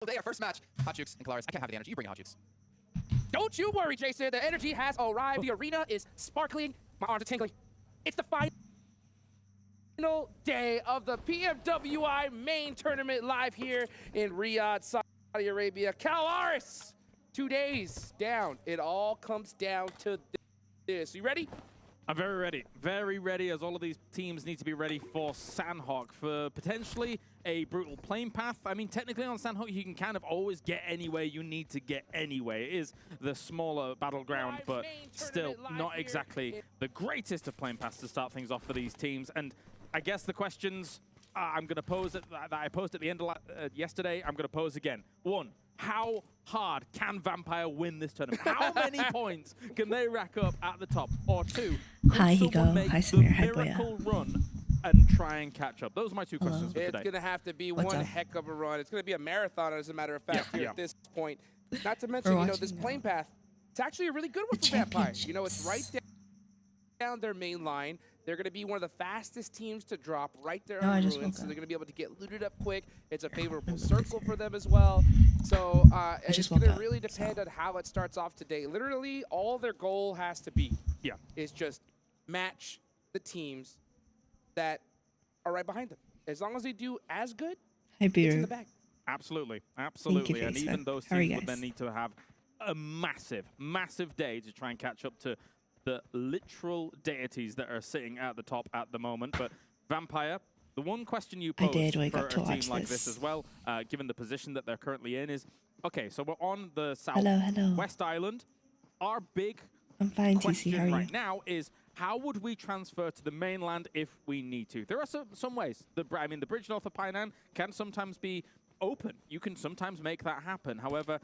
They are first match. Hot Jukes and Kalaris. I can't have the energy. You bring it, Hot Jukes. Don't you worry, Jason. The energy has arrived. The arena is sparkling. My arms are tingling. It's the final day of the Pmwi main tournament live here in Riyadh, Saudi Arabia. Kalaris, 2 days down. It all comes down to this. You ready? I'm very ready, as all of these teams need to be ready for Sandhawk for potentially a brutal playing path. I mean, technically on Sandhawk, you can kind of always get anywhere you need to get anyway. It is the smaller battleground, but still not exactly the greatest of playing paths to start things off for these teams. And I guess the questions I'm going to pose that I posed at the end of yesterday, I'm going to pose again. One, how hard can Vampire win this tournament? How many points can they rack up at the top? Or two, Hi, Higo. Hi, Samir. Hi, miracle run and try and catch up? Those are my two questions for today. It's going to have to be one heck of a run. It's going to be a marathon, as a matter of fact, here at this point. Not to mention, you know, this playing path, it's actually a really good one for Vampire. You know, it's right down their main line. They're going to be one of the fastest teams to drop right there on Ruins, so they're going to be able to get looted up quick. It's a favorable circle for them as well. So it's going to really depend on how it starts off today. Literally, all their goal has to be is just match the teams that are right behind them. As long as they do as good, it's in the bag. Absolutely, absolutely. And even those teams would then need to have a massive, massive day to try and catch up to the literal deities that are sitting at the top at the moment. But Vampire, the one question you pose for a team like this as well, given the position that they're currently in, is, okay, so we're on the West Island. Our big question right now is, how would we transfer to the mainland if we need to? There are some ways. I mean, the bridge north of Painan can sometimes be open. You can sometimes make that happen. However,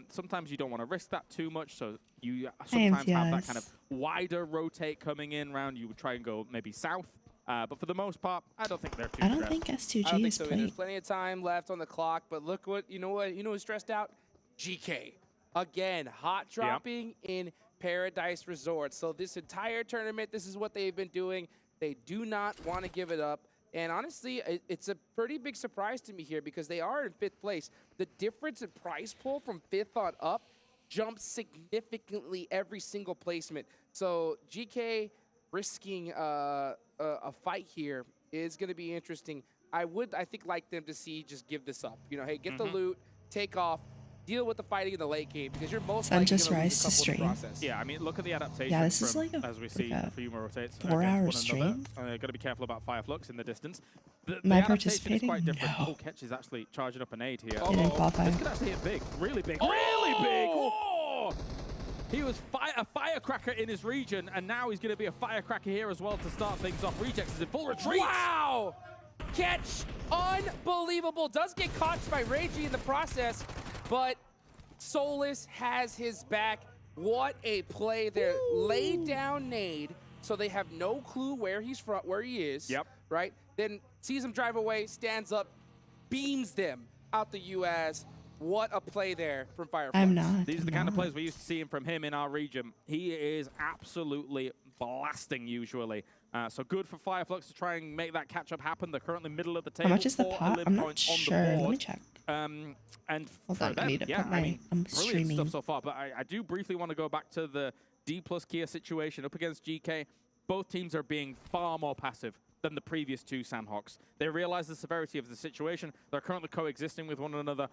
sometimes you don't want to risk that too much, so you sometimes have that kind of wider rotate coming in round. You would try and go maybe south, but for the most part, I don't think they're too stressed. I don't think S2G is playing. There's plenty of time left on the clock, but look what, you know who's stressed out? GK. Again, hot dropping in Paradise Resort. So this entire tournament, this is what they've been doing. They do not want to give it up. And honestly, it's a pretty big surprise to me here because they are in 5th place. The difference in prize pool from 5th on up jumps significantly every single placement. So GK risking a fight here is going to be interesting. I think, like them to see just give this up. You know, hey, get the loot, take off, deal with the fighting in the late game because you're most likely going to lose a couple in the process. Yeah, I mean, look at the adaptation. Yeah, this is like as we see Fuma rotates 4-hour stream. Got to be careful about fire flux in the distance. The Am I adaptation is participating? quite different. No. Oh, Ketch is actually charging up an aid here. Didn't qualify. This could actually hit big, really big, really big. Oh! He was a firecracker in his region, and now he's going to be a firecracker here as well to start things off. Rejects is in full retreat. Wow! Catch, unbelievable. Does get caught by Reiji in the process, but Solus has his back. What a play there. Lay down nade, so they have no clue where he is. Yep. Right? Then sees him drive away, stands up, beams them out the US. What a play there from Firefly. These are the kind of plays we're used to seeing from him in our region. He is absolutely blasting usually. So good for Fireflux to try and make that catch-up happen. They're currently middle of the table. How much is the pot? I'm not sure. Let me check. And hold on, them, I need to put my, I'm brilliant streaming stuff so far. But I do briefly want to go back to the D plus Kia situation up against GK. Both teams are being far more passive than the previous two Sandhawks. They realize the severity of the situation. They're currently coexisting with one another.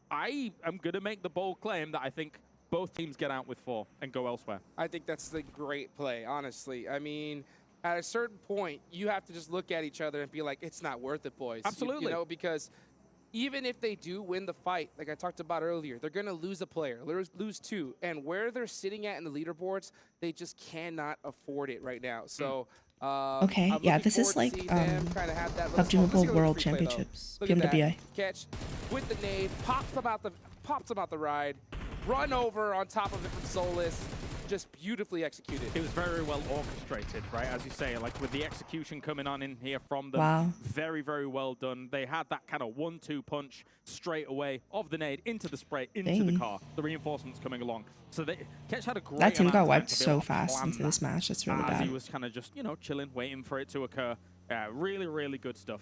I am going to make the bold claim that I think both teams get out with 4 and go elsewhere. I think that's a great play, honestly. I mean, at a certain point, you have to just look at each other and be like, it's not worth it, boys. Absolutely. You know, because even if they do win the fight, like I talked about earlier, they're going to lose a player, lose 2. And where they're sitting at in the leaderboards, they just cannot afford it right now. So, okay, yeah, this is like Pubg Mobile World Championships, Pmwi. Catch with the nade, pops them out the ride, run over on top of it from Solus. Just beautifully executed. It was very well orchestrated, right? As you say, like with the execution coming on in here from them. Very, very well done. They had that kind of 1-2 punch straight away of the nade into the spray, into the car. The reinforcements coming along. So Ketch had a great That team got wiped so fast into this match. That's really bad. He was kind of just, you know, chilling, waiting for it to occur. Really, really good stuff.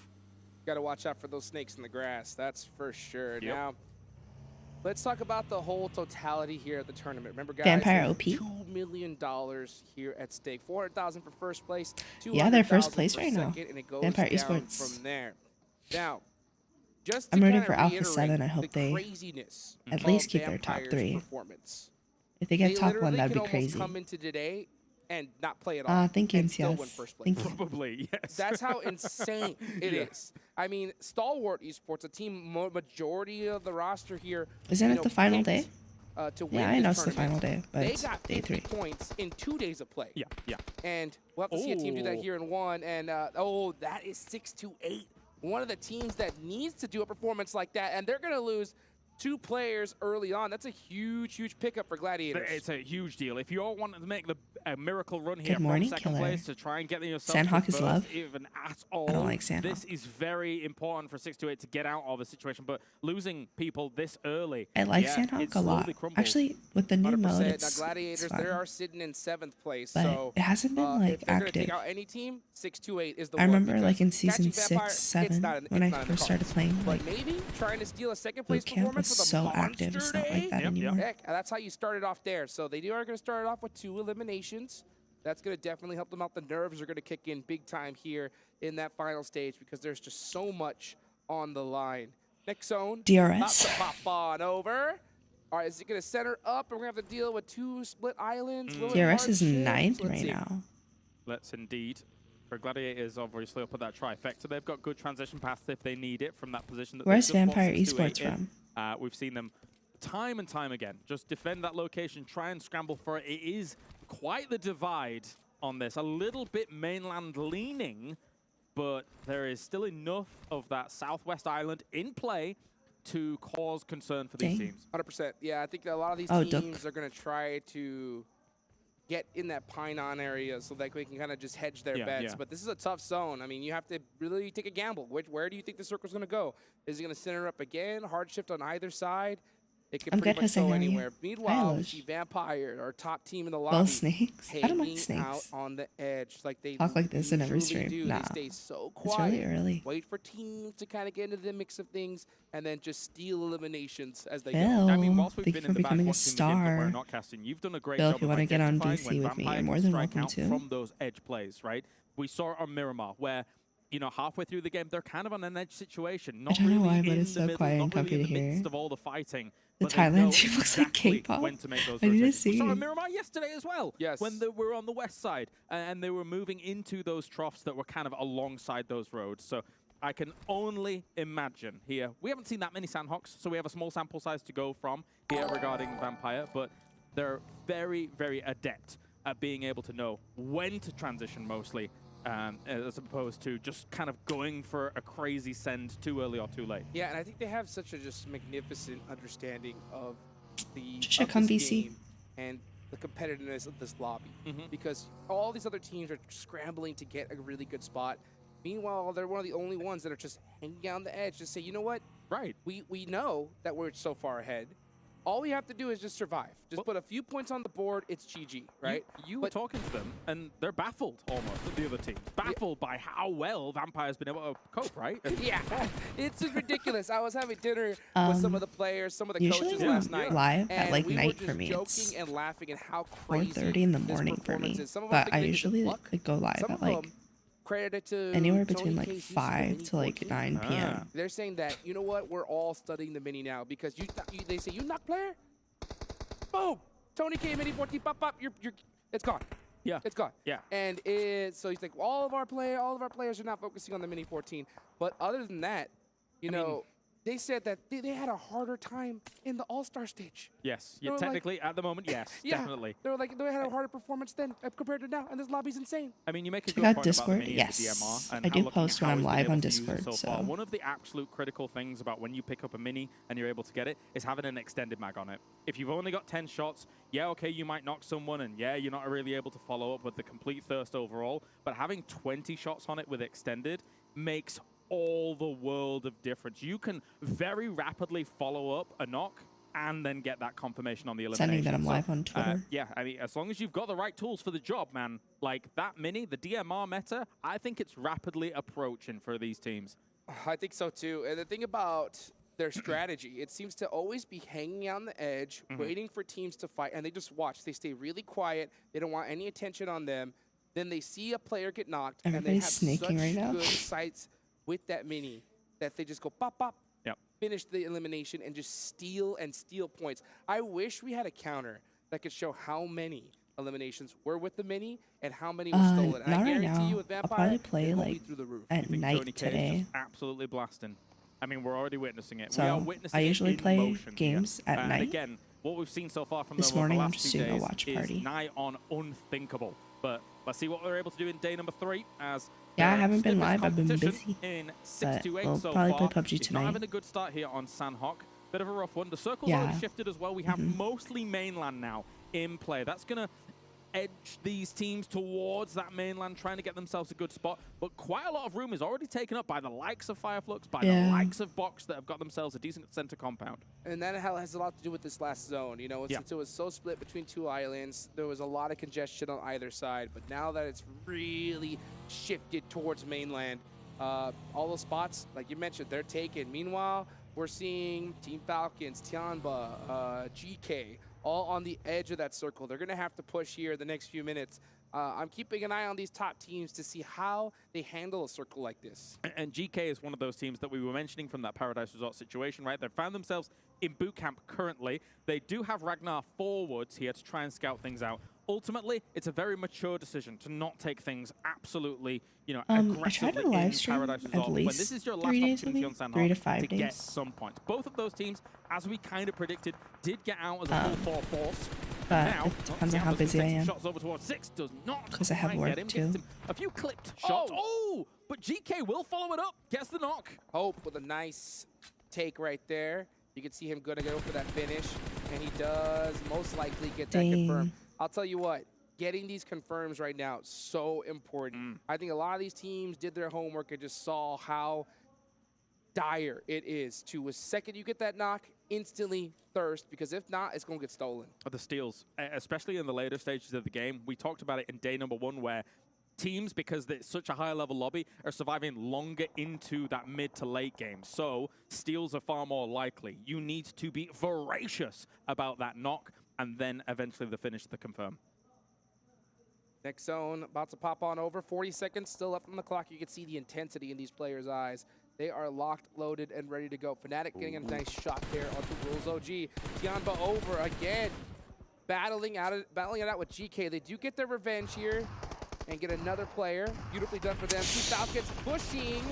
Got to watch out for those snakes in the grass. That's for sure. Now, Let's talk about the whole totality here at the tournament. Remember, guys, Vampire OP. $2 million here at stake. $400,000 for first place. Yeah, they're first place right now. And it goes Vampire down Esports. from there. Now, just I'm to rooting kind for of Alpha 7. I hope they at least keep their top 3. If they get top 1, that'd be crazy. Come into today and not play at all. Thank and you, still win first place. Probably, yes. That's how insane it is. I mean, Stalwart Esports, a team majority of the roster here. Isn't it the final day? To win I know it's the final day, but they it's got day 3 points in 2 days of play. Yeah, yeah. And we'll have to see a team do that here in 1. And that is 6-8. One of the teams that needs to do a performance like that, and they're going to lose 2 players early on. That's a huge, huge pickup for Gladiators. It's a huge deal. If you're wanting to make a miracle run here Good morning, from second killer. place to try and get yourself Sandhawk is first, love. even at all, I don't like Sandhawk. this is very important for 628 to get out of a situation. But losing people this early, I like Sandhawk a lot. Crumbles. Actually, with the new 100%. mode, Now, it's Gladiators, fun. they are sitting in 7th place. But so it hasn't been like if they're gonna active. take out any team, 628 is the I one. remember because like in season catching Vampire, 6, 7, when I first started playing, But like maybe trying to steal a second place boot camp performance was with a so monster active. It's not like that Yep, anymore. Heck, that's how you started off there. So they are going to start it off with 2 eliminations. That's going to definitely help them out. The nerves are going to kick in big time here in that final stage because there's just so much on the line. Next zone. DRS. About to pop on over. All right, is it going to center up, and we're going to have to deal with 2 split islands? DRS is 9th right now. Let's indeed. For Gladiators, obviously, up at that trifecta, they've got good transition paths if they need it from that position. That Where's they've just Vampire lost 6-8 Esports in. from? We've seen them time and time again. Just defend that location, try and scramble for it. It is quite the divide on this. A little bit mainland leaning, but there is still enough of that Southwest Island in play to cause concern for these teams. 100%. Yeah, I think that a lot of these teams are going to try to get in that Pinon area so that we can kind of just hedge their bets. Yeah. But this is a tough zone. I mean, you have to really take a gamble. Where do you think the circle's going to go? Is it going to center up again? Hard shift on either side? It can pretty much go anywhere. Meanwhile, we see Vampire, our top team in the lobby, snakes. I don't like snakes. out on the edge. Like they talk like this in every stream. Do. Nah, they stay so quiet. It's really early. Wait for teams to kind of get into the mix of things, and then just steal eliminations as they Bill, go. I mean, whilst we've thank been you in for the back becoming a watching the game that we're star. not casting, you've done a great Bill, job if you of want to get on identifying VC when with me, Vampire you're more can than strike welcome out to. from those edge plays, right? We saw it on Miramar, where halfway through the game, they're kind of on an edge situation. Not I don't know really why, but in it's the so middle, quiet not and really comfy in to the hear. midst of all the fighting. The but they know Thailand team looks like exactly K-pop. when to make those I need to rotations. We saw see. on Miramar yesterday as well. Yes. When they were on the west side, and they were moving into those troughs that were kind of alongside those roads. So I can only imagine here. We haven't seen that many Sandhawks, so we have a small sample size to go from here regarding Vampire, but they're very, very adept at being able to know when to transition mostly, as opposed to just kind of going for a crazy send too early or too late. Yeah, and I think they have such a just magnificent understanding of the Should come this VC. game and the competitiveness of this lobby, because all these other teams are scrambling to get a really good spot. Meanwhile, they're one of the only ones that are just hanging on the edge to say, you know what? Right. We know that we're so far ahead. All we have to do is just survive. Just put a few points on the board, it's GG, right? You were talking to them, and they're baffled almost at the other team. Baffled by how well Vampire's been able to cope, right? Yeah, it's just ridiculous. I was having dinner with some of the players, some of the coaches last night. Live and at like we night were for just me. It's joking and laughing at how crazy 4:30 in the this morning for me. performance is. Some of them But think I maybe it's usually luck. like go live Some at of like them credit it to anywhere Tony between like Casey's 5 to like 14. 9 p.m. They're saying that, you know what, we're all studying the mini now because they say, you knock player? Boom! Tony K, mini 14, pop, pop, it's gone. Yeah. It's gone. Yeah. And so he's like, all of our players are not focusing on the mini 14. But other than that, you know, they said that they had a harder time in the All-Star stage. Yes. Yeah, technically, at the moment, yes, definitely. They were like, they had a harder performance then compared to now, and this lobby's insane. I mean, you make a Check good out point Discord. about the mini and the DMR. And I do how post when how I'm he's been live able on to use it Discord. so So far. One of the absolute critical things about when you pick up a mini and you're able to get it is having an extended mag on it. If you've only got 10 shots, yeah, okay, you might knock someone, and yeah, you're not really able to follow up with the complete thirst overall, but having 20 shots on it with extended makes all the world of difference. You can very rapidly follow up a knock and then get that confirmation on the elimination. sending that I'm live on Twitter. Yeah, I mean, as long as you've got the right tools for the job, man, like that mini, the DMR meta, I think it's rapidly approaching for these teams. I think so too. And the thing about their strategy. It seems to always be hanging on the edge, waiting for teams to fight, and they just watch. They stay really quiet. They don't want any attention on them. Then they see a player get knocked, and they have such good sights with that mini that they just go pop, pop, finish the elimination, and just steal points. I wish we had a counter that could show how many eliminations were with the mini and how many were stolen. And I guarantee you with Vampire, I'll probably play like through the roof. at night today. Absolutely blasting. I mean, we're already witnessing it. So we are witnessing I usually play games at night. Again, what we've seen so far from this them over morning, the I'm last just 2 doing days a watch party. is nigh on unthinkable. But let's see what we're able to do in day number 3. As I haven't been live. I've been busy. In But 6-8 we'll so probably far. play PUBG It's not tonight. having a good start here on Sandhawk. Bit of a rough one. The circle's already shifted as well. We have mostly mainland now in play. That's going to edge these teams towards that mainland, trying to get themselves a good spot. But quite a lot of room is already taken up by the likes of Fireflux, by the likes of Box that have got themselves a decent center compound. And that has a lot to do with this last zone. You know, since it was so split between 2 islands, there was a lot of congestion on either side. But now that it's really shifted towards mainland, all those spots, like you mentioned, they're taken. Meanwhile, we're seeing Team Falcons, Tianba, GK, all on the edge of that circle. They're going to have to push here the next few minutes. I'm keeping an eye on these top teams to see how they handle a circle like this. And GK is one of those teams that we were mentioning from that Paradise Resort situation, right? They've found themselves in boot camp currently. They do have Ragnar forwards here to try and scout things out. Ultimately, it's a very mature decision to not take things absolutely, aggressively I tried to live stream Paradise Resort. at least When this is your last 3 days a opportunity week, on Sandhawk 3 to 5 to days. get some points. Both of those teams, as we kind of predicted, did get out as a full 4 force. But Now, it depends on how busy I am. Shots over towards 6 does not 'Cause I have quite work get him. too. Gets him a few clipped shots. Oh, but GK will follow it up. Gets the knock. Hope with a nice take right there. You can see him going to go for that finish, and he does most likely get that confirmed. I'll tell you what, getting these confirms right now is so important. I think a lot of these teams did their homework and just saw how dire it is to, a second you get that knock, instantly thirst, because if not, it's going to get stolen. The steals, especially in the later stages of the game. We talked about it in day number 1 where teams, because it's such a high level lobby, are surviving longer into that mid to late game. So steals are far more likely. You need to be voracious about that knock and then eventually the finish, the confirm. Next zone about to pop on over. 40 seconds still left on the clock. You can see the intensity in these players' eyes. They are locked, loaded, and ready to go. Fnatic getting a nice shot there onto Rules OG. Tianba over again, battling it out with GK. They do get their revenge here and get another player. Beautifully done for them. Team Falcons pushing.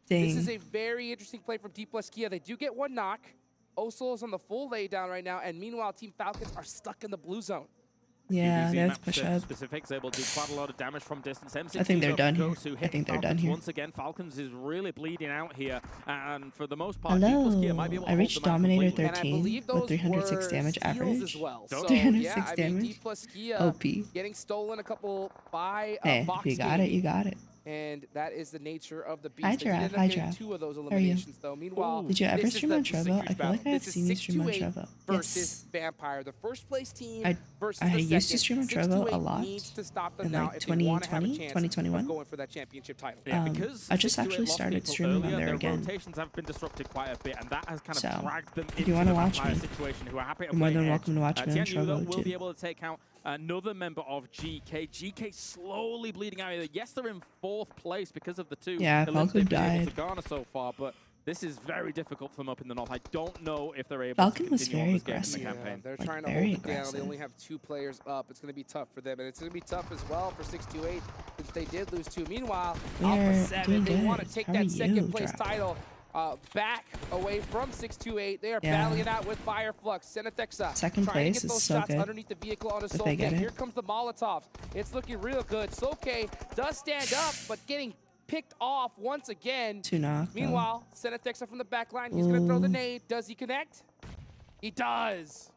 This is a very interesting play from T+Kia. They do get one knock. Osol is on the full laydown right now, and meanwhile, Team Falcons are stuck in the blue zone. Yeah, that's push up. Specifics able to do quite a lot of damage from distance. I think they're done here. I think they're done here. Once again, Falcons is really bleeding out here, and for the most part, Hello. might be able to I reached Dominator 13 with 306 damage average. As well. So, So, 306 damage. OP. Getting stolen a couple by Box you got it. You got it. And that is the nature of the beast. Hi, Giraffe. Hi, Giraffe. 2 of those eliminations, though. Meanwhile, did you ever this stream is on the Trovo? I huge feel like battle. I've This seen is you stream on 6-2-8 Trovo. versus Yes. Vampire. The first place team versus I the used to second. stream on 6-2-8 Trovo a lot needs to stop them in now like if they want to have a 2020, chance 2021. of going for that championship title. Yeah, because I just 6-2-8 actually lost started people streaming on earlier, there their again. rotations have been disrupted quite a bit, and that has kind of So, dragged them if into you want the to watch Vampire me, situation, who are happy to you're more play than edge. welcome to watch me on Tianyu, though, Trovo will too. be able to take out another member of GK. GK slowly bleeding out. Yes, they're in 4th place because of the 2 Yeah, elims they've Falcon been able died. to garner so far, but this is very difficult for them up in the north. I don't know if they're able Falcon to was continue on very this game in the aggressive. campaign. They're Like, trying to very hold it down. They aggressive. only have 2 players up. It's going to be tough for them. And it's going to be tough as well for 6-2-8 since they did lose 2. Meanwhile, We're Alpha 7, doing they good. want to take How that are you, second place Drop? title back away from 6-2-8. They are Yeah. battling it out with Fireflux. Senetexa Second trying to place get is those so shots good underneath the vehicle on a if they Soke. get it. Here comes the Molotovs. It's looking real good. Soke does stand up, but getting picked off once again. 2 knock. Meanwhile, Senetexa from the back line. He's going to throw the Ooh. nade. Does he connect? He does.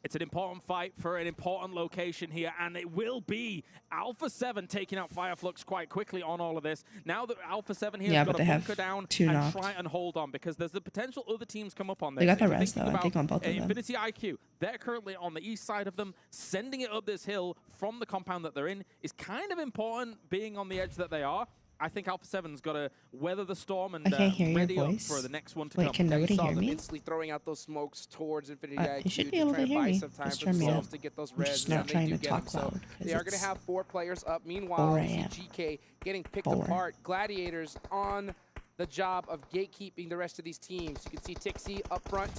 It's an important fight for an important location here, and it will be Alpha 7 taking out Fireflux quite quickly on all of this. Now that Alpha 7 here has but got they to have bunker down 2 and knocked. try and hold on, because there's the potential other teams come up on this. They got the If you're res, thinking though, I think, about on both of them. Infinity IQ, they're currently on the east side of them. Sending it up this hill from the compound that they're in is kind of important, being on the edge that they are. I think Alpha 7's got to weather the storm and I can't hear ready your up voice. for the next one to Wait, come. can nobody hear me? Instantly throwing out those smokes towards Infinity IQ You should be able to hear buy me. some time Just for turn me themselves up. to get those I'm reds. just not and they trying do to get talk them. loud. So 'cause they are going to it's have 4 players up. Meanwhile, 4 you see a.m. GK getting picked 4. apart. Gladiators on the job of gatekeeping the rest of these teams. You can see Tixie up front,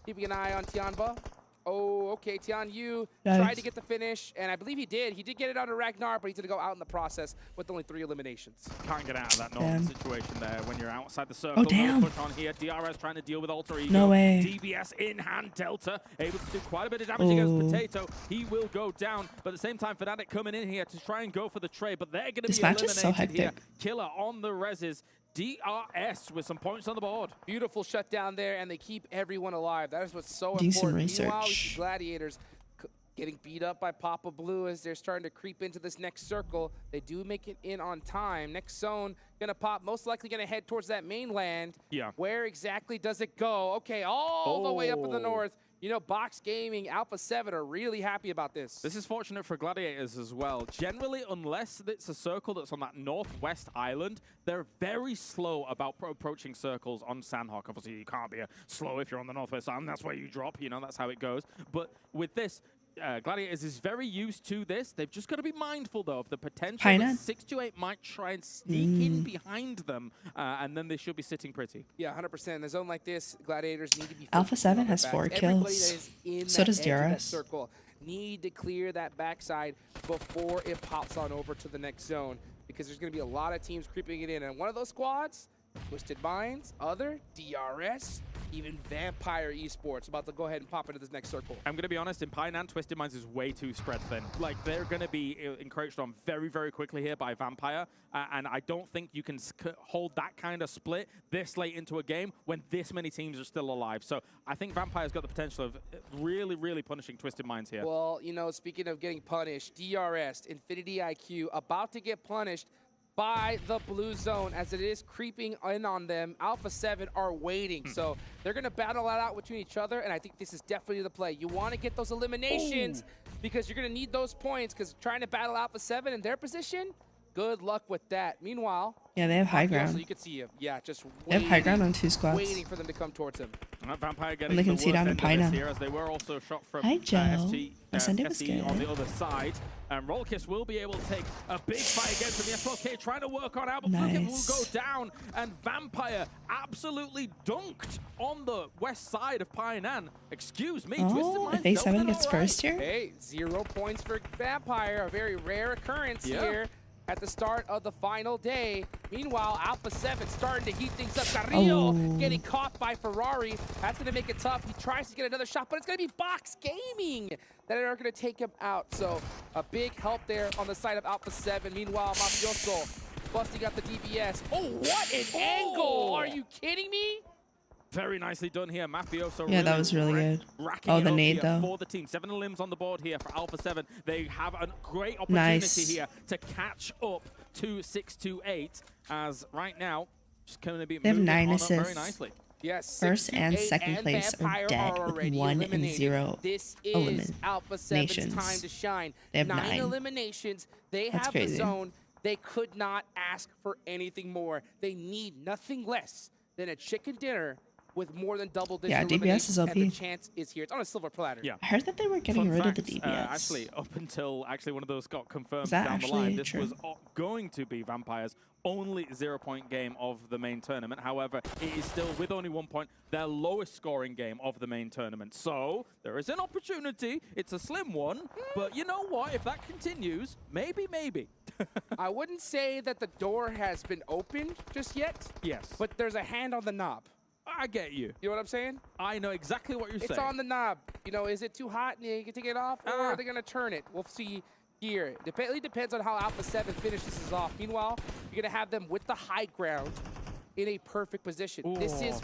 keeping an eye on Tianba. Oh, okay, Tian Yu tried to get the finish, and I believe he did. He did get it onto Ragnar, but he's going to go out in the process with only 3 eliminations. Can't get out of that normal situation there when you're outside the circle. Oh, damn. Push on here. DRS trying to deal with Alter Ego. No way. DBS in hand. Delta able to do quite a bit of damage against Potato. He will go down, but at the same time, Fnatic coming in here to try and go for the trade, but they're going to be This match is so eliminated here. hectic. Killer on the reses. DRS with some points on the board. Beautiful shutdown there, and they keep everyone alive. That is what's so Do some important. Meanwhile, we research. see Gladiators getting beat up by Papa Blue as they're starting to creep into this next circle. They do make it in on time. Next zone gonna pop, most likely gonna head towards that mainland. Yeah. Where exactly does it go? Okay, all the way up in the north. You know, Box Gaming, Alpha 7 are really happy about this. This is fortunate for Gladiators as well. Generally, unless it's a circle that's on that northwest island, they're very slow about approaching circles on Sandhawk. Obviously, you can't be slow if you're on the northwest island. That's where you drop. You know, that's how it goes. But with this, Gladiators is very used to this. They've just got to be mindful, though, of the potential that 628 might try and sneak in behind them, and then they should be sitting pretty. Yeah, 100%. In a zone like this, Gladiators need to be Alpha 7 has 4 Everybody kills. that is in So that does edge of that DRS. circle need to clear that backside before it pops on over to the next zone, because there's going to be a lot of teams creeping it in. And one of those squads, Twisted Minds, other, DRS, even Vampire Esports, about to go ahead and pop into this next circle. I'm going to be honest, in Painan, Twisted Minds is way too spread thin. Like, they're going to be encroached on very, very quickly here by Vampire, and I don't think you can hold that kind of split this late into a game when this many teams are still alive. So I think Vampire's got the potential of really, really punishing Twisted Minds here. Well, you know, speaking of getting punished, DRS, Infinity IQ, about to get punished by the blue zone as it is creeping in on them. Alpha 7 are waiting, so they're going to battle that out between each other, and I think this is definitely the play. You want to get those eliminations because you're going to need those points, because trying to battle Alpha 7 in their position, good luck with that. Meanwhile, Yeah, they have high ground. so you can see him. Yeah, just They have high ground on 2 squads. waiting for them to come towards him. Vampire getting they can the see down worst the end of Painan. this here, as they were also shot from Hi, Joe. My Sunday was FT on good. the other side. And Rollkiss will be able to take a big fight against him. The FLK trying to work on out, but Fluke will go down. And Vampire absolutely dunked on the west side of Painan. Excuse me, Twisted Minds if A7 don't gets all right. first here? Hey, 0 points for Vampire, a very rare occurrence here at the start of the final day. Meanwhile, Alpha 7 starting to heat things up. Carrillo getting caught by Ferrari. That's going to make it tough. He tries to get another shot, but it's going to be Box Gaming that are going to take him out. So a big help there on the side of Alpha 7. Meanwhile, Mafioso busting out the DBS. Oh, what an angle! Are you kidding me? Very nicely done here. Mafioso Yeah, that was really good. racking the it up nade, here though. for the team. 7 limbs on the board here for Alpha 7. They have a great opportunity here to catch up to 628, as right now, just going to be They have moving 9 on up very assists. nicely. Yes, First and 628 second place are Vampire dead with already 1 and eliminated. 0 This is Alpha 7's eliminations. time to shine. They have 9 9. eliminations. They That's have the crazy. zone. They could not ask for anything more. They need nothing less than a chicken dinner with more than double-digit Yeah, DBS eliminations, is OP. and the chance is here. It's on a silver platter. Yeah. I heard that they were getting Fun rid fact, of the DBS. actually, up until one of those got confirmed Is that down the line, actually this true? was going to be Vampire's only 0-point game of the main tournament. However, it is still, with only 1 point, their lowest scoring game of the main tournament. So there is an opportunity. It's a slim one, but you know what? If that continues, maybe. I wouldn't say that the door has been opened just yet, Yes, but there's a hand on the knob. I get you. You know what I'm saying? I know exactly what you're It's saying. on the knob. You know, is it too hot and you can take it off, or are they going to turn it? We'll see here. It really depends on how Alpha 7 finishes this off. Meanwhile, you're going to have them with the high ground in a perfect position. This is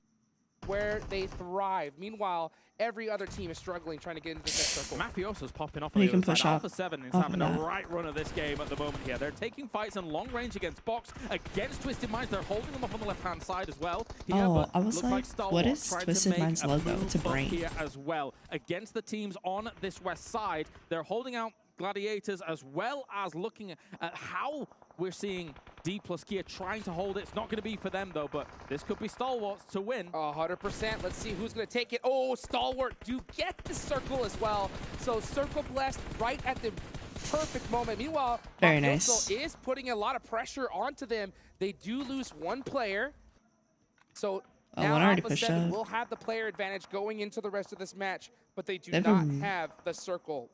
where they thrive. Meanwhile, every other team is struggling trying to get into this next circle. Mafioso's popping off You on the can other push side. up. Alpha 7 is Up having and a up. right run of this game at the moment here. They're taking fights in long range against Box, against Twisted Minds. They're holding them up on the left-hand side as well. Here, Oh, but I was looks like, Star what Wars is tried to Twisted make Minds' a logo? move It's a up brain. here as well. Against the teams on this west side, they're holding out Gladiators, as well as looking at how we're seeing D plus Kia trying to hold it. It's not going to be for them, though, but this could be Stalwarts to win. 100%. Let's see who's going to take it. Oh, Stalwart do get the circle as well. So circle blessed right at the perfect moment. Meanwhile, very nice. is putting a lot of pressure onto them. They do lose one player. So now Alpha 7 will have the player advantage going into the rest of this match, but they do not have the circle.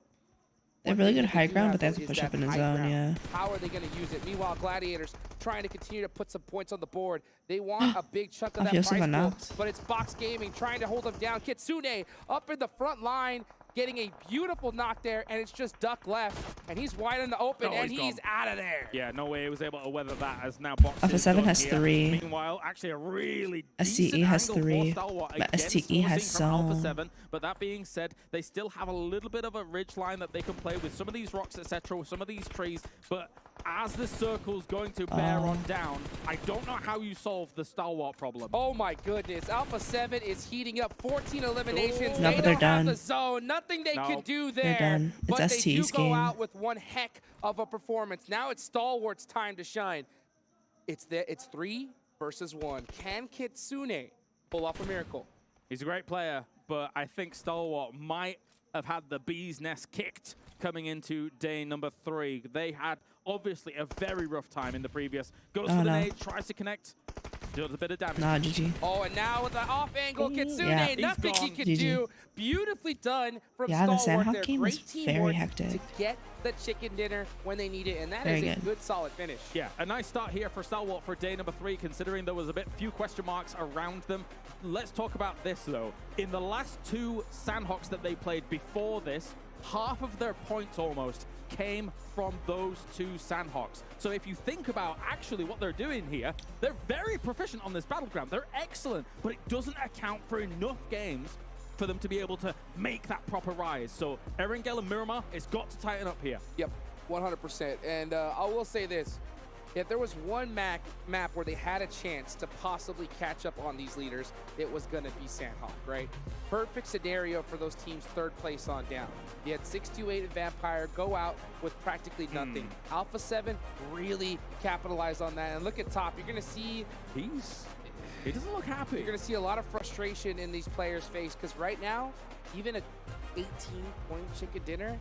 They have really good high ground, but they have to push up in the zone, yeah. How are they going to use it? Meanwhile, Gladiators trying to continue to put some points on the board. They want a big chunk of that prize pool, but it's Box Gaming trying to hold them down. Kitsune up in the front line, getting a beautiful knock there, and it's just Duck left, and he's wide in the open, and he's out of there. Yeah, no way he was able to weather that as now Box Alpha 7 has 3. Meanwhile, actually a really STE has 3, but STE has some. But that being said, they still have a little bit of a ridge line that they can play with some of these rocks, etc., with some of these trees, but as the circle's going to bear on down, I don't know how you solve the Stalwart problem. Oh my goodness, Alpha 7 is heating up 14 eliminations. No, but they're done. The zone. Nothing they can do there. They're done. It's but STE's they do go game. out with one heck of a performance. Now it's Stalwart's time to shine. It's 3 versus 1. Can Kitsune pull off a miracle? He's a great player, but I think Stalwart might have had the bee's nest kicked coming into day number 3. They had obviously a very rough time in the previous. Goes for the nade, tries to connect, does a bit of damage. Nah, GG. Oh, and now with the off angle, Kitsune, nothing he can do. Beautifully done from Stalwart. The Sandhawk game Great is very hectic. To get the chicken dinner when they need it, and that is a good solid finish. Yeah, a nice start here for Stalwart for day number 3, considering there was a few question marks around them. Let's talk about this, though. In the last 2 Sandhawks that they played before this, half of their points almost came from those 2 Sandhawks. So if you think about actually what they're doing here, they're very proficient on this battleground. They're excellent, but it doesn't account for enough games for them to be able to make that proper rise. So Erangel and Miramar has got to tighten up here. Yep, 100%. And I will say this. If there was one map where they had a chance to possibly catch up on these leaders, it was going to be Sandhawk, right? Perfect scenario for those teams 3rd place on down. You had 6-8 Vampire go out with practically nothing. Alpha 7 really capitalized on that. And look at top, you're going to see... He doesn't look happy. You're going to see a lot of frustration in these players' face, because right now, even a 18-point chicken dinner,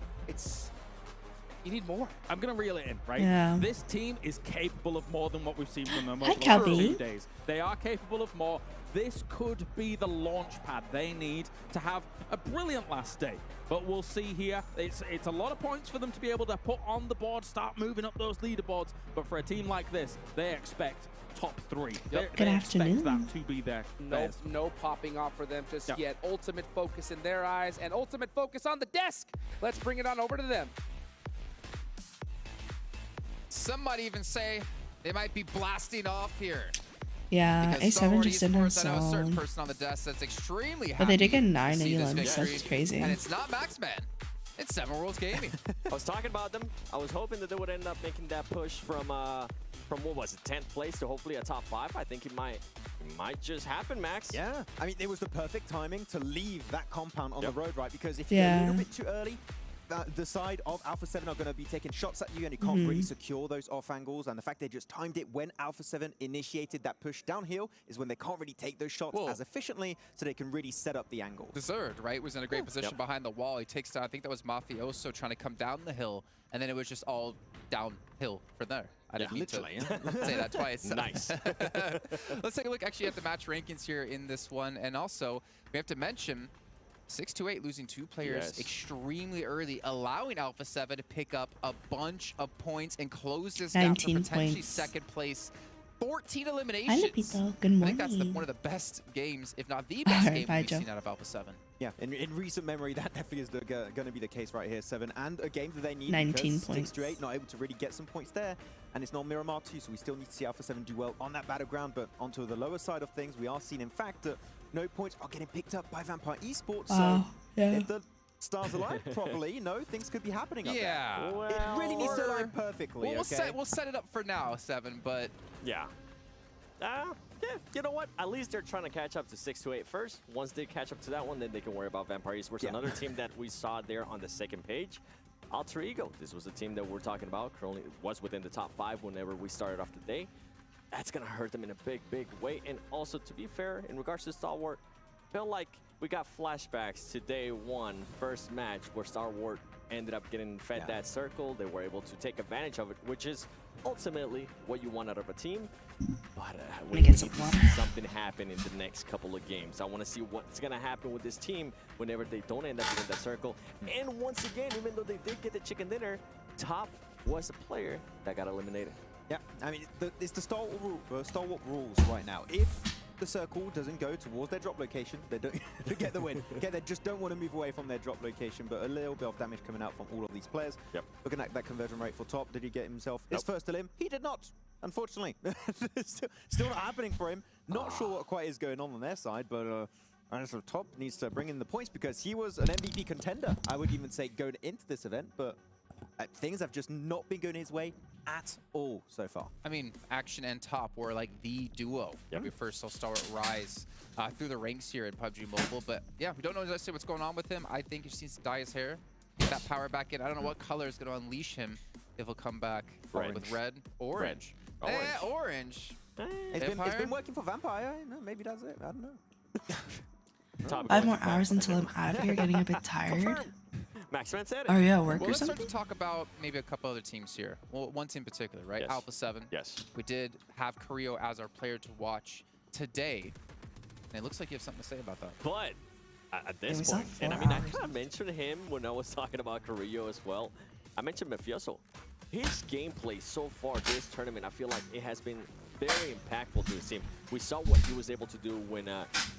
you need more. I'm going to reel it in, right? Yeah. This team is capable of more than what we've seen from them over the Hi, last 2 days. They are capable of more. This could be the launch pad they need to have a brilliant last day. But we'll see here. It's a lot of points for them to be able to put on the board, start moving up those leaderboards. But for a team like this, they expect top 3. Good they afternoon. expect that to be their best. No popping off for them just yet. Ultimate focus in their eyes and ultimate focus on the desk. Let's bring it on over to them. Some might even say they might be blasting off here. Yeah, A7 just didn't have I know a certain zone. person on the desk that's extremely happy. But they did get 9 to see this elims, victory. that's crazy. And it's not Maxman. It's Seven Worlds Gaming. I was talking about them. I was hoping that they would end up making that push from what was it, 10th place to hopefully a top 5. I think it might just happen, Max. Yeah, I mean, it was the perfect timing to leave that compound on the road, right? Because if you're a little bit too early, the side of Alpha 7 are going to be taking shots at you, and you can't really secure those off angles. And the fact they just timed it when Alpha 7 initiated that push downhill is when they can't really take those shots as efficiently, so they can really set up the angle. Deserved, right? Was in a great position behind the wall. He takes down, I think that was Mafioso trying to come down the hill, and then it was just all downhill from there. I didn't mean to say that twice. Nice. Let's take a look actually at the match rankings here in this one. And also, we have to mention 6-8 losing 2 players extremely early, allowing Alpha 7 to pick up a bunch of points and close this gap for potentially 2nd place. 14 eliminations. Hi, Lupito. Good morning. I think that's one of the best games, if not the best game we've seen out of Alpha 7. Yeah, in recent memory, that definitely is going to be the case right here, 7. And a game that they need 19 points. 6-8, not able to really get some points there. And it's not Miramar 2, so we still need to see Alpha 7 do well on that battleground. But onto the lower side of things, we are seeing, in fact, that no points are getting picked up by Vampire Esports. So if the stars align properly, things could be happening up there. Well, it really needs to align perfectly, we'll set it up for now, 7, but... Yeah. Yeah, you know what? At least they're trying to catch up to 6-8 first. Once they catch up to that one, then they can worry about Vampire Esports. Another team that we saw there on the 2nd page. Alter Ego, this was the team that we're talking about, currently was within the top 5 whenever we started off the day. That's going to hurt them in a big, big way. And also, to be fair, in regards to Stalwart, I feel like we got flashbacks to day 1, first match, where Stalwart ended up getting fed that circle. They were able to take advantage of it, which is ultimately what you want out of a team. But we need to see something happen in the next couple of games. I want to see what's going to happen with this team whenever they don't end up in that circle. And once again, even though they did get the chicken dinner, Top was a player that got eliminated. Yeah, I mean, it's the Stalwart rules right now. If the circle doesn't go towards their drop location, they don't get the win. Okay, they just don't want to move away from their drop location, but a little bit of damage coming out from all of these players. Yep. Looking at that conversion rate for Top, did he get himself his first elim? He did not, unfortunately. Still not happening for him. Not sure what quite is going on their side, but Top needs to bring in the points because he was an MVP contender, I would even say, going into this event, but things have just not been going his way at all so far. I mean, Action and Top were like the duo when we first saw Stalwart rise through the ranks here in PUBG Mobile. But yeah, we don't know exactly what's going on with him. I think he just needs to dye his hair, get that power back in. I don't know what color is going to unleash him if he'll come back with red. Orange. Orange. It's been working for Vampire. No, maybe that's it. I don't know. 5 more hours until I'm out of here, getting a bit tired. Max Man said it. Are you at work well, or let's something? start to talk about maybe a couple other teams here. Well, one team in particular, right? Yes. Alpha 7. Yes. We did have Carrillo as our player to watch today. And it looks like you have something to say about that. But at this point, and I mean, I kind of mentioned him when I was talking about Carrillo as well. I mentioned Mafioso. His gameplay so far this tournament, I feel like it has been very impactful to his team. We saw what he was able to do when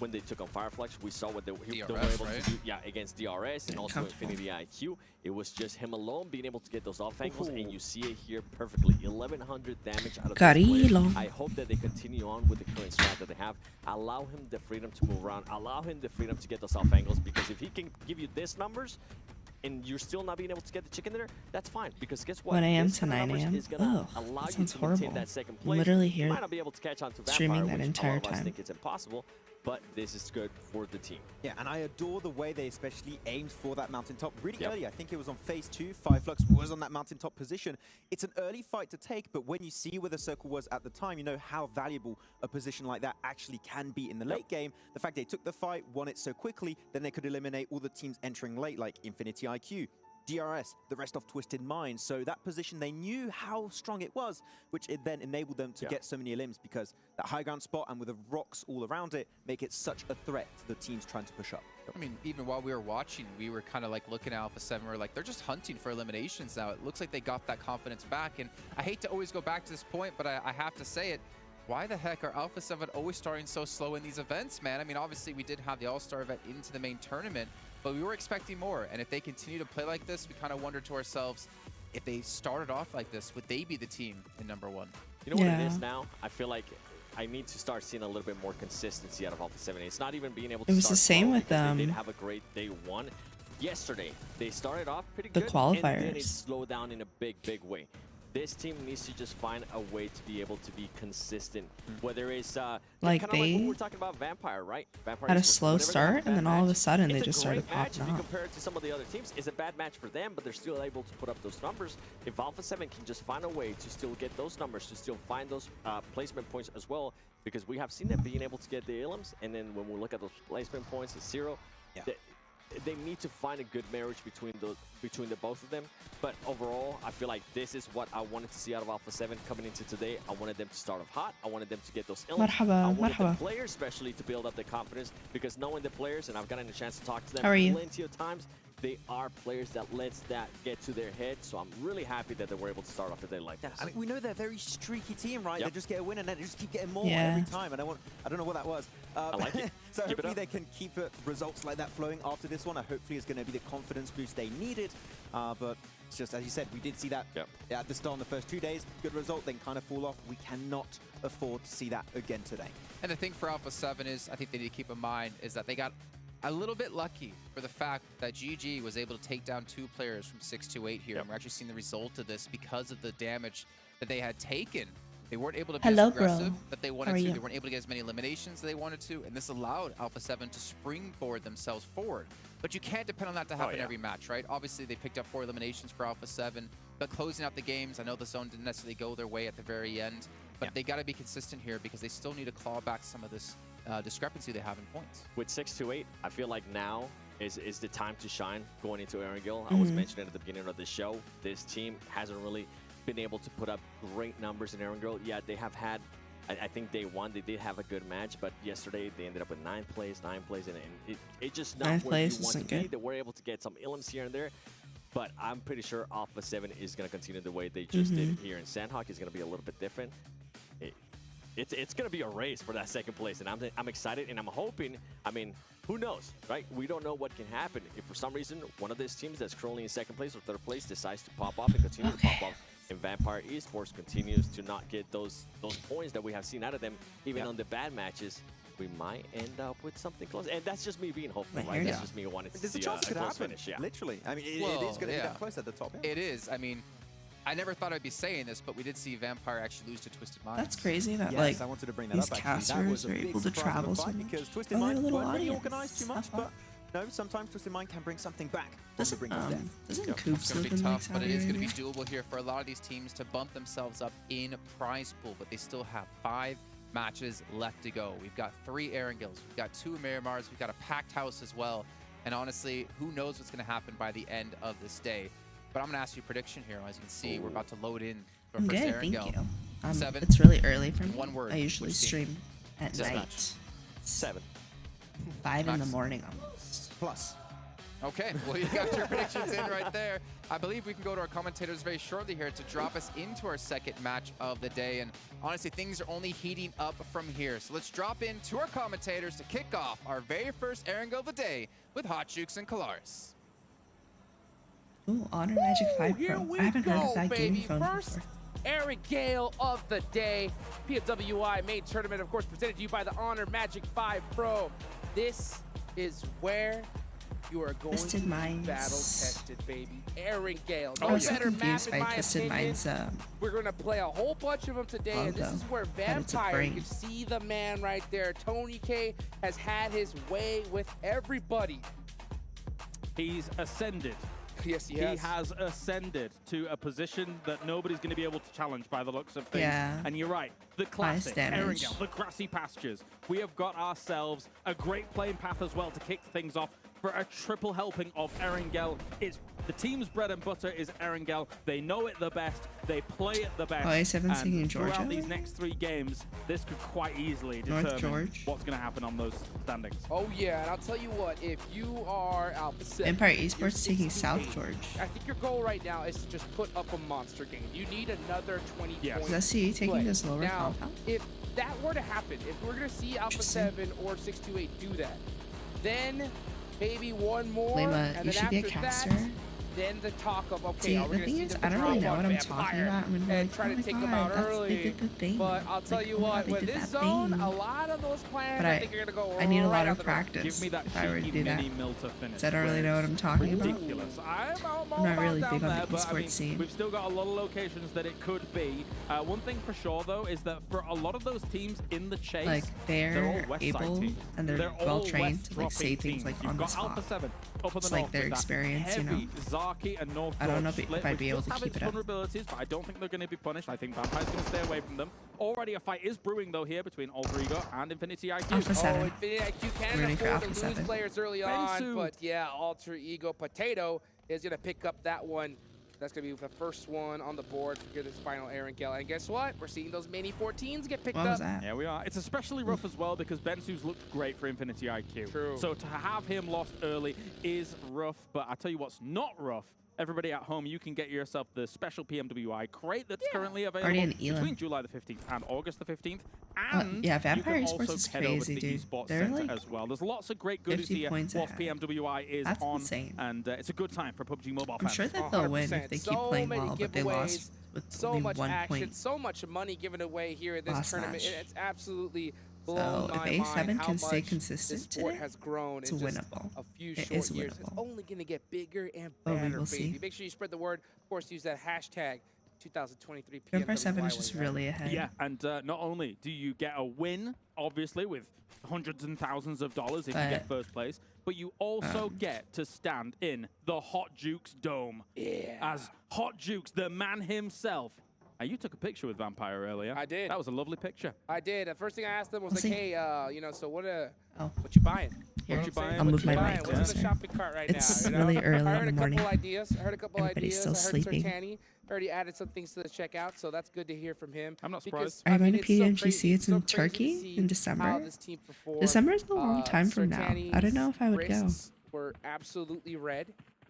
they took on Fireflex. We saw what they were able to do against DRS and also Infinity IQ. It was just him alone being able to get those off angles, and you see it here perfectly. 1100 damage out of this player. I hope that they continue on with the current strat that they have. Allow him the freedom to move around. Allow him the freedom to get those off angles, because if he can give you these numbers, and you're still not being able to get the chicken dinner, that's fine. Because guess what? 1 a.m. to 9 a.m. Is gonna allow you to maintain that second place. Literally here, you might not be able to catch on to Vampire, streaming that which entire a lot of us time. think it's impossible, but this is good for the team. Yeah, and I adore the way they especially aimed for that mountaintop really early. I think it was on phase 2. Fireflux was on that mountaintop position. It's an early fight to take, but when you see where the circle was at the time, you know how valuable a position like that actually can be in the late game. The fact they took the fight, won it so quickly, then they could eliminate all the teams entering late, like Infinity IQ, DRS, the rest of Twisted Mind. So that position, they knew how strong it was, which it then enabled them to get so many elims, because that high ground spot and with the rocks all around it make it such a threat to the teams trying to push up. I mean, even while we were watching, we were kind of like looking at Alpha 7, we were like, they're just hunting for eliminations now. It looks like they got that confidence back. And I hate to always go back to this point, but I have to say it. Why the heck are Alpha 7 always starting so slow in these events, man? I mean, obviously we did have the All-Star event into the main tournament, but we were expecting more. And if they continue to play like this, we kind of wonder to ourselves, if they started off like this, would they be the team in #1? You know what it is now? I feel like I need to start seeing a little bit more consistency out of Alpha 7. It's not even being able to It was the same with them. They did have a great day 1. Yesterday, they started off pretty good, qualifiers. and then it slowed down in a big, big way. This team needs to just find a way to be able to be consistent. Whether it's like kind of like when we're talking about Vampire, right? Vampire had a slow start, and then all of a sudden they just started popping off. If you off. compare it to some of the other teams, it's a bad match for them, but they're still able to put up those numbers. If Alpha 7 can just find a way to still get those numbers, to still find those placement points as well, because we have seen them being able to get the elims, and then when we look at those placement points, it's 0. They need to find a good marriage between the both of them. But overall, I feel like this is what I wanted to see out of Alpha 7 coming into today. I wanted them to start off hot. I wanted them to get those elims. I wanted the players especially to build up their confidence, because knowing the players, and I've gotten a chance to talk to them plenty of times, they are players that lets that get to their head. So I'm really happy that they were able to start off the day like this. I mean, we know they're a very streaky team, right? They just get a win and then they just keep getting more every time. And I don't know what that was. I like it. So hopefully they can keep results like that flowing after this one. Hopefully it's going to be the confidence boost they needed. But it's just, as you said, we did see that at the start on the first 2 days. Good result, then kind of fall off. We cannot afford to see that again today. And the thing for Alpha 7 is, I think they need to keep in mind, is that they got a little bit lucky for the fact that GG was able to take down 2 players from 6 to 8 here. And we're actually seeing the result of this because of the damage that they had taken They weren't able to be as aggressive that they wanted to. They weren't able to get as many eliminations as they wanted to, and this allowed Alpha 7 to springboard themselves forward. But you can't depend on that to happen every match, right? Obviously, they picked up 4 eliminations for Alpha 7, but closing out the games, I know the zone didn't necessarily go their way at the very end, but they got to be consistent here because they still need to claw back some of this discrepancy they have in points. With 6-8, I feel like now is the time to shine going into Erangel. I was mentioning at the beginning of the show, this team hasn't really been able to put up great numbers in Erangel. Yeah, they have had, I think day one, they did have a good match, but yesterday they ended up with 9 plays, and it just not where you want to be. They were able to get some illims here and there, but I'm pretty sure Alpha 7 is going to continue the way they just did here in Sandhawk. Is going to be a little bit different. It's going to be a race for that second place, and I'm excited, and I'm hoping, I mean, who knows, right? We don't know what can happen. If for some reason one of these teams that's currently in second place or third place decides to pop up and continue to pop up, and Vampire Esports continues to not get those points that we have seen out of them, even on the bad matches, we might end up with something close. And that's just me being hopeful, right? That's just me wanting to see a close finish. Literally. I mean, it is going to be that close at the top. It is. I mean, I never thought I'd be saying this, but we did see Vampire actually lose to Twisted Minds. That's crazy that I wanted to bring that these casters are able to travel so much. Because Twisted Mind weren't really organized too much, but no, sometimes Twisted Mind can bring something back. Doesn't Coops live in tough, but it is going to be doable here for a lot of these teams to bump themselves up in prize pool, but they still have 5 matches left to go. We've got 3 Erangels, we've got 2 Miramars, we've got a packed house as well, and honestly, who knows what's going to happen by the end of this day. But I'm going to ask you a prediction here. As you can see, we're about to load in for our first Erangel. Thank you. 7. It's really early for me. 1 word. I usually stream at night. 7. 5 in the morning almost. Plus. Okay, well, you got your predictions in right there. I believe we can go to our commentators very shortly here to drop us into our second match of the day. And honestly, things are only heating up from here. So let's drop in to our commentators to kick off our very first Erangel of the day with Hot Jukes and Kalaris. Ooh, Honor Magic 5 Pro. I haven't heard of that gaming phone First before. Erangel of the day. Pmwi main tournament, of course, presented to you by the Honor Magic 5 Pro. This is where you are going to be battle-tested, baby. Erangel. No better map, in my opinion. We're going to play a whole bunch of them today, and this is where Vampire, you can see the man right there. Tony K has had his way with everybody. He's ascended. Yes, he has ascended to a position that nobody's going to be able to challenge by the looks of things. Yeah. And you're right, the classic Erangel, the grassy pastures. We have got ourselves a great playing path as well to kick things off for a triple helping of Erangel. The team's bread and butter is Erangel. They know it the best. They play it the best. A7 singing Georgia. Throughout these next 3 games, this could quite easily determine what's going to happen on those standings. Oh yeah, and I'll tell you what, if you are Alpha 7, Empire Esports taking South George. I think your goal right now is to just put up a monster game. You need another 20 points. Is SCE taking this lower compound? If that were to happen, if we're going to see Alpha 7 or 628 do that, then maybe one more, Lima, and you then should be a after caster. that, then the talk of, okay, See, the thing is, I don't really know what I'm talking about. I'm and like, try oh to take my them God, out that's, early. they did the thing. But I'll tell you what, with this zone, a lot of those plans, I think you're going to go I need a lot right of practice. Give me that if I were to do that. finish. I don't really know what I'm talking about. Ridiculous. I'm not really big on the esports scene. We've still got a lot of locations that it could be. One thing for sure, though, is that for a lot of those teams in the chase, like they're all able and they're well trained to like say things like on the spot. Alpha 7 up in the It's like their experience, you know. Zaki and North I don't know split, if I'd be able to keep it up. vulnerabilities, but I don't think they're going to be punished. I think Vampire's going to stay away from them. Already a fight is brewing, though, here between Alter Ego and Infinity IQ. Alpha 7. Infinity IQ can afford to lose players early on, but yeah, Alter Ego Potato is going to pick up that one. That's going to be the first one on the board for this final Erangel. And guess what? We're seeing those mini 14s get picked up. Yeah, we are. It's especially rough as well because Bensu's looked great for Infinity IQ. True. So to have him lost early is rough, but I tell you what's not rough. Everybody at home, you can get yourself the special PMWI crate that's currently available between July the 15th and August the 15th. And yeah, Vampire you can Esports also is head crazy, over to the dude. esports They're center like as well. There's lots of great goodies here whilst PMWI is That's on. Insane. And it's a good time for PUBG Mobile I'm fans. sure that they'll win if they keep playing well, but they lost with so only much 1 action, point. so much money given away here in this tournament. It's absolutely blown so my if A7 mind can how stay much consistent this sport today, has grown it's in just winnable. a few It short is years. It's winnable. only going to get bigger and But we better, will baby. see. Make sure you spread the word. Of course, use that hashtag 2023 Vampire PMWI 7 is just really ahead. Yeah, and not only do you get a win, obviously, with hundreds and thousands of dollars if you get first place, but you also get to stand in the Hot Jukes Dome. Yeah. As Hot Jukes, the man himself. And you took a picture with Vampire earlier. I did. That was a lovely picture. I did. The first thing I asked them was We'll like, see. hey, you know, so what you buying? Here, What you buying? I'll move my mic What's in the closer. shopping cart right It's now? You know? really early I in heard the a morning. couple ideas. I heard a couple Everybody's ideas. still I heard sleeping. Sertani already added some things to the checkout, so that's good to hear from him. I'm not Because, surprised. Are you going it's to so PMGC? crazy. It's in so crazy to Turkey see in how December. this team performed. December is a long time from now. Sertani's I don't know if I would go. wrists were absolutely red,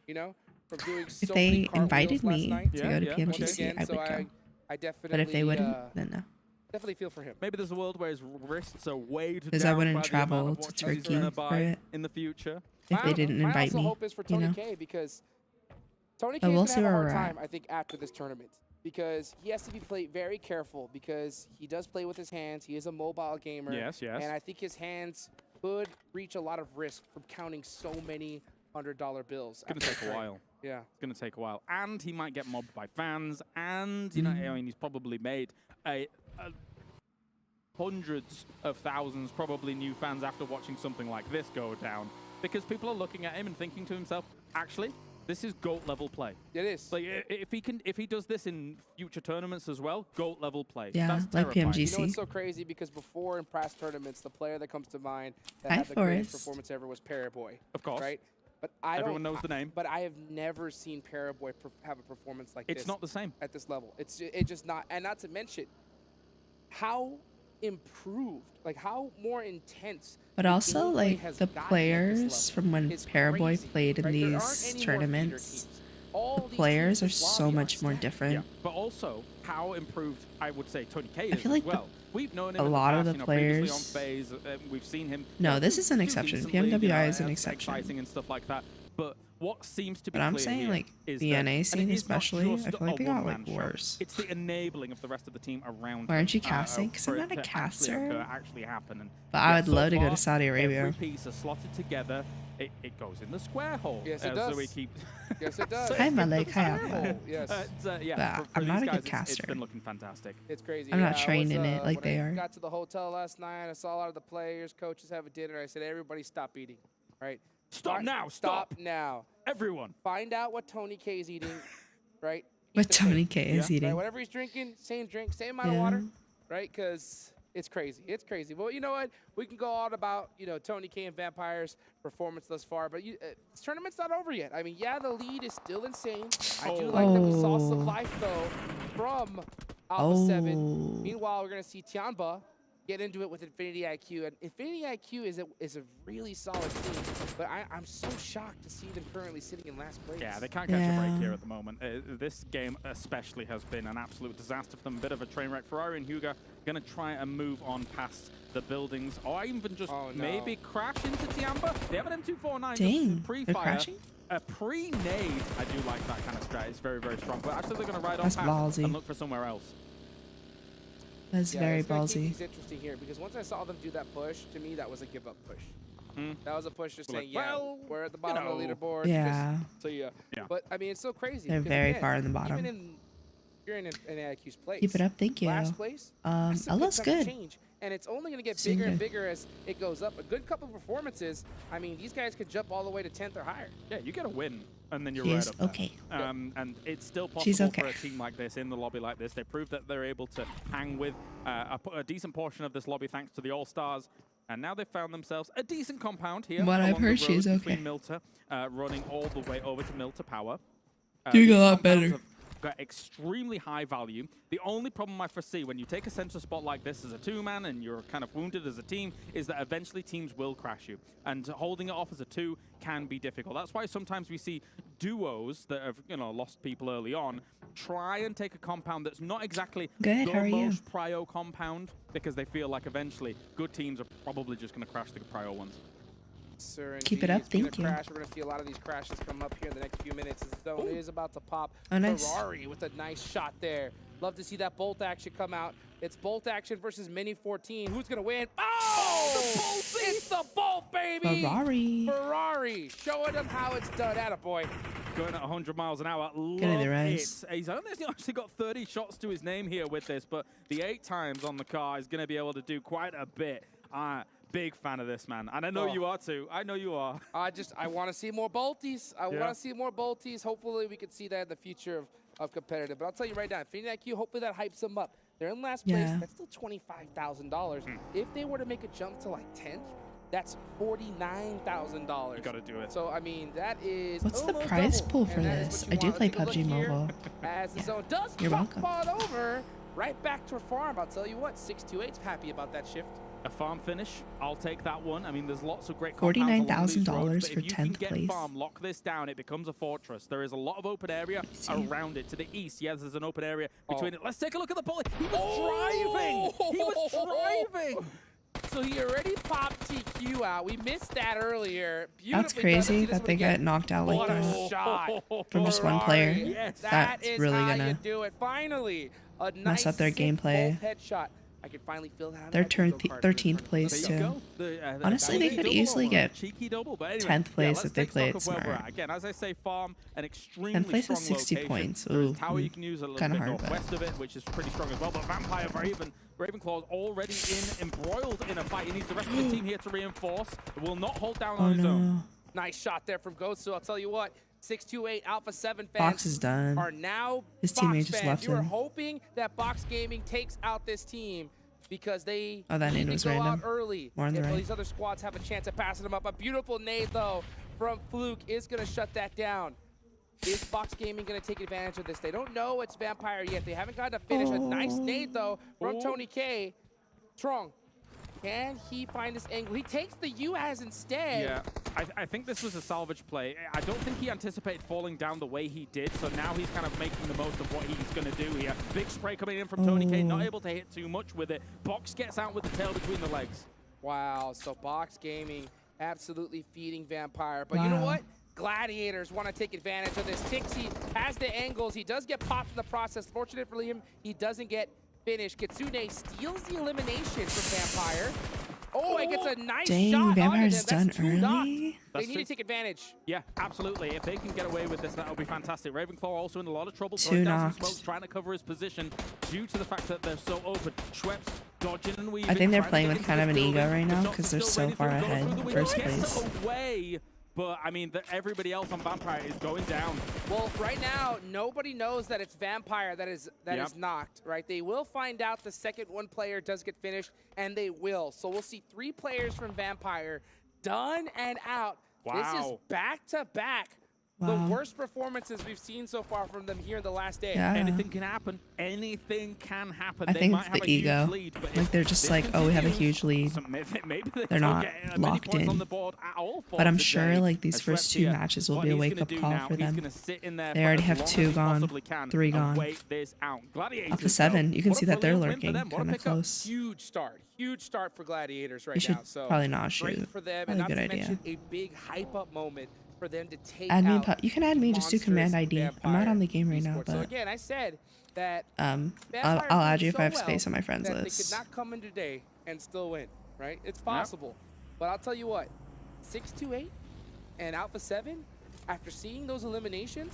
you know, from doing If so they many cartwheels invited last me night. to go to Yeah, Once PMGC, again, I would so go. I definitely, But if they wouldn't, then no. definitely feel for him. Maybe there's a world where his wrists are weighed Because down I wouldn't by the travel amount of to watches he's Turkey gonna for buy it. in the future. If they didn't invite my me, hope is for you Tony know. K, because Tony But K we'll is see going to where have a we're hard at. time, I think, after this tournament. Because he has to be very careful, because he does play with his hands. He is a mobile gamer. Yes, yes. And I think his hands could reach a lot of risk from counting so many $100 bills. It's going to take a while. Yeah. It's going to take a while. And he might get mobbed by fans. And, you know, I mean, he's probably made hundreds of thousands, probably new fans after watching something like this go down. Because people are looking at him and thinking to himself, actually, this is GOAT level play. It is. Like, if he does this in future tournaments as well, GOAT level play. Yeah, That's like terrifying. PMGC. You know, it's so crazy, because before in past tournaments, the player that comes to mind that Hi, had the greatest Forrest. performance ever was Paraboy. Of course. Right? But I Everyone don't, knows the name. But I have never seen Paraboy have a performance like this. It's not the same. At this level. It's just not. And not to mention how improved, like how more intense. But the also, gameplay like, has the gotten at this players level from when is Paraboy crazy, played in right? There aren't these any more feeder tournaments, teams. All the these players teams are in so lobby much more stacked. different. Yeah, but also how improved I would say Tony K is feel like as well. We've known him a in lot the of past, the you know, previously players- on FaZe. We've seen him. No, you know, this is an do exception. decently, you know, PMWI is an exciting exception. and stuff like that. But what seems to be But I'm clear saying, here like, is the that- NA and scene it is not especially, I just feel like a they got, like, one-man show. worse. It's the enabling of the rest of the team around. Why aren't you him, casting? 'Cause for I'm it not a to caster. actually happen. And But I yeah, would so love to go far, to Saudi Arabia. Every piece is slotted together. It goes in the square hole. Yes, it So does. we keep. Yes, it does. Hi, Malik. Hi, Square Alpha. hole. Yes. Yeah, But for I'm these not a guys, good it's caster. been looking fantastic. It's crazy. I'm not I trained was, in it like when they I are. got to the hotel last night. I saw a lot of the players, coaches having dinner. I said, everybody stop eating, right? Stop now, Stop stop. now. Everyone. Find out what Tony K is eating, right? Eat What the Tony cake, K is Yeah. eating. right? Whatever he's drinking, same drink, same amount of Yeah. water, right? Because it's crazy. It's crazy. Well, you know what? We can go on about, you know, Tony K and Vampire's performance thus far, but this tournament's not over yet. I mean, yeah, the lead is still insane. I do like that we saw some life, though, from Alpha 7. Meanwhile, we're going to see Tianba get into it with Infinity IQ. And Infinity IQ is a really solid team, but I'm so shocked to see them currently sitting in last place. Yeah, they can't catch a break Yeah. here at the moment. This game especially has been an absolute disaster for them. A bit of a train wreck. Ferrari and Hugo going to try and move on past the buildings, or even just maybe crash into Tiamba. They have an M249 Dang, just pre-fire. they're crashing? A pre-nade. I do like that kind of strat. It's very, very strong. But actually, they're going to ride on That's past ballsy. and look for somewhere else. That's Yeah, very it's gonna keep ballsy. things interesting here, because once I saw them do that push, to me that was a give up push. That was a push just Like, saying, yeah, well, we're at the bottom of the know. leaderboard. Yeah. So yeah. Yeah. But I mean, it's so crazy. They're because, very again, far in the bottom. Even in you're in an AIQ's place. Keep it up, thank you. Last place. That's a Ella's chunk of good. Change. And it's only going to get Seeing bigger and good. bigger as it goes up. A good couple of performances. I mean, these guys could jump all the way to 10th or higher. Yeah, you get a win, and then you're She right is up there. okay. And it's still She's possible for okay. a team like this, in the lobby like this. They proved that they're able to hang with a decent portion of this lobby thanks to the All-Stars. And now they've found themselves a decent compound here. What I've along the heard, she's road okay. between Milta, running all the way over to Milta Power. Doing a these lot compounds better. have got extremely high value. The only problem I foresee when you take a center spot like this as a two-man and you're kind of wounded as a team is that eventually teams will crash you. And holding it off as a two can be difficult. That's why sometimes we see duos that have, you know, lost people early on try and take a compound that's not exactly Good, the how are you? most prio compound, because they feel like eventually good teams are probably just going to crash the prio ones. Sir, Keep it indeed. up, It's gonna thank you. Crash. We're going to see a lot of these crashes come up here in the next few minutes. The zone is about to pop. Oh, nice. Ferrari with a nice shot there. Love to see that bolt action come out. It's bolt action versus Mini 14. Who's going to win? Oh! It's the Bolt, baby! Ferrari. Showing them how it's done. Attaboy. Going at 100 miles an hour. Getting the race. He's only actually got 30 shots to his name here with this, but the 8 times on the car is going to be able to do quite a bit. Big fan of this, man. And I know you are too. I know you are. I want to see more Bolties. I want to see more Bolties. Hopefully we can see that in the future of competitive. But I'll tell you right now, Infinity IQ, hopefully that hypes them up. They're in last place. That's still $25,000. If they were to make a jump to like 10th, that's $49,000. You got to do it. So, I mean, that is What's the prize pool for this? I do play PUBG Mobile. As the zone does jump on over, right back to a farm. I'll tell you what, 628's happy about that shift. A farm finish, I'll take that one. I mean, there's lots of great $49,000 for 10th place. If you can get farm, lock this down, it becomes a fortress. There is a lot of open area around it. To the east, yes, there's an open area between it. Let's take a look at the bullet. He was driving! He was driving! So he already popped TQ out. We missed that earlier. That's crazy that they get knocked out like that from just one player. Yes. That's really gonna do it. Finally, a nice mess up their gameplay. Headshot. I can finally feel how they're 13th place too. Honestly, they could easily get 10th place if they play it smart. Again, as I say, farm an extremely 10th place is 60 points. Ooh, tower you can use a little bit northwest of it, which is pretty strong as well. But Vampire, Ravenclaw's already embroiled in a fight. He needs the rest of the team here to reinforce. It will not hold down on his own. Nice shot there from Goatsu. I'll tell you what. 628 Alpha 7 fans Box is done. Are now his teammate just left him. You were hoping that Box Gaming takes out this team because they that nade was random. Out early. More on the right. These other squads have a chance at passing them up. A beautiful nade though from Fluke is going to shut that down. Is Box Gaming going to take advantage of this? They don't know it's Vampire yet. They haven't gotten to finish. A nice nade though from Tony K. Trong. Can he find this angle? He takes the UAS instead. Yeah, I think this was a salvage play. I don't think he anticipated falling down the way he did, so now he's kind of making the most of what he's going to do here. Big spray coming in from Tony K, not able to hit too much with it. Box gets out with the tail between the legs. Wow, so Box Gaming absolutely feeding Vampire. But you know what? Gladiators want to take advantage of this. Tixie has the angles. He does get popped in the process. Fortunate for him, he doesn't get finish. Kitsune steals the elimination from Vampire. He gets a nice shot. Vampire's done early. They need to take advantage. Yeah, absolutely. If they can get away with this, that'll be fantastic. Ravenclaw also in a lot of trouble. Two knocks. Smokes, trying to cover his position due to the fact that they're so open. Schweppes dodging and weaving. I think they're playing with kind of an ego right now because they're so far ahead in first place. But, I mean, everybody else on Vampire is going down. Well, right now, nobody knows that it's Vampire that is knocked, right? They will find out the second one player does get finished, and they will. So we'll see 3 players from Vampire done and out. Wow. This is back-to-back. The worst performances we've seen so far from them here in the last day. Yeah. Anything can happen. Anything can happen. I think it's the ego. Like they're just like, we have a huge lead. Maybe they're not locked in. On the board at all but I'm sure like these first 2 matches will be a wake-up call for them. They already have 2 gone, 3 gone. Alpha 7, you can see that they're lurking kind of close. Huge start for Gladiators right now. So probably not shoot. Great for them, and not to mention a big hype-up moment for them to take out. You can add me, just do command ID. I'm not on the game right now, but so again, I said that I'll add you if I have space on my friends list. They could not come in today and still win, right? It's possible. But I'll tell you what, 628 and Alpha 7, after seeing those eliminations,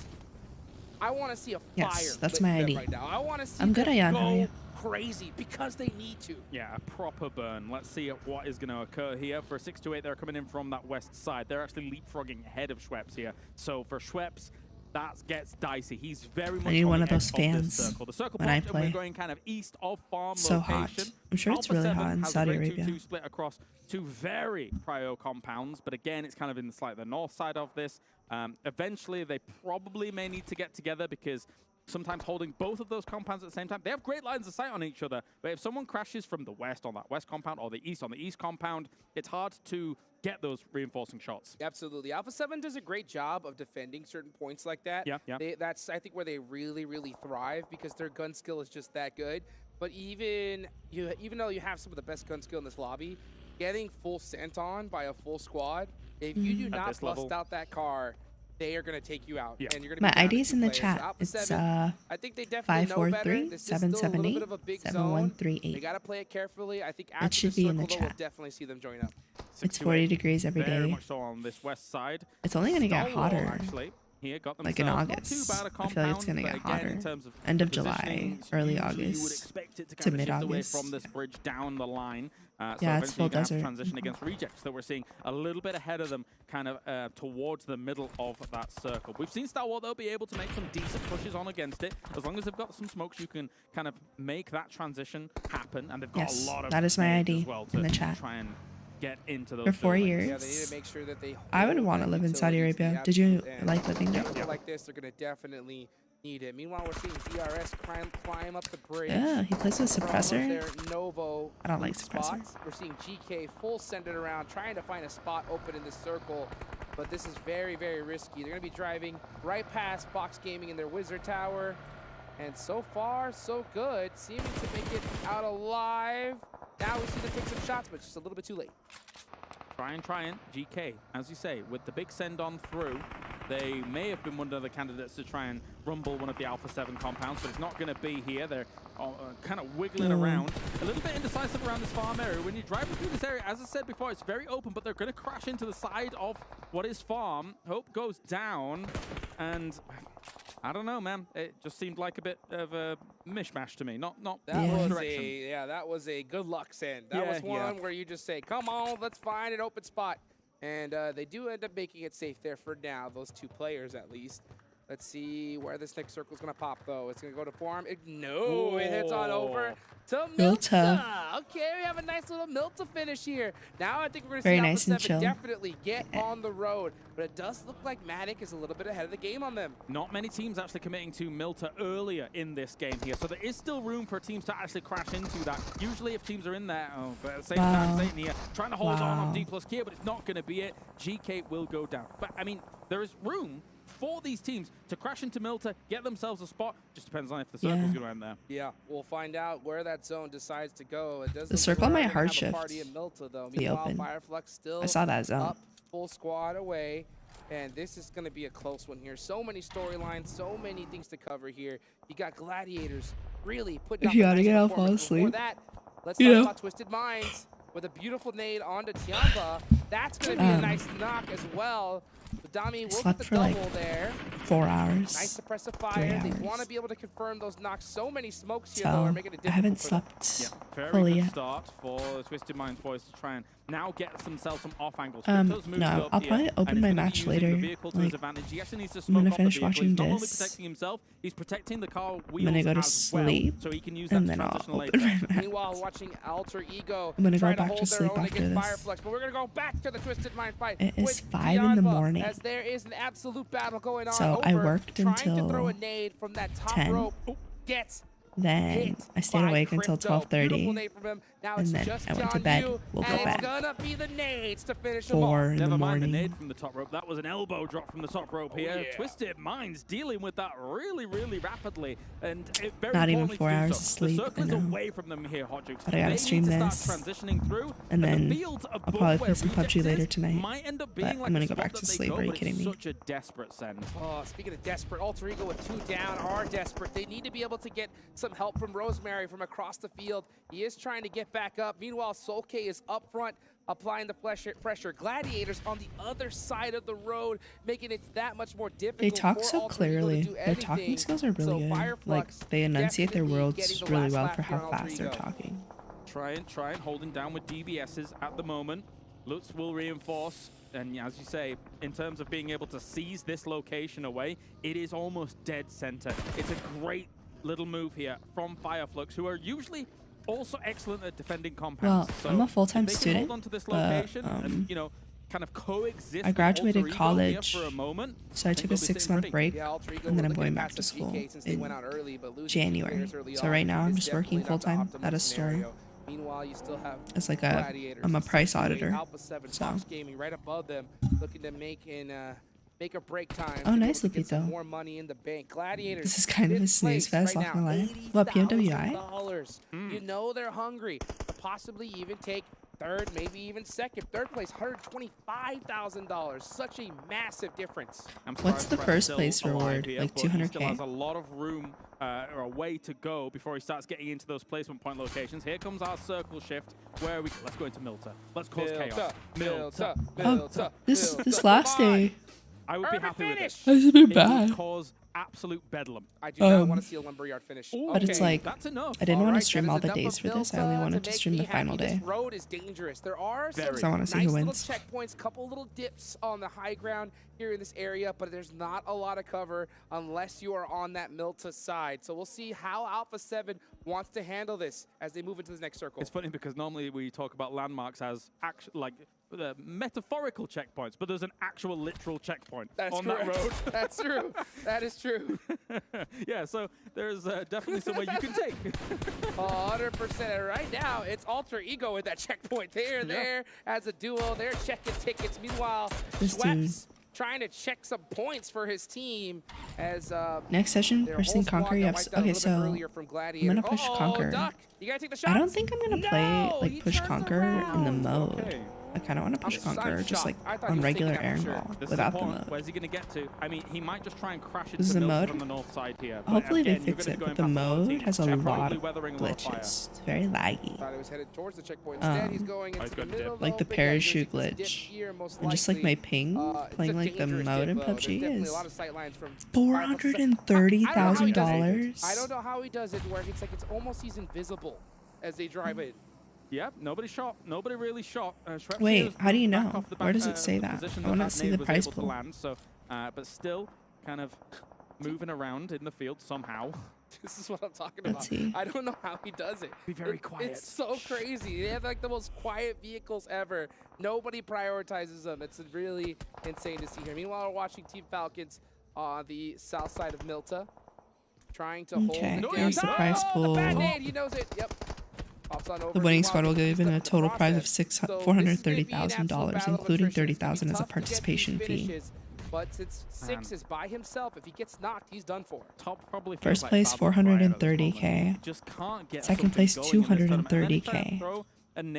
I want to see a fire. Yes, that's my ID. Right now. I want to see I'm good, Ayan. How are you? Crazy because they need to. Yeah, a proper burn. Let's see what is going to occur here. For 628, they're coming in from that west side. They're actually leapfrogging ahead of Schweppes here. So for Schweppes, that gets dicey. He's very much I need on one the of those edge fans of the circle. The circle when I popped, play. And we're going kind of east of farm so location. Hot. I'm sure it's Alpha really hot in Saudi Arabia. 2 split across 2 very prio compounds, but again, it's kind of in the north side of this. Eventually, they probably may need to get together because sometimes holding both of those compounds at the same time, they have great lines of sight on each other. But if someone crashes from the west on that west compound or the east on the east compound, it's hard to get those reinforcing shots. Absolutely. Alpha 7 does a great job of defending certain points like that. Yeah. That's, I think, where they really, really thrive because their gun skill is just that good. But even though you have some of the best gun skill in this lobby, getting full sent on by a full squad, if you do not bust out that car, they are going to take you out. Yeah. And you're gonna My be down to ID's 2 in the players. chat. Alpha It's 7, I think they definitely know better. 543 This is still a little bit 778 of a big zone. 7138. They got to play it carefully. I think after should the be in circle, the though, we'll chat. definitely see them join up. It's 40 degrees every Very day. much so on this west side. It's only going to get Stonewall, hotter. Actually, here got Like in themselves August. not too bad a I feel like it's compound, gonna but get again, hotter. in terms of End of July, positioning, early usually you would August expect it to to kind of shift away mid-August. from this bridge down the line. So Yeah, it's eventually full you're gonna have desert. transition against rejects that we're seeing a little bit ahead of them, kind of towards the middle of that circle. We've seen Star Wars, they'll be able to make some decent pushes on against it. As long as they've got some smokes, you can kind of make that transition happen. And they've got a lot of that is my nades ID as well in to the chat. try and get into those For 4 buildings. years. Yeah, they need to make sure that they I would hold want to that live in Saudi utility to the Arabia. Did you absolute end. like living there? In a like this, they're going to definitely need it. Meanwhile, we're seeing DRS climb up the bridge. Yeah, he plays with from suppressor. their Novo I don't like spots. suppressor. We're seeing GK full send it around, trying to find a spot open in this circle. But this is very, very risky. They're going to be driving right past Box Gaming in their Wizard Tower. And so far, so good. Seeming to make it out alive. Now we see them take some shots, but just a little bit too late. Trying. GK, as you say, with the big send on through, they may have been one of the candidates to try and rumble one of the Alpha 7 compounds, but it's not going to be here. They're kind of wiggling around. A little bit indecisive around this farm area. When you're driving through this area, as I said before, it's very open, but they're going to crash into the side of what is farm. Hope goes down, and I don't know, man. It just seemed like a bit of a mishmash to me. Not That was a good luck send. That was one where you just say, come on, let's find an open spot. And they do end up making it safe there for now, those 2 players at least. Let's see where this next circle is going to pop, though. It's going to go to farm. It hits on over to Milta. Okay, we have a nice little Milta finish here. Now I think we're going to see Alpha 7 definitely get on the road. But it does look like Matic is a little bit ahead of the game on them. Not many teams actually committing to Milta earlier in this game here. So there is still room for teams to actually crash into that. Usually if teams are in there, but at the same time, Satan here trying to hold on D plus Kia, but it's not going to be it. GK will go down. But I mean, there is room for these teams to crash into Milta, get themselves a spot. Just depends on if the circle's going to end there. Yeah, we'll find out where that zone decides to go. It does the circle might hard shift. Party in Milta, though. The open. Fireflux still I saw that zone. Up, full squad away. And this is going to be a close one here. So many storylines, so many things to cover here. You got Gladiators really putting up you gotta get out, fall asleep. That, let's talk about Twisted Minds with a beautiful nade onto Tiamba. That's going to be a nice knock as well. The Dami will get the double there. 4 hours. Nice suppressive fire. They want to be able to confirm those knocks. So many smokes here, so, though, are making it difficult. I haven't slept. Yeah, very fully good yet. start for Twisted Minds boys to try and now get themselves some off angles. No, I'll probably open my match later. Like, I'm gonna finish watching this. Himself, he's protecting the car I'm gonna go to sleep, so he can use and then I'll open my match. Meanwhile, watching Alter Ego I'm gonna go try back to hold to sleep their own after against this. Fireflux, but we're gonna go back to the Twisted Mind fight. It is with 5 in the Tiamba, morning. as there is an absolute battle going on. So I worked trying until to throw a nade from that top 10. rope. Gets Then I stayed awake until 12:30, and then I went to bed. We'll go back. It's gonna be the nades to finish 4 in the Never mind morning. the nade from the top rope. That was an elbow drop from the top rope here. Twisted Minds dealing with that really, really rapidly, and very Not even importantly 4 to do hours so. of sleep. The circle is I know. away from them here, Hot Jukes. But I gotta stream need to this, start transitioning through, and then the fields I'll probably play some PUBG later tonight. Might end up being But like I'm gonna a go spot back to that they sleep. go, Are you but kidding it's me? such a desperate send. Oh, speaking of desperate, Alter Ego with 2 down are desperate. They need to be able to get some help from Rosemary from across the field. He is trying to get back up. Meanwhile, Soul K is up front, applying the pressure. Gladiators on the other side of the road, making it that much more difficult. They talk for so Alter Ego to clearly. do Their talking anything. skills are really good. Like, Fireflux they enunciate their definitely words getting the really last well laugh for here how on Alter fast they're Ego. talking. Try and holding down with DBSs at the moment. Lutz will reinforce, and as you say, in terms of being able to seize this location away, it is almost dead center. It's a great little move here from Fireflux, who are usually also excellent at defending compounds. Well, so I'm a full-time if they can student, hold on to this but, location and, you know, kind of coexist. I graduated with Alter Ego college, here for a moment, so I took a 6-month break, and then I'm going back to school in January. So right now I'm just working full-time at a store. Meanwhile, you still have As like I'm a price auditor. So. Gaming right above them, looking to make a break time. Oh, nice, to get some Lupito. more money in the bank. Gladiators. This is kind of a snooze fest, right not now, gonna lie. What, PMWI? $80,000. You know they're hungry to possibly even take third, maybe even second. Third place, $125,000. Such a massive difference. What's the first place reward? Here, like 200K? He still has a lot of room or a way to go before he starts getting into those placement point locations. Here comes our circle shift where we let's go into Milta. Let's cause chaos. Milta. This last day. I would be happy with it. This has been It bad. would cause absolute bedlam. I do not want to see a lumberyard finish. But it's like, that's enough. I didn't want to stream all the days for this. I only wanted to stream the final day. This road is dangerous. There are some I want to see nice who little wins. checkpoints, couple little dips on the high ground here in this area, but there's not a lot of cover unless you are on that Milta side. So we'll see how Alpha 7 wants to handle this as they move into the next circle. It's funny because normally we talk about landmarks as metaphorical checkpoints, but there's an actual literal checkpoint on that road. That's true. That is true. Yeah, so there's definitely somewhere you can take. 100%. Right now, it's Alter Ego with that checkpoint. They're there as a duo. They're checking tickets. Meanwhile, Schweppes trying to check some points for his team as next session, pressing Conquer. Okay, so I'm gonna push Conquer. Duck. You gotta take the shots. I don't think I'm gonna play like push Conquer in the mode. Okay. I kind of want to push Conquer just like on regular air ball without the mode. Where's he going to get to? I mean, he might just try and crash into This is the mode. from the north side here. Hopefully they fix it, but the mode has a lot of glitches. It's very laggy. Thought he was headed towards the checkpoint. Instead, he's going into the middle like the parachute glitch, and just like my ping playing like the mode in Pubg is $430,000. I don't know how he does it where it's like it's almost he's invisible as they drive in. Yep, nobody shot. Nobody really shot. Wait, how do you know? Where does it say that? I want to see the prize pool. But still kind of moving around in the field somehow. This is what I'm talking about. Let's see. I don't know how he does it. Be very quiet. It's so crazy. They have like the most quiet vehicles ever. Nobody prioritizes them. It's really insane to see here. Meanwhile, we're watching Team Falcons on the south side of Milta, trying to hold it down. Here's the prize pool. The bad nade, he knows it. Yep. The winning squad will give him a total prize of $430,000, including $30,000 as a participation fee. But since 6 is by himself, if he gets knocked, he's done for. First place, $430K. Second place, $230K.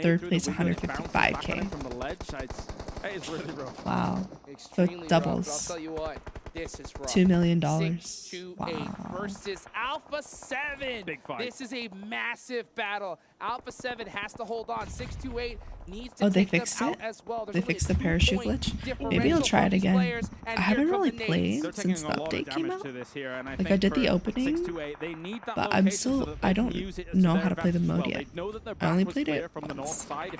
Third place, $155K. Wow. So it doubles. I'll tell you what. This is rough. $2 million. 628 versus Alpha 7. Big fight. This is a massive battle. Alpha 7 has to hold on. 628 needs to they take them fixed out it? as well. They fixed the parachute glitch? Maybe I'll try it again. I haven't really played since the update came out. Like I did the opening, but I don't know how to play the mode yet. I only played it once. So I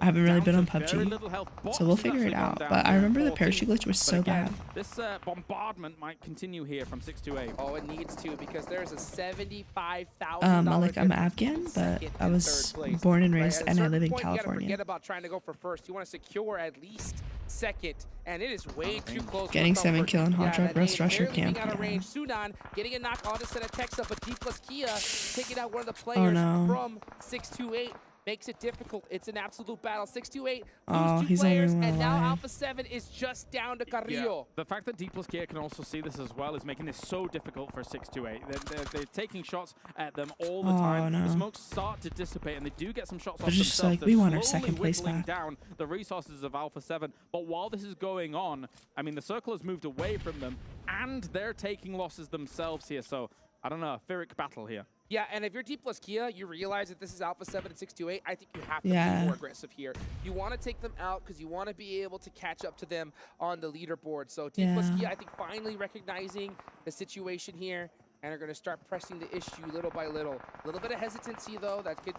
haven't really been on PUBG. So we'll figure it out. But I remember the parachute glitch was so bad. This bombardment might continue here from 628. Oh, it needs to because there's a $75,000. Like I'm Afghan, but I was born and raised and I live in California. Forget about trying to go for first. You want to secure at least second, and it is way too close. Getting 7 kill in Hot Drop Roast Rusher camp. Sunan getting a knock on instead of Texa, but D plus Kia taking out one of the players from 628. Makes it difficult. It's an absolute battle. 628 lose 2 players, and now Alpha 7 is just down to Carrillo. Yeah. The fact that D plus Kia can also see this as well is making this so difficult for 628. They're taking shots at them all the time. The smokes start to dissipate, and they do get some shots off themselves. Like, we want our second place back. Down the resources of Alpha 7. But while this is going on, I mean, the circle has moved away from them, and they're taking losses themselves here. So, I don't know, a Pyrrhic battle here. Yeah, and if you're D plus Kia, you realize that this is Alpha 7 and 628. I think you have to be more aggressive here. You want to take them out because you want to be able to catch up to them on the leaderboard. So D plus Kia, I think, finally recognizing the situation here and are going to start pressing the issue little by little. A little bit of hesitancy, though, that could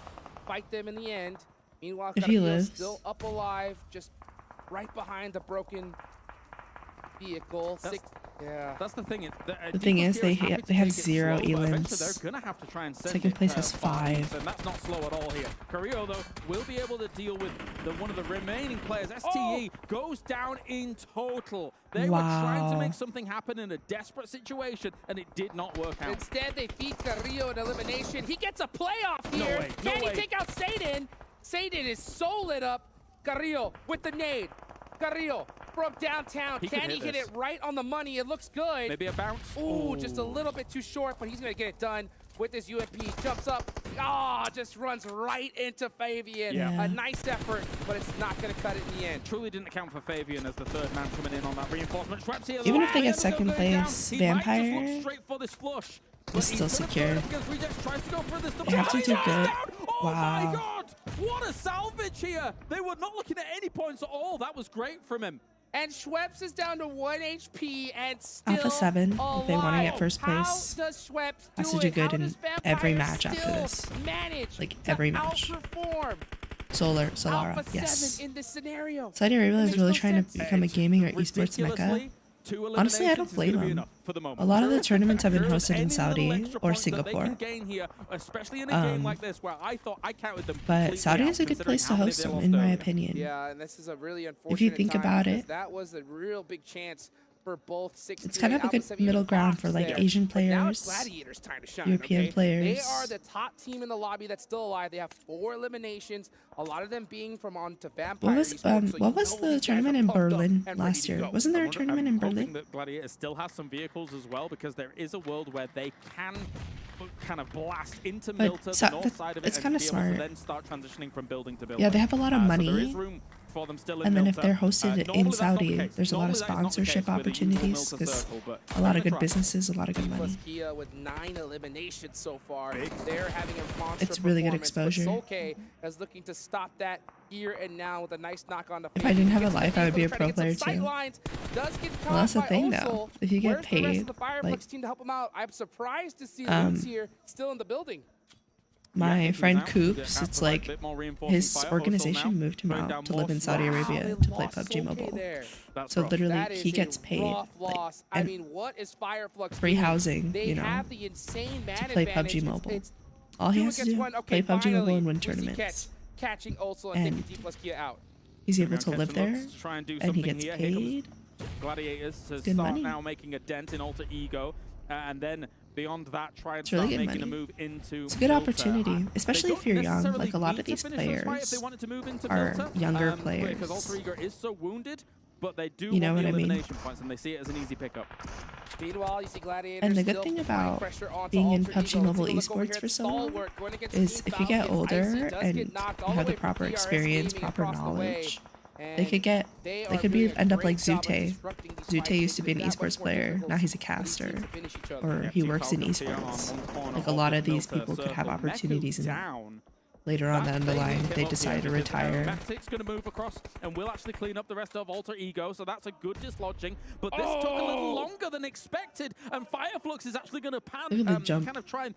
fight them in the end. Meanwhile, Carrillo's still up alive, just right behind the broken vehicle. That's the thing. The thing is, they have 0 elims. They're gonna have to try and second place has 5. And that's not slow at all here. Carrillo, though, will be able to deal with one of the remaining players. STE goes down in total. They were trying to make something happen in a desperate situation, and it did not work out. Instead, they feed Carrillo an elimination. He gets a playoff here. Can he take out Satan? Satan is so lit up. Carrillo with the nade. Carrillo from downtown. Can he hit it right on the money? It looks good. Maybe a bounce. Ooh, just a little bit too short, but he's going to get it done. with his UMP. Jumps up. Just runs right into Fabian. Yeah. A nice effort, but it's not going to cut it in the end. Truly didn't account for Fabian as the third man coming in on that reinforcement. Schweppes here. Even if they get second place, Vampire straight for this flush. is still secure. They have to do good. Oh Wow. my god! What a salvage here! They were not looking at any points at all. That was great from him. And Schweppes is down to 1 HP and still Alpha 7, if they want to get first How place, does Schweppes has do to do it? good How in does Vampire every match after still this. manage Like, to every match. outperform Solara, Alpha yes. 7 in this scenario? Saudi Arabia is Makes really no trying sense. to become a gaming or esports mecca. Honestly, I don't blame them. A lot of the tournaments have been hosted in Saudi or Singapore. But Saudi is a good place to host them, in my opinion. Yeah, and this is a really unfortunate If you think time about because it, that was a real big chance for both 6. it's kind of a good middle ground for like Asian players, Gladiators time to shine, European okay? players. They are the top team in the lobby that's still alive. They have 4 eliminations, a lot of them being from onto Vampire. What was the tournament in Berlin last year? Wasn't there a tournament in I'm hoping Berlin? that Gladiator still has some vehicles as well, because there is a world where they can kind of blast into Milta, the north side of it, it's and kind be of able to smart. then start transitioning from building to building. Yeah, they have a lot of So there money. is room for them still in And then if Milta. they're hosted Normally in that's not the Saudi, case. there's a lot of Normally that is not the sponsorship case with the usual opportunities Milta because circle, but a lot of we're good gonna try. businesses, a lot of good money. Plus Kia with 9 eliminations so far. They're having a monster It's really good performance, exposure. but Solke is looking to stop that here and now with a nice knock on the If I didn't have a Gets the life, I would be a vehicle, pro trying to player get some too. sight lines. Does get Well, that's the caught by thing Osul. though. If you get Where's the rest paid, of the Fireflux like team to help him out? I'm surprised to see Um, Lutz here still in the building. my he's friend out. Coops, Have it's to provide like a bit more reinforcing his fire. Osul organization now moved him going out down to more live in Saudi slow. Arabia They to play lost PUBG Solke Mobile. there. That's So rough. literally, That is he a gets paid rough like, loss. I and mean, what is Fireflux free doing? housing, They you know, have the insane man to play advantage. PUBG Mobile. It's All he two has to against do, one. Okay, play PUBG Mobile finally, and win we see tournaments. catching Osul and And taking T plus Kia out. He's able We're to gonna live catch there, him. Let's try and do and he something gets here. Here comes paid. Gladiators to Good start money. now making a dent in Alter Ego, and then beyond that, try and It's really start good making a money. move into It's a good Milta. opportunity, especially They if you're don't young. necessarily Like a lot need of to these finish this fight if they players wanted to move into are Milta, younger because players. Alter Ego is so wounded, but they do You know want the what I mean? elimination points, and they see it as an easy pickup. Meanwhile, you see Gladiators And the good still thing applying about pressure onto being in Alter PUBG Ego. Mobile Let's take a look over esports here for at so long Stalwart going against is Team if you get Falcons. older Icy does and get knocked all you have the the way proper from PRS experience, Gaming proper across the way. knowledge, they And could get, they they are could doing be a end up great like job of Zute. disrupting these Zute fights, used to be making an it that much esports more player. difficult Now he's a for these caster, teams to finish each other. or Yeah, he two works in Falcons here on esports. one corner Like a of lot the of these Milta people could have circle. Meku opportunities, and down. later on down the That's line Bailey they hit decide to up here because, retire. Matic's going to move across and will actually clean up the rest of Alter Ego, so that's a good dislodging. But this took a little longer than expected, and Fireflux is actually going to Look at the jump. kind of try and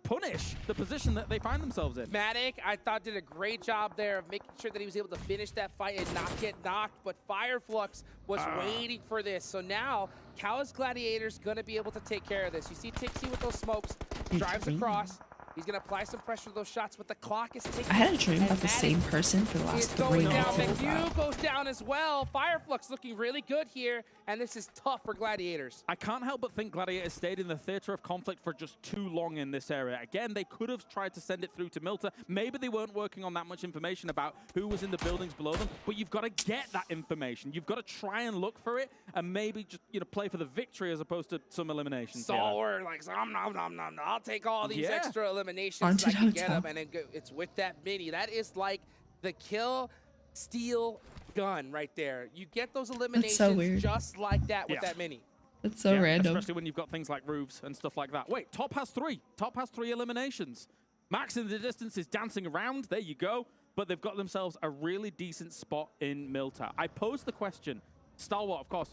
punish the position that they find themselves in. Matic, I thought, did a great job there of making sure that he was able to finish that fight and not get knocked, but Fireflux was waiting for this. So now, Cow's Gladiator's gonna be able to take care of this. You see Tixie with those smokes, drives across. He's gonna apply some pressure to those shots, but the clock is ticking. I had a dream and about the Matic same person for the last is 3 going down. months. McHugh goes down as well. Fireflux looking really good here, and this is tough for Gladiators. I can't help but think Gladiators stayed in the theater of conflict for just too long in this area. Again, they could have tried to send it through to Milta. Maybe they weren't working on that much information about who was in the buildings below them, but you've got to get that information. You've got to try and look for it, and maybe just play for the victory as opposed to some eliminations. Stalwart, like, I'll take all these extra eliminations Onto I can get Hotel. them, and then it's with that mini. That is like the kill, steal, gun right there. You get those eliminations weird. just like that with that mini. It's so random. Especially when you've got things like roofs and stuff like that. Wait, Top has 3. Top has 3 eliminations. Max in the distance is dancing around. There you go. But they've got themselves a really decent spot in Milta. I posed the question. Stalwart, of course.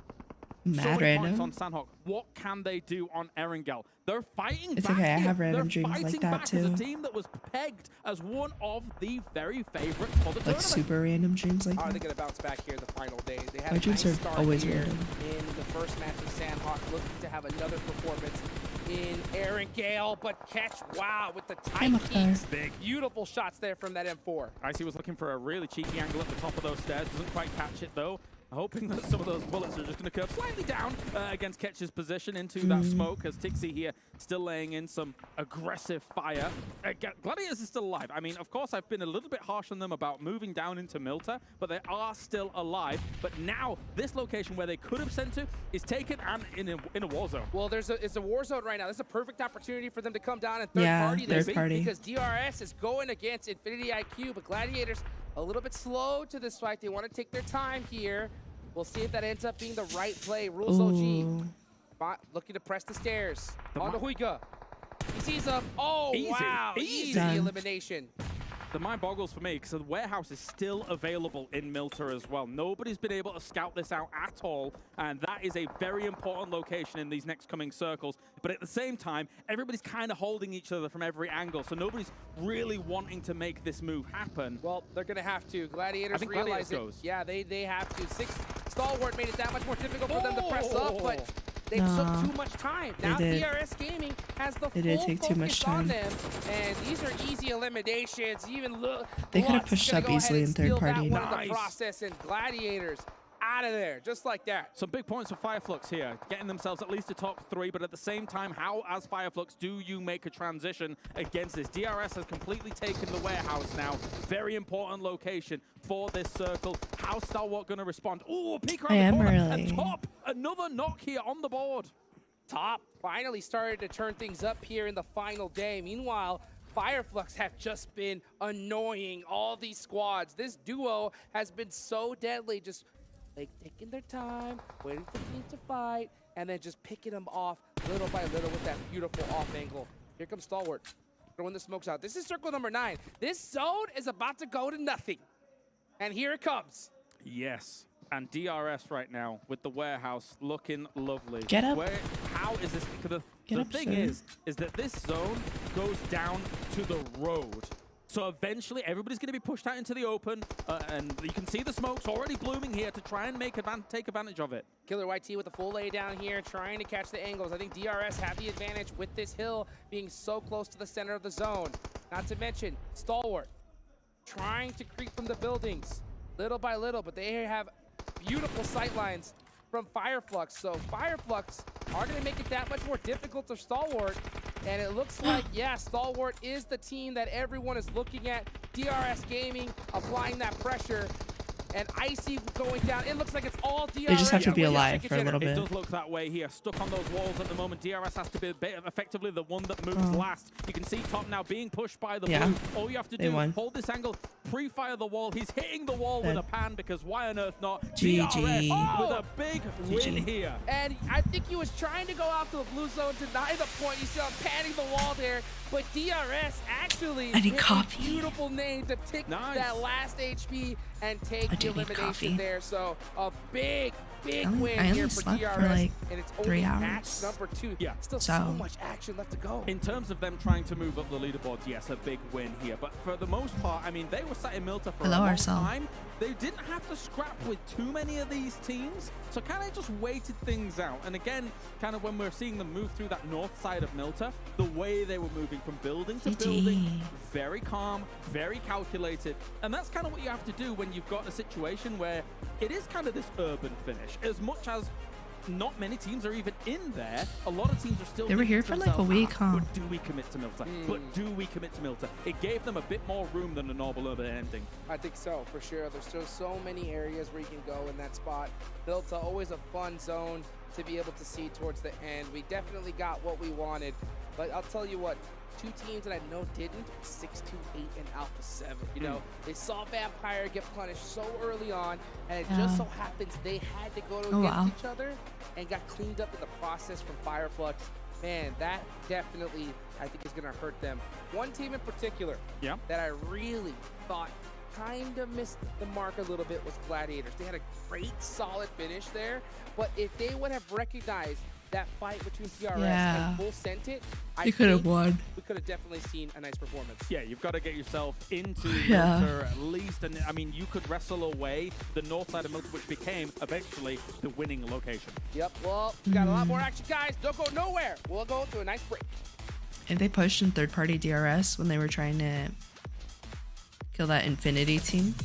Mad so many points random. on Sandhawk. What can they do on Erangel? They're fighting It's back okay, I here. have random They're dreams like fighting that back as a too. team that was pegged as one of the very favorites for the Like tournament. super random dreams like Are they that. going to bounce back here the final day? They had My a dreams nice are start always here random. in the first match of Sandhawk, looking to have another performance in Aaron Gale, but catch, wow, with the tight Mukhtar. peaks. Beautiful shots there from that M4. Icy was looking for a really cheeky angle at the top of those stairs. Doesn't quite catch it, though. Hoping that some of those bullets are just going to curve slightly down against Ketch's position into that smoke, as Tixie here still laying in some aggressive fire. Gladiators is still alive. I mean, of course, I've been a little bit harsh on them about moving down into Milta, but they are still alive. But now, this location where they could have sent to is taken and in a war zone. Well, it's a war zone right now. This is a perfect opportunity for them to come down and third party because DRS is going against Infinity IQ, but Gladiators a little bit slow to this fight. They want to take their time here. We'll see if that ends up being the right play. Rules OG. Looking to press the stairs. On the Huiga. He sees him. Oh, easy. Wow. Easy elimination. The mind boggles for me because the warehouse is still available in Milta as well. Nobody's been able to scout this out at all, and that is a very important location in these next coming circles. But at the same time, everybody's kind of holding each other from every angle, so nobody's really wanting to make this move happen. Well, they're going to have to. Gladiators realize it. Yeah, they have to. Stalwart made it that much more difficult for them to press up, but they took too much time. Now DRS Gaming has the full focus on them, and these are easy eliminations. Even look, they could have pushed up easily in third party. The process, and Gladiators out of there, just like that. Some big points for Fireflux here, getting themselves at least a top 3, but at the same time, how, as Fireflux, do you make a transition against this? DRS has completely taken the warehouse now. Very important location for this circle. How's Stalwart going to respond? Oh, peek around the corner, and Top, another knock here on the board. Top finally started to turn things up here in the final day. Meanwhile, Fireflux have just been annoying all these squads. This duo has been so deadly, just taking their time, waiting for teams to fight, and then just picking them off little by little with that beautiful off angle. Here comes Stalwart, throwing the smokes out. This is circle number 9. This zone is about to go to nothing. And here it comes. Yes. And DRS right now with the warehouse looking lovely. Get up. How is this? The thing is that this zone goes down to the road. So eventually, everybody's going to be pushed out into the open, and you can see the smoke's already blooming here to try and take advantage of it. Killer YT with a full lay down here, trying to catch the angles. I think DRS have the advantage with this hill being so close to the center of the zone. Not to mention, Stalwart trying to creep from the buildings little by little, but they have beautiful sight lines from Fireflux. So Fireflux are going to make it that much more difficult for Stalwart. And it looks like, yeah, Stalwart is the team that everyone is looking at. DRS Gaming applying that pressure. And Icy going down. It looks like it's all DRS. They just have to be alive for a little bit. It does look that way here. Stuck on those walls at the moment. DRS has to be effectively the one that moves last. You can see Top now being pushed by the blue. All you have to do is hold this angle, pre-fire the wall. He's hitting the wall with a pan because why on earth not? GG. DRS with a big win here. And I think he was trying to go out to the blue zone, deny the point. You saw him panning the wall there. But DRS actually I need a beautiful name to pick that last HP and take the elimination there. So a big win here for DRS. For like and it's 3 only hours. match number 2. Yeah. Still so much action left to go. In terms of them trying to move up the leaderboards, yes, a big win here. But for the most part, I mean, they were sat in Milta for a long time. They didn't have to scrap with too many of these teams, so kind of just waited things out. And again, kind of when we're seeing them move through that north side of Milta, the way they were moving from building to building, very calm, very calculated. And that's kind of what you have to do when you've got a situation where it is kind of this urban finish. As much as not many teams are even in there, a lot of teams are still. They were here for like a week, huh? But do we commit to Milta? But do we commit to Milta? It gave them a bit more room than a normal urban ending. I think so, for sure. There's still so many areas where you can go in that spot. Milta, always a fun zone to be able to see towards the end. We definitely got what we wanted, but I'll tell you what, 2 teams that I know didn't, 6-2-8 and Alpha 7. You know, they saw Vampire get punished so early on, and it just so happens they had to go against each other and got cleaned up in the process from Fireflux. Man, that definitely, I think, is going to hurt them. One team in particular that I really thought kind of missed the mark a little bit was Gladiators. They had a great, solid finish there, but if they would have recognized that fight between TRS and full sent it, you could have won. We could have definitely seen a nice performance. Yeah, you've got to get yourself into Milta at least. And I mean, you could wrestle away the north side of Milta, which became eventually the winning location. Yep, well, we got a lot more action, guys. Don't go nowhere. We'll go to a nice break. If they pushed in third-party DRS when they were trying to kill that Infinity team,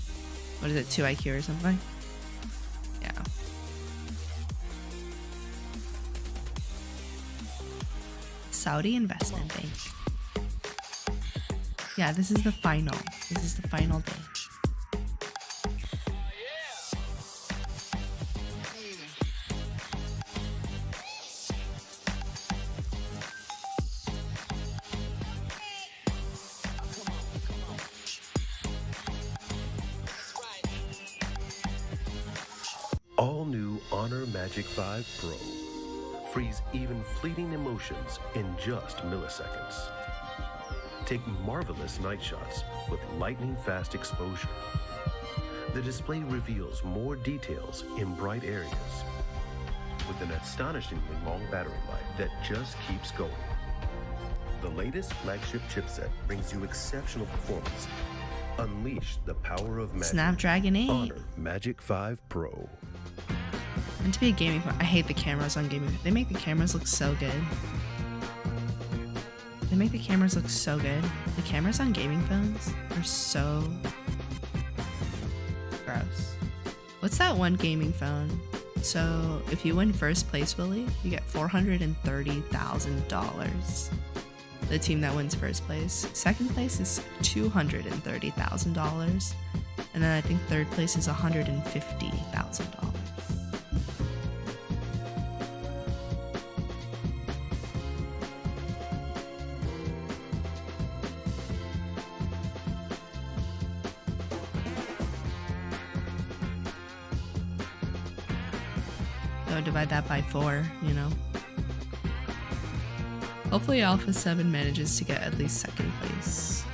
what is it, 2 IQ or something? Yeah. Saudi Investment Bank. Yeah, this is the final. This is the final day. All new Honor Magic 5 Pro. Freeze even fleeting emotions in just milliseconds. Take marvelous night shots with lightning-fast exposure. The display reveals more details in bright areas with an astonishingly long battery life that just keeps going. The latest flagship chipset brings you exceptional performance. Unleash the power of magic. Snapdragon 8. Honor Magic 5 Pro. Meant to be a gaming phone. I hate the cameras on gaming. They make the cameras look so good. They make the cameras look so good. The cameras on gaming phones are so gross. What's that one gaming phone? So if you win first place, Willie, you get $430,000. The team that wins first place. Second place is $230,000. And then I think third place is $150,000. So divide that by 4, you know. Hopefully Alpha 7 manages to get at least second place.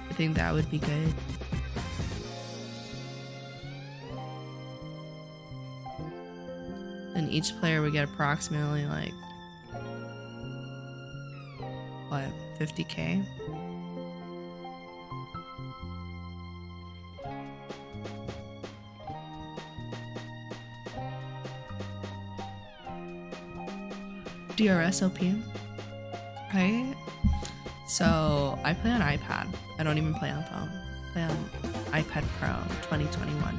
I think that would be good. And each player would get approximately like, what, 50K? DRS OP, right? So I play on iPad. I don't even play on phone. I play on iPad Pro 2021.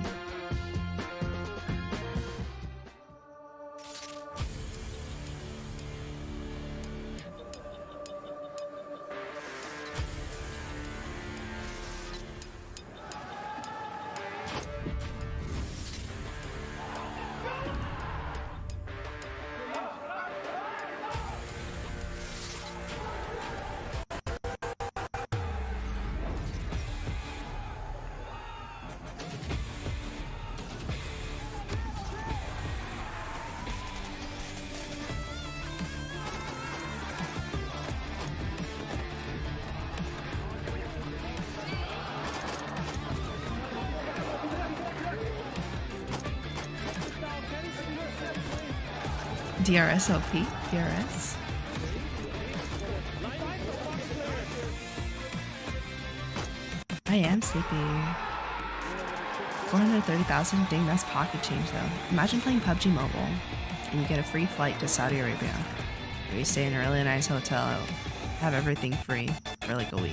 DRS OP, DRS. I am sleepy. 430,000, dang, that's pocket change though. Imagine playing PUBG Mobile and you get a free flight to Saudi Arabia. You stay in a really nice hotel, have everything free for like a week.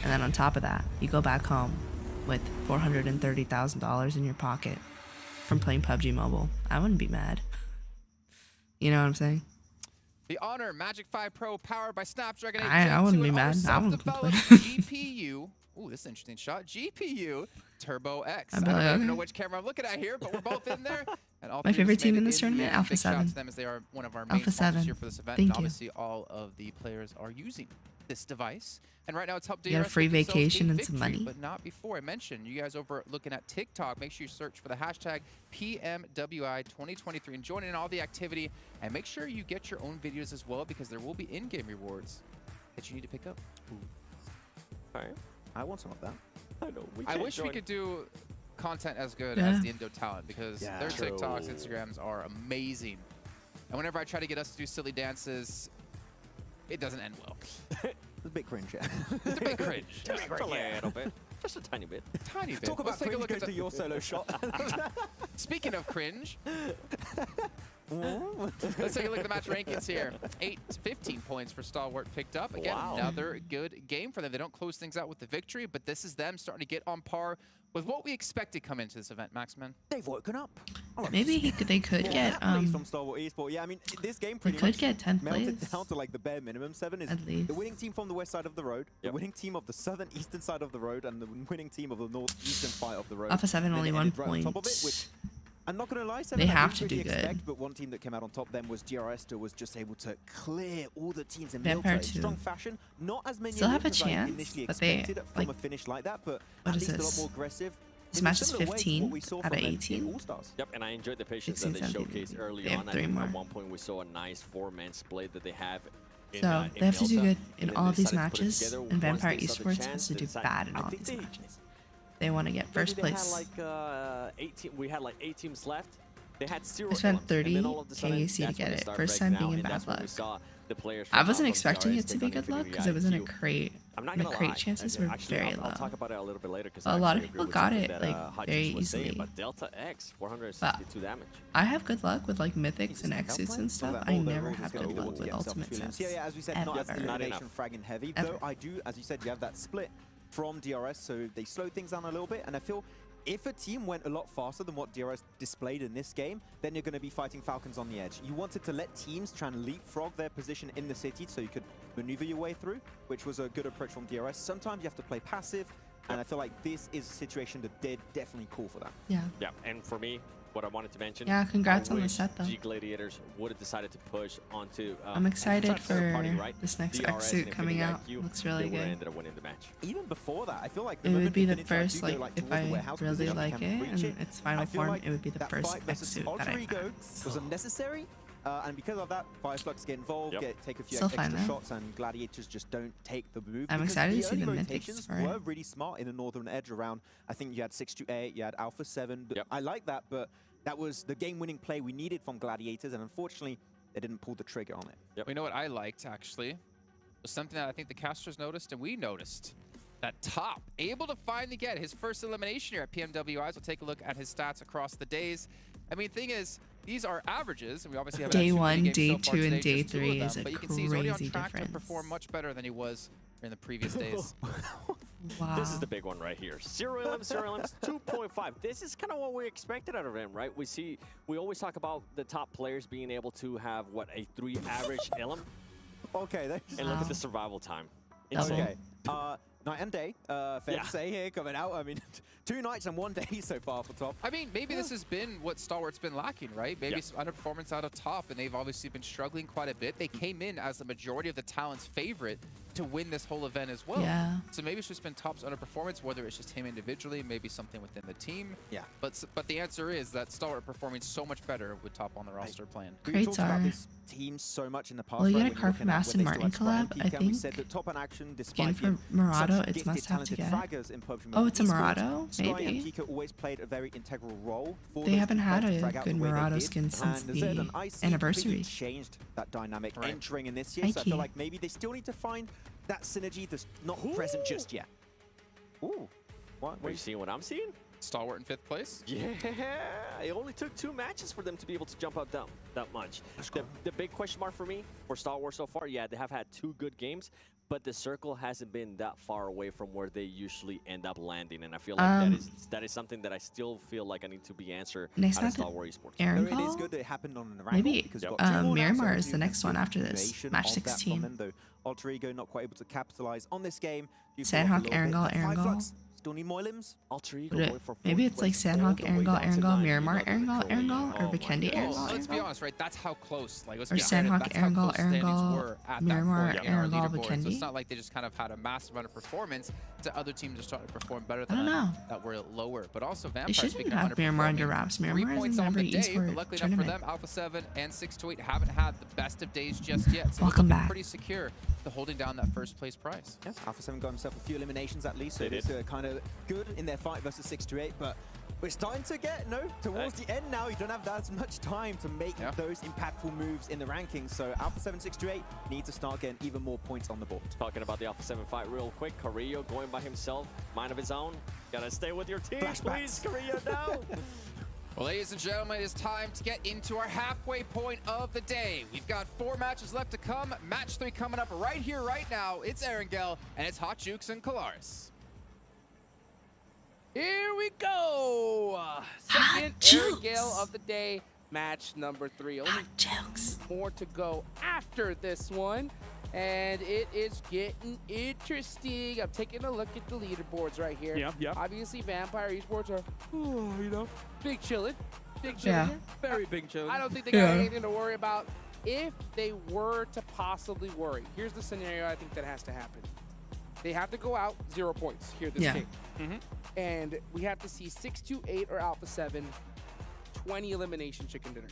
And then on top of that, you go back home with $430,000 in your pocket from playing PUBG Mobile. I wouldn't be mad. You know what I'm saying? The Honor Magic 5 Pro powered by Snapdragon 8 I wouldn't be Gen 2 mad. and I wouldn't complain. GPU. Ooh, this is an interesting shot. GPU Turbo X. I don't even know which camera I'm looking at here, but we're both in there. And all my favorite team in this tournament, Alpha Alpha 7. Shout out to them as they are one of our main Alpha sponsors 7. here for this event. Thank and you. obviously, all of the players are using this device. And right now, it's helped You got a free vacation and some money. But not before. I mentioned you guys over looking at TikTok. Make sure you search for the hashtag Pmwi 2023 and join in all the activity. And make sure you get your own videos as well, because there will be in-game rewards that you need to pick up. Ooh. All right. I want some of that. I know. I wish we could do content as good as the Indo talent, because their TikToks, Instagrams are amazing. And whenever I try to get us to do silly dances, it doesn't end well. It's a bit cringe, yeah. It's a bit cringe. Just a little bit. Just a tiny bit. Tiny bit. Talk about Let's take a look cringe, at go to your solo shot. Speaking of cringe, Let's take a look at the match rankings here. 15 points for Stalwart picked up. Again, another good game for them. They don't close things out with the victory, but this is them starting to get on par with what we expected coming into this event, Maxman. They've woken up. Maybe they could get from Stalwart Esports. Yeah, I mean, this game pretty much get 10th place. melted down to like the bare minimum. 7 is the winning team from the west side of the road, the winning team of the southern eastern side of the road, and the winning team of the northeastern side of the road. Alpha 7 only 1 right point. On top of it, which, I'm not going to lie, 7 they have to do good. But one team that came out on top then was GRS, was just able to clear all the teams in Vampire strong fashion. Not as many still have a as I chance, initially but they expected from a finish like that, but what at is least this? a lot more aggressive. This match is 15 out of 18. Yep, and I enjoyed the patience that they showcased early on. At one point, we saw a nice 4-man split that they have. So they have to do good in all of these matches, and Vampire Esports has to do bad in all these matches. They want to get first place. We had like 8 teams left. They had 0. I spent 30 KAC to get it. First time being in bad luck. I wasn't expecting it to be good luck because it was in a crate. The crate chances were very low. I'll talk about it a little bit later. A lot of people got it like very easily. But Delta X, 462 damage. I have good luck with like mythics and X suits and stuff. I never have good luck with ultimate sets. Yeah, as we said, not as elimination fragging heavy. Though I do, as you said, you have that split from DRS, so they slowed things down a little bit, and I feel if a team went a lot faster than what DRS displayed in this game, then you're going to be fighting Falcons on the edge. You wanted to let teams try and leapfrog their position in the city so you could maneuver your way through, which was a good approach from DRS. Sometimes you have to play passive, and I feel like this is a situation that did definitely call for that. Yeah. Yeah, and for me, what I wanted to mention. Yeah, congrats on the set though. G Gladiators would have decided to push onto. I'm excited for this next X suit coming out. Looks really good. Ended up winning the match. Even before that, I feel like it would be the first, like if I really like it and its final form, it would be the first X suit that I have. Was unnecessary. And because of that, Fireflux get involved, take a few Still extra shots, and Gladiators just don't take the move. I'm excited to see the rotations were really smart in the northern edge around. I think you had 6-8, you had Alpha 7. I like that, but that was the game-winning play we needed from Gladiators, and unfortunately, they didn't pull the trigger on it. Yep. You know what I liked, actually, was something that I think the casters noticed, and we noticed. That Top, able to finally get his first elimination here at PMWIs. We'll take a look at his stats across the days. I mean, thing is, these are averages, and we obviously have day 1, day 2, and day 3 is a but you can see he's already on track difference. to perform much better than he was in the previous days. Wow. This is the big one right here. 0 LMs, 0 LMs, 2.5. This is kind of what we expected out of him, right? We always talk about the top players being able to have, what, a 3 average LM? Okay. And look at the survival time. Okay. Night and day, fair to say here, coming out. I mean, 2 nights and 1 day so far for Top. I mean, maybe this has been what Stalwart's been lacking, right? Maybe some underperformance out of Top, and they've obviously been struggling quite a bit. They came in as the majority of the talent's favorite to win this whole event as well. Yeah. So maybe it's just been Top's underperformance, whether it's just him individually, maybe something within the team. Yeah. But the answer is that Stalwart performing so much better with Top on the roster playing. We talked about this team so much in the past. Well, you got a card from Aston Martin collab, I think. We said that Top in action, despite for Murado, it's must have to get. Oh, it's a Murado? Maybe. Always played a very integral role. They haven't had a good Murado skin since the anniversary. Changed that dynamic entering in this year, so I feel like maybe they still need to find that synergy that's not present just yet. Ooh. What? Are you seeing what I'm seeing? Stalwart in 5th place? Yeah, it only took 2 matches for them to be able to jump out that much. The big question mark for me, for Stalwart so far, they have had 2 good games, but the circle hasn't been that far away from where they usually end up landing, and I feel like that is something that I still feel like I need to be answered out of Stalwart Esports. It is good that it happened on an maybe Miramar is the next one after this, match 16. Alter Ego not quite able to capitalize on this game. Sandhawk, Erangel. Still need more limbs. Alter Ego maybe it's like Sandhawk, Erangel, Miramar, Erangel, or Vikendi, Erangel. Let's be honest, right? That's how close. Like, or Sandhawk, Erangel, Miramar, Erangel, Vikendi. So it's not like they just kind of had a massive amount of performance to other teams that started to perform better than that were lower. But also Vampire. They shouldn't have Miramar under wraps. Miramar is in every esports luckily tournament. enough for them, Alpha 7 and 6-8 haven't had the best of days just yet. So welcome back. Pretty secure to holding down that 1st place prize. Yeah, Alpha 7 got himself a few eliminations at least, so it's kind of good in their fight versus 6-8, but we're starting to get towards the end now. You don't have that much time to make those impactful moves in the rankings, so Alpha 7, 6-8 need to start getting even more points on the board. Talking about the Alpha 7 fight real quick, Carrillo going by himself, mind of his own. Gotta stay with your team, please, Carrillo, no! Well, ladies and gentlemen, it is time to get into our halfway point of the day. We've got 4 matches left to come. Match 3 coming up right here, right now. It's Erangel, and it's Hot Jukes and Kalaris. Here we go. Second Erangel of the day, match number 3. Only more to go after this one. And it is getting interesting. I'm taking a look at the leaderboards right here. Yep. Obviously, Vampire Esports are, you know, big chillin'. Big chillin'. Yeah. Here. Very big chillin'. I don't think they got anything to worry about. If they were to possibly worry, here's the scenario I think that has to happen. They have to go out 0 points here this game. And we have to see 6-2-8 or Alpha 7, 20 elimination chicken dinner.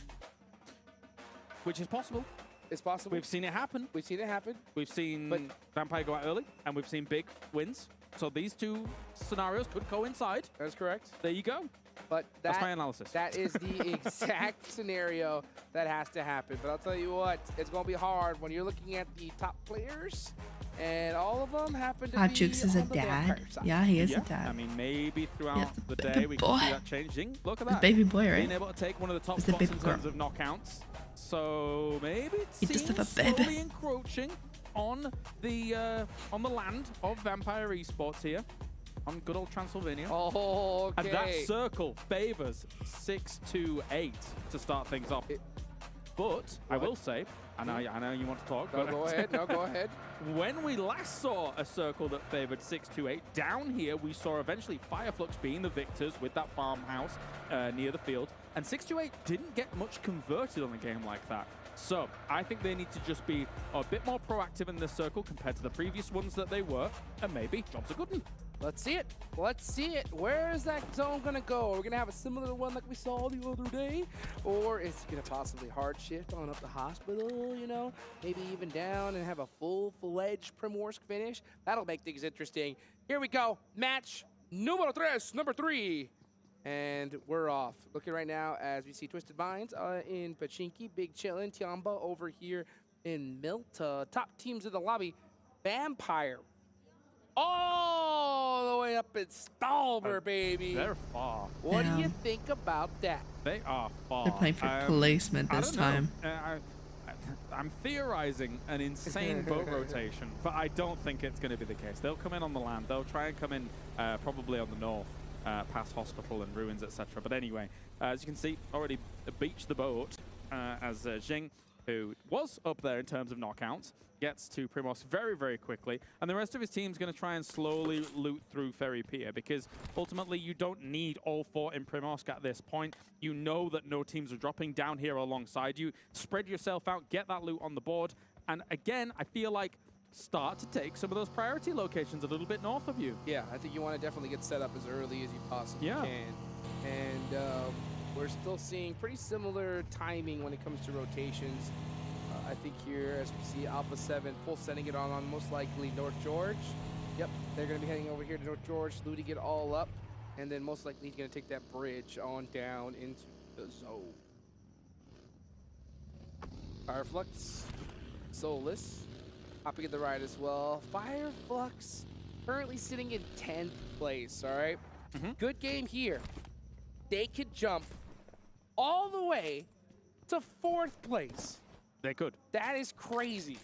Which is possible. It's possible. We've seen it happen. We've seen it happen. We've seen Vampire go out early, and we've seen big wins. So these 2 scenarios could coincide. That's correct. There you go. But that's my analysis. That is the exact scenario that has to happen. But I'll tell you what, it's going to be hard when you're looking at the top players, and all of them happen to be Jukes is a dad. Yeah, he is a dad. I mean, maybe throughout the day we can see that changing. Look at that. The baby boy, right? Being able to take one of the top spots in terms of knockouts. So maybe it seems slowly encroaching on the land of Vampire Esports here, on good old Transylvania. Oh, okay. And that circle favors 6-2-8 to start things off. But I will say, and I know you want to talk. No, but go ahead. No, go ahead. When we last saw a circle that favored 6-2-8, down here we saw eventually Fireflux being the victors with that farmhouse near the field. And 6-2-8 didn't get much converted on a game like that. So I think they need to just be a bit more proactive in this circle compared to the previous ones that they were. And maybe jobs are good one. Let's see it. Let's see it. Where is that zone going to go? Are we going to have a similar one like we saw the other day? Or is it going to possibly hard shift on up the hospital, you know? Maybe even down and have a full-fledged Primorsk finish? That'll make things interesting. Here we go. Match number 3. And we're off. Looking right now as we see Twisted Minds in Pachinki, Big Chillin', Tiamba over here in Milta. Top teams in the lobby. Vampire. All the way up in Stalber, baby. They're far. What do you think about that? They are far. They're playing for placement this time. I'm theorizing an insane boat rotation, but I don't think it's going to be the case. They'll come in on the land. They'll try and come in probably on the north, past hospital and ruins, etc. But anyway, as you can see, already beached the boat as Jing, who was up there in terms of knockouts, gets to Primos very, very quickly. And the rest of his team's going to try and slowly loot through Ferry Pier, because ultimately you don't need all 4 in Primorsk at this point. You know that no teams are dropping down here alongside you. Spread yourself out, get that loot on the board. And again, I feel like start to take some of those priority locations a little bit north of you. Yeah, I think you want to definitely get set up as early as you possibly can. And we're still seeing pretty similar timing when it comes to rotations. I think here, as we see Alpha 7 full sending it on most likely North George. Yep, they're going to be heading over here to North George, looting it all up. And then most likely he's going to take that bridge on down into the zone. Fireflux, Soulless, hopping at the right as well. Fireflux currently sitting in 10th place, all right? Good game here. They could jump all the way to 4th place. They could. That is crazy.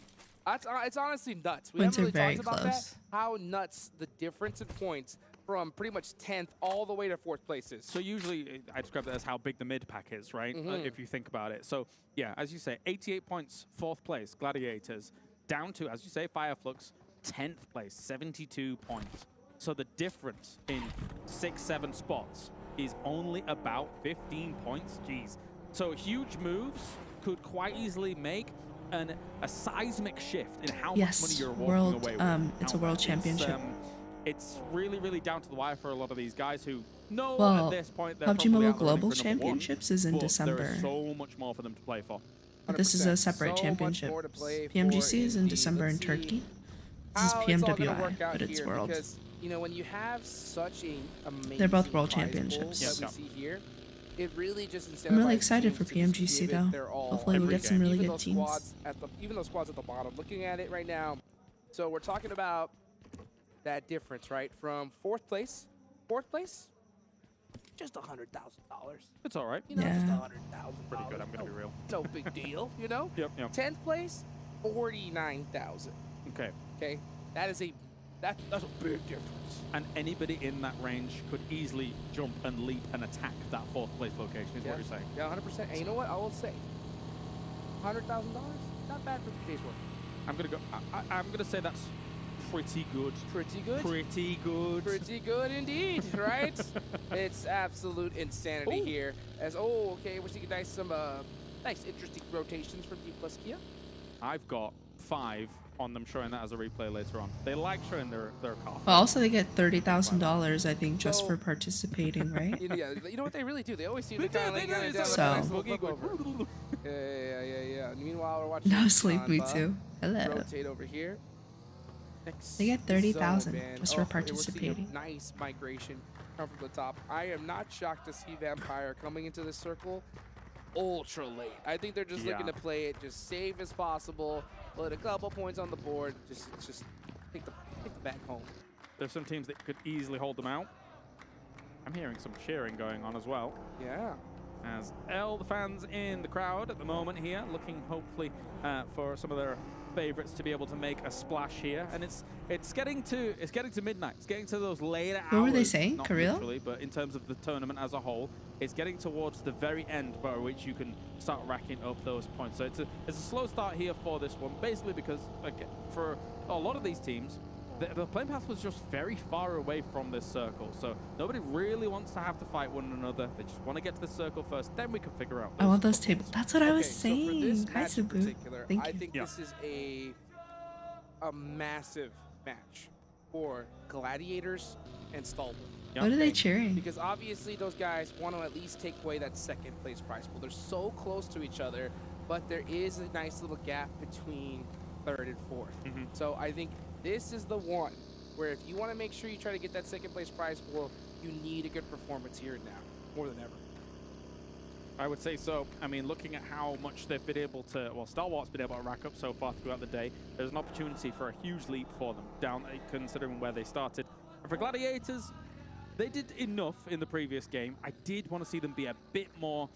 It's honestly nuts. We Points haven't really are talked very about close. that. How nuts the difference in points from pretty much 10th all the way to 4th places. So usually I describe that as how big the mid pack is, right? If you think about it. So yeah, as you say, 88 points, 4th place, Gladiators, down to, as you say, Fireflux, 10th place, 72 points. So the difference in 6-7 spots is only about 15 points. Jeez. So huge moves could quite easily make a seismic shift in how much money you're walking away with. It's a world championship. It's really, really down to the wire for a lot of these guys who know at this point they're PUBG probably Mobile out there running Global for number Championships 1, is in but December. There is so much more for them to play for. But this is a separate So championship. much more to play PMGC is in indeed. December in Let's see Turkey. This is how it's all gonna PMWI, work out but it's here, World. Because, you know, when you have such a amazing They're both World prize Championships. pool that we see here, it really just incentivizes I'm really excited for teams to just PMGC give it though. their all. Hopefully we'll get some really Even good those teams. squads even those squads at the bottom. Looking at it right now, so we're talking about that difference, right? From 4th place just $100,000. It's all right. You know, just $100,000. Pretty good, I'm going to be real. No big deal, you know? Yep. 10th place, 49,000. Okay. That is that's a big difference. And anybody in that range could easily jump and leap and attack that 4th place location, is what you're saying. Yeah, 100%. And you know what? I will say, $100,000, not bad for case work. I'm gonna go. I'm gonna say that's pretty good. Pretty good. Pretty good. Pretty good indeed, right? It's absolute insanity here. As okay, we're seeing some nice, interesting rotations from D plus Kia. I've got 5 on them showing that as a replay later on. They like showing their car. Well, also they get $30,000, I think, just for participating, right? Yeah, you know what they really do? They always seem to kind of like Yeah. Meanwhile, we're watching. No sleep, me too. Hello. Rotate over here. They get 30,000 just for participating. Nice migration come from the top. I am not shocked to see Vampire coming into this circle ultra late. I think they're just looking to play it just safe as possible. Put a couple points on the board. Just take the back home. There's some teams that could easily hold them out. I'm hearing some cheering going on as well. Yeah. As the fans in the crowd at the moment here, looking hopefully for some of their favorites to be able to make a splash here, and it's getting to midnight. It's getting to those later hours. What were they saying? Not Kirill? literally, but in terms of the tournament as a whole, it's getting towards the very end by which you can start racking up those points. So it's a slow start here for this one, basically because for a lot of these teams, the playing path was just very far away from this circle, so nobody really wants to have to fight one another. They just want to get to the circle first, then we can figure out. I want those tables. That's what I was saying. So Hi, Subu. Thank you. I think this is a massive match for Gladiators and Stalwart. What are they cheering? Because obviously those guys want to at least take away that 2nd place prize pool. They're so close to each other, but there is a nice little gap between 3rd and 4th. So I think this is the one where if you want to make sure you try to get that 2nd place prize pool, you need a good performance here and now, more than ever. I would say so. I mean, looking at how much they've been able to, well, Stalwart's been able to rack up so far throughout the day, there's an opportunity for a huge leap for them, down considering where they started. And for Gladiators, they did enough in the previous game. I did want to see them be a bit more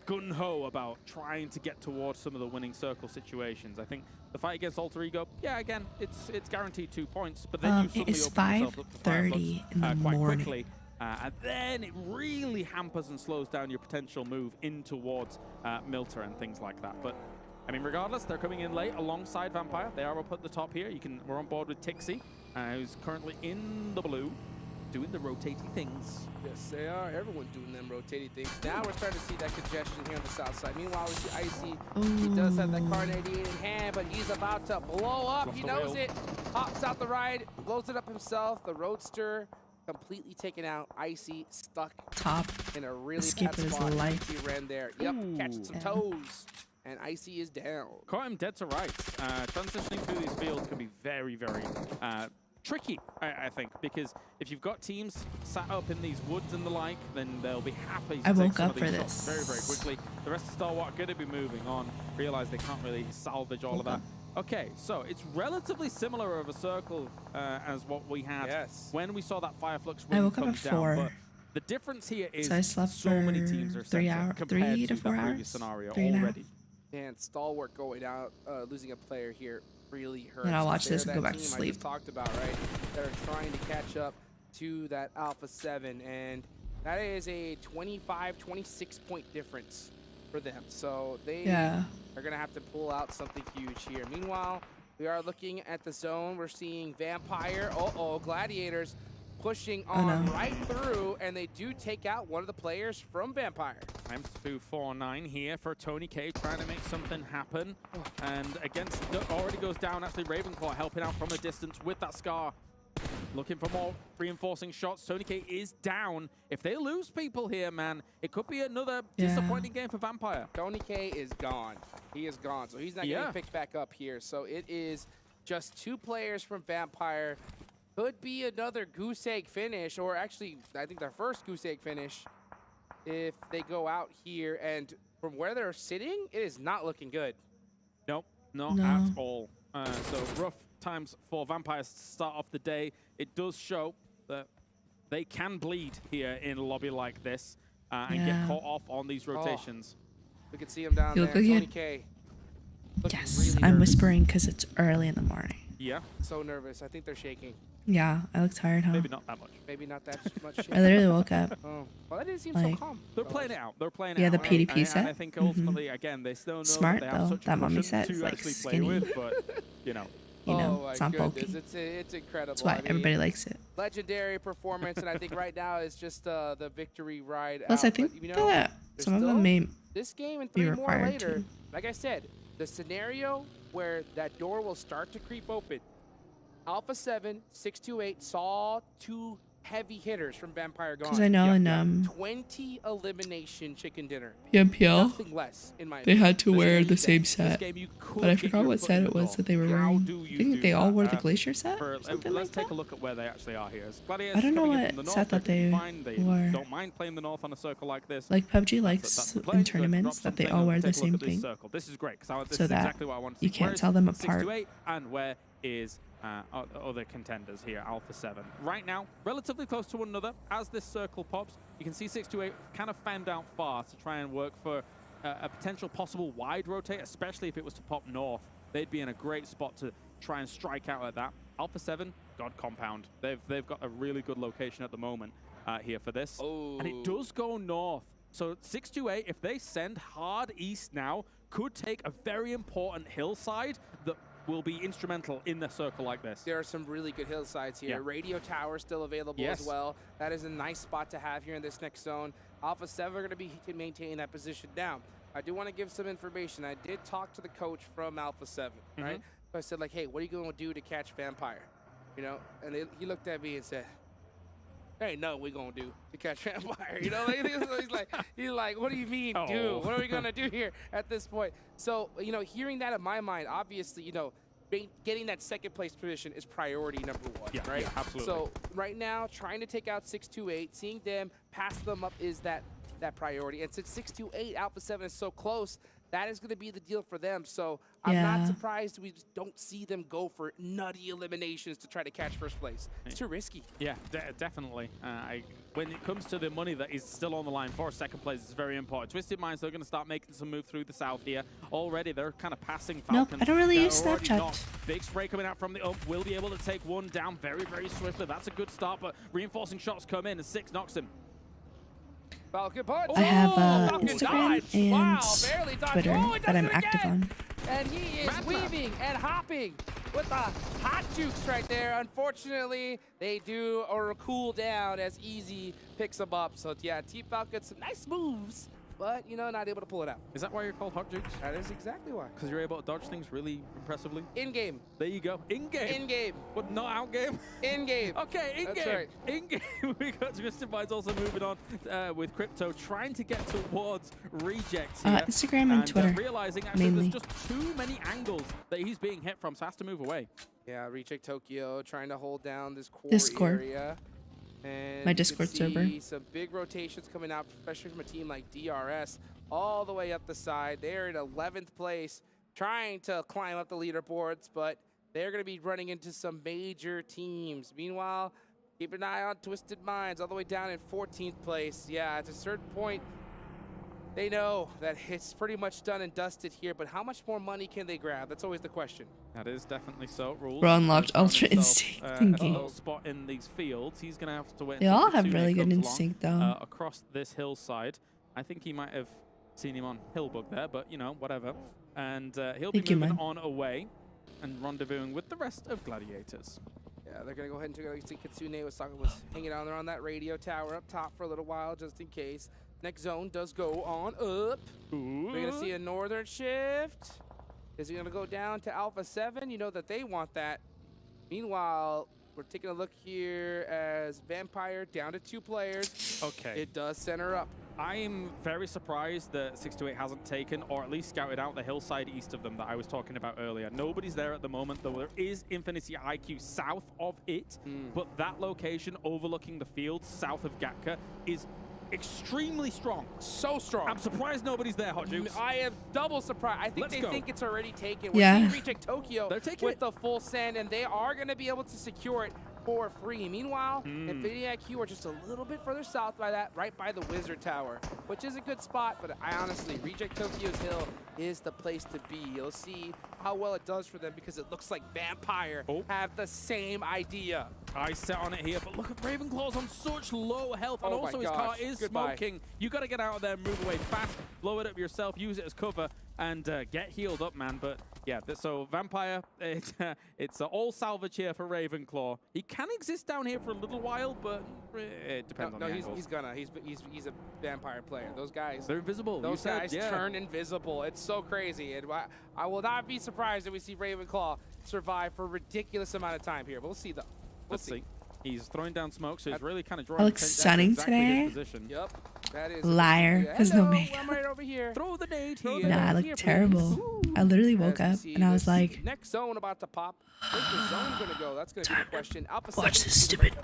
gun-ho about trying to get towards some of the winning circle situations. I think the fight against Alter Ego, yeah, again, it's guaranteed 2 points, but then you it's suddenly open yourself up to 5:30 in the quite morning. quickly. And then it really hampers and slows down your potential move in towards Milter and things like that. But I mean, regardless, they're coming in late alongside Vampire. They are up at the top here. We're on board with Tixie, who's currently in the blue, doing the rotating things. Yes, they are. Everyone doing them rotating things. Now we're starting to see that congestion here on the south side. Meanwhile, we see Icy. He does have that Car 98 in hand, but he's about to blow up. He knows it. Hops out the ride, blows it up himself. The Roadster completely taken out. Icy stuck top in a really bad spot. He ran there. Yep, catching some toes. And Icy is down. Caught him dead to rights. Transitioning through these fields can be very, very tricky, I think, because if you've got teams sat up in these woods and the like, then they'll be happy to take some of these shots very, very quickly. The rest of Stalwart are going to be moving on, realize they can't really salvage all of that. Okay, so it's relatively similar of a circle as what we had when we saw that Fireflux ring come down. But the difference here is so I slept so many teams are 3 to 4 hours scenario already. And Stalwart going out, losing a player here really hurts. And I'll watch this and go back to sleep. I just talked about, right? That are trying to catch up to that Alpha 7, and that is a 25, 26 point difference for them. So they are going to have to pull out something huge here. Meanwhile, we are looking at the zone. We're seeing Vampire, Gladiators pushing on right through, and they do take out one of the players from Vampire. Times 249 here for Tony K, trying to make something happen. And against, already goes down, actually Ravenclaw helping out from a distance with that Scar. Looking for more reinforcing shots. Tony K is down. If they lose people here, man, it could be another disappointing game for Vampire. Tony K is gone. He is gone, so he's not getting picked back up here. So it is just 2 players from Vampire. Could be another goose egg finish, or actually, I think their first goose egg finish if they go out here. And from where they're sitting, it is not looking good. Nope, not at all. So rough times for Vampires to start off the day. It does show that They can bleed here in a lobby like this and get caught off on these rotations. We can see him down there. Tony K. Yes, really I'm whispering because it's early in the morning. Yeah. So nervous. I think they're shaking. Yeah, I look tired, huh? Maybe not that much. Maybe not that much. I literally woke up. Oh, well, that didn't seem like, so calm. They're playing it out. They're playing yeah, it out. the PDP set. And I think ultimately, again, they still know Smart, that they have though. such That a mommy cushion set to is, like, actually skinny. play with, but you know. You know, it's not bulky. It's incredible. That's why everybody likes it. Legendary performance, and I think right now is just the victory ride. Plus, out. I think but, you know, that some of them may this game and be 3 more required later. to. Like I said, the scenario where that door will start to creep open. Alpha 7, 628 saw 2 heavy hitters from Vampire Gone. Because I know in 20 elimination chicken dinner. PMPL, Nothing less, in my they opinion. had to wear the same set. But I forgot what set it was that they were wearing. I think they all wore the Glacier set or something Let's like take a look at where they actually are here. I don't know what set that they wore. Don't mind playing the north on a circle like this. Like PUBG likes in tournaments that they all wear the same thing. This is great because this so is that exactly what I want to see. You can't tell them apart. 628 and where is other contenders here, Alpha 7. Right now, relatively close to one another. As this circle pops, you can see 628 kind of fanned out far to try and work for a potential possible wide rotate, especially if it was to pop north. They'd be in a great spot to try and strike out at that. Alpha 7, God Compound. They've got a really good location at the moment here for this. Oh. And it does go north. So 628, if they send hard east now, could take a very important hillside that will be instrumental in the circle like this. There are some really good hillsides here. Yeah. Radio tower still available as well. That is a nice spot to have here in this next zone. Alpha 7 are going to be maintaining that position. Now, I do want to give some information. I did talk to the coach from Alpha 7, right? So I said, like, hey, what are you going to do to catch Vampire? You know, and he looked at me and said, there ain't nothing we gonna do to catch Vampire. You know, he's like, what do you mean, do? What are we gonna do here at this point? So, you know, hearing that in my mind, obviously, you know, getting that second place position is priority number 1, right? Yeah, absolutely. So right now, trying to take out 628, seeing them pass them up is that priority. And since 628 Alpha 7 is so close, that is going to be the deal for them. So I'm not surprised we just don't see them go for nutty eliminations to try to catch first place. It's too risky. Yeah, definitely. When it comes to the money that is still on the line for second place, it's very important. Twisted Minds, they're going to start making some move through the south here. Already, they're kind of passing Falcons. Nope, I don't really use Snapchat. Big spray coming out from the ump. Will be able to take one down very, very swiftly. That's a good start, but reinforcing shots come in, and 6 knocks him. Falcon punch. I have Instagram and Twitter that I'm active on. And he is weaving and hopping with the hot jukes right there. Unfortunately, they do or cool down as Easy picks them up. So yeah, Team Falcon, some nice moves, but you know, not able to pull it out. Is that why you're called Hot Jukes? That is exactly why. Because you're able to dodge things really impressively? In-game. There you go. In-game. In-game. But not out-game? In-game. Okay, in-game. That's right. In-game. We got Twisted Minds also moving on with Crypto, trying to get towards rejects here. Instagram and Twitter, realizing actually mainly. There's just too many angles that he's being hit from, so has to move away. Yeah, Reject Tokyo trying to hold down this core area. And my Discord server. Some big rotations coming out, especially from a team like DRS, all the way up the side. They're in 11th place, trying to climb up the leaderboards, but they're going to be running into some major teams. Meanwhile, keep an eye on Twisted Minds, all the way down in 14th place. Yeah, at a certain point, they know that it's pretty much done and dusted here, but how much more money can they grab? That's always the question. That is definitely so. Rules. Bro unlocked Ultra Instinct thinking. A spot in these fields. He's going to have to wait. They all have really good instinct, though. Across this hillside. I think he might have seen him on Hillbug there, but, you know, whatever. And he'll be moving on away and rendezvousing with the rest of Gladiators. Yeah, they're going to go ahead and take it. You see Kitsune was hanging out there on that radio tower up top for a little while, just in case. Next zone does go on up. Ooh. We're going to see a northern shift. Is he going to go down to Alpha 7? You know that they want that. Meanwhile, we're taking a look here as Vampire down to 2 players. Okay. It does center up. I'm very surprised that 628 hasn't taken or at least scouted out the hillside east of them that I was talking about earlier. Nobody's there at the moment, though there is Infinity IQ south of it, but that location overlooking the field south of Gatka is extremely strong. So strong. I'm surprised nobody's there, Hot Jukes. I am double surprised. I think they think it's already taken. Yeah. We're seeing Reject Tokyo with the full send, and they are going to be able to secure it. for free. Meanwhile, Infinity IQ are just a little bit further south by that, right by the Wizard Tower, which is a good spot, but I honestly, Reject Tokyo's Hill is the place to be. You'll see how well it does for them because it looks like Vampire have the same idea. I set on it here, but look at Ravenclaw's on such low health, and also his car is smoking. You got to get out of there, move away fast, blow it up yourself, use it as cover, and get healed up, man. But yeah, so Vampire, it's all salvage here for Ravenclaw. He can exist down here for a little while, but it depends on the angles. He's a Vampire player. Those guys, they're invisible. Those guys turn invisible. It's so crazy, and I will not be surprised if we see Ravenclaw survive for a ridiculous amount of time here. But we'll see though. Let's see. He's throwing down smoke, so he's really kind of drawing. I look stunning today. Yep. That is liar, because no makeup. I'm right over here. Throw the nade here. Nah, I look terrible. Ooh. I literally woke up and I was like, next zone about to pop. Where's the zone gonna go? That's gonna be the question. Alpha watch this stupid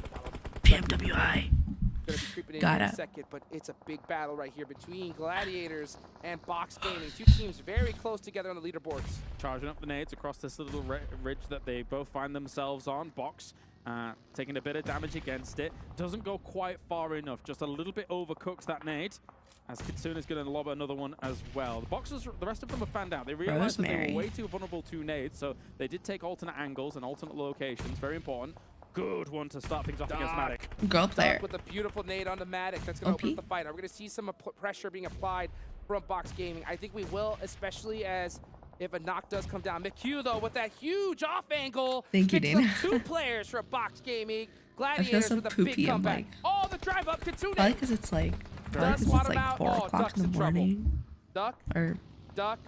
Pmwi. Gonna be creeping in a second, but it's a big battle right here between Gladiators and Box Gaming. Two teams very close together on the leaderboards. Charging up the nades across this little ridge that they both find themselves on. Box taking a bit of damage against it. Doesn't go quite far enough. Just a little bit overcooks that nade. As Kitsune's going to lob another one as well. The Boxers, the rest of them have fanned out. They realized that they were way too vulnerable to nades, so they did take alternate angles and alternate locations. Very important. Good one to start things off against Matic. Girl player. With a beautiful nade on the Matic. That's going to open up the fight. Are we going to see some pressure being applied from Box Gaming? I think we will, especially as if a knock does come down. McHugh, though, with that huge off angle. Thank you, Dana. Two players for Box Gaming. Gladiators with a big comeback. Oh, the drive up. Kitsune. Probably because it's like, 4 o'clock in the morning. Duck. Or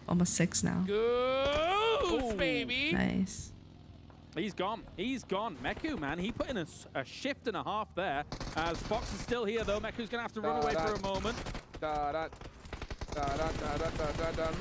almost 6 now. Good, baby. Nice. He's gone. He's gone. Meku, man, he put in a shift and a half there. As Fox is still here, though. Meku's going to have to run away for a moment.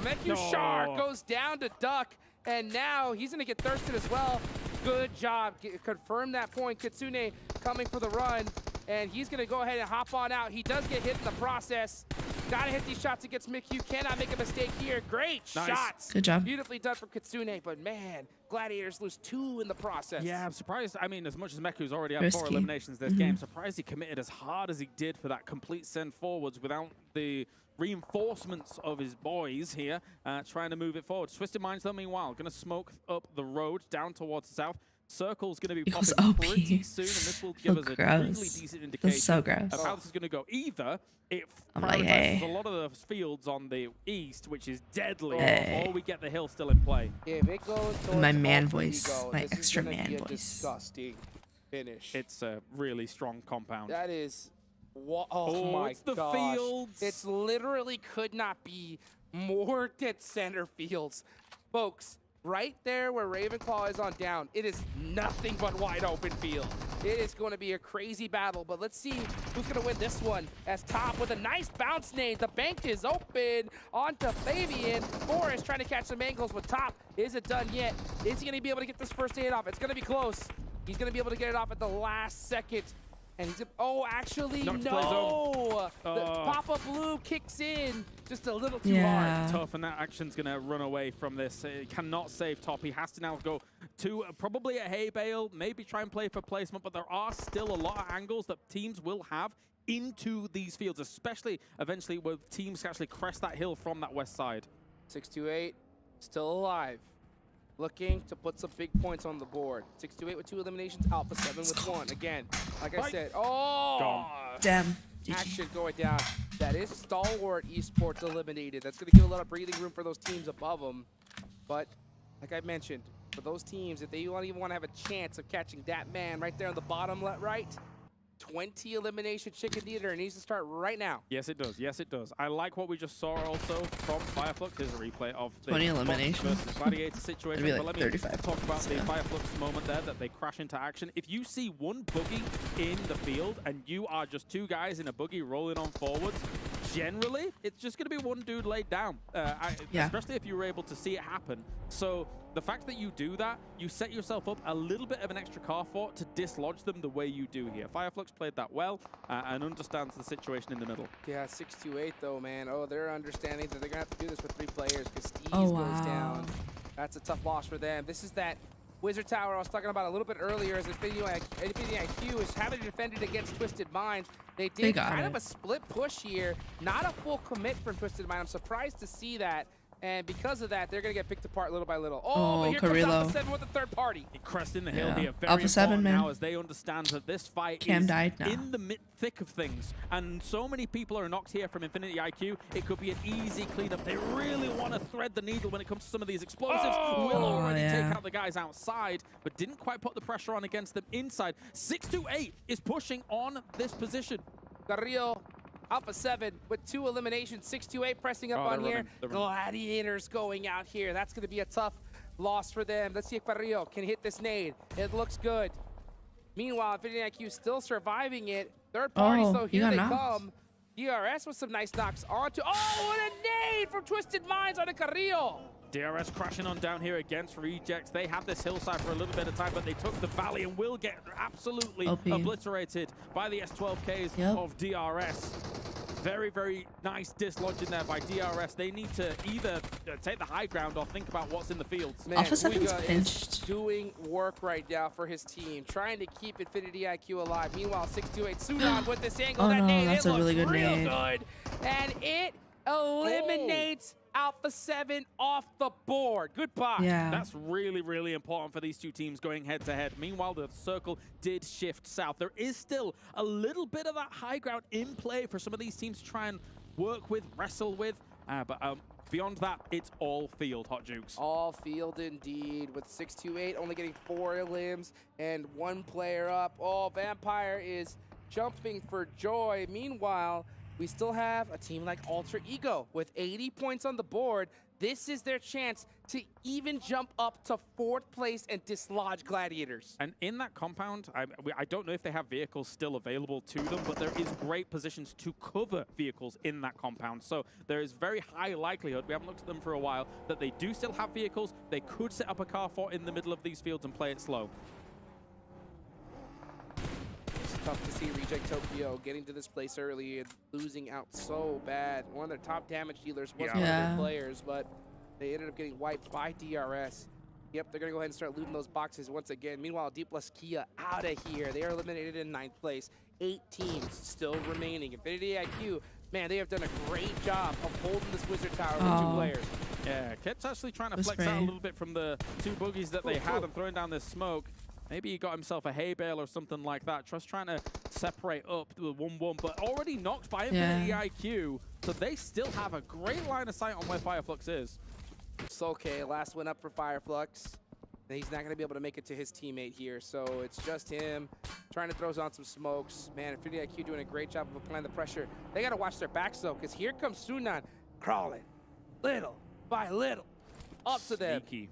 Meku Shark goes down to Duck, and now he's going to get thirsted as well. Good job. Confirm that point. Kitsune coming for the run, and he's going to go ahead and hop on out. He does get hit in the process. Got to hit these shots against McHugh. Cannot make a mistake here. Great shots. Good job. Beautifully done for Kitsune, but man, Gladiators lose 2 in the process. Yeah, I'm surprised. I mean, as much as Meku's already had 4 eliminations this game, surprised he committed as hard as he did for that complete send forwards without the reinforcements of his boys here, trying to move it forward. Twisted Minds, though, meanwhile, going to smoke up the road down towards the south. Circle's going to be popping pretty soon, and this will give us a really decent indication of how this is going to go. Either it prioritizes a lot of the fields on the east, which is deadly, or we get the hill still in play. If it goes my man voice, my extra man voice. Disgusting finish. It's a really strong compound. That is, oh my it's the gosh. fields. It's literally could not be more dead center fields, folks. Right there where Ravenclaw is on down, it is nothing but wide open field. It is going to be a crazy battle, but let's see who's going to win this one. As Top with a nice bounce nade. The bank is open onto Fabian. Forrest trying to catch some angles with Top. Is it done yet? Is he going to be able to get this first nade off? It's going to be close. He's going to be able to get it off at the last second. And he's, actually, no. The Papa Blue kicks in just a little too hard. Tough, and that action's going to run away from this. It cannot save Top. He has to now go to probably a hay bale, maybe try and play for placement, but there are still a lot of angles that teams will have into these fields, especially eventually where teams actually crest that hill from that west side. 628 still alive. Looking to put some big points on the board. 628 with 2 eliminations, Alpha 7 with 1. Again, like I said, damn. Action going down. That is Stalwart Esports eliminated. That's going to give a lot of breathing room for those teams above them. But like I mentioned, for those teams, if they even want to have a chance of catching that man right there on the bottom right, 20 elimination chicken dinner needs to start right now. Yes, it does. Yes, it does. I like what we just saw also from Fireflux. Here's a replay of the 20 eliminations versus Gladiator situation. Like but let me 35 talk about the Fireflux moment there that they crash into action. If you see one buggy in the field and you are just 2 guys in a buggy rolling on forwards, generally, it's just going to be one dude laid down, especially if you were able to see it happen. So the fact that you do that, you set yourself up a little bit of an extra car fort to dislodge them the way you do here. Fireflux played that well and understands the situation in the middle. Yeah, 628 though, man. Oh, they're understanding that they're going to have to do this with 3 players because Steez goes down. That's a tough loss for them. This is that Wizard Tower I was talking about a little bit earlier is Infinity IQ is having defended against Twisted Minds. They did kind of a split push here. Not a full commit from Twisted Mind. I'm surprised to see that. And because of that, they're going to get picked apart little by little. Oh, but here comes Alpha 7 with the third party. Cresting the hill here. Very Alpha 7, man. now as they understand that this fight is in the thick of things. And so many people are knocked here from Infinity IQ. It could be an easy cleanup. They really want to thread the needle when it comes to some of these explosives. Will already take out the guys outside, but didn't quite put the pressure on against them inside. 628 is pushing on this position. Carrillo. Alpha 7 with 2 eliminations, 628 pressing up on here. Gladiators going out here. That's going to be a tough loss for them. Let's see if Carrillo can hit this nade. It looks good. Meanwhile, Infinity IQ still surviving it. Third party, so here they come. DRS with some nice knocks onto. Oh, what a nade from Twisted Minds on a Carrillo. DRS crashing on down here against Rejects. They have this hillside for a little bit of time, but they took the valley and will get absolutely obliterated by the S12Ks of DRS. Very, very nice dislodging there by DRS. They need to either take the high ground or think about what's in the fields. Alpha 7's pinched. Doing work right now for his team, trying to keep Infinity IQ alive. Meanwhile, 628 Sunan with this angle. That nade, that's a really good nade. Good. And it eliminates Alpha 7 off the board. Goodbye. Yeah. That's really, really important for these two teams going head to head. Meanwhile, the circle did shift south. There is still a little bit of that high ground in play for some of these teams to try and work with, wrestle with. But beyond that, it's all field, Hot Jukes. All field indeed, with 628 only getting 4 limbs and 1 player up. Oh, Vampire is jumping for joy. Meanwhile, we still have a team like Alter Ego with 80 points on the board. This is their chance to even jump up to 4th place and dislodge Gladiators. And in that compound, I don't know if they have vehicles still available to them, but there is great positions to cover vehicles in that compound. So there is very high likelihood, we haven't looked at them for a while, that they do still have vehicles. They could set up a car fort in the middle of these fields and play it slow. Tough to see Reject Tokyo getting to this place early and losing out so bad. One of their top damage dealers was one of their players, but they ended up getting wiped by DRS. Yep, they're going to go ahead and start looting those boxes once again. Meanwhile, Deep Plus Kia out of here. They are eliminated in 9th place. 8 teams still remaining. Infinity IQ, man, they have done a great job of holding this Wizard Tower with 2 players. Yeah, Kit's actually trying to flex out a little bit from the 2 boogies that they had and throwing down this smoke. Maybe he got himself a hay bale or something like that. Just trying to separate up the 1-1, but already knocked by Infinity IQ. So they still have a great line of sight on where Fireflux is. It's okay, last one up for Fireflux. He's not going to be able to make it to his teammate here, so it's just him trying to throw on some smokes. Man, Infinity IQ doing a great job of applying the pressure. They got to watch their backs, though, because here comes Sunan crawling little by little up to them. Sneaky.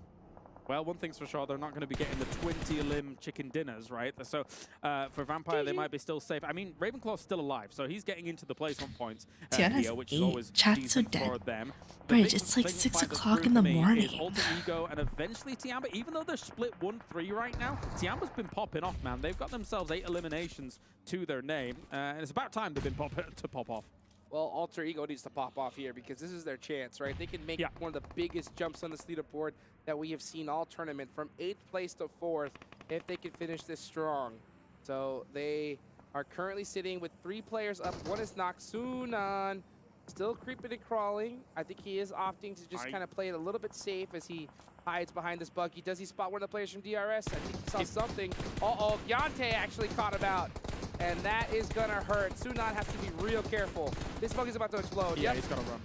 Well, one thing's for sure, they're not going to be getting the 20-limb chicken dinners, right? So for Vampire, they might be still safe. I mean, Ravenclaw's still alive, so he's getting into the placement points here, which is always decent for them. Bridge, it's like 6 o'clock in the morning. Alter Ego and eventually Tiamba, even though they're split 1-3 right now, Tiamba's been popping off, man. They've got themselves 8 eliminations to their name, and it's about time they've been pop off. Well, Alter Ego needs to pop off here because this is their chance, right? They can make one of the biggest jumps on this leaderboard that we have seen all tournament, from 8th place to 4th, if they can finish this strong. So they are currently sitting with 3 players up. One is knocked. Sunan still creeping and crawling. I think he is opting to just kind of play it a little bit safe as he hides behind this buggy. Does he spot one of the players from DRS? I think he saw something. Uh-oh, Yante actually caught him out. And that is gonna hurt. Sunan has to be real careful. This buggy's about to explode. Yeah, he's gonna run.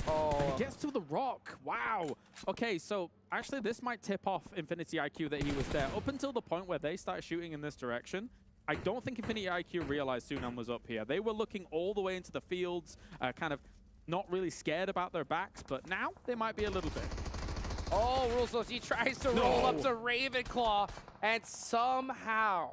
Oh. He gets to the rock. Wow. Okay, so actually this might tip off Infinity IQ that he was there. Up until the point where they start shooting in this direction, I don't think Infinity IQ realized Sunan was up here. They were looking all the way into the fields, kind of not really scared about their backs, but now they might be a little bit. Oh, Rules, he tries to roll up to Ravenclaw, and somehow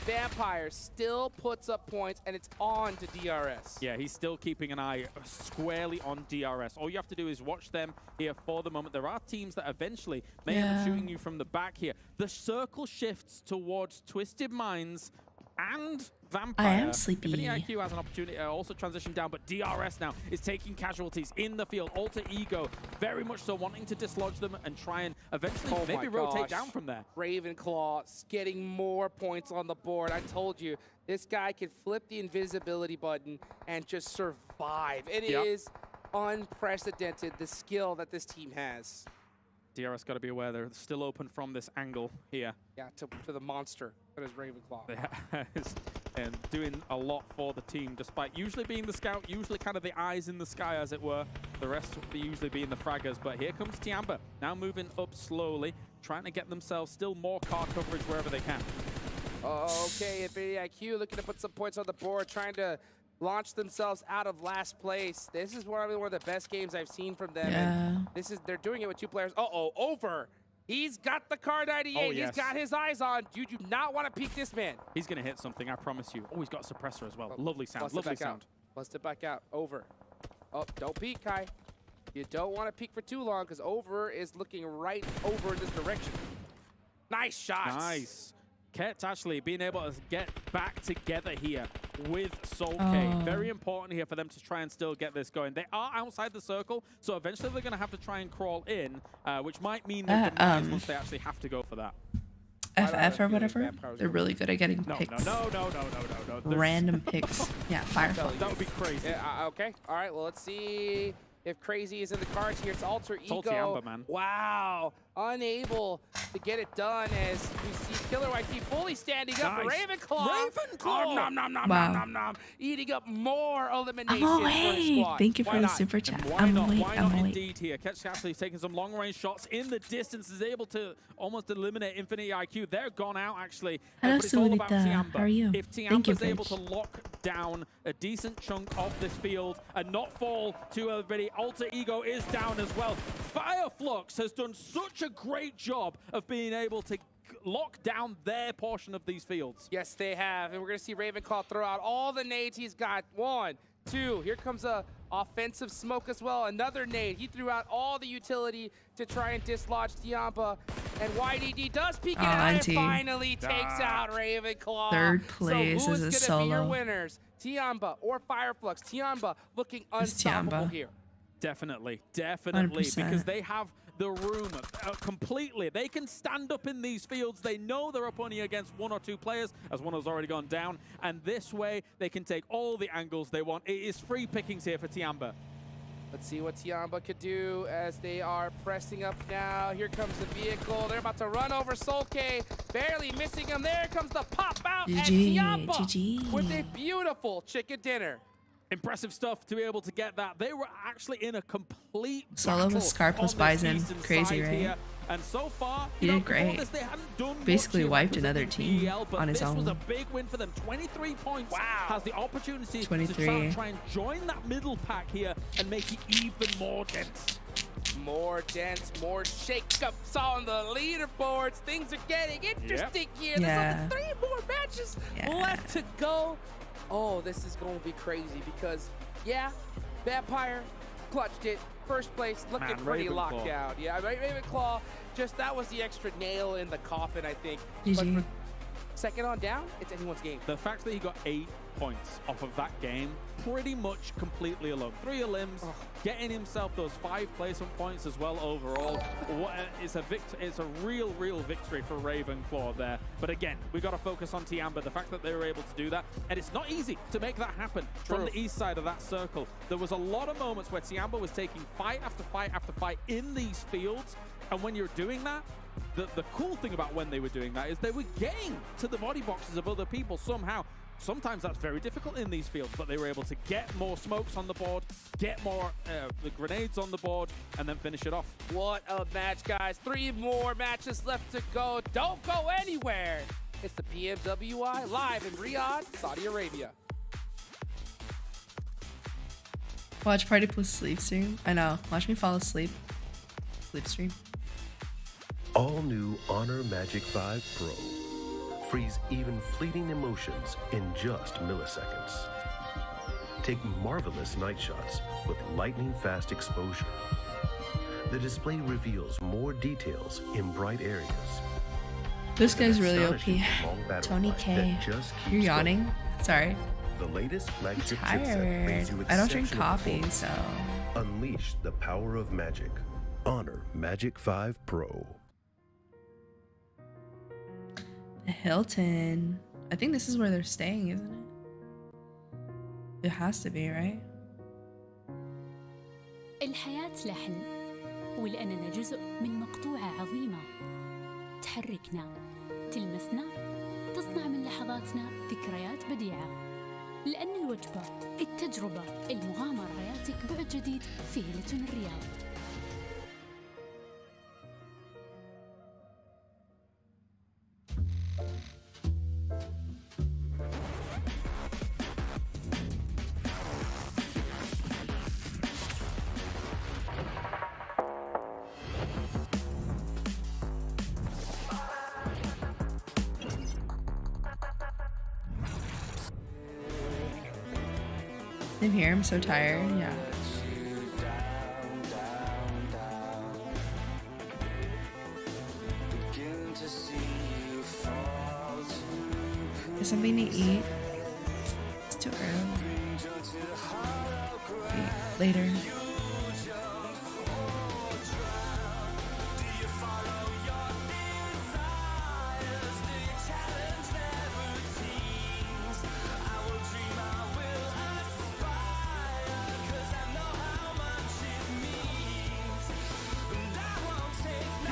Vampire still puts up points, and it's on to DRS. Yeah, he's still keeping an eye squarely on DRS. All you have to do is watch them here for the moment. There are teams that eventually may end up shooting you from the back here. The circle shifts towards Twisted Minds. and Vampire. I am sleepy. Pmwi has an opportunity to also transition down, but DRS now is taking casualties in the field. Alter Ego very much so wanting to dislodge them and try and eventually maybe rotate down from there. Ravenclaw getting more points on the board. I told you, this guy can flip the invisibility button and just survive. It is unprecedented, the skill that this team has. DRS got to be aware they're still open from this angle here. Yeah, to the monster that is Ravenclaw. And doing a lot for the team, despite usually being the scout, usually kind of the eyes in the sky, as it were. The rest would be usually being the fraggers. But here comes Tiamba, now moving up slowly, trying to get themselves still more car coverage wherever they can. Okay, Pmwi looking to put some points on the board, trying to launch themselves out of last place. This is one of the best games I've seen from them. Yeah. And they're doing it with 2 players. Over. He's got the car 98. Oh, yes. He's got his eyes on. You do not want to peek this man. He's going to hit something, I promise you. Oh, he's got a suppressor as well. Lovely sound, lovely sound. Let's step back out. Over. Oh, don't peek, Kai. You don't want to peek for too long because Over is looking right over in this direction. Nice shots. Nice. Ket actually being able to get back together here with Soul K. Very important here for them to try and still get this going. They are outside the circle, so eventually they're going to have to try and crawl in, which might mean they can once they actually have to go for that. FF or whatever, they're really good at getting picks. No. Random picks. Yeah, Firefly. That would be crazy. Okay, all right, well, let's see if Crazy is in the cards here. It's Alter Ego. It's Tiamba, man. Wow, unable to get it done as we see Killer YT fully standing up. Nice. Ravenclaw. Nom, eating up more eliminations Oh, for his hey, squad. thank you for Why the not? super chat. Why not indeed here? Ketch actually taking some long-range shots in the distance, is able to almost eliminate Infinity IQ. They're gone out, actually. Hello, but it's all about Solita. Tiamba. How are you? If Thank you, Tiamba's able to Bridge. lock down a decent chunk of this field and not fall to everybody, Alter Ego is down as well. Fireflux has done such a great job of being able to lock down their portion of these fields. Yes, they have. And we're going to see Ravenclaw throw out all the nades he's got. 1, 2. Here comes a offensive smoke as well. Another nade. He threw out all the utility to try and dislodge Tiamba. And YDD does peek it out and finally takes out Ravenclaw. Third place so is a who's solo. going to be your winners? Tiamba or Fireflux? Tiamba looking unstoppable here. Definitely, 100%. because they have the room completely. They can stand up in these fields. They know they're up only against 1 or 2 players, as one has already gone down, and this way they can take all the angles they want. It is free pickings here for Tiamba. Let's see what Tiamba could do as they are pressing up now. Here comes the vehicle. They're about to run over Solke, barely missing him. There comes the pop out, and Tiamba with a beautiful chicken dinner. Impressive stuff to be able to get that. They were actually in a complete solo with Scar plus Bison. Crazy, right? Here. And so far, he did great. This, they hadn't done basically much wiped another team PL, on his this own. was a big win for them. 23 points. Wow. Has the opportunity 23. to try and join that middle pack here and make it even more dense. More dense, more shake-ups on the leaderboards. Things are getting interesting here. There's only 3 more matches left to go. Oh, this is going to be crazy because, Vampire clutched it. First place, looking pretty locked down. Yeah, Ravenclaw, that was the extra nail in the coffin, I think. GG. But second on down, it's anyone's game. The fact that he got 8 points off of that game, pretty much completely alone. 3 limbs, getting himself those 5 placement points as well overall. It's a real victory for Ravenclaw there. But again, we got to focus on Tiamba. The fact that they were able to do that, and it's not easy to make that happen from the east side of that circle. There was a lot of moments where Tiamba was taking fight after fight after fight in these fields, and when you're doing that, the cool thing about when they were doing that is they were getting to the body boxes of other people somehow. Sometimes that's very difficult in these fields, but they were able to get more smokes on the board, get more the grenades on the board, and then finish it off. What a match, guys. 3 more matches left to go. Don't go anywhere. It's the PMWI live in Riyadh, Saudi Arabia. Watch party plus sleep stream. I know. Watch me fall asleep. Sleep stream. All new Honor Magic 5 Pro. Freeze even fleeting emotions in just milliseconds. Take marvelous night shots with lightning-fast exposure. The display reveals more details in bright areas. This guy's really OP. Tony K. You're yawning? Sorry. The latest flagship I'm tired. brings you I don't drink exceptional coffee, so. Unleash the power of magic. Honor Magic 5 Pro. The Hilton. I think this is where they're staying, isn't it? It has to be, right? الحياة لحن ولأننا جزء من مقطوعة عظيمة تحركنا تلمسنا تصنع من لحظاتنا ذكريات بديعة لأن الوجبة التجربة المغامرة حياتك بعد جديد في هيلتون الرياض. I'm here. I'm so tired. Yeah. There's something to eat. It's too early. Eat later.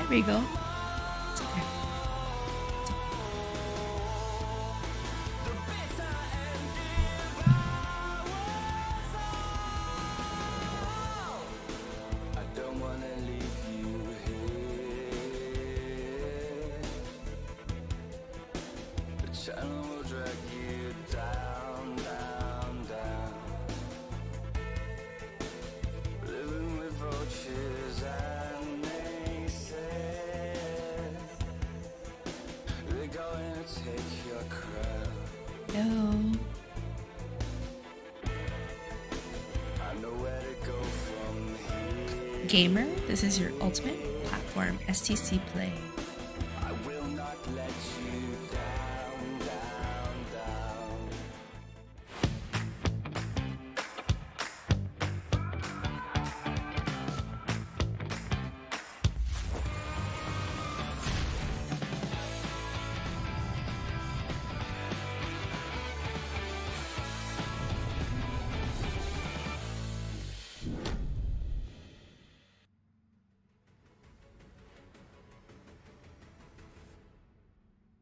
There you go. It's okay. Gamer, this is your ultimate platform, STC Play. I will not let you down, down, down.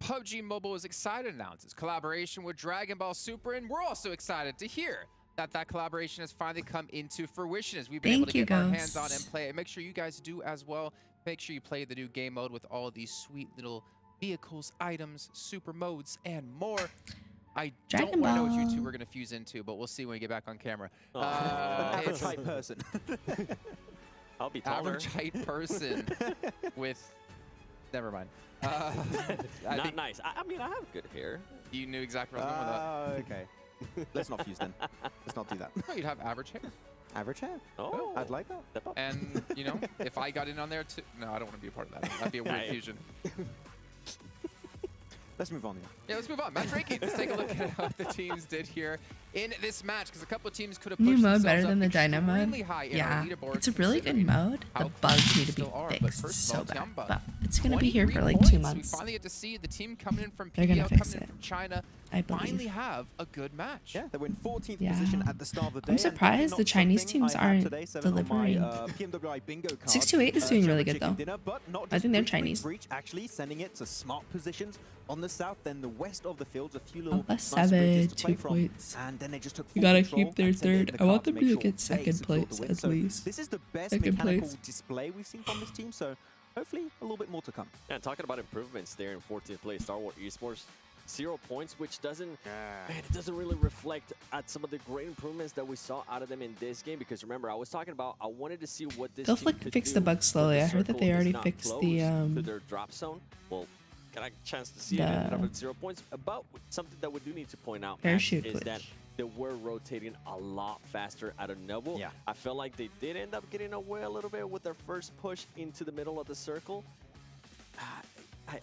PUBG Mobile is excited to announce its collaboration with Dragon Ball Super, and we're also excited to hear that collaboration has finally come into fruition as we've been able to get our hands on and play it. Make sure you guys do as well. Make sure you play the new game mode with all of these sweet little vehicles, items, super modes, and more. I don't want to know what you two are going to fuse into, but we'll see when we get back on camera. An average height person. I'll be taller. Average height person with... Never mind. Not nice. I mean, I have good hair. You knew exactly what I was going with that. Okay. Let's not fuse then. Let's not do that. No, you'd have average hair. Average hair? Oh. I'd like that. And, you know, if I got in on there too... No, I don't want to be a part of that. That'd be a weird fusion. Let's move on. Yeah, let's move on. Match ranking. Let's take a look at what the teams did here in this match, because a couple of teams could have pushed new mode themselves better than the Dyna mode. Yeah, it's a really good mode. The bugs need to be fixed so bad, but it's gonna be here for like 2 months. We finally get to see the team coming in from They're gonna Pmwi, fix coming in it. from China. I believe. Finally have a good match. Yeah, they were in 14th position at the start of the day. I'm surprised the Chinese teams aren't delivering. 628 is doing really good though. I think they're Chinese. Actually sending it to smart positions on the south, then the west of the fields, a few little nice 2 points. And then they just took you gotta keep their third. I want them to get second place at least. This is the best mechanical display we've seen from this team, so hopefully a little bit more to come. Yeah, talking about improvements there in 14th place, Star Wars Esports, 0 points, which doesn't, man, it doesn't really reflect at some of the great improvements that we saw out of them in this game. Because remember, I was talking about, I wanted to see what this they'll team could fix do the bugs slowly. I heard that they already fixed the to their drop zone. Well, got a chance to see it ended up at 0 points. About something that we do need to point out, Max, is that they were rotating a lot faster out of Noble. Yeah. I felt like they did end up getting away a little bit with their first push into the middle of the circle.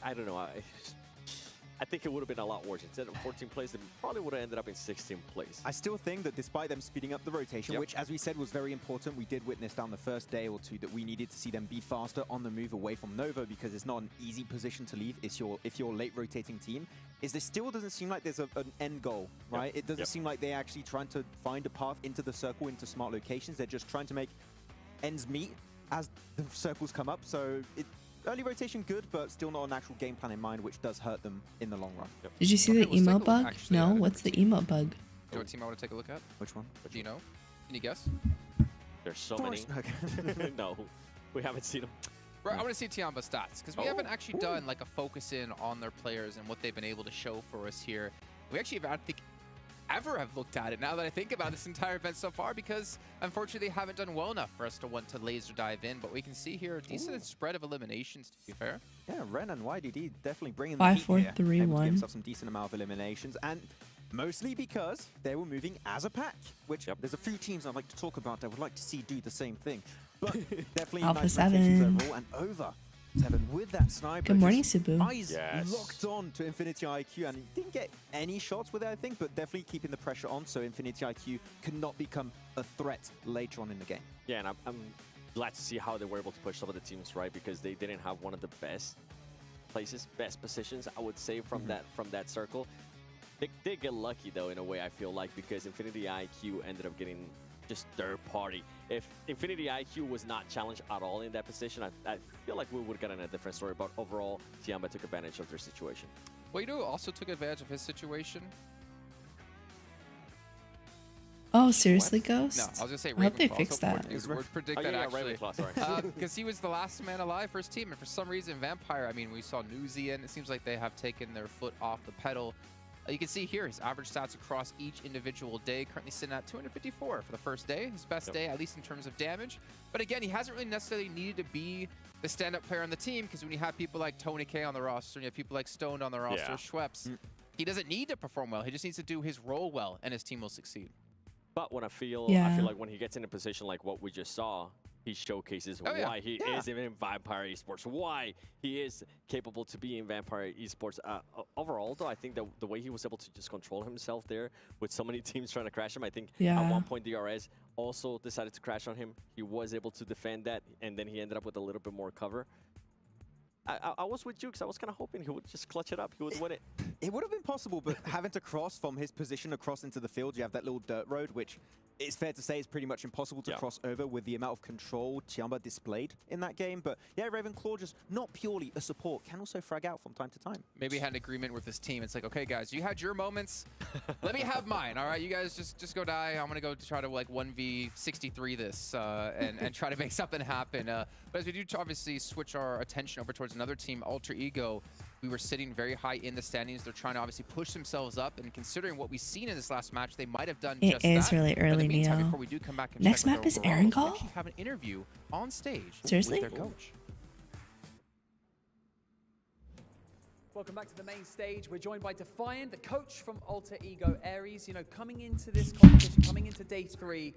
I don't know. I think it would have been a lot worse. Instead of 14 plays, they probably would have ended up in 16th place. I still think that despite them speeding up the rotation, which, as we said, was very important, we did witness down the first day or two that we needed to see them be faster on the move away from Nova, because it's not an easy position to leave if you're late rotating team. Is there still doesn't seem like there's an end goal, right? It doesn't seem like they're actually trying to find a path into the circle, into smart locations. They're just trying to make ends meet as the circles come up. So early rotation good, but still not an actual game plan in mind, which does hurt them in the long run. Did you see the emote bug? Actually, no? What's the emote bug? Do you know what team I want to take a look at? Which one? Do you know? Can you guess? There's so many. No, we haven't seen them. Right, I want to see Tiamba stats, because we haven't actually done like a focus in on their players and what they've been able to show for us here. We actually, I think, ever have looked at it now that I think about this entire event so far, because unfortunately they haven't done well enough for us to want to laser dive in, but we can see here a decent spread of eliminations, to be fair. Yeah, Ren and YDD definitely bringing the heat here. 5-4-3-1. Able to give themselves some decent amount of eliminations, and mostly because they were moving as a pack, which there's a few teams I'd like to talk about that would like to see do the same thing. But definitely Alpha nice 7 overall, and over 7 with that sniper. Good morning, Subu. Eyes locked on to Infinity IQ, and he didn't get any shots with it, I think, but definitely keeping the pressure on so Infinity IQ cannot become a threat later on in the game. Yeah, and I'm glad to see how they were able to push some of the teams, right? Because they didn't have one of the best places, best positions, I would say, from that circle. They get lucky, though, in a way, I feel like, because Infinity IQ ended up getting just third party. If Infinity IQ was not challenged at all in that position, I feel like we would have gotten a different story, but overall, Tiamba took advantage of their situation. Wado also took advantage of his situation. Oh, seriously, Ghost? No, I was going to say Ravenclaw. I hope they fix that. Would predict that, actually. Ravenclaw, sorry. Because he was the last man alive for his team, and for some reason, Vampire, I mean, we saw Newsian. It seems like they have taken their foot off the pedal. You can see here his average stats across each individual day, currently sitting at 254 for the first day, his best day, at least in terms of damage. But again, he hasn't really necessarily needed to be the stand-up player on the team, because when you have people like Tony K on the roster, and you have people like Stoned on the roster, Schweppes, he doesn't need to perform well. He just needs to do his role well, and his team will succeed. But when I feel like when he gets in a position like what we just saw, he showcases why he is even in Vampire Esports, why he is capable to be in Vampire Esports. Overall, though, I think that the way he was able to just control himself there with so many teams trying to crash him, I think at one point DRS also decided to crash on him. He was able to defend that, and then he ended up with a little bit more cover. I was with Jukes. I was kind of hoping he would just clutch it up. He would win it. It would have been possible, but having to cross from his position across into the field, you have that little dirt road, which it's fair to say is pretty much impossible to cross over with the amount of control Tiamba displayed in that game. But yeah, Ravenclaw just not purely a support, can also frag out from time to time. Maybe he had an agreement with his team. It's like, okay, guys, you had your moments. Let me have mine. All right, you guys just go die. I'm gonna go try to like 1v63 this and try to make something happen. But as we do obviously switch our attention over towards another team, Alter Ego. We were sitting very high in the standings. They're trying to obviously push themselves up, and considering what we've seen in this last match, they might have done just that. It is really early, Neo. Before we do come back and next check map is overall, Erangel? we actually have an interview on stage Seriously? with their coach. Welcome back to the main stage. We're joined by Defiant, the coach from Alter Ego Aries. You know, coming into this competition, coming into day 3,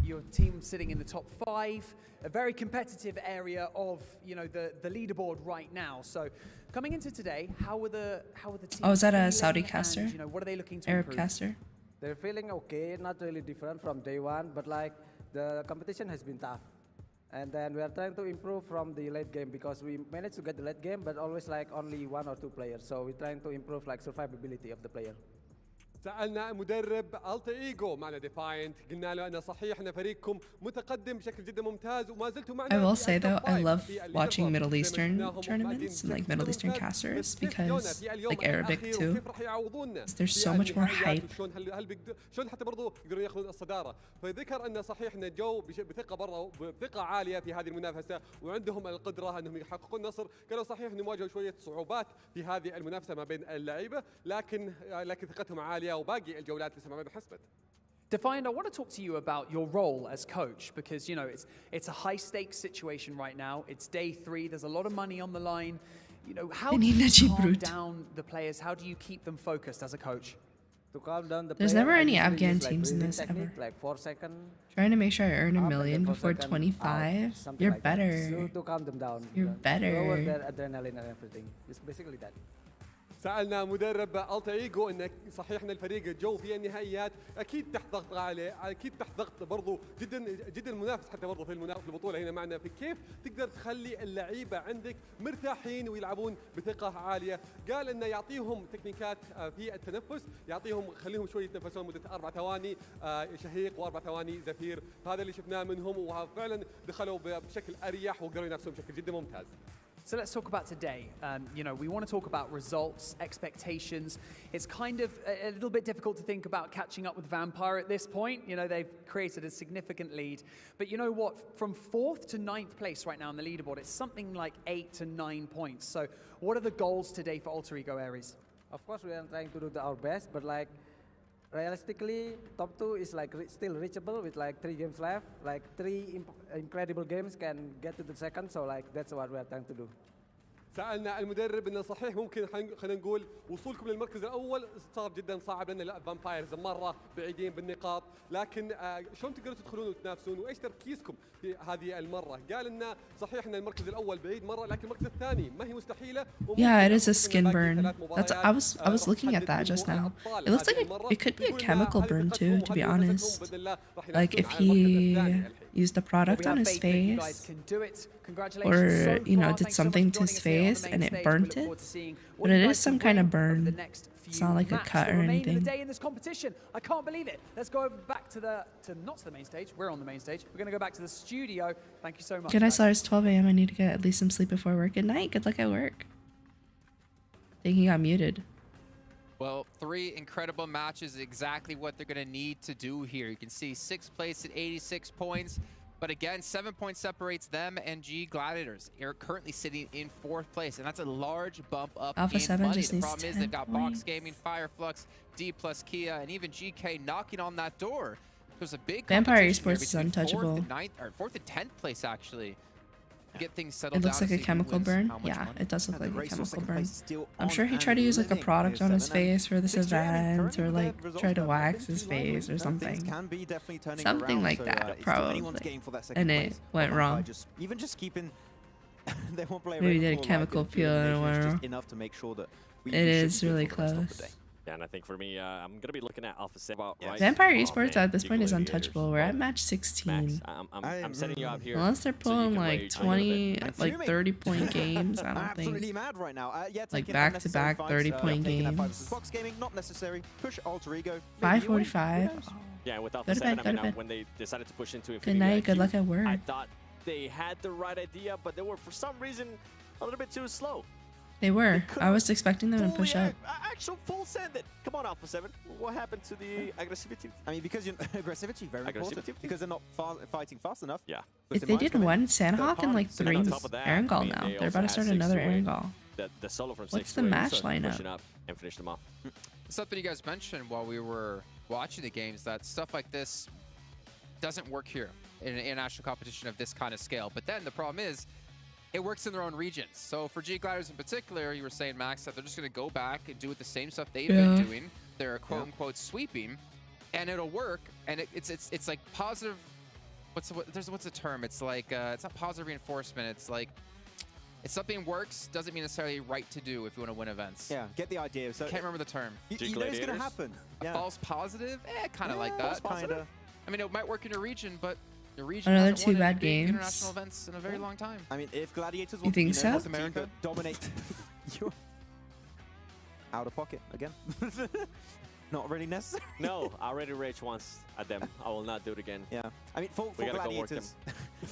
your team sitting in the top 5, a very competitive area of, you know, the leaderboard right now. So, coming into today, how were the teams? Oh, is that a Saudi caster? And, you know, what are they looking to Arab improve? caster? They're feeling okay, not really different from day 1, but like the competition has been tough. And then we are trying to improve from the late game, because we managed to get the late game, but always like only 1 or 2 players. So we're trying to improve like survivability of the player. سألنا مدرب ألتا إيجو معنا ديفاينت، قلنا له أن صحيح أن فريقكم متقدم بشكل جدا ممتاز وما زلتوا معنا. I will say though, I love watching Middle Eastern tournaments and like Middle Eastern casters, because like Arabic too, there's so much more hype. شلون حتى برضو يقدرون ياخذون الصدارة. فذكر أن صحيح أن جو بثقة برا بثقة عالية في هذه المنافسة، وعندهم القدرة أنهم يحققون النصر. كانوا صحيح أنهم يواجهوا شوية صعوبات في هذه المنافسة ما بين اللعيبة، لكن ثقتهم عالية. Defiant, I want to talk to you about your role as coach, because you know it's a high stakes situation right now. It's day 3. There's a lot of money on the line. You know, how do you calm down the players? How do you keep them focused as a coach? To calm down the There's player, never I any usually Afghan use, like, teams in breathing this technique, ever. like 4 seconds. Trying to make sure I earn a up, million and then 4 before seconds 25. out, something You're like that. better. To calm them down. You're better. Lower their adrenaline and everything. It's basically that. سألنا مدرب التا ايجو انك صحيح ان الفريق الجو في النهائيات اكيد تحت ضغط عليه، اكيد تحت ضغط برضه جدا المنافس حتى برضه في البطوله هنا معنا، في كيف تقدر تخلي اللعيبه عندك مرتاحين ويلعبون بثقه عاليه. قال انه يعطيهم تكنيكات في التنفس، يعطيهم خليهم شوي يتنفسون مده 4 ثواني شهيق و4 ثواني زفير، هذا اللي شفناه منهم وفعلا دخلوا بشكل اريح وقدروا ينافسون بشكل جدا ممتاز. So let's talk about today. You know, we want to talk about results, expectations. It's kind of a little bit difficult to think about catching up with Vampire at this point. You know, they've created a significant lead. But you know what? From 4th to 9th place right now on the leaderboard, it's something like 8 to 9 points. So what are the goals today for Alter Ego Aries? Of course, we are trying to do our best, but like realistically, top 2 is like still reachable with like 3 games left. Like 3 incredible games can get to the second, so like that's what we are trying to do. سألنا المدرب انه صحيح ممكن خلينا نقول وصولكم للمركز الاول صار جدا صعب لان لا فامبايرز مره بعيدين بالنقاط، لكن شلون تقدروا تدخلون وتنافسون وايش تركيزكم في هذه المره؟ قال انه صحيح ان المركز الاول بعيد مره لكن المركز الثاني ما هي مستحيله. Yeah, it is a skin burn. That's I was looking at that just now. It looks like it could be a chemical burn too, to be honest. Like if he used a product on his face, or you know did something to his face and it burnt it, but it is some kind of burn. It's not like a cut or anything. In this competition, I can't believe it. Let's go back to not to the main stage. We're on the main stage. We're going to go back to the studio. Thank you so much. Good night, Solara. It's 12 a.m. I need to get at least some sleep before work. Good night. Good luck at work. I think he got muted. Well, 3 incredible matches, exactly what they're going to need to do here. You can see 6th place at 86 points. But again, 7 points separates them and G Gladiators. They're currently sitting in 4th place, and that's a large bump up Alpha in 7 money. just The needs problem is 10 they've got points. Box Gaming, Fireflux, D plus Kia, and even GK knocking on that door. There's a big Vampire competition Esports here is between untouchable. 4th and 10th place, actually. Get things settled It looks down like a chemical burn. Yeah, it does look like a chemical burn. I'm sure he tried to use like a product on his face for this event, or like try to wax his face or something. Something like that, probably. And it went wrong. Even just keeping their one player Maybe did a chemical peel and it went wrong. enough to make sure that It is really close. Yeah, and I think for me, I'm going to be looking at Alpha 7. Right? Vampire Esports at this point is untouchable. We're at match 16. Max, I'm setting you up here. Unless they're pulling like 20, like 30-point games, I don't think. Mad right now. Like back-to-back 30-point games. Box Gaming, not necessary. Push Alter Ego. 5:45. Yeah, with Alpha 7, I mean, when they decided to push into Infinity Good night, good luck at work. I thought they had the right idea, but they were, for some reason, a little bit too slow. They were. I was expecting them to push up. Actual full send it. Come on, Alpha 7. What happened to the aggressivity? I mean, because aggressivity very important. Because they're not fighting fast enough. Yeah. If they did one Sandhawk and like 3 Erangel now, they're about to start another Erangel. The solo from What's the match lineup? And finish them off. Something you guys mentioned while we were watching the games, that stuff like this doesn't work here in an international competition of this kind of scale. But then the problem is, it works in their own regions. So for G Gliders in particular, you were saying, Max, that they're just going to go back and do the same stuff they've been doing. They're quote-unquote sweeping, and it'll work. And it's like positive. What's the term? It's like it's not positive reinforcement. It's like if something works, doesn't mean necessarily right to do if you want to win events. Yeah, get the idea. So can't remember the term. You know it's going to happen. A false positive? Kind of like that. Kinda. I mean, it might work in your region, but the region Another hasn't 2 won bad any big games. international events in a very long time. I mean, if Gladiators You think so? North America dominate you out of pocket again. Not really necessary. No, I already raged once at them. I will not do it again. Yeah. I mean, for Gladiators,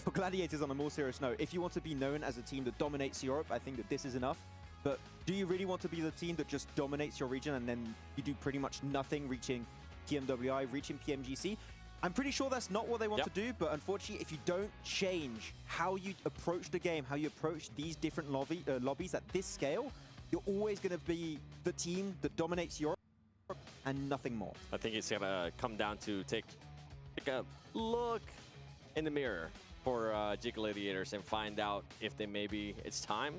for Gladiators on a more serious note, if you want to be known as a team that dominates Europe, I think that this is enough. But do you really want to be the team that just dominates your region and then you do pretty much nothing reaching PMWI, reaching PMGC? I'm pretty sure that's not what they want to do, but unfortunately, if you don't change how you approach the game, how you approach these different lobbies at this scale, you're always going to be the team that dominates Europe and nothing more. I think it's going to come down to take a look in the mirror for G Gladiators and find out if they maybe it's time,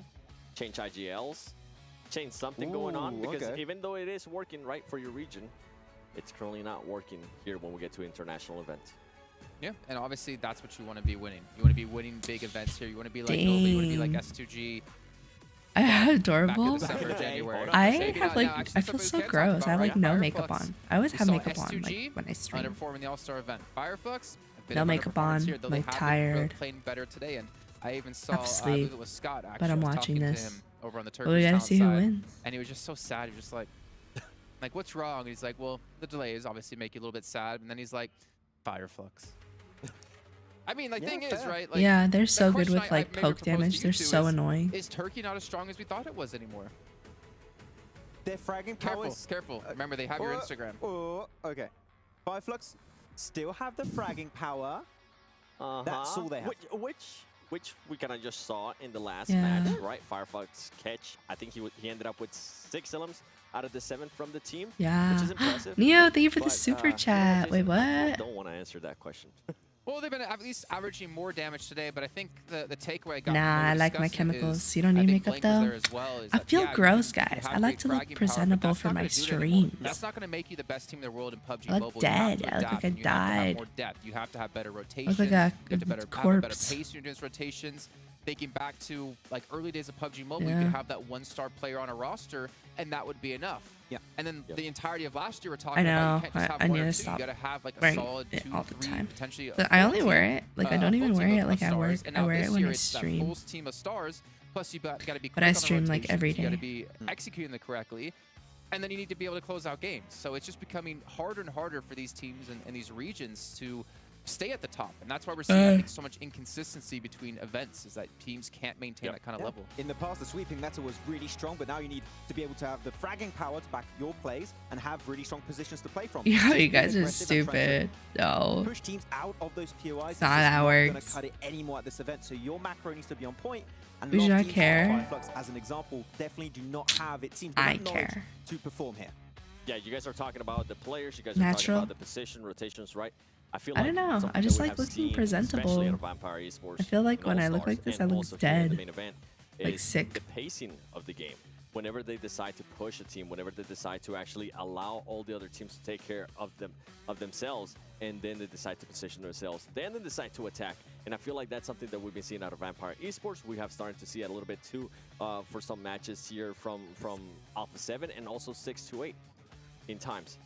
change IGLs, change something going on, because even though it is working right for your region, it's currently not working here when we get to international events. Yeah, and obviously that's what you want to be winning. You want to be winning big events here. You want to be like Nova, you want to be like S2G. I have adorable. January. I have like, I feel so gross. I have like no makeup on. I always have makeup on like when I stream. Underperforming the All-Star event. Fireflux, no makeup on, like tired. Playing better today, and I even saw I believe it was Scott actually. But I'm watching this. Over on the Well, we gotta see who wins. And he was just so sad. He was just like, what's wrong? And he's like, well, the delays obviously make you a little bit sad. And then he's like, Fireflux. I mean, like, thing is, right? Like, yeah, they're so good with like poke damage. They're so annoying. Is Turkey not as strong as we thought it was anymore? They're fragging powers. Careful. Remember, they have your Instagram. Oh, okay. Fireflux still have the fragging power. That's all they have. Which we kind of just saw in the last match, right? Fireflux catch. I think he ended up with 6 elims out of the 7 from the team. Yeah. Which is impressive. Neo, thank you for the super chat. Wait, what? I don't want to answer that question. Well, they've been at least averaging more damage today, but I think the takeaway I got I like my chemicals. You don't need makeup though. I feel gross, guys. I like to look presentable for my streams. That's not going to make you the best team in the world in PUBG I Mobile. look dead. I look like I died. More depth. You have to have better rotation. I look like a you have to have corpse. better pace when you're doing rotations. Thinking back to like early days of PUBG Mobile, you could have that 1-star player on a roster, and that would be enough. Yeah. And then the entirety of last year, we're talking about you can't just have I one need or to two. stop You got to have like a wearing solid it 2, all the 3, time. potentially. But I only wear it. Like I don't even wear it like at work. I wear it when I stream. Full team of stars. Plus you got to be. But I stream like every day. You got to be executing it correctly, and then you need to be able to close out games. So it's just becoming harder and harder for these teams and these regions to stay at the top, and that's why we're seeing I think, so much inconsistency between events, is that teams can't maintain that kind of level. In the past, the sweeping meta was really strong, but now you need to be able to have the fragging power to back your plays and have really strong positions to play from. Yeah, you guys are stupid. No. Push teams out of those POIs. It's not how that works. Going to cut it anymore at this event, so your macro needs to be on point. And we do not care. Fireflux, as an example, definitely do not have, it seems, I care to perform here. Yeah, you guys are talking about the players. You guys are talking about the position rotations, right? I don't know. I just like looking presentable. I feel like when I look like this, I look dead. Like sick. The pacing of the game. Whenever they decide to push a team, whenever they decide to actually allow all the other teams to take care of themselves, and then they decide to position themselves, then they decide to attack. And I feel like that's something that we've been seeing out of Vampire Esports. We have started to see it a little bit too for some matches here from Alpha 7 and also 6-8 in times.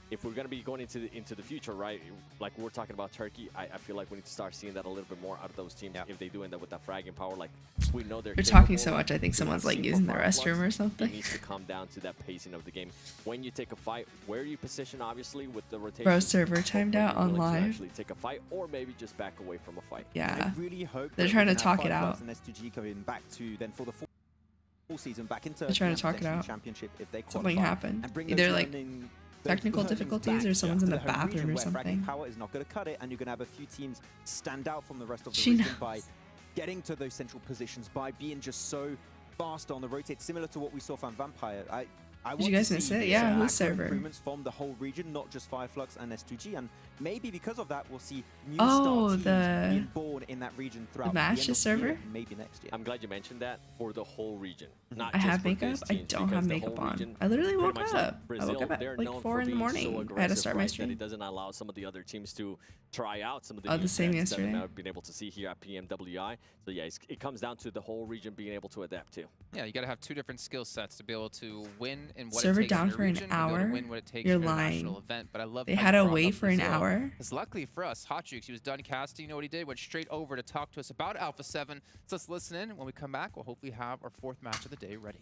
If we're going to be going into the future, right, like we're talking about Turkey, I feel like we need to start seeing that a little bit more out of those teams if they do end up with that fragging power. Like, we know they're talking so much, I think someone's like using the restroom or something. It needs to come down to that pacing of the game. When you take a fight, where you position, obviously, with the rotation. Bro, server timed out on live. Actually take a fight, or maybe just back away from a fight. Yeah. I really hope they're trying to talk it out. And S2G coming back to then for the full season back into they're trying to talk it out. Championship if they something happened. Either like technical difficulties or someone's in the bathroom or something. Power is not going to cut it, and you're going to have a few teams stand out from the rest of the region by getting to those central positions, by being just so fast on the rotate, similar to what we saw from Vampire. Did you guys miss it? Yeah, who's server? Improvements from the whole region, not just Fireflux and S2G, and maybe because of that, we'll see new star teams being born in that region throughout the match end server. Year, maybe next year. I'm glad you mentioned that for the whole region. Not I just have for makeup. these I teams, don't have makeup on. I literally woke up. Brazil, I woke up at like 4 in the morning. So I had to start my that stream. it doesn't allow some of the other teams to try out some of the the same yesterday. that I've been able to see here at PMWI. So yeah, it comes down to the whole region being able to adapt to. Yeah, you got to have 2 different skill sets to be able to win in what server it takes down in for region, an hour. Win what it takes You're for lying. national event. But I love they had to wait for an hour. Because luckily for us, Hot Jukes, he was done casting. You know what he did? Went straight over to talk to us about Alpha 7. So let's listen in. When we come back, we'll hopefully have our 4th match of the day ready.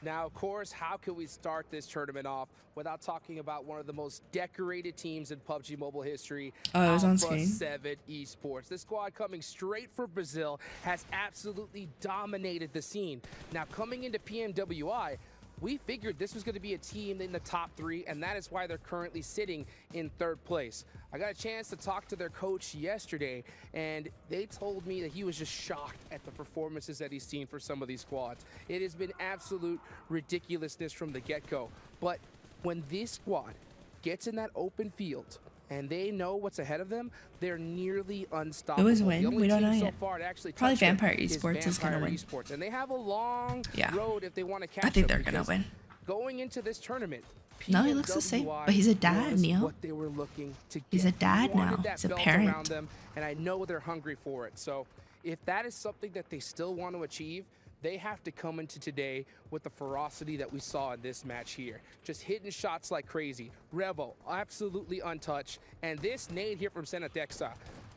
Now, of course, how can we start this tournament off without talking about one of the most decorated teams in PUBG Mobile history, it was on Alpha 7 Esports. This squad coming straight from Brazil has absolutely dominated the scene. Now, coming into PMWI, we figured this was going to be a team in the top 3, and that is why they're currently sitting in 3rd place. I got a chance to talk to their coach yesterday, and they told me that he was just shocked at the performances that he's seen for some of these squads. It has been absolute ridiculousness from the get-go. But when this squad gets in that open field and they know what's ahead of them, they're nearly unstoppable. It was win. We don't know yet. Probably Vampire Esports is going to win. And they have a long road if they want to catch I think they're going to win. Going into this tournament, No, he looks the same, but he's a dad, Neil. What they were looking to get. He's a dad now. He's a parent. Them, and I know they're hungry for it. So if that is something that they still want to achieve, they have to come into today with the ferocity that we saw in this match here. Just hitting shots like crazy. Revo, absolutely untouched. And this nade here from Senatexa,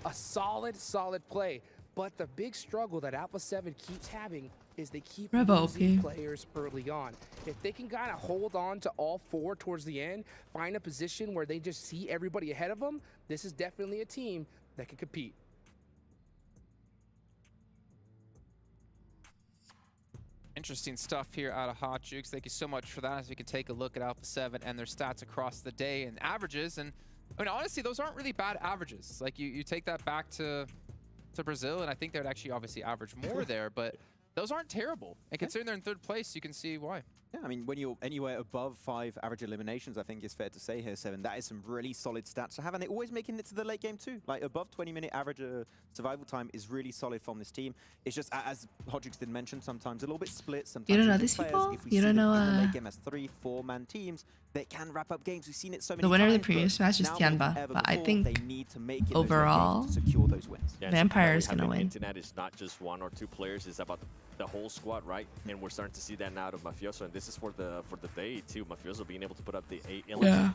a solid play. But the big struggle that Alpha 7 keeps having is they keep losing players early on. If they can kind of hold on to all four towards the end, find a position where they just see everybody ahead of them, this is definitely a team that can compete. Interesting stuff here out of Hot Jukes. Thank you so much for that. As we can take a look at Alpha 7 and their stats across the day and averages. And I mean, honestly, those aren't really bad averages. Like you take that back to Brazil, and I think they'd actually obviously average more there, but those aren't terrible. And considering they're in third place, you can see why. Yeah, I mean, when you're anywhere above 5 average eliminations, I think it's fair to say here, 7, that is some really solid stats to have, and they're always making it to the late game too. Like, above 20-minute average survival time is really solid from this team. It's just, as Hodrix did mention, sometimes a little bit split. Sometimes you don't know these people? You don't know the late game as 3-4-man teams, they can wrap up games. We've seen it so many times. The winner of the previous match is Tianba, but I think they need to make it overall, to secure those wins. Yeah, Vampire is going to win. Internet is not just 1 or 2 players, it's about the whole squad, right? And we're starting to see that now out of Mafioso, and this is for the day too. Mafioso being able to put up the 8 ilms. Yeah.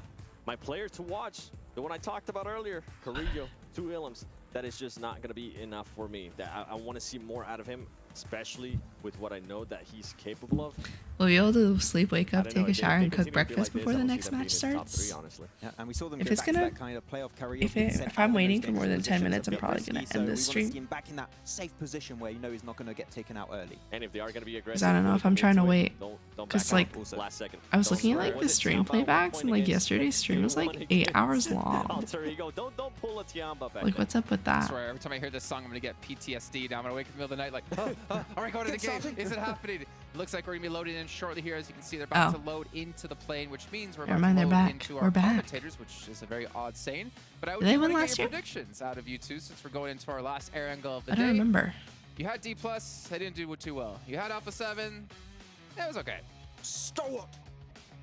My player to watch, the one I talked about earlier, Carrillo, 2 ilms. That is just not going to be enough for me. That I want to see more out of him, especially with what I know that he's capable of. Will you be able to sleep, wake up, take a shower, and cook breakfast before the next match starts? 3, honestly. Yeah, and we saw them if it's gonna, that kind of playoff career. If I'm waiting for more than 10 minutes, I'm probably gonna end this stream. See him back in that safe position where you know he's not gonna get taken out early. And if they are gonna be aggressive, because I don't know if I'm trying to wait. Because like, last second. I was looking at like the stream playbacks, and like yesterday's stream was like 8 hours long. Don't pull a Tiamba back. Like, what's up with that? I swear, every time I hear this song, I'm gonna get PTSD. Now I'm gonna wake up in the middle of the night like, all right, go to the game. Is it happening? Looks like we're gonna be loading in shortly here. As you can see, they're about to load into the plane, which means we're about to load into our commentators, which is a very odd saying. But I would they want win to last get your year? predictions out of you two, since we're going into our last air angle of the I day. don't remember. You had D+, they didn't do too well. You had Alpha 7, it was okay. Stop!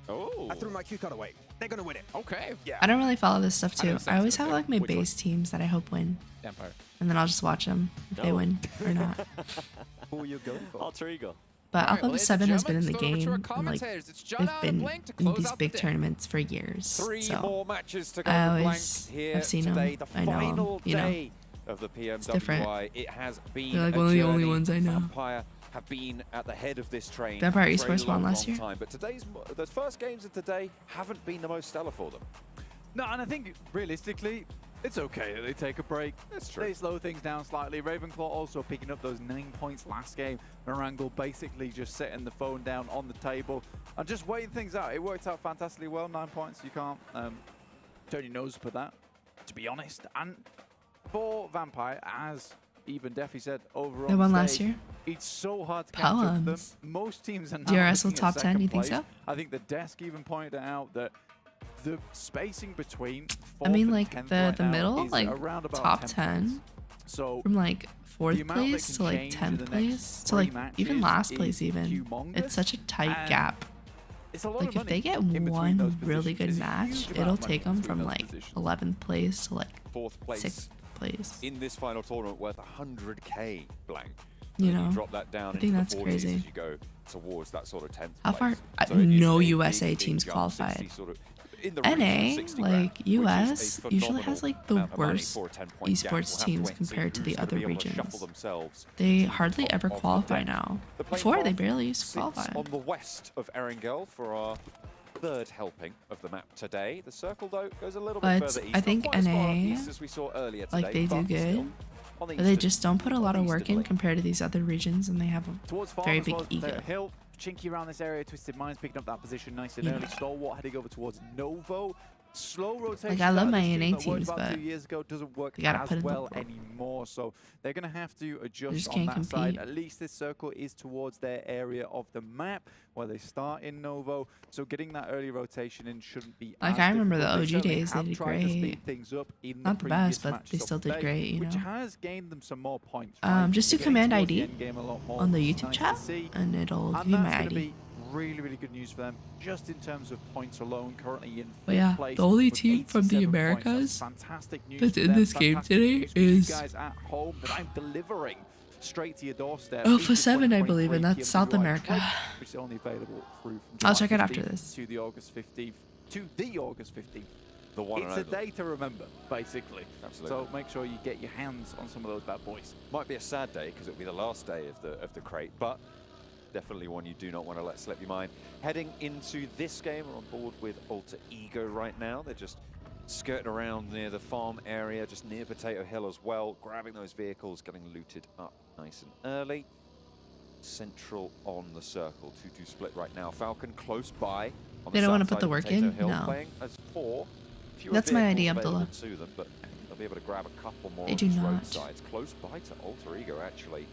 Oh. I threw my cue card away. They're gonna win it. Okay. Yeah. I don't really follow this stuff too. I always have like my base teams that I hope win. Empire. And then I'll just watch them if they win or not. Who are you going for? Alter Ego. But All right, Alpha 7 has been in the let's go over to game, our and like commentators. It's John they've out of been Blank to in close these out the big day. tournaments for years. 3 so more matches to go I for Blank always here have seen today. them. The I know final them, you know. day of the different. PMWI. It has been They're like a one of the only journey. ones I know. Vampire have been at the head of this train Vampire for a Esports won long, last year. time, but the first games of today haven't been the most stellar for them. No, and I think realistically, it's okay that they take a break. That's true. They slow things down slightly. Ravenclaw also picking up those 9 points last game. Narangle basically just setting the phone down on the table and just waiting things out. It worked out fantastically well. 9 points, you can't turn your nose for that, to be honest. And for Vampire, as even Defy said, overall, They won last year. It's so hard to catch up to them. Poems. Most teams are now DRS will looking at top 10, you think place. so? I think the desk even pointed out that the spacing between I mean, 4th like and 10th the right now middle, is like around about top 10 10, points. So from like the 4th amount that place can to like change in 10th the place next to like 3 even matches last is place even. humongous, It's such a tight and gap. it's a lot Like of if they money get in between those one really positions. good There's a match, huge amount it'll of money take them between from those like positions. 11th place to like 4th place 6th place. in this final tournament worth 100k Blank. You And know, you drop that down I think into that's the 40s crazy. as you go towards that sort of 10th How place. far? So it is No a USA big, teams big jump, qualified. 60 sort of in the region of NA, 60 like grand, which is a US, usually phenomenal has like the amount of money worst for a 10-point gap. We'll esports have to teams wait and see compared to who's the gonna other be able to shuffle regions. themselves They to the hardly top ever of the qualify deck. now. The plane Before, they path barely used to sits qualify. on the west of Erangel for our 3rd helping of the map today. The circle, though, goes a little bit But further east. I Not think quite as far NA, east as we saw earlier today, like they do but good, still on the but they eastern- just don't put a lot of work in easterly. compared to these other regions, and they have a Towards farm very as big well. ego. Hill, Chinky around this area. Twisted Minds picking up that position nice and Yeah. early. Stalwart heading over towards Novo. Slow rotation. Like, I love out my of this team NA that worked teams, about but 2 years ago doesn't work you gotta as put in the well work. anymore. So they're going to have to adjust just on can't that side. compete. At least this circle is towards their area of the map where they start in Novo. So getting that early rotation in shouldn't be Like, as I remember the difficult. OG certainly days, they have did tried to speed great. things up in Not the previous best, but matches they of still the did day, great, you which know. has gained them some more points. Right? Just do Getting command towards the ID end game a lot more, on the which is YouTube nice to chat, see. and it'll give And you that's my gonna ID. be really, really good news for them, just in terms of points alone. Currently in But yeah, place the only with team from the 87 points. Americas That's fantastic news that's for in them. this game Fantastic today news for you is guys at home that I'm delivering straight to your doorstep. Alpha April 7, I believe, 2023 and that's South Pmwi America. Trade, which is only available through from I'll July check it after 15th this. to the August 15th. To the August 15th. The one It's a day to remember, basically. Absolutely. So make sure you get your hands on some of those bad boys. Might be a sad day because it'll be the last day of the crate, but definitely one you do not want to let slip your mind. Heading into this game, we're on board with Alter Ego right now. They're just skirting around near the farm area, just near Potato Hill as well, grabbing those vehicles, getting looted up nice and early. Central on the circle, 2-2 split right now. Falcon close by. They don't want to put the work in? Hill, No. playing as 4. Fewer That's my idea, vehicles available Abdullah. to them, but they'll be able to grab a couple more They on do these not. roadsides. Close by to Alter Ego, actually.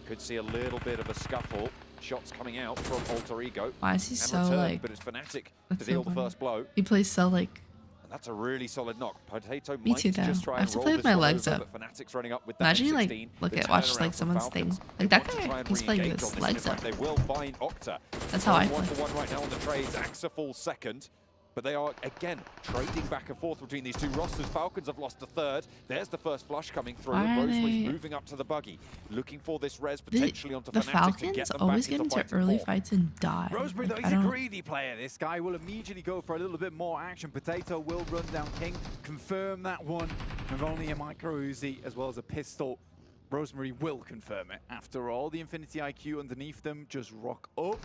Could see a little bit of a scuffle. Shots coming out from Alter Ego. Why is he and so, returned, like... but it's Fnatic to that's deal so the funny. first blow. He plays so, like... And that's a really solid knock. Potato Me might too, though. just try I have and to roll play with this my one legs over, up. but Fnatic's running up with that Imagine you, M16. like, look The at, watch, turnaround like, from someone's Falcons. thing. They Like, that want to guy, try and he's playing re-engage with on his this, legs and in up. fact, they will find Octa. That's how I Going play. 1-for-1 right now on the trades. Axa full second. But they are, again, trading back and forth between these two rosters. Falcons have lost a third. There's the first flush coming through. Why are Rosemary's they- moving up to the buggy, looking for this res potentially onto The Fnatic to Falcons get them always back get into into fighting early form. fights and die. Rosemary, though, Like, he's I a don't... greedy player. This guy will immediately go for a little bit more action. Potato will run down King, confirm that one with only a micro Uzi as well as a pistol. Rosemary will confirm it. After all, the Infinity IQ underneath them just rock up.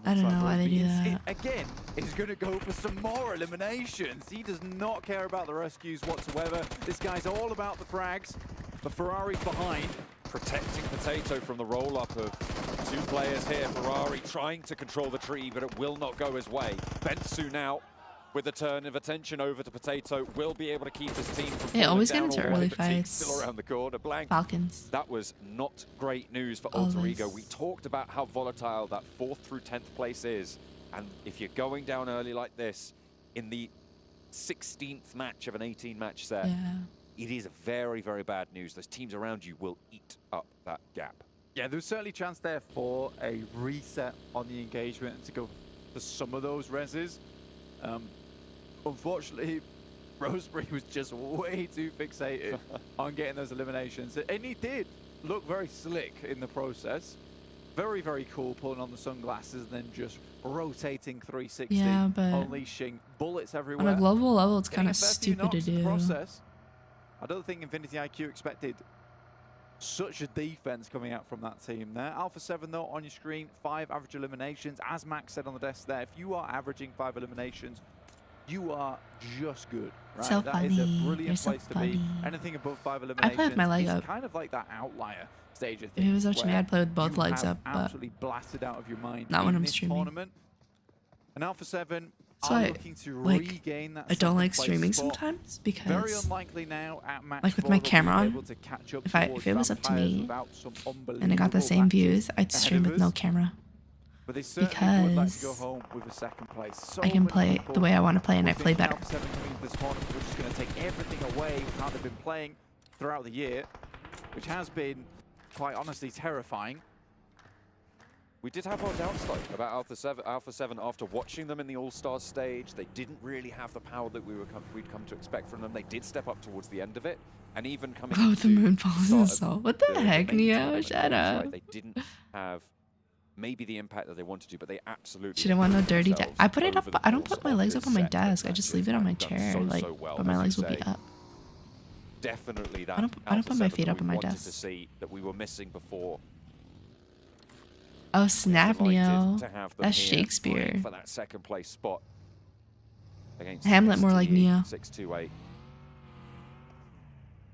I don't know why they do Rosemary that. again is going to go for some more eliminations. He does not care about the rescues whatsoever. This guy's all about the frags. The Ferrari's behind. Protecting Potato from the roll-up of two players here. Ferrari trying to control the tree, but it will not go his way. Bensu now, with a turn of attention over to Potato, will be able to keep his team from They falling always get down into all the way, early but Teague's fights. still around the corner. Blank. Falcons. That was not great news for Alter Always. Ego. We talked about how volatile that 4th through 10th place is. And if you're going down early like this, in the 16th match of an 18-match set, Yeah. it is very, very bad news. Those teams around you will eat up that gap. Yeah, there's certainly a chance there for a reset on the engagement and to go for some of those reses. Unfortunately, Rosemary was just way too fixated on getting those eliminations. And he did look very slick in the process. Very, very cool, pulling on the sunglasses and then just rotating 360, Yeah, but unleashing bullets everywhere. on a global level, it's Getting kind a of fair few stupid to knocks in the do. process. I don't think Infinity IQ expected such a defense coming out from that team there. Alpha 7, though, on your screen, 5 average eliminations. As Max said on the desk there, if you are averaging 5 eliminations, you are just good, right? So That is a funny. brilliant You're so place to be. funny. Anything above 5 I eliminations play with my leg is up. kind of like that outlier stage of If things. it was up to me, where I'd play with both you legs have up, but absolutely blasted out of your mind not when in I'm this streaming. tournament. And Alpha 7 So are I, looking to like, regain that I don't like second place streaming spot. sometimes Very because, unlikely now at match like, with 4 my they'll be camera on, able to catch up if towards it was up to Vampires me without some and I got the unbelievable same matches views, I'd ahead stream of with no us. camera. But they certainly would like to go Because home with a second place. So I can many play people the way I want to play and I were play thinking better. Alpha 7 coming into this tournament, which is going to take everything away from how they've been playing throughout the year, which has been, quite honestly, terrifying. We did have our doubts, though, about Alpha 7 after watching them in the All-Stars stage. They didn't really have the power that we'd come to expect from them. They did step up towards the end of it, and even coming Oh, into the moonfall is start of so. What the heck, main Neo? tournament, Shut right, up. they didn't have maybe the impact that they wanted to, but they absolutely She didn't want no dirty. themselves I put it up. over the I don't course put my of legs this up on my set. desk. I just leave it on my Done chair, so, like, so well, but my as you legs will be say. up. Definitely that. I don't put my feet up on my wanted desk. to see that we were missing before. Oh snap, Delighted Neo. to have them That's here Shakespeare. for that second place spot against Hamlet more like Neo. 628.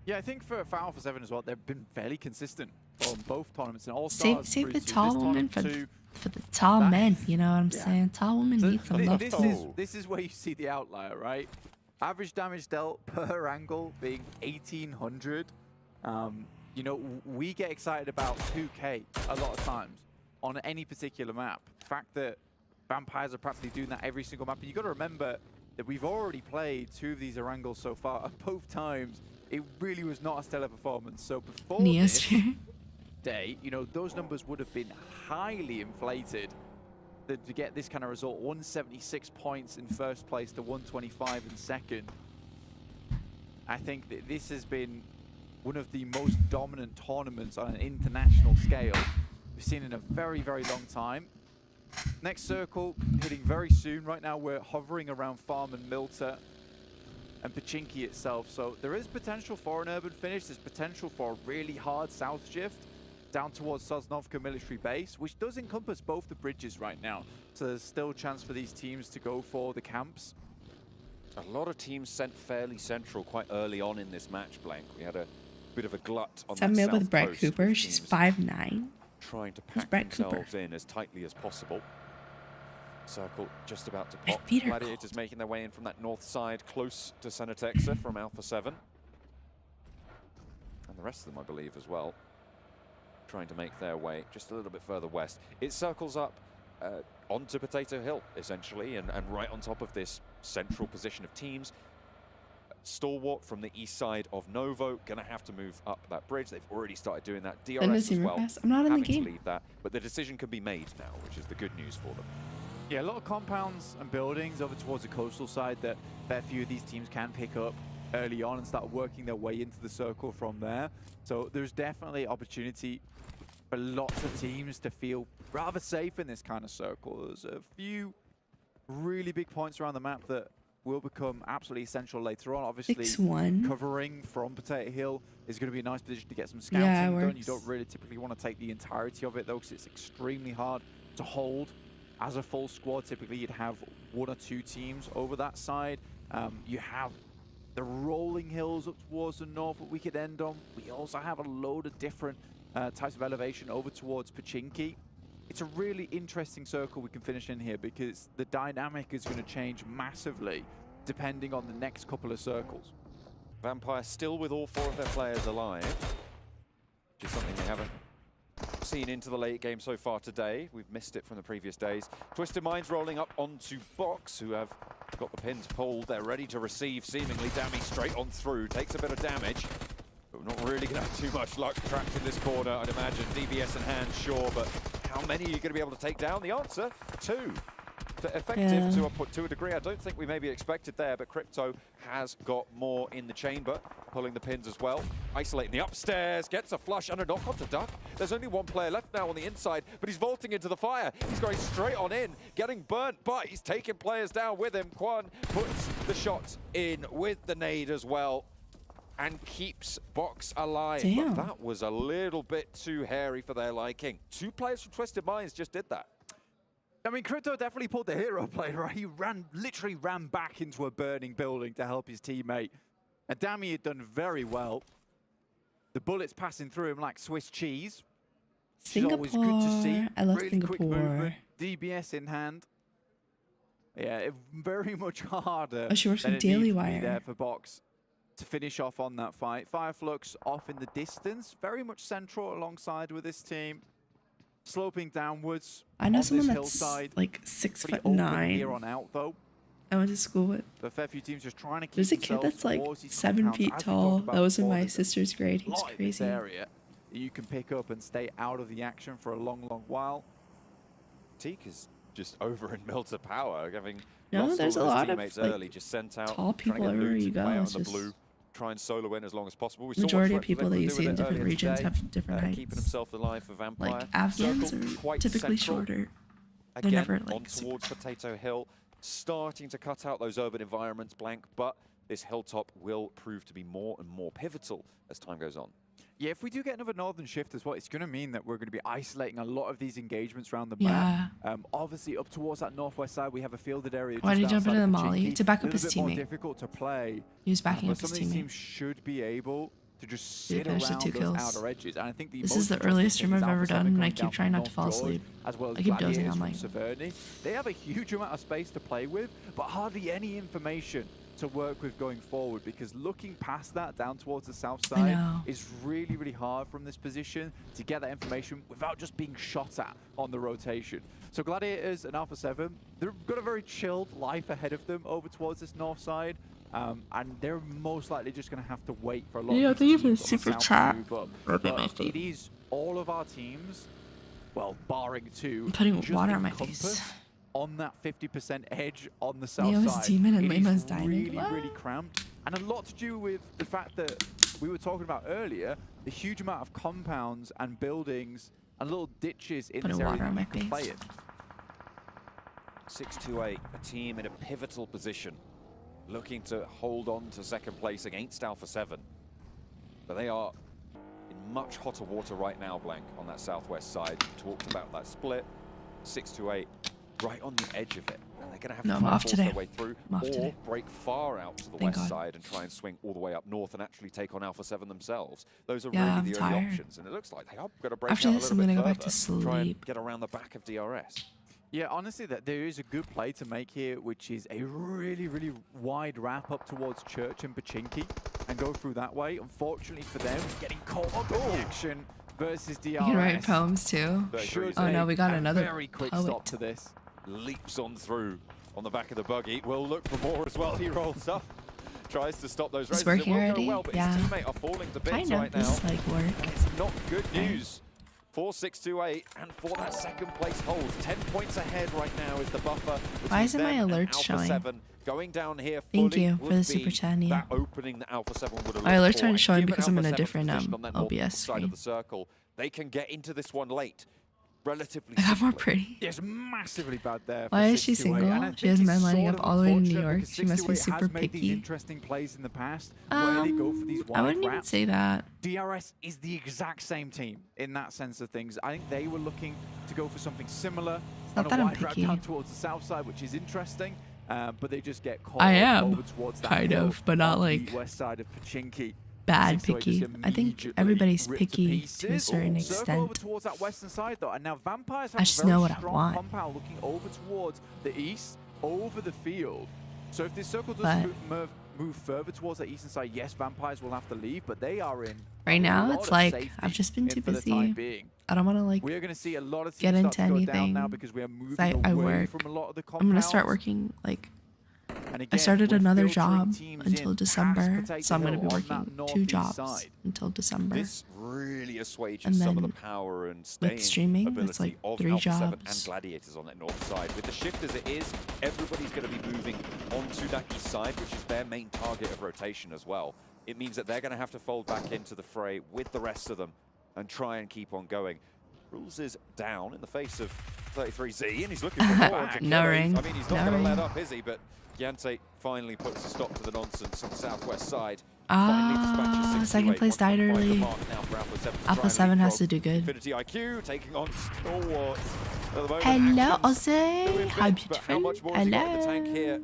Yeah, I think for Alpha 7 as well, they've been fairly consistent on both tournaments and all Save stars. the tall woman for the tall men. You know what I'm saying? Tall women need some love too. This is where you see the outlier, right? Average damage dealt per angle being 1800. You know, we get excited about 2K a lot of times on any particular map. The fact that Vampires are practically doing that every single map. And you got to remember that we've already played 2 of these Orangles so far, and both times it really was not a stellar performance. So before this day, you know, those numbers would have been highly inflated. to get this kind of result. 176 points in first place to 125 in second. I think that this has been one of the most dominant tournaments on an international scale we've seen in a very, very long time. Next circle hitting very soon. Right now we're hovering around Farm and Milta and Pachinki itself. So there is potential for an urban finish. There's potential for a really hard south shift down towards Sosnovka military base, which does encompass both the bridges right now. So there's still a chance for these teams to go for the camps. A lot of teams sent fairly central quite early on in this match, Blank. We had a bit of a glut on that south with Brett coast Cooper. She's 5'9". Trying to pack themselves in as tightly as possible. Circle just about to pop. Gladiators making their way in from that north side, close to Senatexa from Alpha 7. And the rest of them, I believe, as well, trying to make their way just a little bit further west. It circles up onto Potato Hill, essentially, and right on top of this central position of teams. Stalwart from the east side of Novo, gonna have to move up that bridge. They've already started doing that. DRS as well, I'm not in the having game. to leave that, but the decision can be made now, which is the good news for them. Yeah, a lot of compounds and buildings over towards the coastal side that a few of these teams can pick up early on and start working their way into the circle from there. So there's definitely opportunity for lots of teams to feel rather safe in this kind of circle. There's a few really big points around the map that will become absolutely essential later on. Obviously, covering from Potato Hill is going to be a nice position to get some scouting done. You don't really typically want to take the entirety of it, though, because it's extremely hard to hold. As a full squad, typically you'd have 1 or 2 teams over that side. You have the rolling hills up towards the north that we could end on. We also have a load of different types of elevation over towards Pachinki. It's a really interesting circle we can finish in here because the dynamic is going to change massively depending on the next couple of circles. Vampire still with all 4 of their players alive, which is something they haven't seen into the late game so far today. We've missed it from the previous days. Twisted Minds rolling up onto Box, who have got the pins pulled. They're ready to receive, seemingly. Dammy straight on through, takes a bit of damage. But we're not really going to have too much luck trapped in this corner, I'd imagine. DBS in hand, sure, but how many are you going to be able to take down? The answer, 2. Effective to a degree. I don't think we maybe expected there, but Crypto has got more in the chamber, pulling the pins as well. Isolating the upstairs, gets a flush and a knock onto Duck. There's only 1 player left now on the inside, but he's vaulting into the fire. He's going straight on in, getting burnt, but he's taking players down with him. Quan puts the shot in with the nade as well and keeps Box alive. Damn. But that was a little bit too hairy for their liking. 2 players from Twisted Minds just did that. I mean, Crypto definitely pulled the hero play, right? He literally ran back into a burning building to help his teammate. And Dammy had done very well. The bullets passing through him like Swiss cheese. Singapore. Always good to see. I love really Singapore. Quick movement, DBS in hand. Yeah, very much harder. Oh, she works than with it needs Daily to be Wire. there for Box to finish off on that fight. Fireflux off in the distance, very much central alongside with this team. Sloping downwards. I know on someone this that's hillside. like Pretty 6'9". Here on out, though. I went to school with. So a fair few teams just trying to keep There's a kid that's like 7 feet tall. That was in my sister's grade. He's crazy. Area that you can pick up and stay out of the action for a long, long while. Teak is just over in Milta Power, having No, lost there's all a of his lot of teammates like, early, just sent out, tall people everywhere you go. play out It's in the just blue, try and solo in as long as possible. We saw majority what of people Rex was that you able to see do in with it different earlier regions today, have different heights. keeping himself alive for Vampire. Like Afghans Circle are quite typically central. shorter. They're Again, never like on towards Potato Hill, starting to cut out those urban environments, Blank, but this hilltop will prove to be more and more pivotal as time goes on. Yeah, if we do get another northern shift as well, it's going to mean that we're going to be isolating a lot of these engagements around the map. Obviously, up towards that northwest side, we have a fielded area. Why did he jump into the molly? To back up his teammate. A little bit teammate. more difficult to play. He was backing up his some of these teammate. teams should be able to just He sit around finished with 2 those kills. outer edges. And I think the This most is the interesting earliest thing stream is I've ever Alpha 7 done, and I coming keep down trying from not to fall North George, asleep. as well as I keep dozing. Gladiators I'm from like, Severny. They have a huge amount of space to play with, but hardly any information to work with going forward, because looking past that down towards the south side is really, really hard from this position to get that information without just being shot at on the rotation. So Gladiators and Alpha 7, they've got a very chilled life ahead of them over towards this north side. And they're most likely just going to have to wait for a lot of they these even teams on the super south chat. to move up. But it is all of our teams well, barring two, I'm putting just water on my encompass face. on that 50% edge on the south Neo's side. demon and It Lema's is diamond. really, What? really cramped. And a lot to do with the fact that we were talking about earlier, the huge amount of compounds and buildings and little ditches in this area that you can play it. 6-2-8, a team in a pivotal position, looking to hold on to second place against Alpha 7. But they are in much hotter water right now, Blank, on that southwest side. We talked about that split, 6-2-8, right on the edge of it. And they're going to have to try and force their way through or break far out to the west side and try and swing all the way up north and actually take on Alpha 7 themselves. Those are really the early options, and it looks like they are going to break out a little bit further, try and get around the back of DRS. Yeah, honestly, there is a good play to make here, which is a really, really wide wrap up towards Church and Pachinki and go through that way. Unfortunately for them, getting caught up in the action versus DRS. You can write poems too. Oh no, we got another very quick poet. stop to this. Leaps on through on the back of the buggy. Will look for more as well. He rolls up, tries to stop those races. It's working already. Well, but yeah. his teammate are falling to bits right now. This like work. It's not good news. 4-6-2-8, and for that second place hold, 10 points ahead right now is the buffer. Why isn't my alert showing? 7 going down here. Thank you for the super chat. That opening that Alpha 7 would have. My alerts aren't showing because I'm in a different OBS side of the circle. They can get into this one late. Relatively. I got more pretty. It's massively bad there. Why is she single? She has men lining up all the way to New York. She must be super picky. Interesting plays in the past where they go for these wide I wouldn't wraps. even say that. DRS is the exact same team in that sense of things. I think they were looking to go for something similar on a wide wrap down towards the south side, which is interesting. But they just get caught over towards that kind hill of, but not like the west side of Pachinki. Bad picky. I think everybody's picky to a certain extent. Over towards that western side though, and now Vampires have I just a very know what I strong want. compound looking over towards the east, over the field. So if this circle does move further towards the eastern side, yes, Vampires will have to leave, but they are in. Right now, it's like I've just been too busy. I don't want to like we're going to see a lot of get into anything now because we are moving I away work. from a lot of the I'm gonna start working like. I started another job until December, so I'm going to be working 2 jobs until December. This really assuages some of the power and staying with streaming, ability it's like of 3 Alpha 7 jobs. and Gladiators on that north side. With the shift as it is, everybody's going to be moving onto that east side, which is their main target of rotation as well. It means that they're going to have to fold back into the fray with the rest of them and try and keep on going. Rules is down in the face of 33Z, and he's looking for more. No ring. I mean, he's not going to let up, is he? But Yante finally puts a stop to the nonsense on the southwest side. Second place died early. Alpha 7 has to do good. Infinity IQ taking on Stalwart. Hello, Ozzy. How beautiful. How much more has he got in the tank here?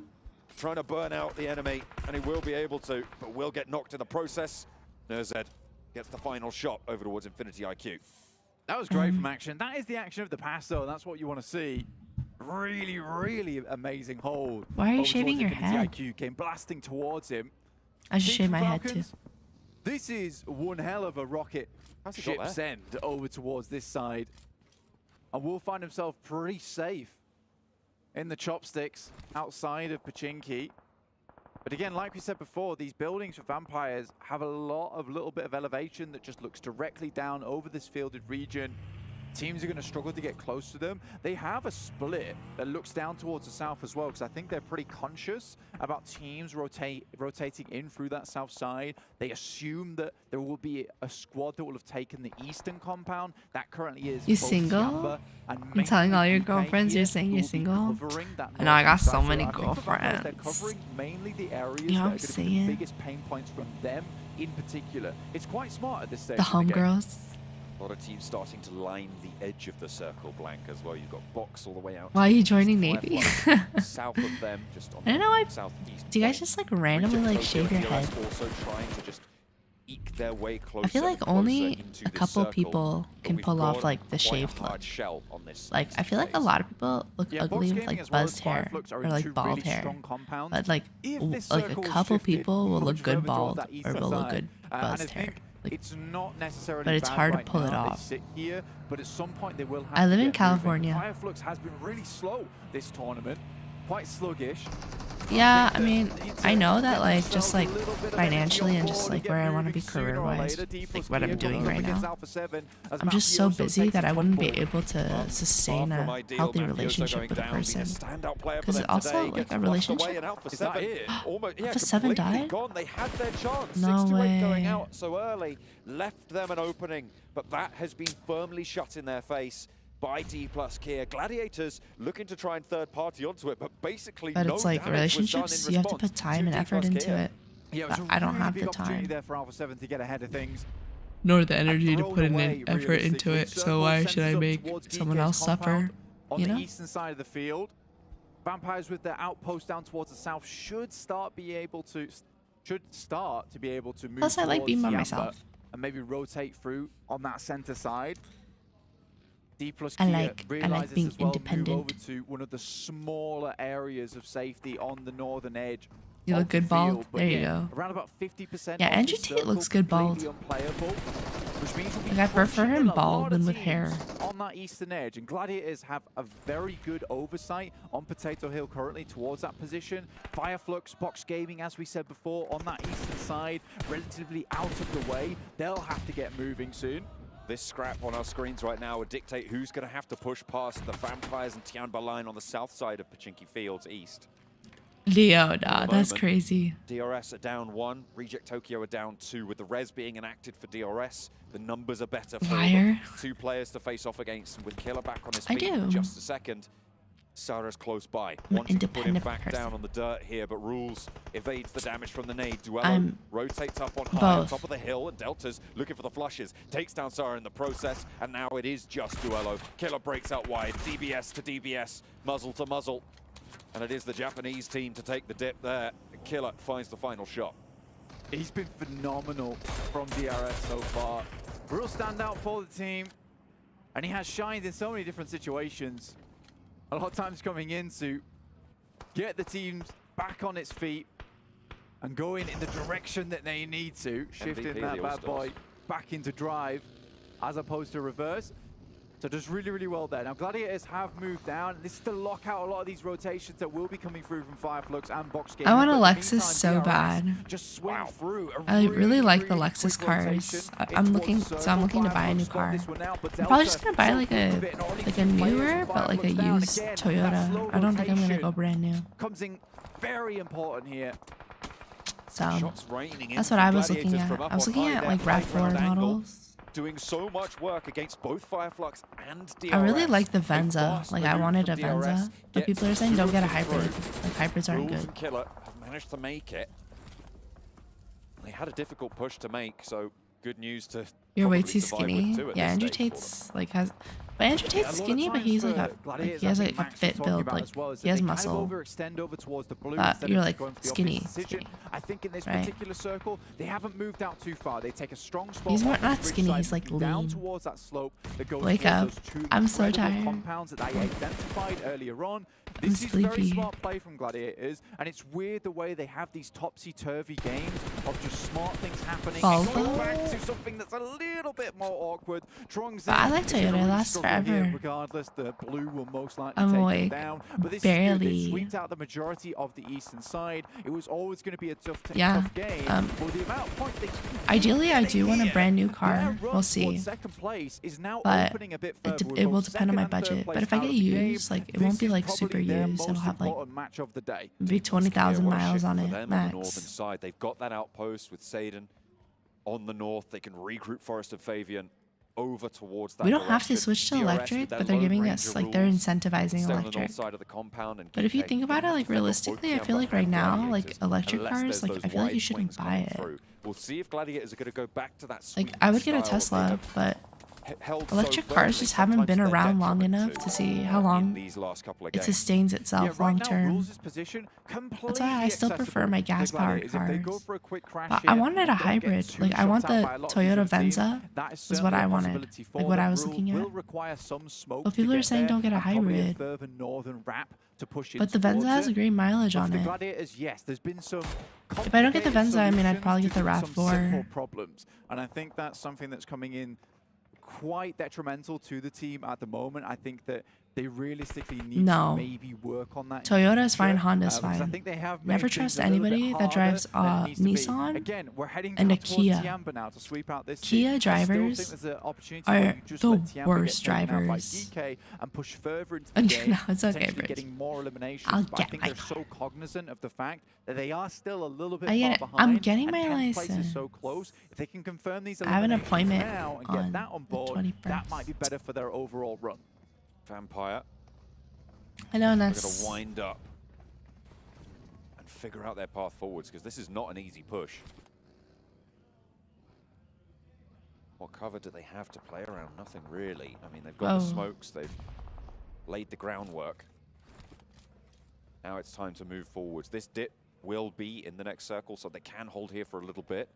Trying to burn out the enemy, and he will be able to, but will get knocked in the process. Nerzed gets the final shot over towards Infinity IQ. That was great from action. That is the action of the past, though. That's what you want to see. Really, really amazing hold. Why are you shaving your head? IQ came blasting towards him. I just shaved my head too. This is one hell of a rocket ship send over towards this side. And will find himself pretty safe in the chopsticks outside of Pachinki. But again, like we said before, these buildings for Vampires have a little bit of elevation that just looks directly down over this fielded region. Teams are going to struggle to get close to them. They have a split that looks down towards the south as well, because I think they're pretty conscious about teams rotating in through that south side. They assume that there will be a squad that will have taken the eastern compound. That currently is. You single? I'm telling all your girlfriends you're saying you're single? I know I got so many girlfriends. They're covering mainly the areas you know that are going to be the biggest pain points from them in particular. It's quite smart at this stage. The homegirls. A lot of teams starting to line the edge of the circle blank as well. You've got Box all the way out. Why are you joining Navy? South of them, just on I don't know why. southeast. Do you guys just like randomly like shave your head? Also trying to just eke their way closer. I feel like only a couple people can pull off like the shaved look. Like I feel like a lot of people look ugly with like buzzed hair or like bald hair, but like a couple people will look good bald or will look good buzzed hair. It's not necessarily but it's hard to pull it off. Sit here, but at some point they will have I live to in California. Fireflux has been really slow this tournament, quite sluggish. Yeah, I mean, I know that like just like financially and just like where I want to be career-wise, like what I'm doing right now, I'm just so busy that I wouldn't be able to sustain a healthy relationship with a person. Because also like a relationship. Alpha 7 died? They had their chance. No 6-8 going way. out so early left them an opening, but that has been firmly shut in their face by D+ Kia. Gladiators looking to try and third party onto it, but basically But it's like relationships, you have to put time and effort into it. Yeah, But I don't have the time. There for Alpha 7 to get ahead of things. Nor the energy to put in effort into it, so why should I make someone else suffer? On You the know? eastern side of the field, Vampires with their outpost down towards the south should start to be able to move. Plus, I like being by towards myself. and maybe rotate through on that center side. D+ Kia I like being as well, independent. move over to one of the smaller areas of safety on the northern edge. You look good bald. There you go. Around about 50%. Yeah, Andrew Tate looks good bald. Like I prefer him bald than with hair. On that eastern edge, and Gladiators have a very good oversight on Potato Hill currently towards that position. Fireflux, Box Gaming, as we said before, on that eastern side, relatively out of the way. They'll have to get moving soon. This scrap on our screens right now would dictate who's going to have to push past the Vampires and Tianba line on the south side of Pachinki Fields east. Leo, nah, that's crazy. DRS are down 1, Reject Tokyo are down 2. With the res being enacted for DRS, the numbers are better for them. 2 players to face off against, and with Killer back on his feet in just a second. Solara close by, wanting to put him back down on the dirt here, but Rules evades the damage from the nade. Duello rotates up on high, on top of the hill, and Delta's looking for the flushes. Takes down Solara in the process, and now it is just Duello. Killer breaks out wide, DBS to DBS, muzzle to muzzle. And it is the Japanese team to take the dip there. Killer finds the final shot. He's been phenomenal from DRS so far. Real standout for the team. And he has shined in so many different situations. A lot of times coming in to get the team back on its feet and going in the direction that they need to. Shifting that bad boy back into drive as opposed to reverse. So does really, really well there. Now, Gladiators have moved down. This is to lock out a lot of these rotations that will be coming through from Fireflux and Box Gaming. I want a Lexus so bad. Just swing through. I really like the Lexus cars. I'm looking to buy a new car. I'm probably just gonna buy like a newer, but like a used Toyota. I don't think I'm gonna go brand new. Comes in very important here. So that's what I was looking at. I was looking at like RAV4 models. Doing so much work against both Fireflux and DRS. I really like the Venza. Like I wanted a Venza, but people are saying don't get a hybrid. Like hybrids aren't good. Killer have managed to make it. They had a difficult push to make, so good news to. You're way too skinny. Yeah, Andrew Tate's like has. But Andrew Tate's skinny, but he's like he has like a fit build, like he has muscle. But you're like skinny. I think in this particular circle, they haven't moved out too far. They take a strong spot. He's not skinny. He's like lean. Towards that slope that goes Wake up! I'm so tired. Compounds that I identified earlier on. I'm This is very sleepy. smart play from Gladiators, and it's weird the way they have these topsy-turvy games of just smart things happening. And going back to something that's a little bit more awkward. But I like Toyota. It lasts forever. Regardless, the blue will most likely I'm take awake. them down. But this Barely. is good. It sweeps out the majority of the eastern side. It was always going to be a tough game. But the amount of points they Ideally, I do want a brand new car. We'll see. Second place is now But opening a bit it will depend on my budget. But if I get used, like it won't be like super used. It'll have like match of the day. maybe 20,000 miles on it On the max. northern side, they've got that outpost with Seidan on the north. They can regroup Forest of Favian over towards that. We don't have to direction. switch to DRS electric, with their but they're Lone giving Ranger us like they're rules. incentivizing Stay on the electric. north side of the compound and But if you keep think about it, like they've got both realistically, I Tianba feel like right and now, Gladiators, like electric unless cars, there's like those I feel like wide you shouldn't swings buy coming it. through. We'll see if Gladiators are going to go back to that Like sweet I would get a style Tesla, that but held electric so cars firmly. just haven't been Sometimes they're around long detriment enough to see how in long these last couple of it games. sustains itself long term. That's why I still prefer my gas powered cars. But I wanted a hybrid. Like I want the Toyota Venza. Is what I wanted. Like what I was looking at. But people are saying don't get a hybrid. But the Venza has a great mileage on it. Yes, there's been some. If I don't get the Venza, I mean I'd probably get the RAV4. Problems, and I think that's something that's coming in quite detrimental to the team at the moment. I think that they realistically need to maybe work on that. Toyota is fine, Honda's fine. I think they have Never trust anybody that drives Nissan Again, we're heading and a Kia. Kia. Now to sweep out this Kia drivers are the worst drivers. And push further into the game, no, it's okay, getting more eliminations. I'll but I think they're so cognizant of the fact that they are still a little bit far behind. I'm getting my and 10th place license. is so close. If they can confirm these I have an appointment now and get that on board, that might be better for their overall run. Vampire. Hello, They're Ness. going to wind up and figure out their path forwards, because this is not an easy push. What cover do they have to play around? Nothing really. I mean, they've got the smokes, they've laid the groundwork. Now it's time to move forwards. This dip will be in the next circle, so they can hold here for a little bit.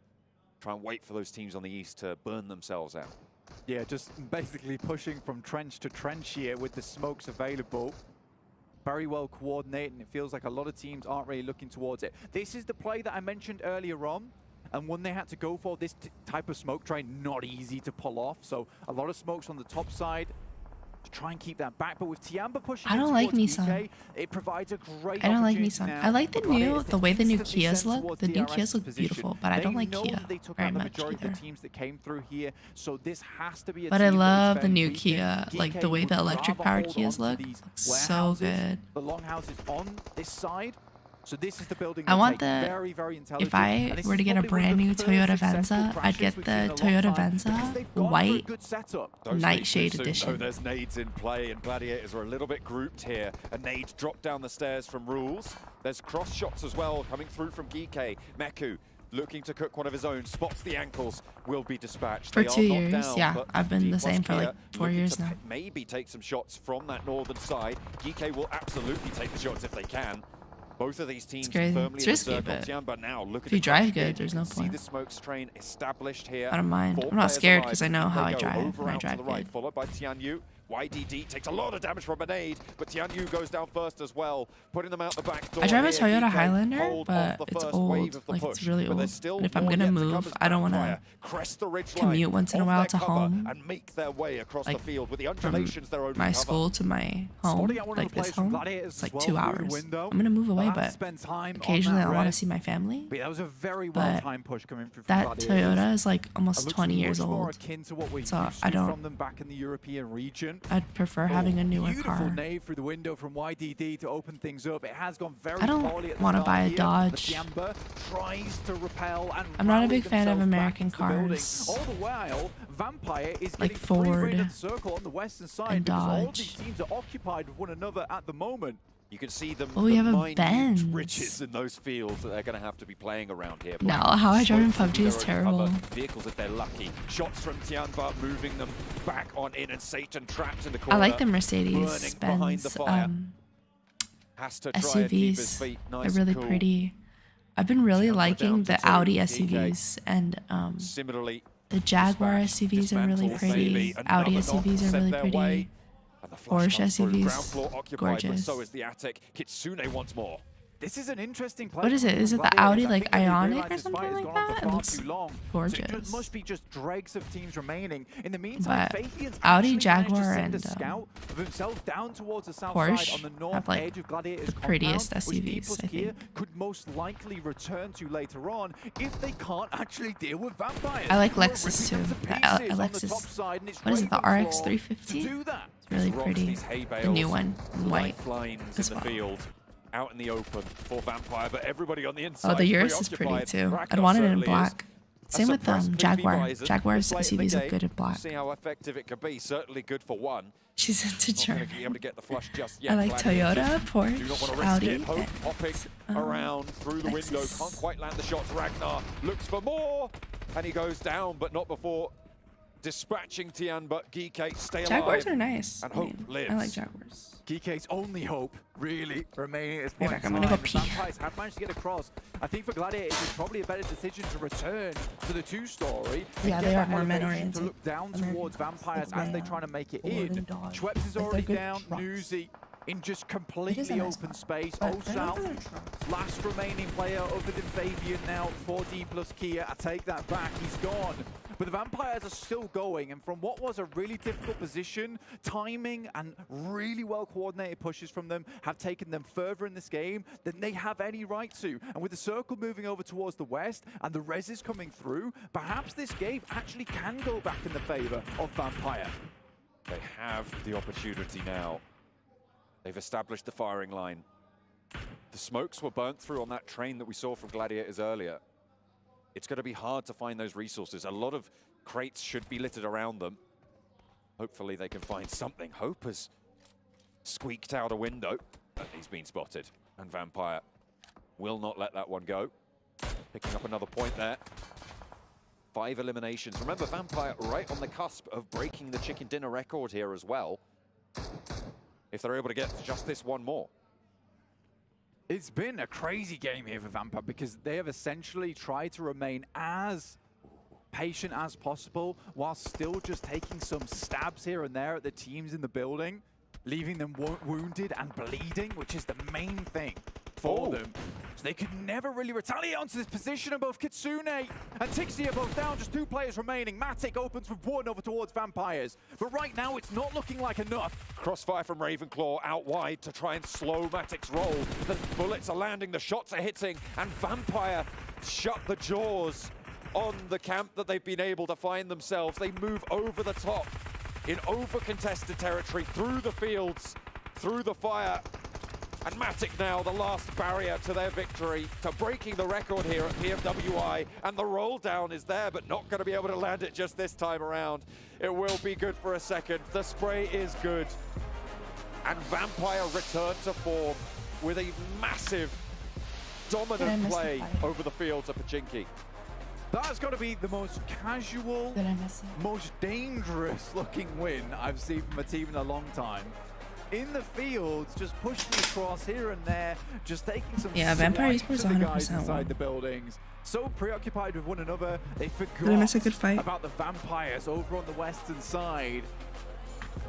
Try and wait for those teams on the east to burn themselves out. Yeah, just basically pushing from trench to trench here with the smokes available. Very well coordinated, and it feels like a lot of teams aren't really looking towards it. This is the play that I mentioned earlier on, and one they had to go for. This type of smoke train, not easy to pull off. So a lot of smokes on the top side to try and keep that back. But with Tiamba pushing, I don't like Nissan. It provides a great. I don't like Nissan. I like the way the new Kias look. The new Kias look beautiful, but I don't like Kia very much either. But I love the new Kia, like the way the electric powered Kias look. Looks so good. The longhouses on this side. So this is the building. I want if I were to get a brand new Toyota Venza, I'd get the Toyota Venza white Nightshade edition. Oh, there's nades in play, and Gladiators are a little bit grouped here. A nade dropped down the stairs from Rules. There's cross shots as well coming through from Gike. Meku looking to cook one of his own, spots the ankles, will be dispatched. For 2 years, yeah. I've been the same for like 4 years now. Maybe take some shots from that northern side. Gike will absolutely take the shots if they can. Both of these teams firmly in the circle. Tiamba now, look at if you drive good, there's no see point. the smokes train established here. I don't mind. I'm not scared because I know how I drive. I drive good. Followed by Tianyu. YDD takes a lot of damage from a nade, but Tianyu goes down first as well, putting them out the back door. I drive a Toyota Highlander, but it's old. Like, it's really old. And if I'm going to move, I don't want to commute once in a while to home. And make their way across like, the field with the from my school to my home, like this home, it's like 2 hours. I'm going to move away, but occasionally I want to see my family. That was a very well-timed push coming through. That Toyota is like almost 20 years old, so I don't. Them back in the European region. I'd prefer having a newer car. Beautiful nade through the window from YDD to open things up. It has gone very I don't want to buy a Dodge. Tries to repel and I'm not a big fan of American cars. All the while, Vampire is like Ford circle on the western side and Dodge. All these teams are occupied with one another at the moment. You can see them. Oh, we have a Benz. Riches in those fields that they're going to have to be playing around here. No, how I drive in PUBG is terrible. Vehicles if they're lucky. Shots from Tianba moving them back on in, and Satan trapped in the corner. I like the Mercedes Benz SUVs. They're really pretty. I've been really liking the Audi SUVs, and similarly, the Jaguar SUVs are really pretty. Audi SUVs are really pretty. Porsche SUVs, gorgeous. So is the attic. Kitsune wants more. This is an interesting play. What is it? Is it the Audi like Ioniq or something like that? It looks gorgeous. So it must be just dregs of teams remaining. In the meantime, but Audi, Jaguar, and down towards the south Porsche side on the north have like edge of Gladiators the prettiest SUVs, I here think. Could most likely return to later on if they can't actually deal with vampires. I like Lexus too. The Lexus. What is it? The RX 350? It's really pretty. The new one, in white. As well. Out in the open for Vampire, but everybody on the inside. Oh, the Urus is pretty too. I'd want it in black. Same with Jaguar. Jaguar's SUVs look good in black. See how effective it could be. Certainly good for one. She's into German. Be able to get the flush just yet. I like Toyota, Porsche, Audi, hopping around through the window. Can't quite land the shots. Ragnar looks for more, and he goes down, but not before dispatching Tian. But Gike stay alive. Jaguars are nice. And hope lives. I like Jaguars. Gike's only hope really remaining at this point. I'm gonna go pee. Vampires have managed to get across. I think for Gladiators, it's probably a better decision to return to the 2-story. Yeah, they are more men-oriented. To look down towards Vampires as they try to make it in. Schweppes is already down. Newsy in just completely open space. Osal, last remaining player other than Fabian now. 4D plus Kia. I take that back. He's gone. But the Vampires are still going, and from what was a really difficult position, timing and really well-coordinated pushes from them have taken them further in this game than they have any right to. And with the circle moving over towards the west and the reses coming through, perhaps this game actually can go back in the favor of Vampire. They have the opportunity now. They've established the firing line. The smokes were burnt through on that train that we saw from Gladiators earlier. It's going to be hard to find those resources. A lot of crates should be littered around them. Hopefully they can find something. Hope has squeaked out a window, and he's been spotted. And Vampire will not let that one go. Picking up another point there. 5 eliminations. Remember, Vampire right on the cusp of breaking the chicken dinner record here as well. If they're able to get just this one more. It's been a crazy game here for Vampire because they have essentially tried to remain as patient as possible while still just taking some stabs here and there at the teams in the building, leaving them wounded and bleeding, which is the main thing for them. So they could never really retaliate onto this position, and both Kitsune and Tixie are both down, just 2 players remaining. Matic opens with 1 over towards Vampires, but right now it's not looking like enough. Crossfire from Ravenclaw out wide to try and slow Matic's roll. The bullets are landing, the shots are hitting, and Vampire shut the jaws on the camp that they've been able to find themselves. They move over the top in over-contested territory, through the fields, through the fire. And Matic now, the last barrier to their victory, to breaking the record here at Pmwi. And the roll down is there, but not going to be able to land it just this time around. It will be good for a second. The spray is good. And Vampire return to form with a massive, dominant play over the fields of Pachinki. That's got to be the most casual, most dangerous looking win I've seen from a team in a long time. In the fields, just pushing across here and there, just taking some Vampire Esports 100% guys inside the buildings. So preoccupied with one another, they forgot about the Vampires over on the western side.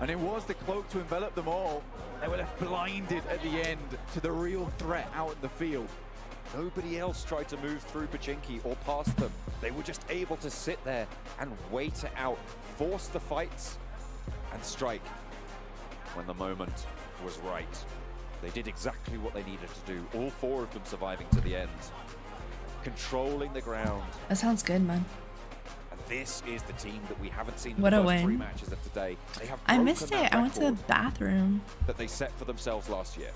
And it was the cloak to envelop them all. They were left blinded at the end to the real threat out in the field. Nobody else tried to move through Pachinki or past them. They were just able to sit there and wait it out, force the fights, and strike when the moment was right. They did exactly what they needed to do, all 4 of them surviving to the end, controlling the ground. That sounds good, man. And this is the team that we haven't seen in what the a first win. 3 matches of today. They have I missed it. I went to the bathroom. That they set for themselves last year.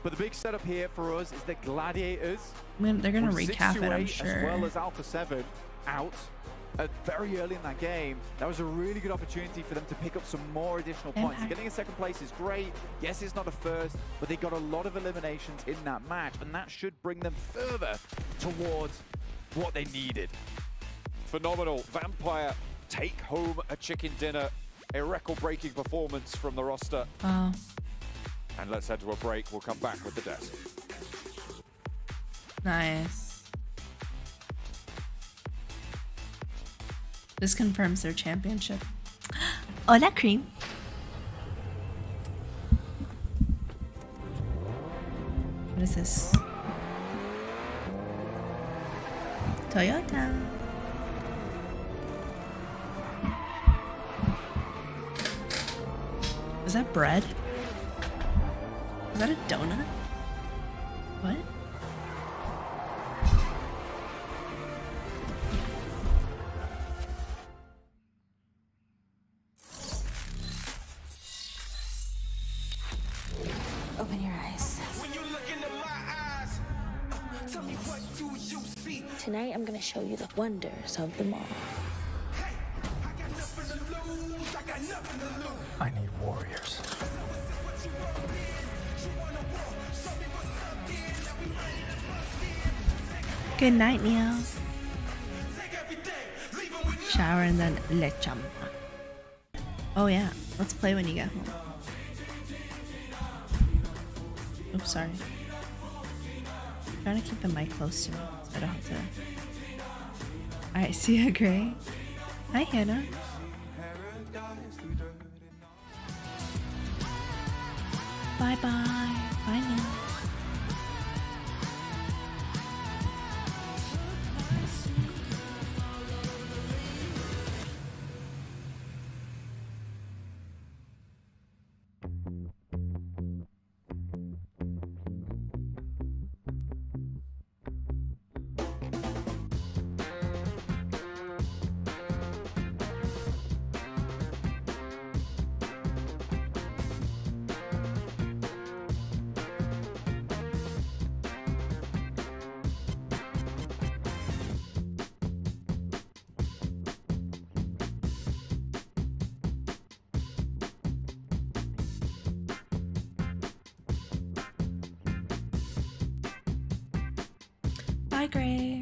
But the big setup here for us is the Gladiators. They're going to recap it, I'm sure. As well as Alpha 7 out very early in that game. That was a really good opportunity for them to pick up some more additional points. Getting a 2nd place is great. Yes, it's not a first, but they got a lot of eliminations in that match, and that should bring them further towards what they needed. Phenomenal. Vampire take home a chicken dinner. A record-breaking performance from the roster. Wow. And let's head to a break. We'll come back with the desk. Nice. This confirms their championship. Hola, Cream. What is this? Toyota. Is that bread? Is that a donut? What? Open your eyes. When you look into my eyes, tell me what do you see? Tonight I'm gonna show you the wonders of them all. Hey, I got nothing to lose. I got nothing to lose. I need warriors. Good night, Neo. Shower and then lecham. Oh yeah, let's play when you get home. Oops, sorry. I'm trying to keep the mic close to me so I don't have to. Alright, see ya, Gray. Hi, Hannah. Bye-bye. Bye now. Bye, Gray.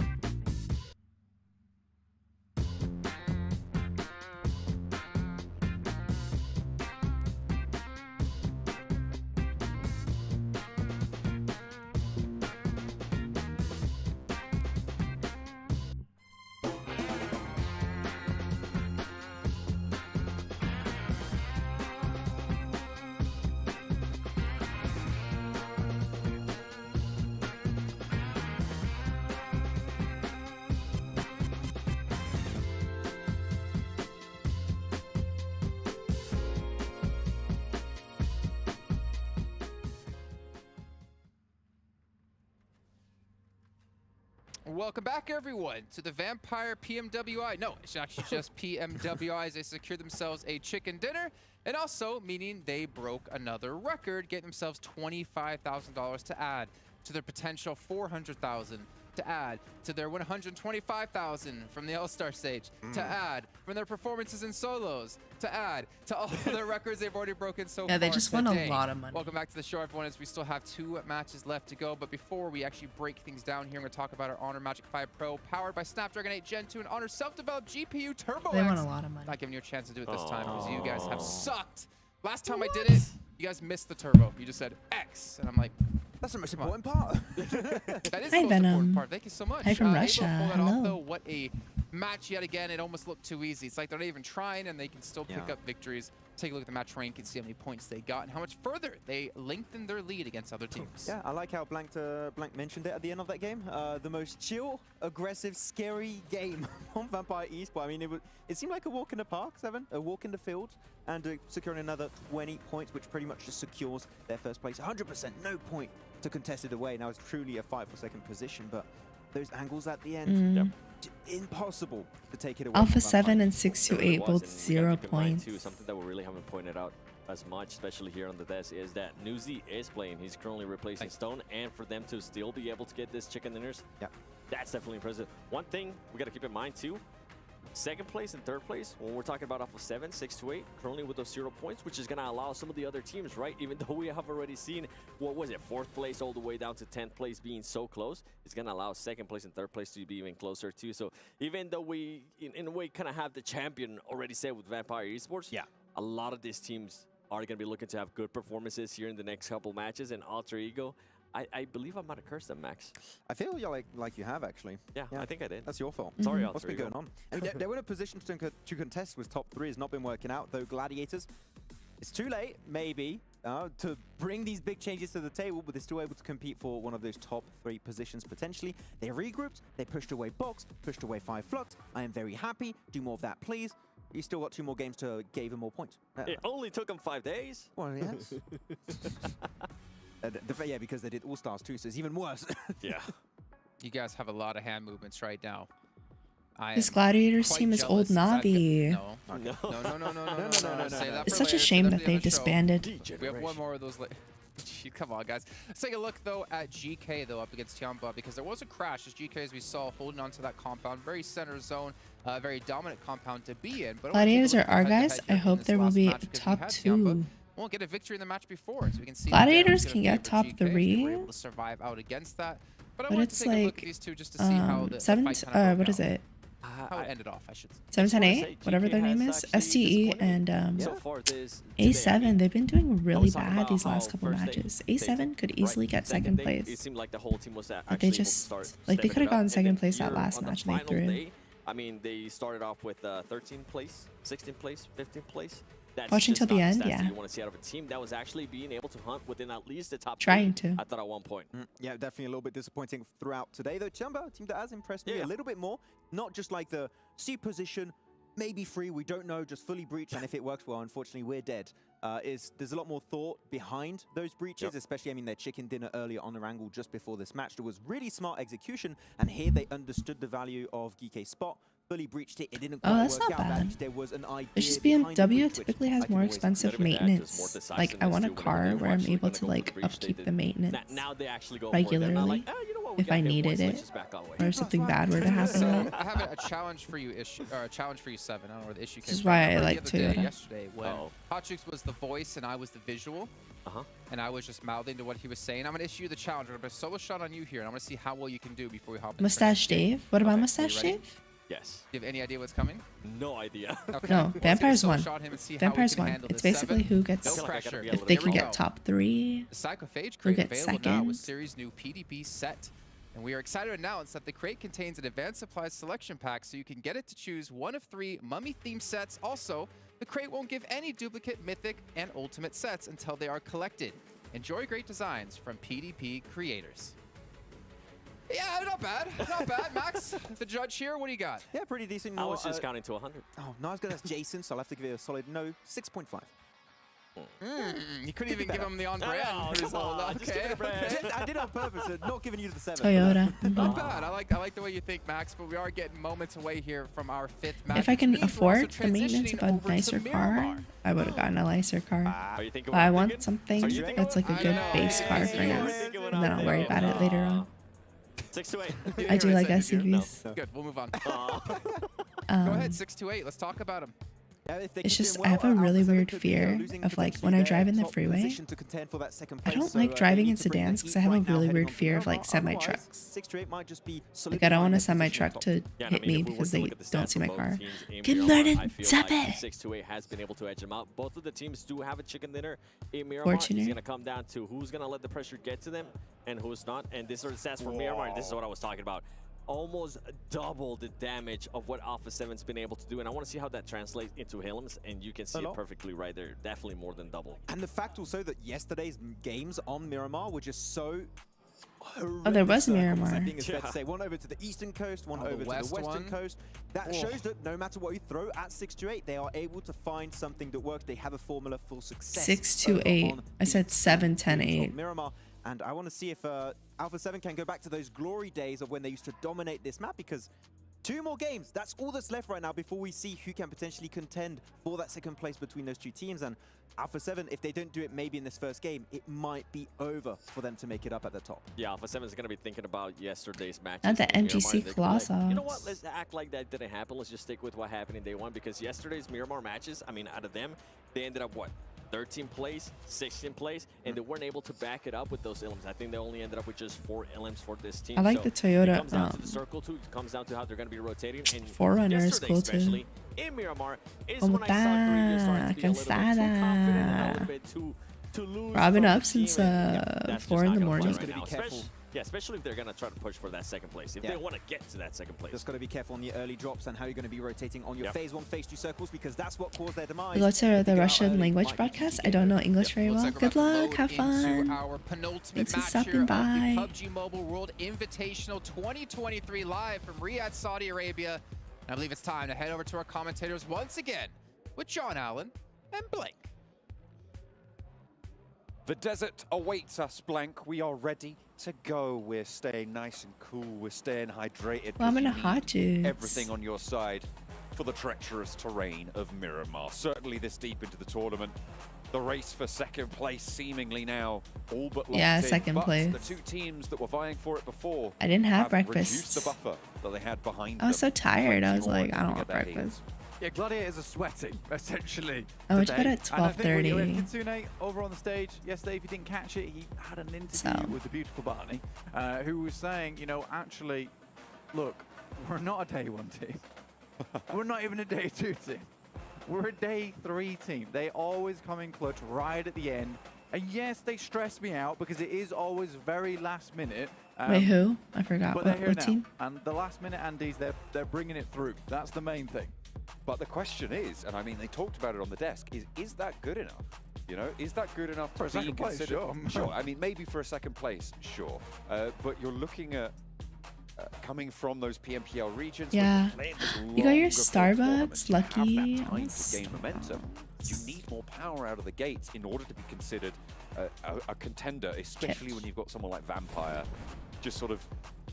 Welcome back, everyone, to the Vampire PMWI. No, it's actually just PMWI as they secure themselves a chicken dinner, and also meaning they broke another record, getting themselves $25,000 to add to their potential $400,000 to add to their $125,000 from the All-Star stage, to add from their performances in solos, to add to all the records they've already broken so far. Yeah, they just won a lot of money. Welcome back to the show, everyone, as we still have 2 matches left to go. But before we actually break things down here, I'm going to talk about our Honor Magic 5 Pro, powered by Snapdragon 8 Gen 2 and Honor self-developed GPU Turbo X. They won a lot of money. Not giving you a chance to do it this time because you guys have sucked. Last time I did it, you guys missed the turbo. You just said X, and I'm like, that's the most important part. That is Hi, the most important part. Thank you so much. Hi from Russia. Able to pull that Hello. off, though. What a match yet again. It almost looked too easy. It's like they're not even trying, and they can still pick up victories. Take a look at the match rank and see how many points they got and how much further they lengthened their lead against other teams. Yeah, I like how Blank mentioned it at the end of that game. The most chill, aggressive, scary game on Vampire Esport. I mean, it seemed like a walk in the park, Seven, a walk in the field, and securing another 20 points, which pretty much just secures their first place. 100%, no point to contest it away. Now it's truly a fight for second position, but those angles at the end, impossible to take it away. Alpha 7 and 628 both 0 points. Something that we really haven't pointed out as much, especially here on the desk, is that Newsy is playing. He's currently replacing Stone, and for them to still be able to get this chicken dinners, that's definitely impressive. One thing we got to keep in mind too, second place and third place, when we're talking about Alpha 7, 628, currently with those 0 points, which is going to allow some of the other teams, right? Even though we have already seen, what was it, 4th place all the way down to 10th place being so close, it's going to allow second place and third place to be even closer too. So even though we, in a way, kind of have the champion already set with Vampire Esports, a lot of these teams are going to be looking to have good performances here in the next couple matches, and Alter Ego, I believe I might have cursed them, Max. I feel like you have, actually. Yeah, I think I did. That's your fault. Sorry, What's been going on? I mean, they were in a position to contest with top 3. Has not been working out, though. Gladiators, it's too late, maybe, to bring these big changes to the table, but they're still able to compete for one of those top 3 positions, potentially. They regrouped, they pushed away Box, pushed away 5 Flux. I am very happy. Do more of that, please. You still got 2 more games to give him more points. It only took them 5 days. Well, yes. Yeah, because they did All-Stars too, so it's even worse. Yeah. You guys have a lot of hand movements right now. This Gladiators team is old Navi. No. It's such a shame that they disbanded. We have one more of those. Come on, guys. Let's take a look, though, at GK, though, up against Tiamba, because there was a crash as GK, as we saw, holding on to that compound. Very center zone, very dominant compound to be in. But Gladiators are our guys. I hope there will be a top 2. Won't get a victory in the match before, so we can see Gladiators can get top GK 3. We're able to survive out against that. But I But wanted it's to take a look like at these two just to see how the fight kind of what is it? How it ended off, I should say. 710A, whatever their name is, STE and A7. They've been doing really bad these last couple matches. A7 could easily get second place. It seemed like the whole team was But they just they could have gotten second place that last match and they threw. I mean, they started off with 13th place, 16th place, 15th place. That's Watching till the end, yeah. You want to see out of a team that was actually being able to hunt within at least the top Trying 3, to. I thought at one point. Yeah, definitely a little bit disappointing throughout today, though. Chamba, a team that has impressed me a little bit more. Not just like the C position, maybe free, we don't know, just fully breach, and if it works well, unfortunately, we're dead. There's a lot more thought behind those breaches, especially, I mean, their chicken dinner earlier on the angle just before this match. There was really smart execution, and here they understood the value of GK's spot, fully breached it. It didn't quite that's work not out. bad. There was an idea. It's just behind the BMW breach, typically which has I can more always expensive maintenance. Like, I want a car where I'm able to, like, upkeep the maintenance regularly if I needed it, or if something bad were to happen. So I have a challenge for you, a challenge for you, Seven. I don't know where the issue came from. This is why I like Toyota. Toyota. Yesterday, when Hotchix was the voice and I was the visual, and I was just mouthing to what he was saying. I'm going to issue you the challenge. I'm going to put a solo shot on you here, and I'm going to see how well you can do before we hop in. Mustache Dave? What about Mustache Dave? Yes. Do you have any idea what's coming? No idea. Okay. No, Vampires won. Vampires won. won. It's basically who gets, if they can get top 3, the Psychophage who crate gets available now with second. series new PDP set. And we are excited to announce that the crate contains an advanced supplies selection pack, so you can get it to choose one of 3 mummy-themed sets. Also, the crate won't give any duplicate mythic and ultimate sets until they are collected. Enjoy great designs from PDP creators. Yeah, not bad. Not bad. Max, the judge here, what do you got? Yeah, pretty decent. I was just counting to 100. Oh, not as good as Jason, so I'll have to give it a solid no, 6.5. You couldn't even give him the on brand. Oh, come on, just give it a brand. I did it on purpose, not giving you the 7. Toyota. Not bad. I like the way you think, Max, but we are getting moments away here from our 5th match. If I can Means we're afford also the maintenance of transitioning a over to nicer car, Miramar. I would have gotten a nicer car. Are you thinking But I want something that's like a good base car for now, and then I'll worry about it later on. 6 to 8. I do like SUVs. No. Good, we'll move on. Go Um, ahead, 6 to 8. Let's talk about him. It's just, I have a really weird fear of, like, when I drive in the freeway, I don't like driving in sedans because I have a really weird fear of, like, semi-trucks. Like, I don't want a semi-truck to hit me because they don't see my car. Good morning, stop it! 6 to 8 has been able to edge them out. Both of the teams do have a chicken dinner in Miramar. It's going to come down to who's going to let the pressure get to them and who's not. And this are the stats for Miramar. This is what I was talking about. Almost double the damage of what Alpha 7's been able to do, and I want to see how that translates into Helms, and you can see it perfectly right there. Definitely more than double. And the fact also that yesterday's games on Miramar were just so Oh, there was Miramar. I think it's fair to say. One over to the eastern coast, one over to the western coast. That shows that no matter what you throw at 6 to 8, they are able to find something that works. They have a formula for success. 6 to 8. I said 7, 10, 8. Miramar. And I want to see if Alpha 7 can go back to those glory days of when they used to dominate this map, because 2 more games, that's all that's left right now before we see who can potentially contend for that second place between those 2 teams. And Alpha 7, if they don't do it maybe in this first game, it might be over for them to make it up at the top. Yeah, Alpha 7 is going to be thinking about yesterday's match. And the MGC Colossus. Like, you know what, let's act like that didn't happen. Let's just stick with what happened in day 1, because yesterday's Miramar matches, I mean, out of them, they ended up what? 13th place, 16th place, and they weren't able to back it up with those elims. I think they only ended up with just 4 elims for this team. I like the Toyota. It comes down to the circle too. It comes down to how they're going to be rotating. And Forerunner is cool especially too. In Miramar is when I saw Korea starting to be a little bit too confident and a little bit to lose. Robin up since 4 in the morning. Right now, especially if they're going to try to push for that second place. If they want to get to that second place. Just got to be careful on the early drops and how you're going to be rotating on your phase 1, phase 2 circles, because that's what caused their demise. We go to the Russian language broadcast. I don't know English very well. Good luck. Have fun. Our penultimate Thanks for match stopping here by. of the PUBG Mobile World Invitational 2023 live from Riyadh, Saudi Arabia. And I believe it's time to head over to our commentators once again with John Allen and Blake. The desert awaits us, Blank. We are ready to go. We're staying nice and cool. We're staying hydrated. Well, I'm in a hot juice. Everything on your side for the treacherous terrain of Miramar. Certainly this deep into the tournament. The race for second place seemingly now all but locked in. Second place. The 2 teams that were vying for it before I didn't have reduced breakfast. the buffer that they had behind I was so them. tired. I was Plenty like, more I don't to want get their breakfast. Yeah, Gladiators are sweating, essentially. I went to today. bed at And I think when 12:30. Kitsune over on the stage yesterday, if you didn't catch it, he had an interview with the beautiful Barney, who was saying, you know, actually, look, we're not a day 1 team. We're not even a day 2 team. We're a day 3 team. They always come in clutch right at the end. And yes, they stress me out because it is always very last minute. Wait, who? I forgot. But they're here what now. team? And the last minute Andes, they're bringing it through. That's the main thing. But the question is, and I mean, they talked about it on the desk, is that good enough? You know, is that good enough for a second place? Sure. Sure. I mean, maybe for a second place, sure. But you're looking at coming from those PMPL regions. Yeah. You got your Starbucks, lucky. You have that time to gain momentum. You need more power out of the gates in order to be considered a contender, especially when you've got someone like Vampire just sort of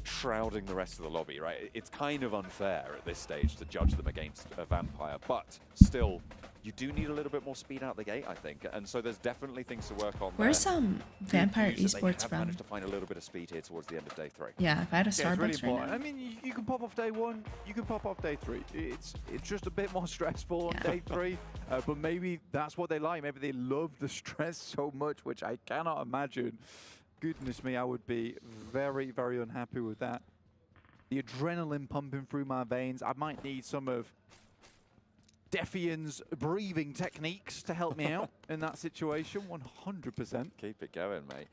shrouding the rest of the lobby, right? It's kind of unfair at this stage to judge them against a Vampire, but still, you do need a little bit more speed out the gate, I think, and so there's definitely things to work on. Where's some Vampire esports from? from? Managed to find a little bit of speed here towards the end of day 3. Yeah, if I had a Starbucks it's really right now. I mean, you can pop off day 1, you can pop off day 3. It's just a bit more stressful on day 3, but maybe that's what they like. Maybe they love the stress so much, which I cannot imagine. Goodness me, I would be very, very unhappy with that. The adrenaline pumping through my veins. I might need some of Defian's breathing techniques to help me out in that situation, 100%. Keep it going, mate.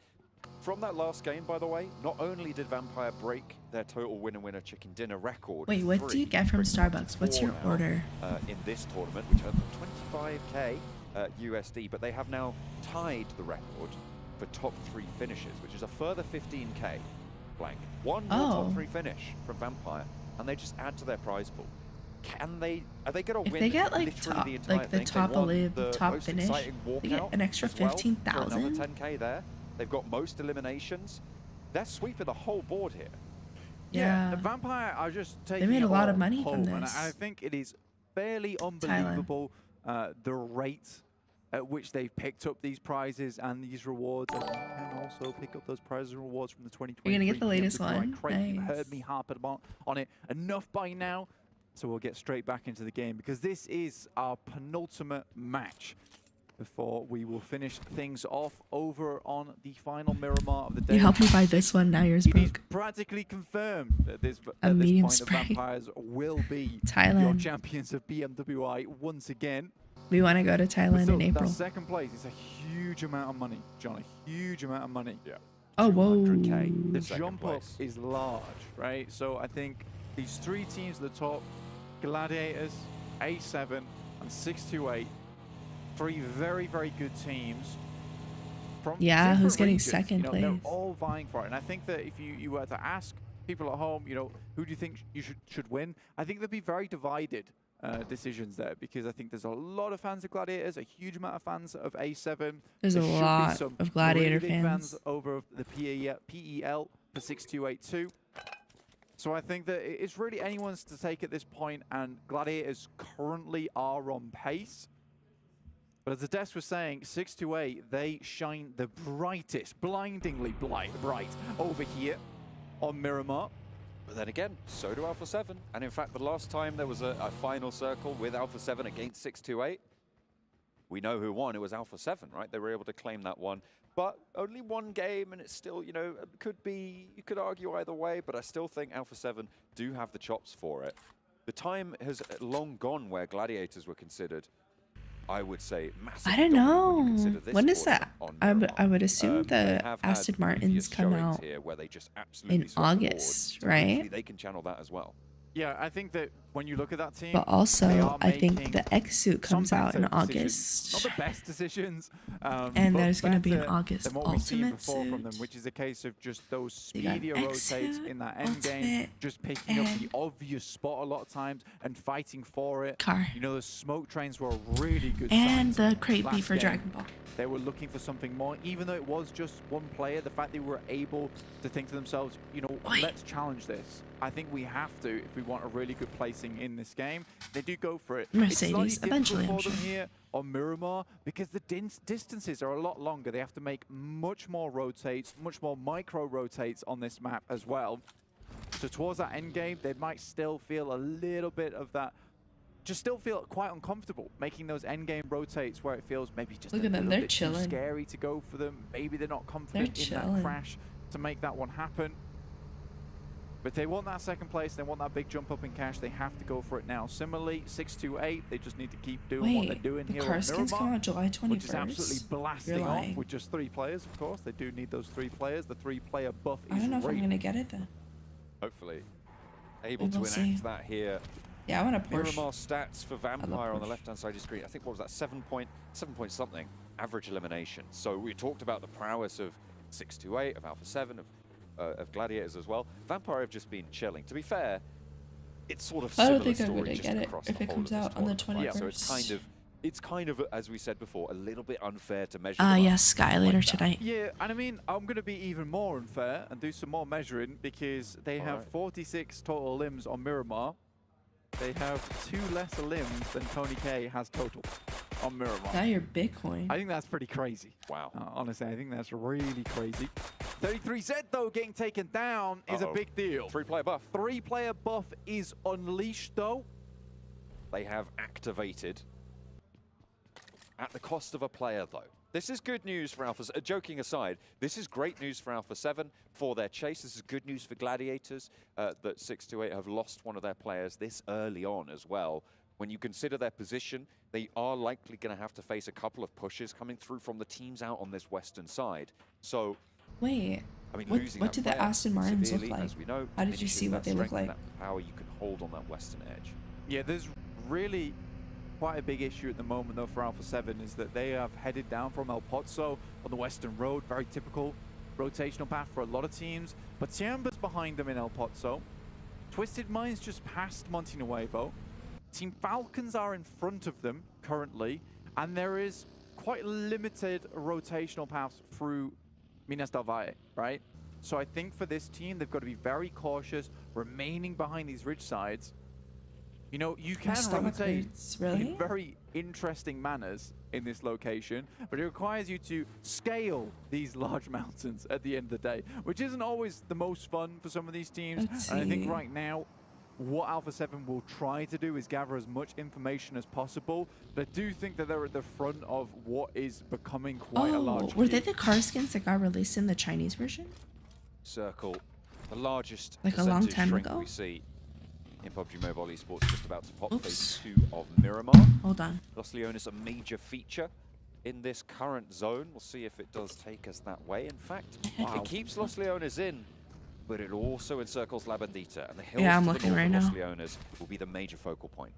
From that last game, by the way, not only did Vampire break their total winner-winner chicken dinner record. Wait, what do you get from Starbucks? What's your order? In this tournament, which earned them 25k USD, but they have now tied the record for top 3 finishes, which is a further 15k. Blank. One more top 3 finish from Vampire, and they just add to their prize pool. Can they? Are they going to win? If they get like top, the entire like the thing? top finish, they get an extra 15,000. Another 10k there. They've got most eliminations. They're sweeping the whole board here. Yeah, the Vampire are just taking. They made a lot of money home, from and this. I think it is fairly unbelievable the rate at which they've picked up these prizes and these rewards. And you can also pick up those prizes and rewards from the 2023. You're gonna get the latest one. Nice. You heard me harp on it enough by now, so we'll get straight back into the game because this is our penultimate match before we will finish things off over on the final Miramar of the day. You helped me buy this one, now yours broke. It is practically confirmed that this point the Vampires will be your champions of Pmwi once again. We want to go to Thailand in April. That second place is a huge amount of money, John. A huge amount of money. Yeah. Oh, whoa. The jump up is large, right? So I think these 3 teams at the top, Gladiators, A7, and 628, 3 very, very good teams. From who's getting regions. second place? They're all vying for it. And I think that if you were to ask people at home, who do you think you should win? I think there'd be very divided decisions there, because I think there's a lot of fans of Gladiators, a huge amount of fans of A7. There's a lot of Gladiator fans over the PEL for 6282. So I think that it's really anyone's to take at this point, and Gladiators currently are on pace. But as the desk was saying, 628, they shine the brightest, blindingly bright over here on Miramar. But then again, so do Alpha 7. And in fact, the last time there was a final circle with Alpha 7 against 628, we know who won. It was Alpha 7, right? They were able to claim that one. But only one game, and it's still, could be, you could argue either way, but I still think Alpha 7 do have the chops for it. The time has long gone where Gladiators were considered, I would say, massive. I don't know. When is that? I would assume the Aston Martins come out in August, right? They can channel that as well. Yeah, I think that when you look at that team, but also I think the X suit comes out in August. Not the best decisions, and there's going to be an August ultimate suit from them, which is a case of just those speedier rotates in that end game, just picking up the obvious spot a lot of times and fighting for it. The smoke trains were a really good. And the crate beat for Dragon Ball. They were looking for something more, even though it was just one player. The fact they were able to think to themselves, let's challenge this. I think we have to if we want a really good placing in this game. They do go for it. Mercedes, eventually, I'm sure. Them here on Miramar, because the distances are a lot longer. They have to make much more rotates, much more micro rotates on this map as well. So towards that end game, they might still feel a little bit of that. Just still feel quite uncomfortable making those endgame rotates where it feels maybe just Look at them, they're too scary to go for them. Maybe they're not confident in that crash to make that one happen. But they want that second place, they want that big jump up in cash, they have to go for it now. Similarly, 628, they just need to keep doing what they're doing here car skins come out July 21st? which is absolutely blasting off with just 3 players, of course. They do need those 3 players. The 3-player buff is I don't know if I'm great. going to get it then. Hopefully able to enact that here. Yeah, I want to push. Miramar stats for Vampire on the left-hand side of your screen. I think, what was that, 7 point something average elimination. So we talked about the prowess of 628, of Alpha 7, of Gladiators as well. Vampire have just been chilling. To be fair, it's sort of similar. I don't think I'm going to just get it across if the it whole comes of this out on the tournament, 21st. So it's kind of, as we said before, a little bit unfair to measure. them Yeah, up Sky like later that. tonight. Yeah, and I mean, I'm going to be even more unfair and do some more measuring because they have 46 total limbs on Miramar. They have 2 less limbs than Tony K has total on Miramar. Now you're Bitcoin. I think that's pretty crazy. Wow. Honestly, I think that's really crazy. 33Z, though, getting taken down is a big deal. 3-player buff. 3-player buff is unleashed, though. They have activated at the cost of a player, though. This is good news for Alpha. Joking aside, this is great news for Alpha 7 for their chase. This is good news for Gladiators that 628 have lost one of their players this early on as well. When you consider their position, they are likely going to have to face a couple of pushes coming through from the teams out on this western side. So, wait, I mean, what did the Aston Martins look like? As we know, How did you see what they look like? that power you can hold on that western edge. Yeah, there's really quite a big issue at the moment, though, for Alpha 7 is that they have headed down from El Pozzo on the western road. Very typical rotational path for a lot of teams. But Tiamba's behind them in El Pozzo. Twisted Minds just past Monte Nuevo. Team Falcons are in front of them currently. And there is quite limited rotational paths through Minas del Valle, right? So I think for this team, they've got to be very cautious, remaining behind these ridge sides. You know, you can rotate in very interesting manners in this location, but it requires you to scale these large mountains at the end of the day, which isn't always the most fun for some of these teams. And I think right now, what Alpha 7 will try to do is gather as much information as possible. But I do think that they're at the front of what is becoming quite a large were they the car skins that got released in the Chinese version? Circle, the largest like a long time shrink ago we see in PUBG Mobile Esports, just about to pop phase 2 of Miramar. Hold on. Los Leones, a major feature in this current zone. We'll see if it does take us that way. In fact, it keeps Los Leones in, but it also encircles La Bandita, and the hills I'm to the looking north right of Los now. Leones will be the major focal point.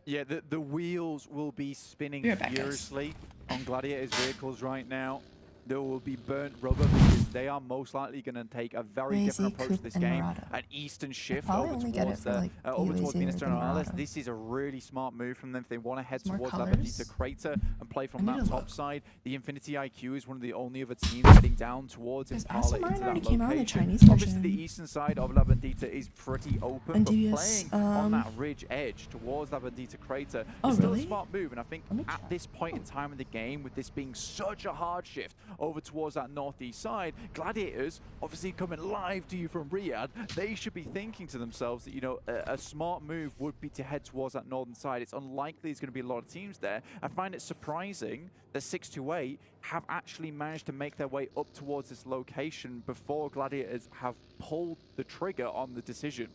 Yeah, the wheels will be spinning furiously on Gladiators' vehicles right now. There will be burnt rubber because they are most likely going to take a very different approach to this game. An eastern shift over towards Minas Gerais. This is a really smart move from them if they want to head towards La Bandita Crater and play from that top side. The Infinity IQ is one of the only other teams heading down towards Impala into that location. Obviously, the eastern side of La Bandita is pretty open, but playing on that ridge edge towards La Bandita Crater is still a smart move. And I think at this point in time in the game, with this being such a hard shift over towards that northeast side, Gladiators, obviously coming live to you from Riyadh, they should be thinking to themselves that, you know, a smart move would be to head towards that northern side. It's unlikely there's going to be a lot of teams there. I find it surprising that 628 have actually managed to make their way up towards this location before Gladiators have pulled the trigger on the decision.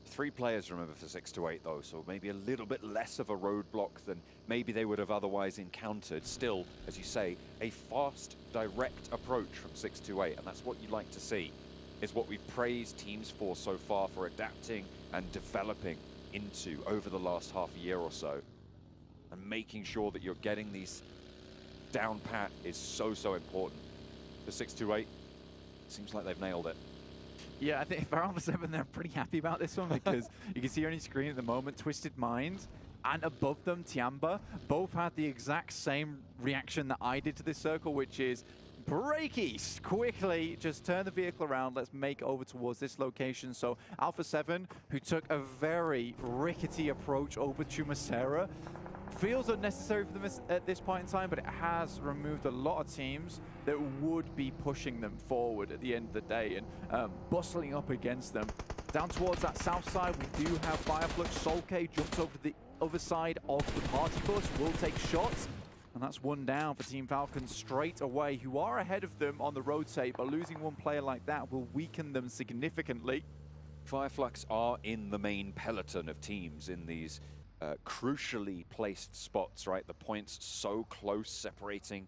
3 players, remember, for 628, though, so maybe a little bit less of a roadblock than maybe they would have otherwise encountered. Still, as you say, a fast, direct approach from 628, and that's what you like to see, is what we've praised teams for so far, for adapting and developing into over the last half a year or so. And making sure that you're getting these down pat is so important. For 628, seems like they've nailed it. Yeah, I think for Alpha 7, they're pretty happy about this one because you can see on your screen at the moment, Twisted Minds and above them, Tiamba, both had the exact same reaction that I did to this circle, which is break east, quickly, just turn the vehicle around, let's make over towards this location. So Alpha 7, who took a very rickety approach over Chumacera, feels unnecessary for them at this point in time, but it has removed a lot of teams that would be pushing them forward at the end of the day and bustling up against them. Down towards that south side, we do have Fireflux. Solke jumps over the other side of the party bus, will take shots, and that's one down for Team Falcons straight away, who are ahead of them on the rotate, but losing one player like that will weaken them significantly. Fireflux are in the main peloton of teams in these crucially placed spots, right? The points so close, separating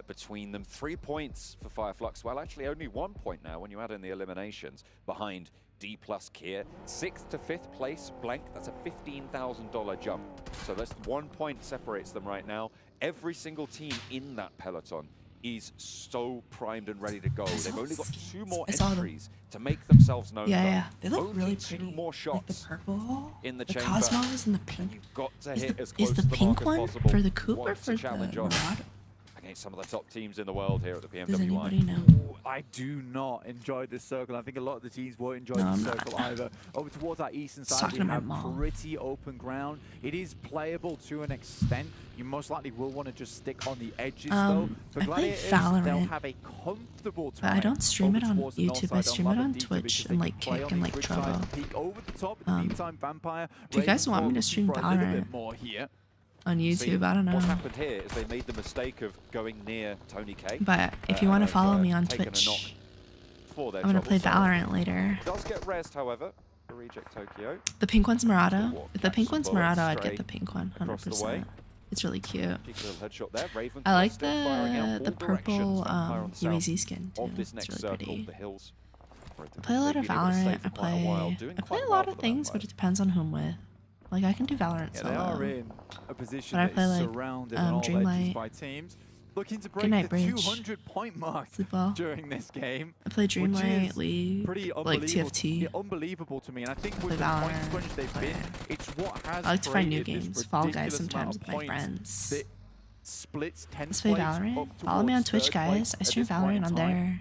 between them. 3 points for Fireflux. Well, actually only 1 point now when you add in the eliminations behind D plus Kier. 6th to 5th place, blank. That's a $15,000 jump. So that's 1 point separates them right now. Every single team in that peloton is so primed and ready to go. They've only got 2 more entries to make themselves known. Yeah, they look only really 2 pretty. more shots like the purple, in the chamber. chamber. Cosmos and the pink. And you've got to hit as is close the to the pink mark one as possible. for the Coupe or Wants for to challenge the on Marauder? against some of the top teams in the world here at the Does PMWI. anybody know? I do not enjoy this circle. I think a lot of the teams won't enjoy this circle either. Over towards that eastern side, we have pretty open ground. It is playable to an extent. You most likely will want to just stick on the edges, though. For Gladiators, they'll have a comfortable time. But I don't stream it on YouTube. I stream it on Twitch and like Kick and like Trovo. Over the top, in the meantime, Vampire. Do you guys want me to stream Valorant more here? on YouTube? I don't know. What happened here is they made the mistake of going near Tony K. But if you want to follow me on Twitch, I'm going to play Valorant later. Does get rezzed, however, for Reject Tokyo. The pink one's Murata. If the pink one's Murata, I'd get the pink one, 100%. It's really cute. I like the purple UAZ skin too. It's really pretty. I play a lot of Valorant. I play a lot of things, but it depends on who I'm with. Like I can do Valorant solo. They are in a position but I play like surrounded on all edges by teams. Looking to break the 200-point mark during this game. I play Dreamlight, League, pretty like TFT. Yeah, unbelievable to me, and I think with the point crunch they've been, it's what has I like to find new games. Fall Guys sometimes with my friends. Splits 10 Let's play Valorant. Follow me on Twitch, guys. I stream Valorant on there.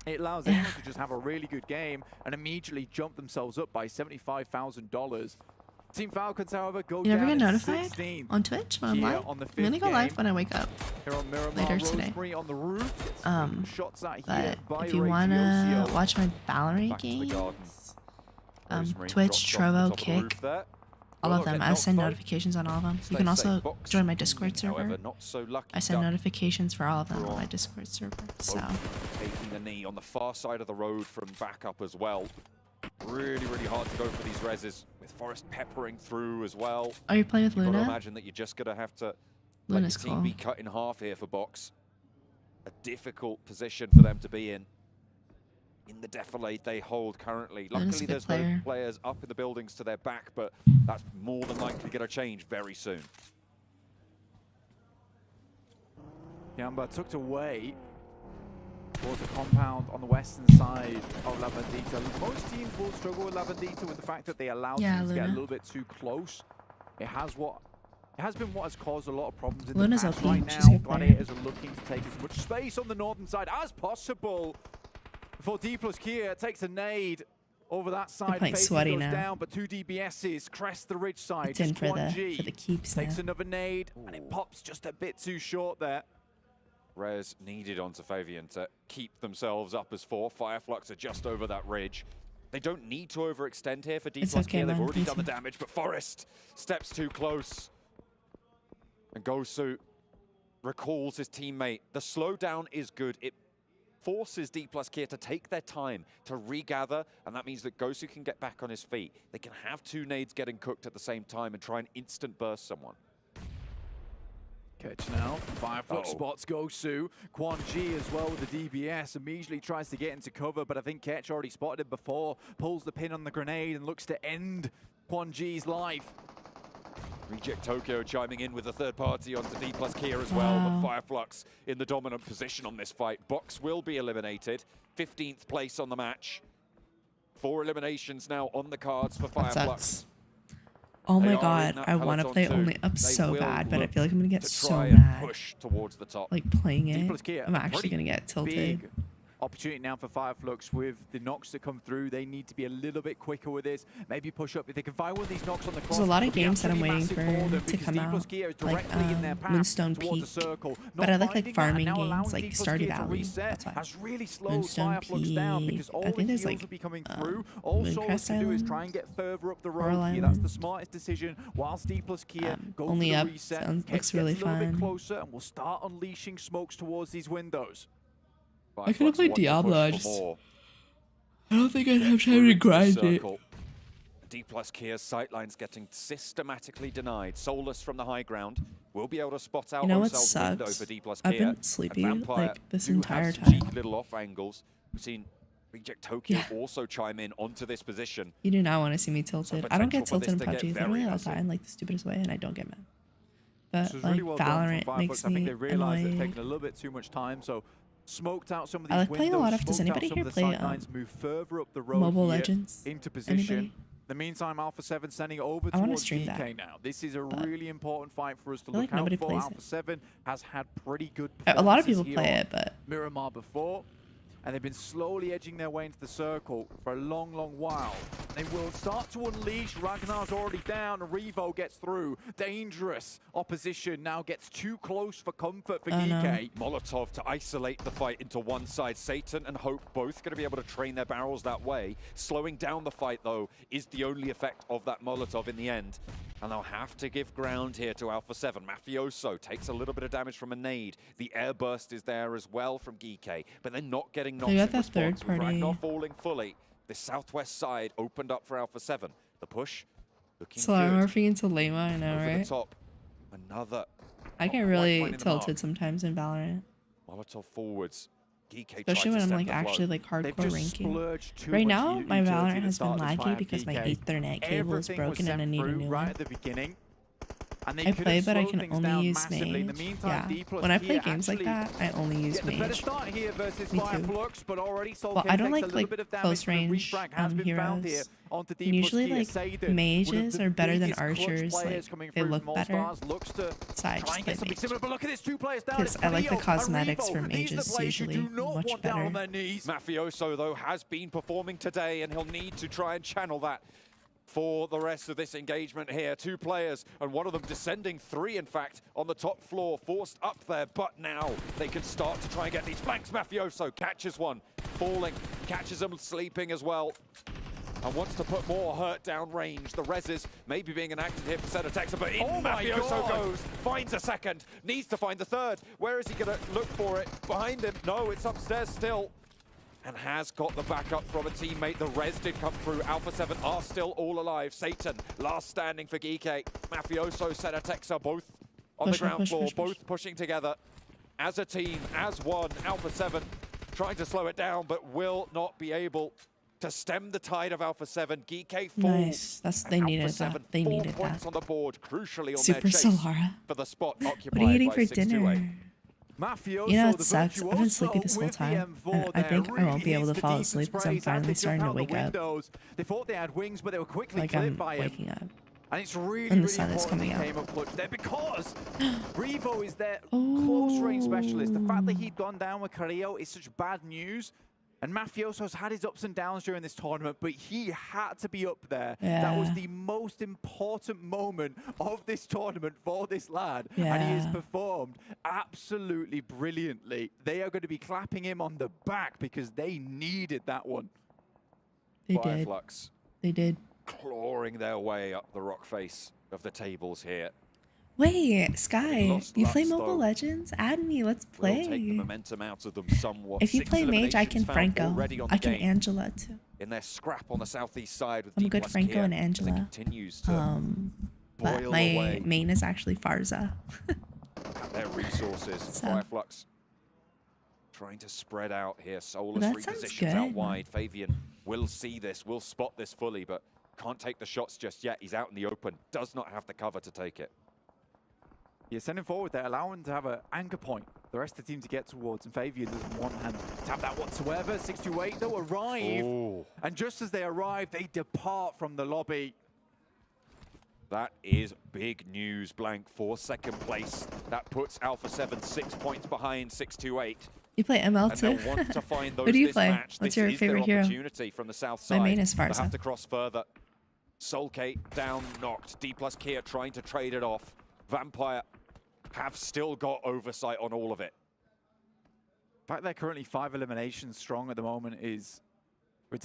It allows anyone to just have a really good game and immediately jump themselves up by $75,000. Team Falcons, however, go You never down get in notified 16 on Twitch when I'm live? on the I'm gonna go live when I wake up later today. On the roof, But if you wanna watch my Valorant games, Twitch, Trovo, Kick, all of them. I send notifications on all of them. You can also join my Discord server. I send notifications for all of them on my Discord server. So taking the knee on the far side of the road from backup as well. Really, really hard to go for these reses with Forest peppering through as well. Are you playing with Luna? You've got to imagine that you're just going to have to let the team be cut in half here for Box. A difficult position for them to be in the defilade they hold currently. Luckily, there's no players up in the buildings to their back, but that's more than likely going to change very soon. Yamba tucked away towards the compound on the western side of Lavandita. Most teams will struggle with Lavandita with the fact that they allow teams to get a little bit too close. It has been what has caused a lot of problems in the past. Right now, Gladiators are looking to take as much space on the northern side as possible. Before D plus Kia takes a nade over that side. Phasing goes down, but 2 DBSs crest the ridge side. It's in for the keeps takes another nade, and it pops just a bit too short there. Rez needed onto Fabian to keep themselves up as 4. Fireflux are just over that ridge. They don't need to overextend here for D plus Kia. They've already done the damage, but Forest steps too close. And Gosu recalls his teammate. The slowdown is good. It forces D plus Kia to take their time to regather, and that means that Gosu can get back on his feet. They can have 2 nades getting cooked at the same time and try and instant burst someone. Catch now. Fireflux spots Gosu. Quan G as well with the DBS. Immediately tries to get into cover, but I think Ketch already spotted him before. Pulls the pin on the grenade and looks to end Quan G's life. Reject Tokyo chiming in with a third party onto D plus Kia as well, but Fireflux in the dominant position on this fight. Box will be eliminated. 15th place on the match. 4 eliminations now on the cards for Fireflux. Oh my god, I want to play Only Up so bad, but I feel like I'm going to get so mad. Push towards the top. Like playing it, I'm actually going to get tilted. Big opportunity now for Fireflux with the knocks that come through. They need to be a little bit quicker with this. Maybe push up. If they can find one of these knocks on the cross. There's a lot of games that I'm waiting for to come out, like Moonstone Peak. But I like farming games, like Stardew Valley. That's why. Moonstone Peak. I think there's like Mooncrest Island. Try and get further up the road. That's the smartest decision. Whilst D plus Kia goes Only for the Up reset, looks really fun. Closer, and we'll start unleashing smokes towards these windows. I could have played Diablo. I don't think I'd have time to grind it. D plus Kia's sightlines getting systematically denied. Solus from the high ground will be able to spot out themselves window for D plus Kia. I've been sleepy like this entire time. Cheeky little off angles. We've seen Reject Tokyo also chime in onto this position. You do not want to see me tilted. I don't get tilted in Pubg. Literally, I'll die in like the stupidest way, and I don't get mad. But like really well Valorant makes me I think they realized annoyed. it's taken a little bit too much time, so smoked out some of these I like playing a lot of. Does smoked anybody out some here of the play sidelines, move further up the road Mobile here Legends? into position. Anybody? In the meantime, Alpha 7 sending over I wanna towards stream DK that, now. This is a really important fight for us to I feel look like nobody out for. plays Alpha it. 7 has had pretty good A lot of performances people play here it, but on Miramar before, and they've been slowly edging their way into the circle for a long, long while. They will start to unleash. Ragnar's already down. Revo gets through. Dangerous opposition now gets too close for comfort for DK. Molotov to isolate the fight into one side. Satan and Hope both going to be able to train their barrels that way. Slowing down the fight, though, is the only effect of that Molotov in the end. And they'll have to give ground here to Alpha 7. Mafioso takes a little bit of damage from a nade. The air burst is there as well from Geekay, but they're not getting knocks in response. With Ragnar falling fully, the southwest side opened up for Alpha 7. The push looking Solara good. morphing into Lema, I know, Over right? the top, another. I get really tilted sometimes in Valorant. Molotov forwards. Geekay Especially when I'm like actually like hardcore ranking. Right now, my Valorant has been laggy because my Ethernet cable is broken and I need a new one. At the beginning. And I play, but I can only use mage. Yeah. When I play games like that, I only use mage. Me too. Well, I don't like close range heroes. And usually like mages are better than archers. Like they look better. So I just play mage. Because I like the cosmetics for mages usually much better. Mafioso though has been performing today, and he'll need to try and channel that for the rest of this engagement here. Two players, and one of them descending, three in fact, on the top floor, forced up there, but now they can start to try and get these flanks. Mafioso catches one, falling, catches them sleeping as well, and wants to put more hurt down range. The reses maybe being enacted here for Center Texas, but in Mafioso goes, finds a second, needs to find the third. Where is he gonna look for it? Behind him, no, it's upstairs still. And has got the backup from a teammate. The res did come through. Alpha 7 are still all alive. Satan, last standing for Geekay. Mafioso, Center Texa, both on the ground floor, both pushing together as a team, as one. Alpha 7 trying to slow it down, but will not be able to stem the tide of Alpha 7. Geekay falls. Nice. They needed that. They needed 4 points on the board, crucially on Super their chase Solara. for the spot occupied. What are you eating by for dinner? Mafioso, You know, it sucks. I've been sleepy this whole time, and I think I won't be able to fall asleep because I'm finally starting to wake up. They thought they had wings, but they were quickly Like clipped I'm by waking up. And it's really, And the really sun is important coming he out. came up clutch there because Revo is their close range specialist. The fact that he'd gone down with Carrillo is such bad news. And Mafioso's had his ups and downs during this tournament, but he had to be up there. Yeah. That was the most important moment of this tournament for this lad. And he has Yeah. performed absolutely brilliantly. They are going to be clapping him on the back because they needed that one. They did. Fireflux They did. clawing their way up the rock face of the tables here. Wait, Sky, you play Lux, Mobile though. Legends? Add me, let's Will take the play. momentum out of them somewhat. If you 6 play Mage, I can eliminations found Franco. already on I the can game. Angela too. In their scrap on the southeast side with I'm D good plus Franco Kia and as it Angela. continues to But boil my away main is actually Farza. at their resources. So- Fireflux trying to spread out here. Solus That sounds repositions out good. wide. Fabian will see this, will spot this fully, but can't take the shots just yet. He's out in the open, does not have the cover to take it. Yeah, send him forward there, allow him to have an anchor point. The rest of the team to get towards, and Fabian doesn't want him to have that whatsoever. 628 though arrive, and just as they arrive, they depart from the lobby. That is big news, Blank, for second place. That puts Alpha 7 6 points behind 628. You play ML And too? they'll want to find those Who do you this play? match. What's This your is their favorite hero? opportunity from the south side. My main is They'll Farza. have to cross further. Soulcate down, knocked. D plus Kia trying to trade it off. Vampire have still got oversight on all of it. The fact they're currently 5 eliminations strong at the moment is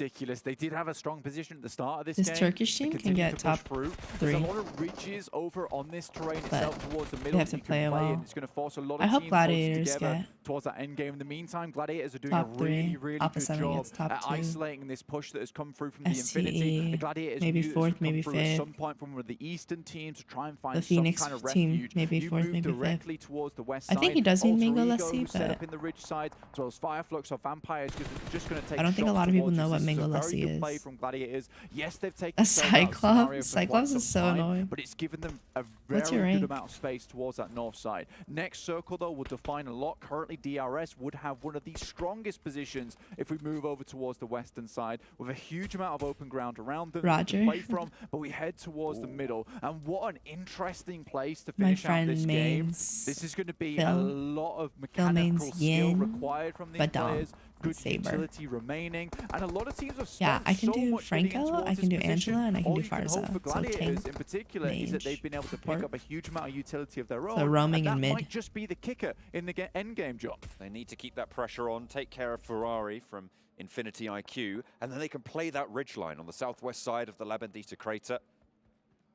ridiculous. They did have a strong position at the start of this This game. Turkish team can get top 3. There's a lot of ridges over on this terrain itself towards the middle. They have to play well. And it's going to force a lot I of hope teams Gladiators together get towards that end game. In the meantime, Gladiators are doing top a really, 3. really Alpha good 7 job gets top at 2. isolating this push that has come through from the SCE, Infinity. The Gladiators maybe knew 4th, this would maybe come through at 5th. some point from one of the Eastern teams to try and find The some Phoenix kind of team, refuge. maybe You 4th, move maybe 5th. directly towards the west I side. think he does mean Mango Alter Lassie, Ego set but up in the ridge side, as well as Fireflux or Vampires, because it's just going to take I don't think a shots lot of people towards know you. what This is Mango a very Lassie good play is. from Gladiators. Yes, they've taken A themselves out of Cyclops? scenarios for quite Cyclops is some so time, annoying. but it's given them a What's your very good rank? amount of space towards that north side. Next circle, though, will define a lot. Currently, DRS would have one of the strongest positions if we move over towards the western side, with a huge amount of open ground around them Roger. to play from, but we head towards the middle. And what an interesting place to My finish out friend this game. mains This is going to be Phil. a lot of Phil mains mechanical skill Yin, required from these Badam, players. Good Saber. utility remaining, and a lot of teams have Yeah, spent I can so do much getting in Franco, towards I can this do position. Angela, and I can All do you can hope Farza. for So Gladiators tank, in particular is that mage, they've been able to pick support. up a huge amount of utility of their own. So roaming and in that mid. might just be the kicker in the end game job. They need to keep that pressure on, take care of Ferrari from Infinity IQ, and then they can play that ridgeline on the southwest side of the Labendita crater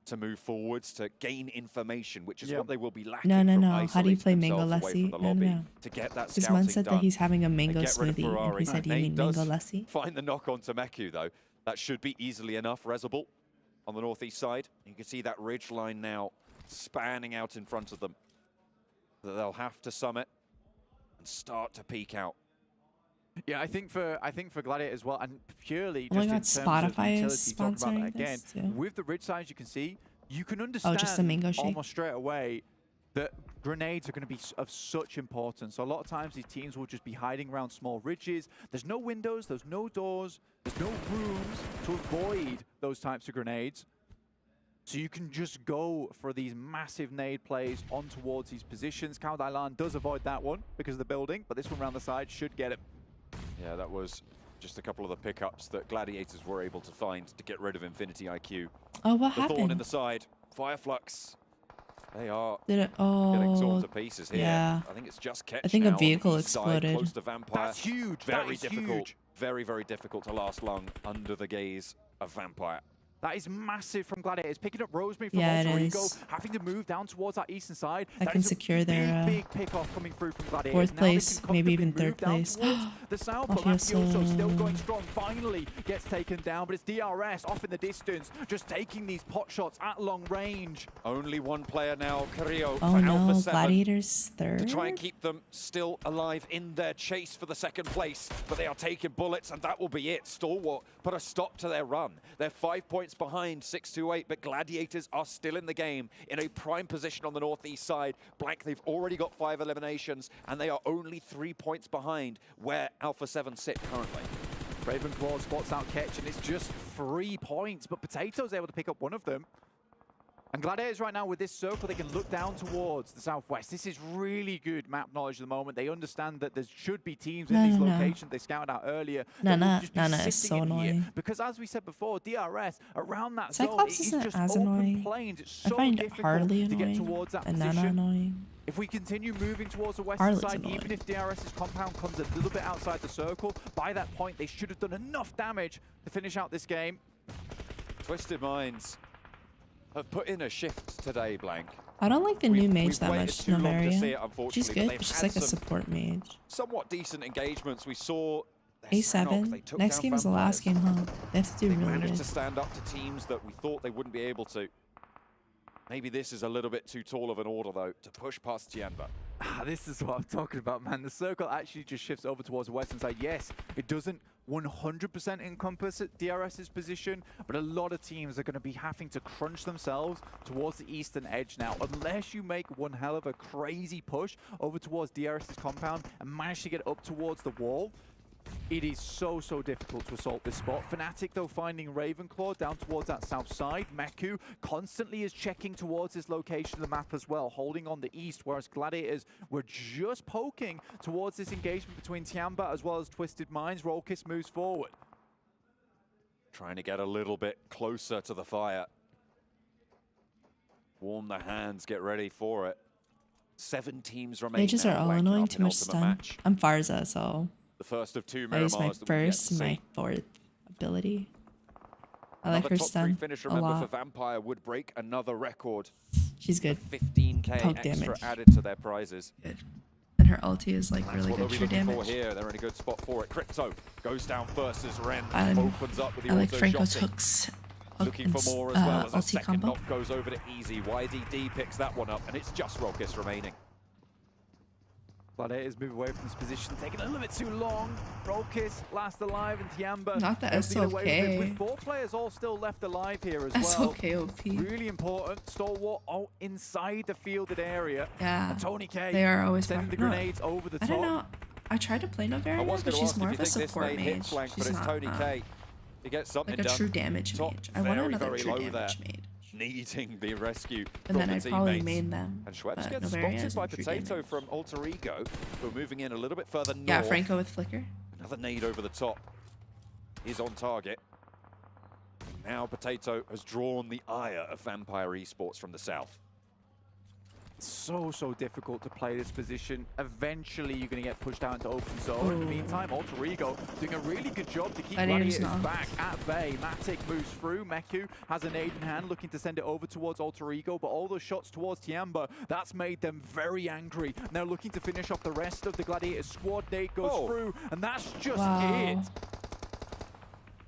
to move forwards, to gain information, which is what they will be lacking. No. From How do you isolating play Mango themselves away Lassie? from the No, lobby no. to get that Because scouting Man said done that he's having a mango and get rid of smoothie, and Ferrari. he said, you Nate mean does Mango Lassie? find the knock on to Meku, though. That should be easily enough. Rezable on the northeast side. You can see that ridge line now spanning out in front of them. That they'll have to summit and start to peek out. Yeah, I think for Gladiator as well, and purely Oh my just God, in terms of Spotify utility, is talking about that sponsoring again, this too. with the ridge size you can see, you can understand just a mango shake? almost straight away that grenades are going to be of such importance. So a lot of times these teams will just be hiding around small ridges. There's no windows, there's no doors, there's no rooms to avoid those types of grenades. So you can just go for these massive nade plays on towards these positions. Cao Dailan does avoid that one because of the building, but this one around the side should get it. Yeah, that was just a couple of the pickups that Gladiators were able to find to get rid of Infinity IQ. Oh, what The thorn in happened? the side, Fireflux. They are Did it? getting torn Oh, to pieces here. yeah. I think it's just Ketch I think now a on the vehicle east side, exploded. close to Vampire. That's huge. Very That is difficult. huge. Very, very difficult to last long under the gaze of Vampire. That is massive from Gladiators. Picking up Rosemary from Yeah, it Alter Ego, is. having to move down towards that eastern side. I That can is a secure their big pick-off coming through from Gladiators. fourth Now they place, can maybe even comfortably third move down place. towards the south, but Mafioso. Mafioso still going strong. Finally gets taken down, but it's DRS off in the distance, just taking these pot shots at long range. Only one player now, Carrillo, Oh for no, Alpha 7. Gladiators third? To try and keep them still alive in their chase for the second place. But they are taking bullets, and that will be it. Stalwart put a stop to their run. They're 5 points behind 6-8, but Gladiators are still in the game in a prime position on the northeast side. Blank, they've already got 5 eliminations, and they are only 3 points behind where Alpha 7 sit currently. Ravenclaw spots out Ketch, and it's just 3 points, but Potato's able to pick up one of them. And Gladiators right now with this circle, they can look down towards the southwest. This is really good map knowledge at the moment. They understand that there should be teams in these locations they scouted out earlier. It's sitting so in here. annoying. Because as we said before, DRS around that Cyclops zone, it isn't is just as open annoying. plains. It's I so find difficult Harley to get annoying towards that and position. Nana annoying. If we continue moving towards the western Harley's side, annoying. even if DRS's compound comes a little bit outside the circle, by that point they should have done enough damage to finish out this game. Twisted Minds have put in a shift today, Blank. I don't like the new mage we've that waited much, too long to see Nomaria. it, unfortunately, She's but good, they've but she's had like a some support mage. Somewhat decent engagements. We saw their Sanok, they A7. took Next down game is the last game, Vampires. huh? They have to do They really managed good. to stand up to teams that we thought they wouldn't be able to. Maybe this is a little bit too tall of an order, though, to push past Tianba. This is what I'm talking about, man. The circle actually just shifts over towards the western side. Yes, it doesn't 100% encompass DRS's position, but a lot of teams are going to be having to crunch themselves towards the eastern edge now, unless you make one hell of a crazy push over towards DRS's compound and manage to get up towards the wall. It is so difficult to assault this spot. Fnatic, though, finding Ravenclaw down towards that south side. Meku constantly is checking towards his location of the map as well, holding on the east, whereas Gladiators were just poking towards this engagement between Tianba as well as Twisted Minds. Rollkiss moves forward. Trying to get a little bit closer to the fire. Warm the hands, get ready for it. 7 teams remain. Mages are all Blank, annoying, up too in much ultimate stun. match. I'm Farza, so The first of 2 I use my Miramar's that we get first to and my see. fourth ability. I like her stun finish, a remember, lot. for Vampire would break another record. She's good. 15k Poke extra damage. added to their prizes. Good. And her ulti is like That's really what good they'll true be looking damage. for here. They're in a good spot for it. Crypto goes down first as Ren I opens up with the like auto Franco's shotting. hooks. Looking for more as well as a ulti second combo. knock goes over to Easy. YDD picks that one up, and it's just Rokus remaining. Gladiators move away from this position, taking a little bit too long. Rokus last alive, and Tiamba Not the able to get away with it, SOK. with 4 players all still left alive here as SOK well. OP. Really important. Stalwart all inside the fielded area. Yeah. And Tony K They are always sending the no, grenades over the I top. don't know. I tried to play Novaria, but she's more of a support mage. Flank, but She's it's not Tony K. He gets something like a done. true damage Top mage. I want very, another very true low damage there. mage. Needing the rescue And from then the I'd probably teammates. main them. And Schweppes but gets Novaria spotted is by true Potato damage. from Alter Ego, who are moving in a little bit further north. Yeah, Franco with flicker. Another nade over the top is on target. Now Potato has drawn the ire of Vampire Esports from the south. So difficult to play this position. Eventually, you're going to get pushed out into open zone. In the meantime, Alter Ego doing a really good job to keep Gladiators back at bay. Matic moves through. Meku has a nade in hand, looking to send it over towards Alter Ego, but all those shots towards Tiamba, that's made them very angry. Now looking to finish off the rest of the Gladiators squad. Nade goes through, and that's just it.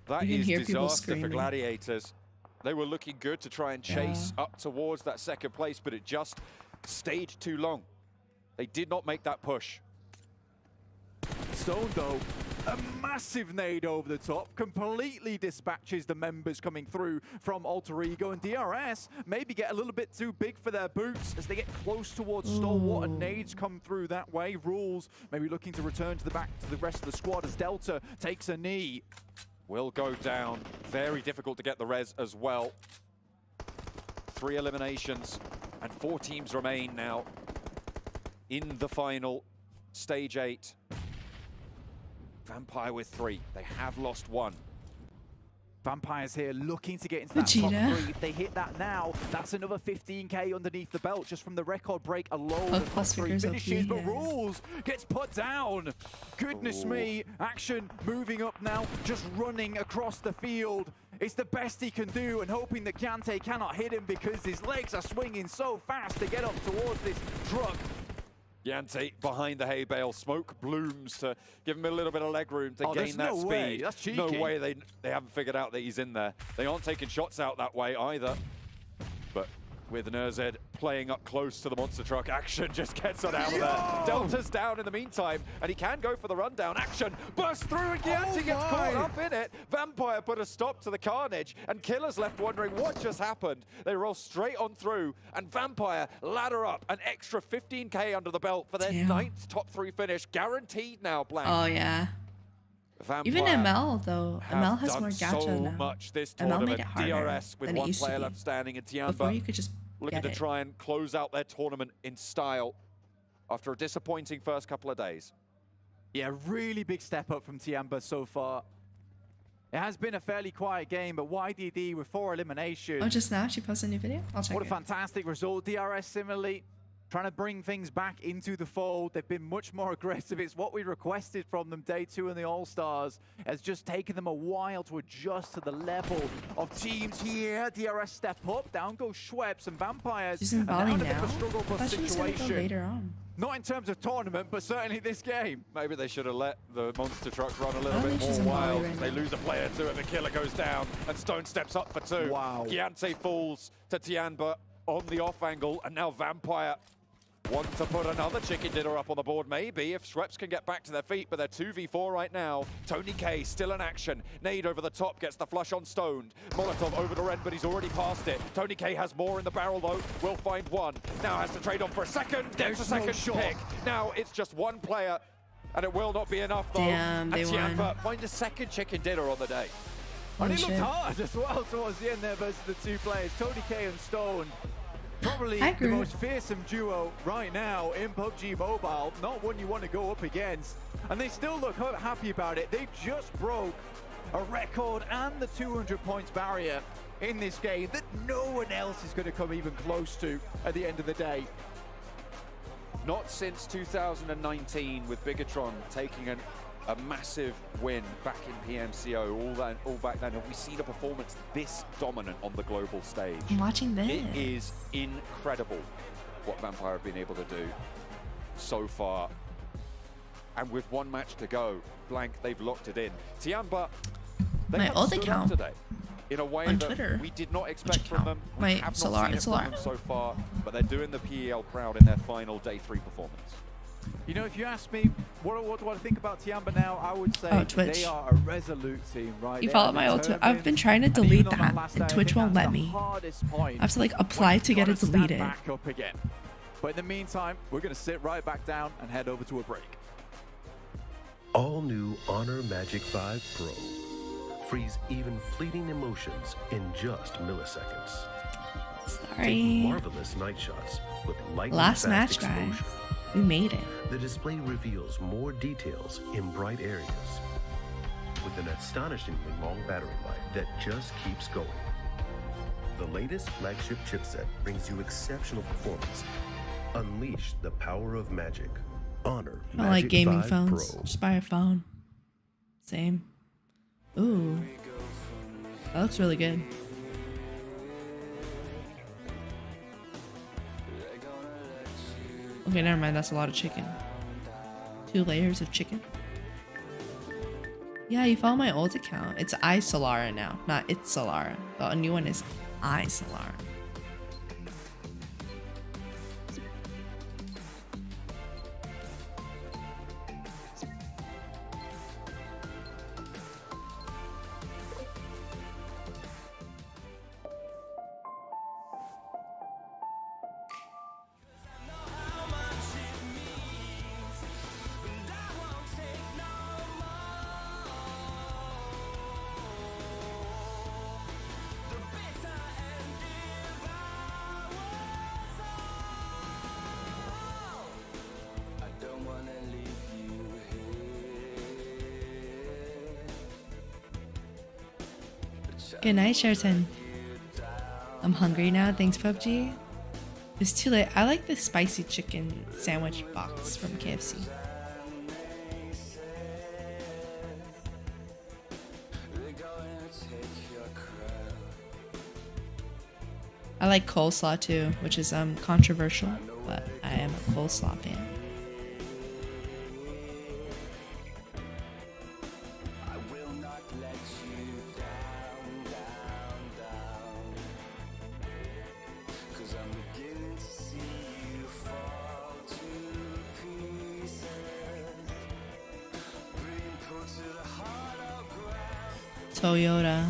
That You can is hear people disaster for screaming. Gladiators. They were looking good to try and chase up towards that second place, but it just stayed too long. They did not make that push. Stone, though, a massive nade over the top, completely dispatches the members coming through from Alter Ego, and DRS maybe get a little bit too big for their boots as they get close towards Stalwart, and nades come through that way. Rules maybe looking to return to the back to the rest of the squad as Delta takes a knee. Will go down. Very difficult to get the res as well. 3 eliminations and 4 teams remain now in the final stage 8. Vampire with 3. They have lost 1. Vampires here looking to get into that top 3. If they hit that now, that's another 15k underneath the belt just from the record break alone. The top 3 finishes, but Rules gets put down. Goodness me, Action moving up now, just running across the field. It's the best he can do, and hoping that Kante cannot hit him because his legs are swinging so fast to get up towards this truck. Yante behind the hay bale. Smoke blooms to give him a little bit of leg room to gain that speed. Way. That's cheeky. No way they haven't figured out that he's in there. They aren't taking shots out that way either. But with Nerzed playing up close to the monster truck, Action just gets it out of there. Delta's down in the meantime, and he can go for the rundown. Action bursts through, and Yante gets caught up in it. Vampire put a stop to the carnage, and Killer's left wondering what just happened. They roll straight on through, and Vampire ladder up an extra 15k under the belt for their 9th top 3 finish. Guaranteed now, Blank. Oh, yeah. Vampire Even ML, though. ML has more gacha so now. much this ML tournament. made it harder DRS with than it 1 used to player be. left standing, and Before Tiamba you could just looking get to it. try and close out their tournament in style after a disappointing first couple of days. Yeah, really big step up from Tiamba so far. It has been a fairly quiet game, but YDD with 4 eliminations. Oh, just now she posted a new video? I'll check What a it. fantastic result. DRS similarly trying to bring things back into the fold. They've been much more aggressive. It's what we requested from them day 2 in the All-Stars. It's just taken them a while to adjust to the level of teams here. DRS step up, down goes Schweppes and Vampires. She's in And Bali in a bit now. of a struggle bus I thought she was gonna go situation. later on. Not in terms of tournament, but certainly this game. Maybe they should have let the monster truck run a I little don't bit think she's more in Bali wild. right They now. lose a player to it, the Killer goes down, and Stone steps up for 2. Wow. Yante falls to Tiamba on the off angle, and now Vampire want to put another chicken dinner up on the board, maybe, if Schweppes can get back to their feet, but they're 2v4 right now. Tony K still in action. Nade over the top, gets the flush on Stoned. Molotov over to Ren, but he's already passed it. Tony K has more in the barrel, though. Will find 1. Now has to trade on for a second. Gets a second pick. Now it's just 1 player, and it will not be enough, though. Damn, they and won. Tiamba finds a second chicken dinner on the day. And he shit. looked hard as well towards the end there versus the 2 players. Tony K and Stone. Probably I the agree. most fearsome duo right now in PUBG Mobile. Not one you want to go up against. And they still look happy about it. They just broke a record and the 200 points barrier in this game that no one else is going to come even close to at the end of the day. Not since 2019 with Bigatron taking an a massive win back in PMCO all back then. Have we seen a performance this dominant on the global stage? I'm watching this. It is incredible what Vampire have been able to do so far. And with one match to go, Blank, they've locked it in. Tiamba, they have stood up today in a way that we did not expect from them. We have not seen it from them so far, but they're doing the PEL proud in their final day 3 performance. You know, if you ask me, what do I think about Tiamba now, I would say they are a resolute team, right? You follow my ult. I've been trying to delete that, and Twitch won't let me. I have to like apply to get it deleted. Back up again. But in the meantime, we're going to sit right back down and head over to a break. All new Honor Magic 5 Pro. Freeze even fleeting emotions in just milliseconds. Sorry. Take marvelous night shots with lightning Last fast match, exposure. guys. We made it. The display reveals more details in bright areas with an astonishingly long battery life that just keeps going. The latest flagship chipset brings you exceptional performance. Unleash the power of magic. Honor I don't like gaming phones. Pro. Just buy a phone. Same. Ooh. That looks really good. Okay, never mind. That's a lot of chicken. 2 layers of chicken. Yeah, you follow my old account. It's Solara now, not It's Solara. The new one is Solara. Good night, Sheraton. I'm hungry now. Thanks, Pubg. It's too late. I like the spicy chicken sandwich box from KFC. I like coleslaw too, which is controversial, but I am a coleslaw fan. Toyota.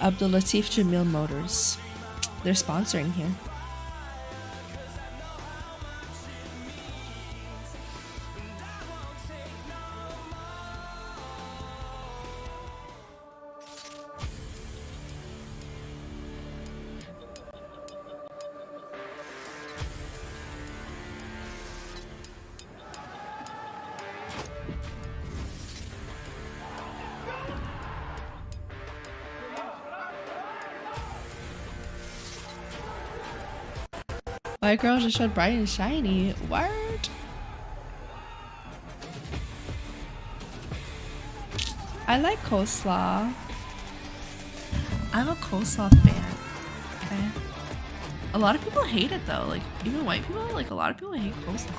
Abdul Latif Jamil Motors. They're sponsoring here. White girl just showed bright and shiny. Word. I like coleslaw. I'm a coleslaw fan. Okay. A lot of people hate it though. Like even white people, like a lot of people hate coleslaw.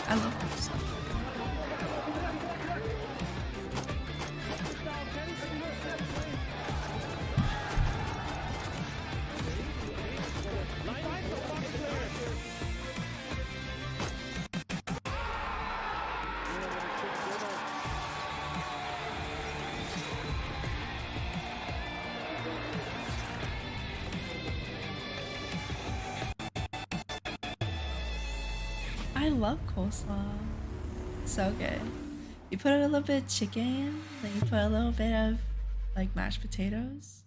I love coleslaw. I love coleslaw. It's so good. You put a little bit of chicken, then you put a little bit of like mashed potatoes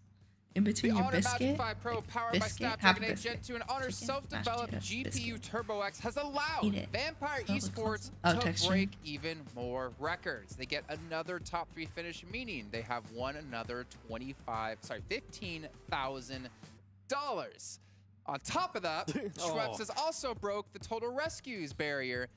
in between your biscuit. Magic 5 Pro powered by Snapdragon 8 Gen 2 and Honor self-developed GPU Turbo X has allowed Vampire Esports to break even more records. They get another top 3 finish, meaning they have won another 15,000 On top of that, Schweppes has also broke the total rescues barrier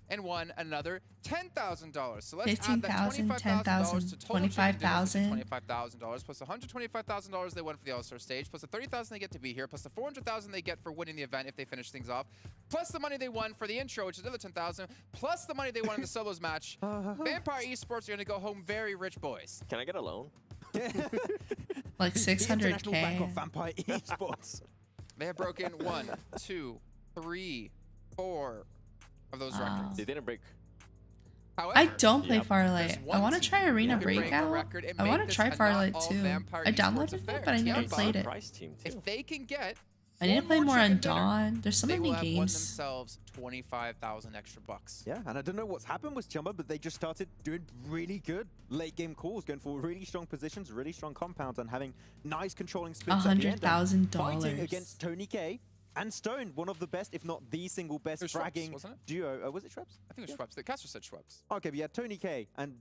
and won another $10,000. So let's add that $25,000 to total $25,000 plus $125,000 they won for the All-Star stage, plus the $30,000 they get to be here, plus the $400,000 they get for winning the event if they finish things off, plus the money they won for the intro, which is another $10,000, plus the money they won in the solos match. Vampire Esports are going to go home very rich boys. Can I get a loan? Like 600K. Bank of Vampire Esports. They have broken 1, 2, 3, 4 of those records. They didn't break. However, I don't play Farlight. I want to try Arena Breakout. I want to try Farlight too. I downloaded it, but I never played it. If they can get, I need to play more on Dawn. There's so they many will have won games. themselves 25,000 extra bucks. Yeah, and I don't know what's happened with Chumba, but they just started doing really good late game calls, going for really strong positions, really strong compounds, and having nice controlling splits. $100,000. Fighting against Tony K and Stone, one of the best, if not the single best fragging duo. Was it Schweppes? I think it was Schweppes. The caster said Schweppes. Okay, but yeah, Tony K, and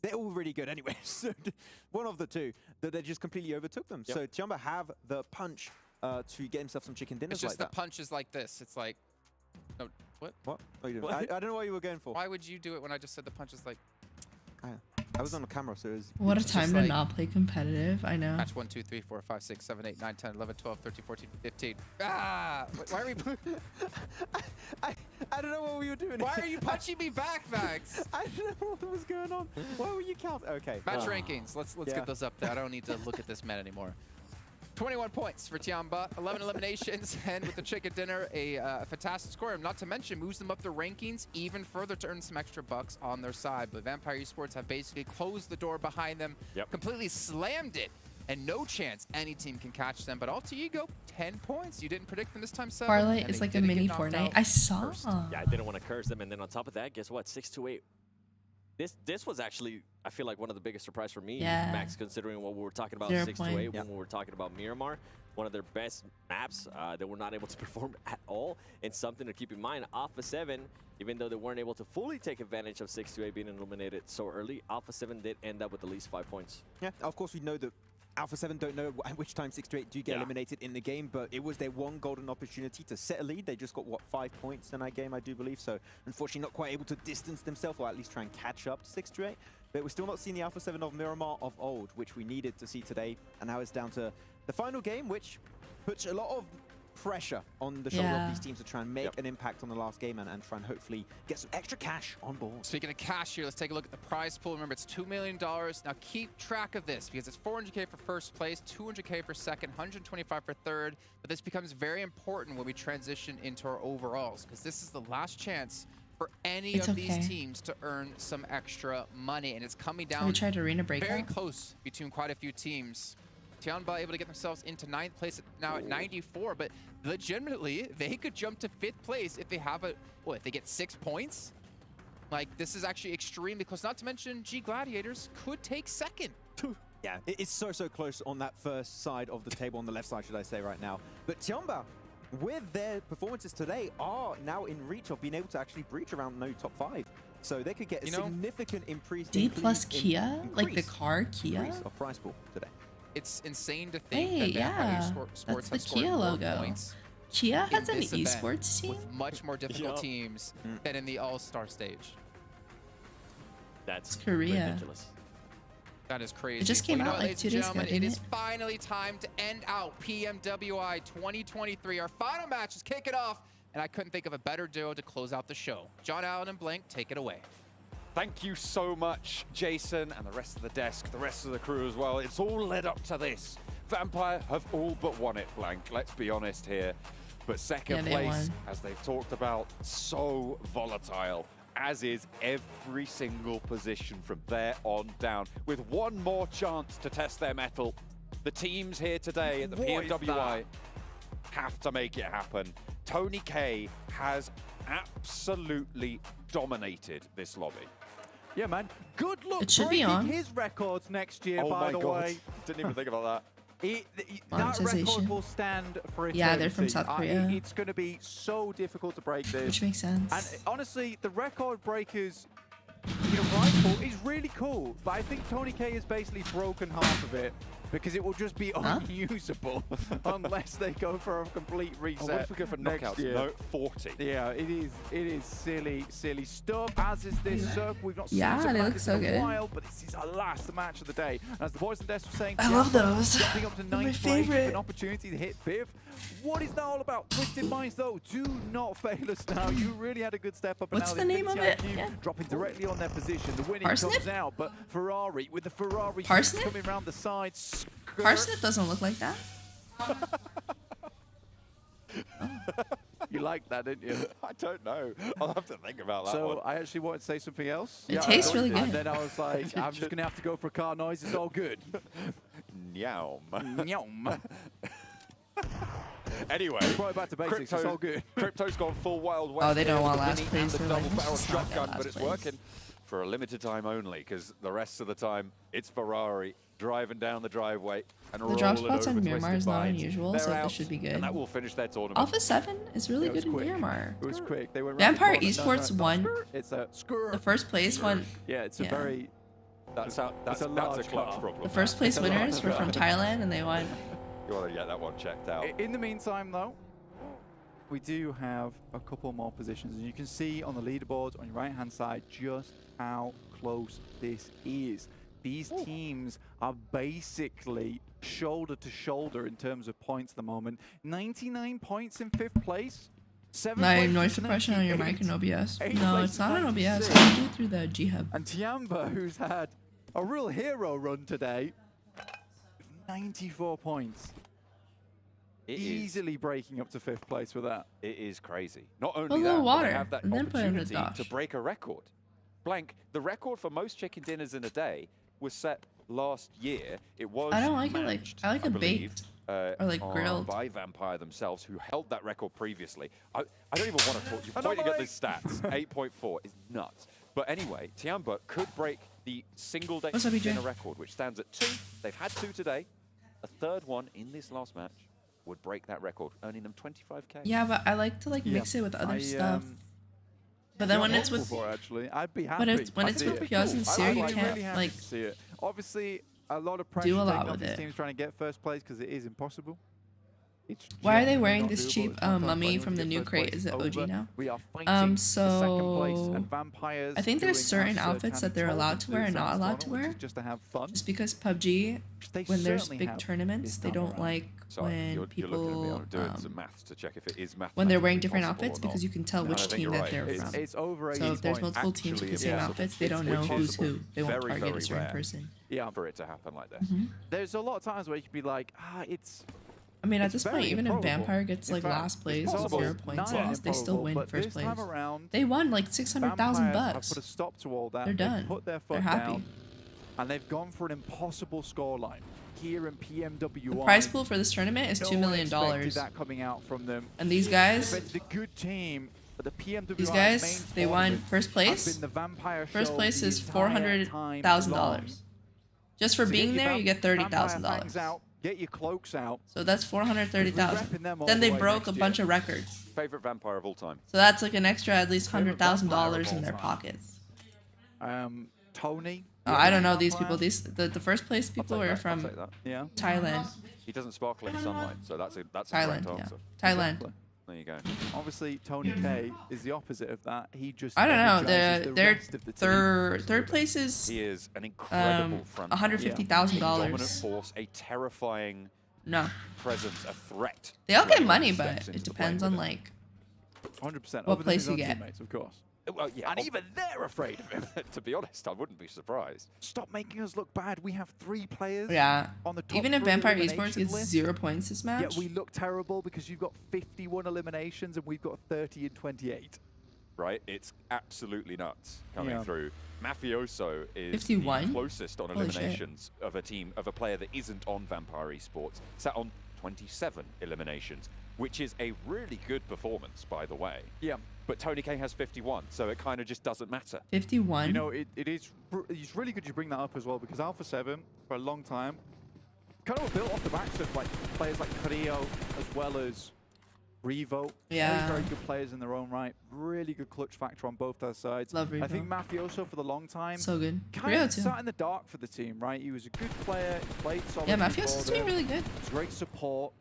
they're all really good anyway. So one of the two that they just completely overtook them. So Chumba have the punch to get himself some chicken dinners. It's just like the punch is like this. It's like, no, what? What? Oh, you I don't know what you were going for. Why would you do it when I just said the punch is like? I was on the camera, so it was. What a time to not play competitive. I know. Match 1, 2, 3, 4, 5, 6, 7, 8, 9, 10, 11, 12, 13, 14, 15. Ah! Why are we? I don't know what we were doing. Why are you punching me back, Max? I don't know what was going on. Why were you counting? Okay. Match rankings. Let's get those up there. I don't need to look at this man anymore. 21 points for Tiamba, 11 eliminations, and with the chicken dinner, a fantastic score. And not to mention, moves them up the rankings even further to earn some extra bucks on their side. But Vampire Esports have basically closed the door behind them, completely slammed it, and no chance any team can catch them. But Alter Ego, 10 points. You didn't predict them this time, 7. Farlight is like a mini Fortnite. I saw. Yeah, I didn't want to curse them. And then on top of that, guess what? 6-8. This was actually, I feel like, one of the biggest surprise for me, Max, considering what we were talking about 6-8 when we were talking about Miramar. One of their best maps that were not able to perform at all. And something to keep in mind, Alpha 7, even though they weren't able to fully take advantage of 6-8 being eliminated so early, Alpha 7 did end up with at least 5 points. Yeah, of course we know that Alpha 7 don't know at which time 6-8 do get eliminated in the game, but it was their one golden opportunity to set a lead. They just got, what, 5 points in that game, I do believe. So, unfortunately, not quite able to distance themselves, or at least try and catch up to 6-8. But we're still not seeing the Alpha 7 of Miramar of old, which we needed to see today. And now it's down to the final game, which puts a lot of pressure on the shoulder of these teams to try and make an impact on the last game and try and hopefully get some extra cash on board. Speaking of cash here, let's take a look at the prize pool. Remember, it's $2 million. Now keep track of this because it's $400K for first place, $200K for second, $125 for third. But this becomes very important when we transition into our overalls because this is the last chance for any of these teams to earn some extra money. And it's coming down very close between quite a few teams. Tianba able to get themselves into 9th place now at 94, but legitimately they could jump to 5th place if they have if they get 6 points. Like, this is actually extremely close. Not to mention G Gladiators could take 2nd. Yeah, it's so close on that first side of the table, on the left side, should I say, right now. But Tianba, with their performances today, are now in reach of being able to actually breach around no top 5. So they could get a significant increase. D plus Kia? Like the car Kia? Of prize pool today. It's insane to think that Vampire Sports that's the Kia logo. Kia has an esports team with much more difficult teams than in the All-Star stage. That's ridiculous. That is crazy. It just came out like 2 days ago, it is finally time to end out PMWI 2023. Our final match is kick it off, and I couldn't think of a better duo to close out the show. John Allen and Blank, take it away. Thank you so much, Jason, and the rest of the desk, the rest of the crew as well. It's all led up to this. Vampire have all but won it, Blank, let's be honest here. But second place, as they've talked about, so volatile, as is every single position from there on down. With one more chance to test their mettle, the teams here today at the PMWI have to make it happen. Tony K has absolutely dominated this lobby. Yeah, man. Good luck breaking his records next year, by the way. Didn't even think about that. That record will stand for eternity. Yeah, they're from South Korea. It's going to be so difficult to break this. Which makes sense. And honestly, the record breakers, prize pool is really cool. But I think Tony K has basically broken half of it because it will just be unusable unless they go for a complete reset. What if we go for knockouts? No, 40. Yeah, it is silly stuff. As is this circle. We've not seen they look so good. in a while, but this is our last match of the day. As the boys and Des were saying, I love those. Jumping up to They're my 9th place, favorite. an opportunity to hit 5th. What is that all about? Twisted Minds, though, do not fail us now. You really had a good step up. What's and now the name of it? Dropping directly on their position. The winning Parsnip? comes out, but Ferrari with the Ferrari Parsnip? coming around the side. Parsnip doesn't look like that. You liked that, didn't you? I don't know. I'll have to think about that So one. I actually wanted to say something else. It tastes really good. And then I was like, I'm just going to have to go for a car noise. It's all good. Nyam. Nyam. Anyway, right back to basics. It's all good. Crypto's gone full Wild West. Oh, they don't want last Mini place. and the They're double like, barrel let's just not get shotgun, last but it's place. working for a limited time only, because the rest of the time it's Ferrari driving down the driveway and The drop rolling spots over on Twisted Myanmar is not Minds. unusual, They're so out, this should be good. And that will finish their tournament. Alpha 7 is really good in quick. Myanmar. It was quick. They went Vampire round the corner. Esports won. It's a skur. The first place one. Yeah, it's a very. That's a large clutch car. problem. The first place It's a large winners were from car. Thailand, and they won. You want to get that one checked out. In the meantime, though, we do have a couple more positions. And you can see on the leaderboards on your right-hand side just how close this is. These teams are basically shoulder to shoulder in terms of points at the moment. 99 points in 5th place. 7 My places noise to suppression on your 98. mic in OBS. 8 No, places it's not to on OBS. 96. I can do it through the G-Hub. And Tiamba, who's had a real hero run today, 94 points. Easily breaking up to 5th place with that. It is crazy. Not only A little that, but water, they have that and then put it in the opportunity to dash. break a record. Blank, the record for most chicken dinners in a day was set last year. It was I don't like it like matched, I like it believe, baked or like grilled. by Vampire themselves, who held that record previously. I don't even want to talk. You're pointing at the stats. 8.4 is nuts. But anyway, Tiamba could break the single-day What's up, EJ? dinner record, which stands at 2. They've had 2 today. A third one in this last match would break that record, earning them 25k. Yeah, but I like to like mix it with other stuff. But then when it's with, actually, I'd be happy. but it's when it's with Piaz and Seer, you can't like see it. Obviously, a lot of pressure do a lot taken off with these it. teams trying to get 1st place because it is impossible. It's Why are they genuinely wearing not this doable. cheap It's not fun for mummy anyone from to the get new 1st crate? place Is it OG over. now? We are fighting for 2nd place, So and Vampires I think there's doing certain us, outfits that they're Tanny allowed to wear and Told not us allowed to which is wear. just to have fun. Just because PUBG, They when there's certainly big have tournaments, this they time don't around. like Sorry, when you're people looking at me. I'm doing some maths to check if it is mathematically when they're wearing different possible outfits or not. because you can tell And which I think team you're that right. they're It's- from. It's over 80 So if there's points. multiple teams with the same impossible. outfits, they It's don't know which who's is who. They won't very, target very a certain rare person. Yeah. for it to happen like this. There's a lot of times where you could be like, it's. I mean, at It's this point, very even if improbable. Vampire gets In like fact, last place it's with possible. 0 points, Not in this, they still improbable, win but 1st this place. time around, They won like 600,000 Vampires have bucks. put a stop to all that. They're They've done. put their They're foot happy. down, and they've gone for an impossible scoreline here in PMWI. The prize pool for this tournament is No $2 one million. expected that coming out from them. And these guys, It's a good team, but the PMWI these guys, main they won tournament 1st has place. been the Vampire 1st show place the is entire time $400,000. long. Just for So being get your there, you get Vampire $30,000. fangs out, get your cloaks out. So that's We're repping $430,000. them all Then the they way broke a next bunch year. of records. Favorite Vampire of all time? So that's like an extra at least Favorite $100,000 Vampire of in all their time. pockets. Tony. I don't know these people. The 1st place people were from Yeah. Thailand. He doesn't sparkle in sunlight, so that's a Thailand, correct yeah. answer. Thailand. There you go. Obviously, Tony K is the opposite of that. He just I don't know. energizes the Their rest of the team. third place is He is an incredible front. $150,000. Dominant force, a terrifying presence, a threat. They all get Whoever money, steps but into it the depends plane on with like 100%. what place you get. Teammates, of course. Well, yeah, And even they're afraid of him. to be honest, I wouldn't be surprised. Stop making us look bad. We have 3 players Yeah. on the top Even if 3 Vampire elimination Esports gets list. 0 points this match. Yet we look terrible because you've got 51 eliminations and we've got 30 and 28. Right? It's absolutely nuts coming Yeah. through. Mafioso is 51? the closest on Holy shit. eliminations of a team, of a player that isn't on Vampire Esports. Sat on 27 eliminations, which is a really good performance, by the way. Yeah. But Tony K has 51, so it kind of just doesn't matter. 51. You know, it's really good you bring that up as well because Alpha 7, for a long time, kind of built off the backs of like players like Carrillo as well as Revo, very good players in their own right. Really good clutch factor on both their sides. Love Revo. I think Mafioso for the long time. So good. Kind of sat in the dark for the team, right? He was a good player. He played solid. Yeah, Mafioso's doing really good. It's great support.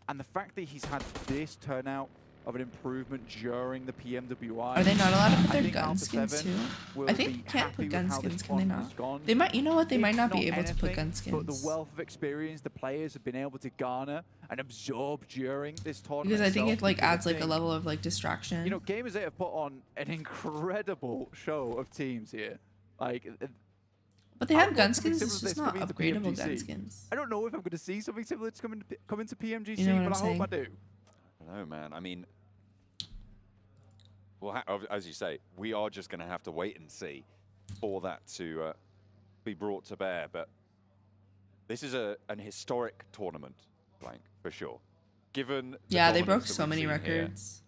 And the fact that he's had this turnout of an improvement during the PMWI. Are they not allowed to put their gun skins too? I think you can't put gun skins, can they not? They might, you know what, they might not be able to put gun skins. But the wealth of experience the players have been able to garner and absorb during this tournament. Because I think it like adds like a level of like distraction. You know, Gamers 8 have put on an incredible show of teams here. Like, but they have gun skins, it's just not upgradable gun skins. I don't know if I'm going to see something similar to come into PMGC, you know but I hope I do. I don't know, man. I mean, well, as you say, we are just going to have to wait and see for that to be brought to bear. But this is an historic tournament, Blank, for sure. Given they broke so many records.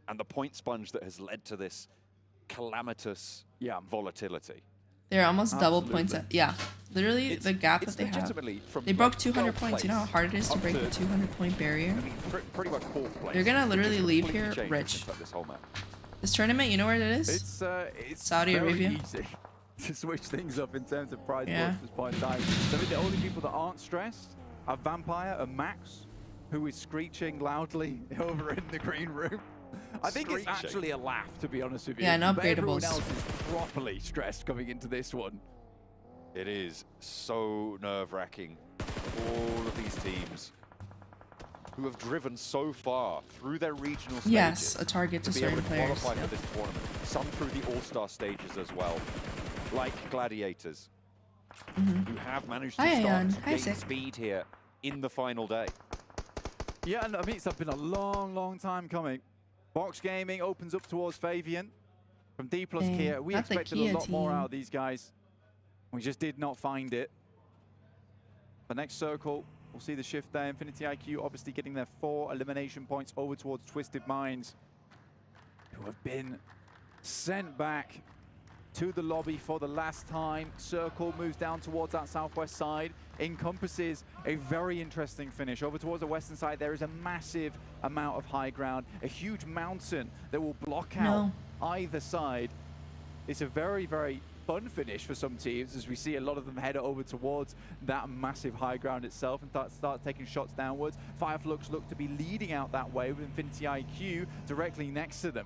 And the point sponge that has led to this calamitous volatility. They're almost double points. Literally the gap that they have. They broke 200 points. You know how hard it is to break the 200-point barrier? I mean, pretty much 4th place. They're going to literally leave here rich. This tournament, you know where it is? It's Saudi Arabia. Easy to switch things up in terms of prize pools at this point in time. So I mean, the only people that aren't stressed are Vampire and Max, who is screeching loudly over in the green room. I think it's actually a laugh, to be honest with you. Yeah, no upgradables. Everyone else is properly stressed coming into this one. It is so nerve-wracking. All of these teams who have driven so far through their regional stages. Yes, a target to certain players. Qualify for this tournament. Some through the All-Star stages as well, like Gladiators, who have managed to start to gain speed here in the final day. Yeah, and I mean, it's been a long, long time coming. Box Gaming opens up towards Fabian from D plus Kia. We expected a lot more out of these guys. We just did not find it. The next circle, we'll see the shift there. Infinity IQ obviously getting their 4 elimination points over towards Twisted Minds, who have been sent back to the lobby for the last time. Circle moves down towards that southwest side, encompasses a very interesting finish. Over towards the western side, there is a massive amount of high ground, a huge mountain that will block out either side. It's a very, very fun finish for some teams, as we see a lot of them head over towards that massive high ground itself and start taking shots downwards. Fireflux look to be leading out that way with Infinity IQ directly next to them.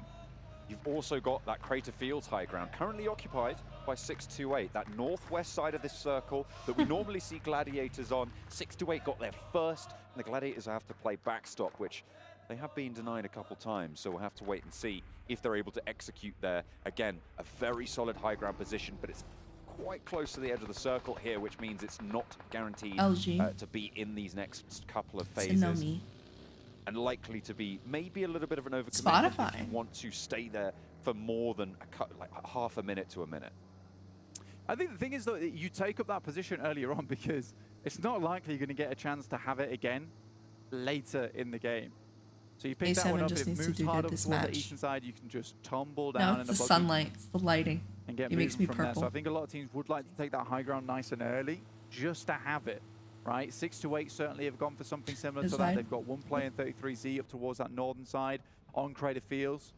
You've also got that Crater Fields high ground, currently occupied by 628, that northwest side of this circle that we normally see Gladiators on. 628 got there first, and the Gladiators have to play backstop, which they have been denied a couple times, so we'll have to wait and see if they're able to execute there. Again, a very solid high ground position, but it's quite close to the edge of the circle here, which means it's not guaranteed to be in these next couple of phases. And likely to be maybe a little bit of an overcommitment if you want to stay there for more than like half a minute to a minute. I think the thing is, though, that you take up that position earlier on because it's not likely you're going to get a chance to have it again later in the game. So you pick that one up, if it moves hard up towards the eastern side, you can just tumble down. No, it's the sunlight, it's the lighting. And get it makes me from purple. There. So I think a lot of teams would like to take that high ground nice and early just to have it. Right, 628 certainly have gone for something similar to that. They've got one player in 33Z up towards that northern side on Crater Fields.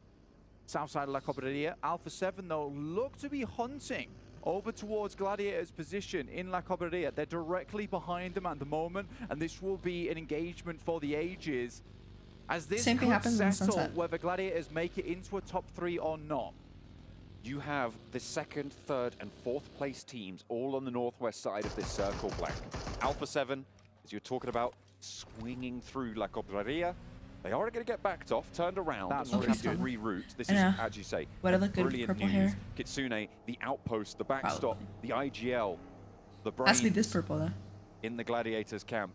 South side of La Cobreria. Alpha 7, though, look to be hunting over towards Gladiator's position in La Cobreria. They're directly behind them at the moment, and this will be an engagement for the ages. As this Same thing happens in Sunset. Whether Gladiators make it into a top 3 or not. You have the 2nd, 3rd, and 4th place teams all on the northwest side of this circle, Blank. Alpha 7, as you're talking about, swinging through La Cobreria. They are going to get backed off, turned around, and will have to reroute. This is, as you say, brilliant news. Kitsune, the outpost, the backstop, the IGL, the brains. Ask me this purple, though. In the Gladiators camp,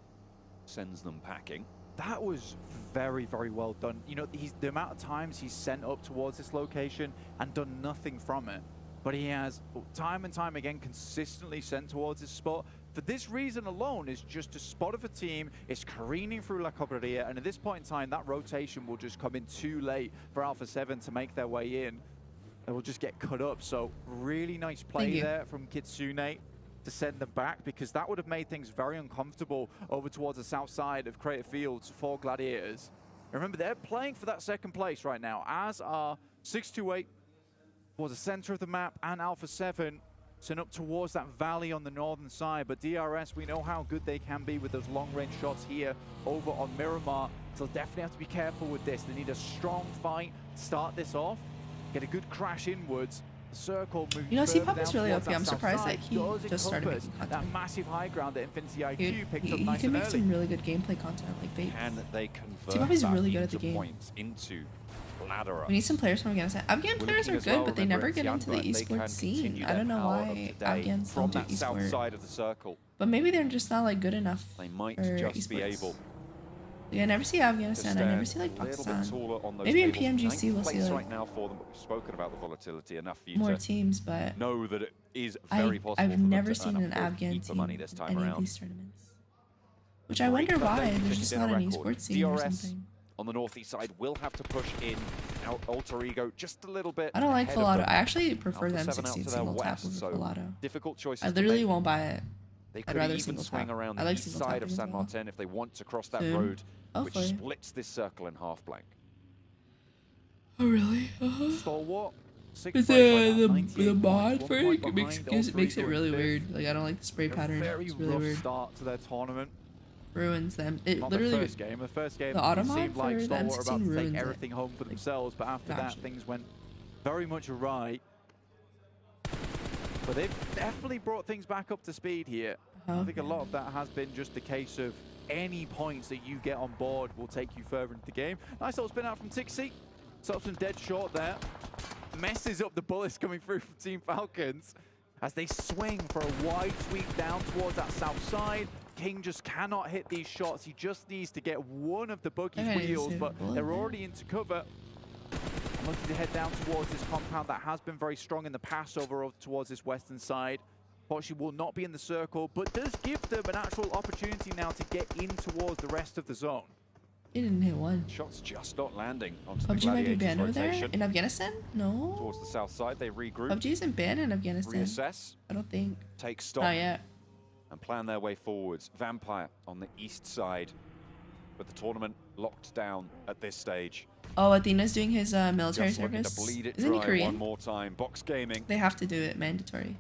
sends them packing. That was very, very well done. You know, the amount of times he's sent up towards this location and done nothing from it. But he has, time and time again, consistently sent towards this spot. For this reason alone, is just a spot of a team is careening through La Cobreria, and at this point in time, that rotation will just come in too late for Alpha 7 to make their way in. They will just get cut up. So really nice play there from Kitsune to send them back, because that would have made things very uncomfortable over towards the south side of Crater Fields for Gladiators. Remember, they're playing for that second place right now, as are 628 towards the center of the map and Alpha 7 sent up towards that valley on the northern side. But DRS, we know how good they can be with those long-range shots here over on Miramar. So definitely have to be careful with this. They need a strong fight to start this off, get a good crash inwards. The circle moving. You know, Pubg is really OP. I'm surprised that he just started making content. That massive high ground that Infinity IQ picked up he nice can and make early. some really good gameplay content, like Bates. Can they convert Pubg is that really good at into the game. points into ladder up? We need some players from Afghanistan. Afghan players are good, but they never get into the esports scene. I don't know why Afghans from don't do that south esports. side of the circle. But maybe they're just not like good enough. They might for just esports. be able. Yeah, I never see Afghanistan. I never see like Pakistan. Maybe in PMGC we'll see like right now for them, but we've spoken about the volatility enough for you more to teams, but know that it is very possible. I've for them never to seen earn an a Afghan heap of team money this in time any of around. these tournaments. Which I wonder why. There's just not an esports scene or DRS something. on the northeast side will have to push in Alter Ego just a little bit. I don't like ahead of Filato. them. I actually prefer the Alpha 7 out M16 to their single tap west, over so Filato. difficult choices I to literally make. won't buy it. They I'd could rather even single swing tap. around I the like east single side of tapping as San well. Martin if they want to cross that Soon. road, which Hopefully. splits this circle in half blank. Oh really? Stalwart. Is the mod for it makes it really weird. Like I don't like the spray pattern. Very It's really rough weird. start to their tournament. Ruins them. It Not literally. the first game. The first game, the auto it mod seemed like for the Stalwart were about M16 to take ruins everything home for themselves, but after that, gotcha. things went very much awry. But they've definitely brought things back up to speed here. I think a lot of that has been just the case of any points that you get on board will take you further into the game. Nice little spin out from Tixie. Subson dead short there. Messes up the bullets coming through from Team Falcons as they swing for a wide sweep down towards that south side. King just cannot hit these shots. He just needs to get one of the buggy's wheels, but they're already into cover. Looking to head down towards this compound that has been very strong in the past over towards this western side. Fortunately, will not be in the circle, but does give them an actual opportunity now to get in towards the rest of the zone. He didn't hit one. Shots just not landing onto the PUBG might be Gladiators banned over there rotation. in Afghanistan. No. Towards the south side, they regroup. PUBG isn't banned in Afghanistan. Reassess. I don't think. Take stock. Not yet. And plan their way forwards. Vampire on the east side, but the tournament locked down at this stage. Oh, Athena's doing his military Just looking service. to bleed it Isn't he dry Korean? one more time. Box Gaming. They have to do it, mandatory.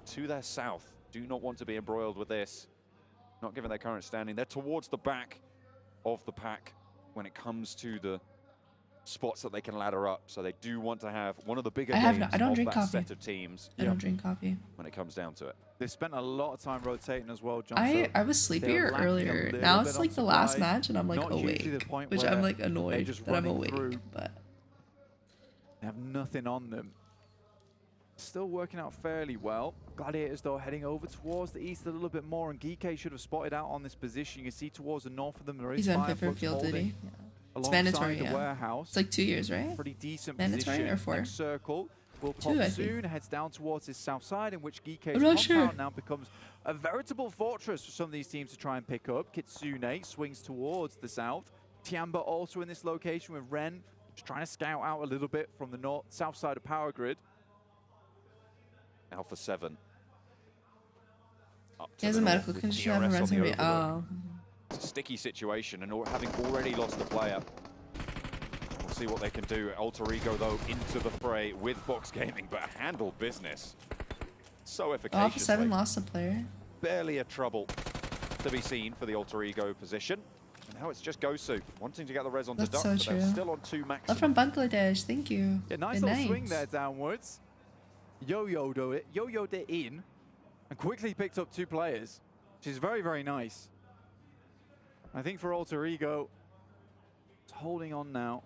To their south. Do not want to be embroiled with this. Not given their current standing. They're towards the back of the pack when it comes to the spots that they can ladder up. So they do want to have one of the bigger games I don't of drink that coffee. set of teams. I don't drink coffee. When it comes down to it. They spent a lot of time rotating as well, John. I was sleepier earlier. Now it's like the last match and I'm like awake. Which I'm like annoyed that I'm awake. But they have nothing on them. Still working out fairly well. Gladiators, though, heading over towards the east a little bit more, and Geeke should have spotted out on this position. You can see towards the north of them, there is he's unfit for field duty. Yeah. It's mandatory, the warehouse. It's like 2 years, right? Pretty decent mandatory position. or 4? Next circle will pop 2, I soon, think. heads down towards this south side, in which Geeke's I'm not compound sure. now becomes a veritable fortress for some of these teams to try and pick up. Kitsune swings towards the south. Tiamba also in this location with Ren, just trying to scout out a little bit from the north, south side of Power Grid. Alpha 7. He has a medical condition. I haven't read Oh. It's a sticky situation, and having already lost a player, we'll see what they can do. Alter Ego, though, into the fray with Box Gaming, but handled business. So efficacious. Alpha 7 lost a player. Barely a trouble to be seen for the Alter Ego position. And now it's just Gosu wanting to get the res onto That's Duck, so but they're true. still on 2 max. Love from Bangladesh. Thank you. Yeah, nice Good little night. swing there downwards. Yo-yoed it in, and quickly picked up 2 players, which is very, very nice. I think for Alter Ego, it's holding on now.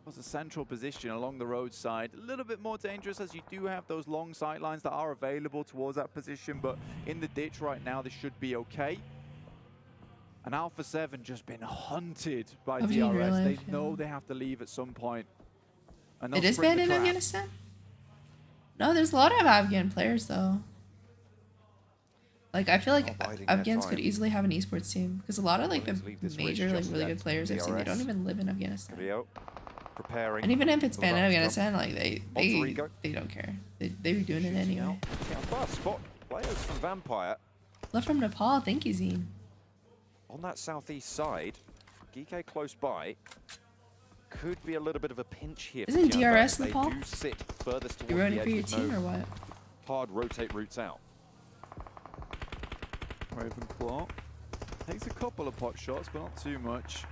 Was a central position along the roadside. A little bit more dangerous as you do have those long sight lines that are available towards that position, but in the ditch right now, this should be okay. And Alpha 7 just been hunted by DRS. They know they have to leave at some point. And It is banned in Afghanistan? No, there's a lot of Afghan players though. Like I feel like Afghans could easily have an esports team because a lot of like the major like really good players I've seen, they don't even live in Afghanistan. Preparing. And even if it's banned in Afghanistan, like they don't care. They be doing it anyway. First spot players from Vampire. Love from Nepal, thank you, Zine. On that southeast side, Geeky close by. Could be a little bit of a pinch here. Isn't DRS Nepal? They do sit furthest towards You running the for edge your with team no or what? hard rotate routes out. Ravenclaw takes a couple of pot shots, but not too much.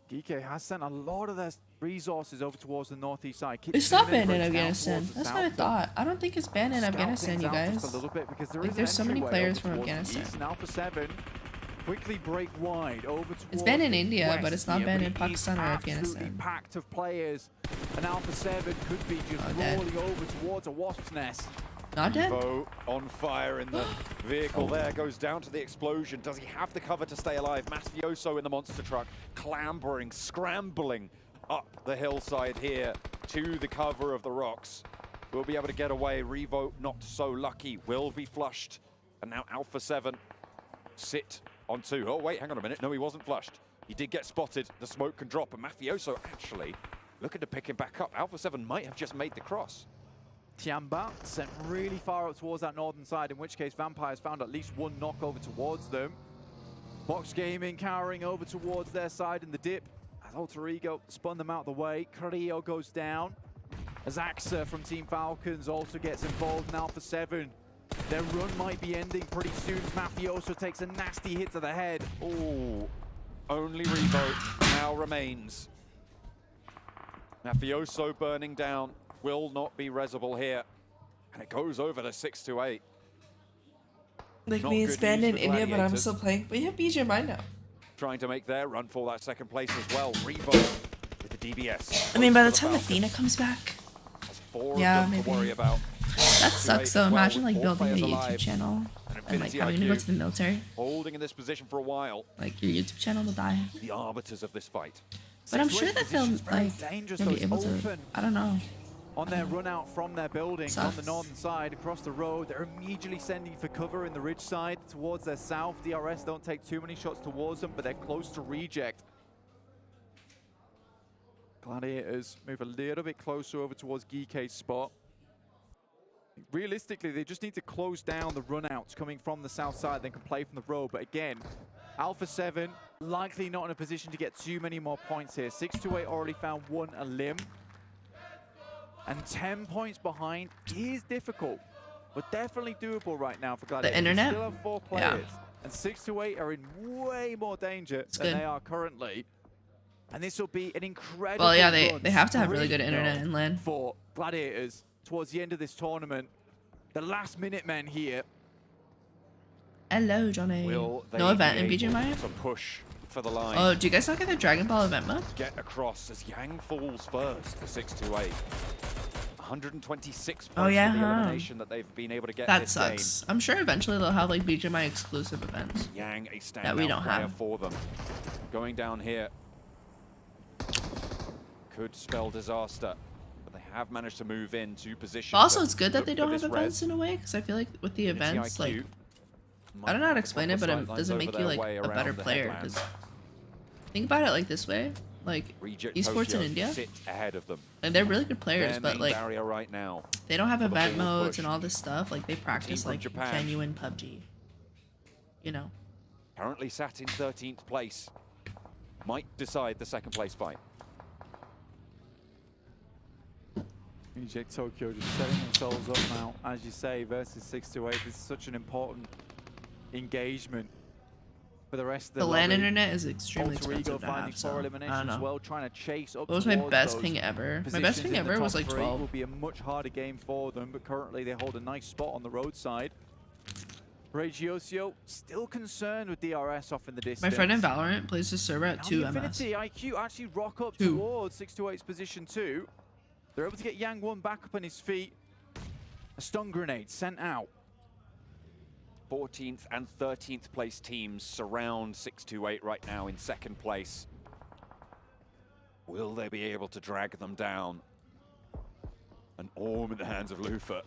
Geeky has sent a lot of their resources over towards the northeast side. It's not banned in Afghanistan. That's what I thought. I don't think it's banned in Afghanistan, you guys. Just a little bit because Like, there's so many players from Afghanistan. And Alpha 7 quickly break wide over towards It's banned in India, west but it's not here, banned but in it is Pakistan or absolutely Afghanistan. Packed of players, and Alpha 7 could be just rolling over towards a wasp's nest. Not dead? Evo on fire in the vehicle there, goes down to the explosion. Does he have the cover to stay alive? Mafioso in the monster truck, clambering, scrambling up the hillside here to the cover of the rocks. Will be able to get away. Revo not so lucky, will be flushed. And now Alpha 7 sit on 2. Oh wait, hang on a minute. No, he wasn't flushed. He did get spotted. The smoke can drop, and Mafioso actually looking to pick him back up. Alpha 7 might have just made the cross. Tiamba sent really far up towards that northern side, in which case Vampires found at least one knock over towards them. Box Gaming cowering over towards their side in the dip. As Alter Ego spun them out the way. Carrillo goes down. As Axa from Team Falcons also gets involved in Alpha 7. Their run might be ending pretty soon. Mafioso takes a nasty hit to the head. Oh, only Revo now remains. Mafioso burning down. Will not be resible here. And it goes over to 6-8. Like Not me, it's good banned news in for India, but I'm Gladiators. still playing. But yeah, BGMI now. Trying to make their run for that second place as well. Revo with the DBS. I mean, by the time Athena comes back. Four Yeah, of them to maybe. worry about. That sucks though. Well, Imagine like with building a players YouTube alive. channel and like Infinity having to go IQ to the military. Holding in this position for a while. Like your YouTube channel will die. The arbiters of this fight. But I'm sure that they'll like dangerous, they'll though. be It's able to. open. I don't know. On their run out from their building on the Sucks. northern side across the road, they're immediately sending for cover in the ridge side towards their south. DRS don't take too many shots towards them, but they're close to reject. Gladiators move a little bit closer over towards Geeky's spot. Realistically, they just need to close down the run-outs coming from the south side, then can play from the road. But again, Alpha 7 likely not in a position to get too many more points here. 6-8 already found one a limb. And 10 points behind is difficult, but definitely doable right now for Gladiators. The internet? They still have 4 players, and 6-8 are in way more danger than they are currently. And this will be an incredible Well, yeah, run, they have to have really sprint good internet though, in LAN. for Gladiators towards the end of this tournament. The last minute men here. Hello, Johnny. Will they No event in be able BGMI? to push for the line? Oh, do you guys not get the Dragon Ball event mode? Get across as Yang falls first for 6-8. 126 points Oh, yeah, for the huh? elimination that they've been able to get That this sucks. I'm sure eventually they'll have like BGMI exclusive events. game. Yang a standout that we don't player have. for them. Going down here could spell disaster, but they have managed to move into position. But also, to it's good that look they for don't have this events res. in a way, because I feel like with the Infinity events, IQ like might I don't know how have to a explain couple it, but of it sidelines doesn't over make you their like way a around better the player. headland. Because think about it like this way, like Reject esports in Tokyo India, sit ahead of them. and they're really good players, Their but main like barrier right now they don't have for the event forward modes push. and all this stuff. Like they practice from like Japan. genuine PUBG. You know. Currently sat in 13th place. Might decide the second place fight. Reject Tokyo just setting themselves up now, as you say, versus 6-8. This is such an important engagement for the rest of the The LAN lobby. internet is extremely Alter expensive Ego to finding have, so 4 I eliminations don't as know. well, trying to chase up What was my towards best those ping ever? My best positions ping in the ever was top like 3. 12. Will be a much harder game for them, but currently they hold a nice spot on the roadside. Regiosio still concerned with DRS off in the distance. My friend in Valorant plays this server at Now 2 the MS. Infinity IQ actually rock up 2. towards 6-8's position 2. They're able to get Yang 1 back up on his feet. A stun grenade sent out. 14th and 13th place teams surround 6-8 right now in second place. Will they be able to drag them down? An orb in the hands of Lufa.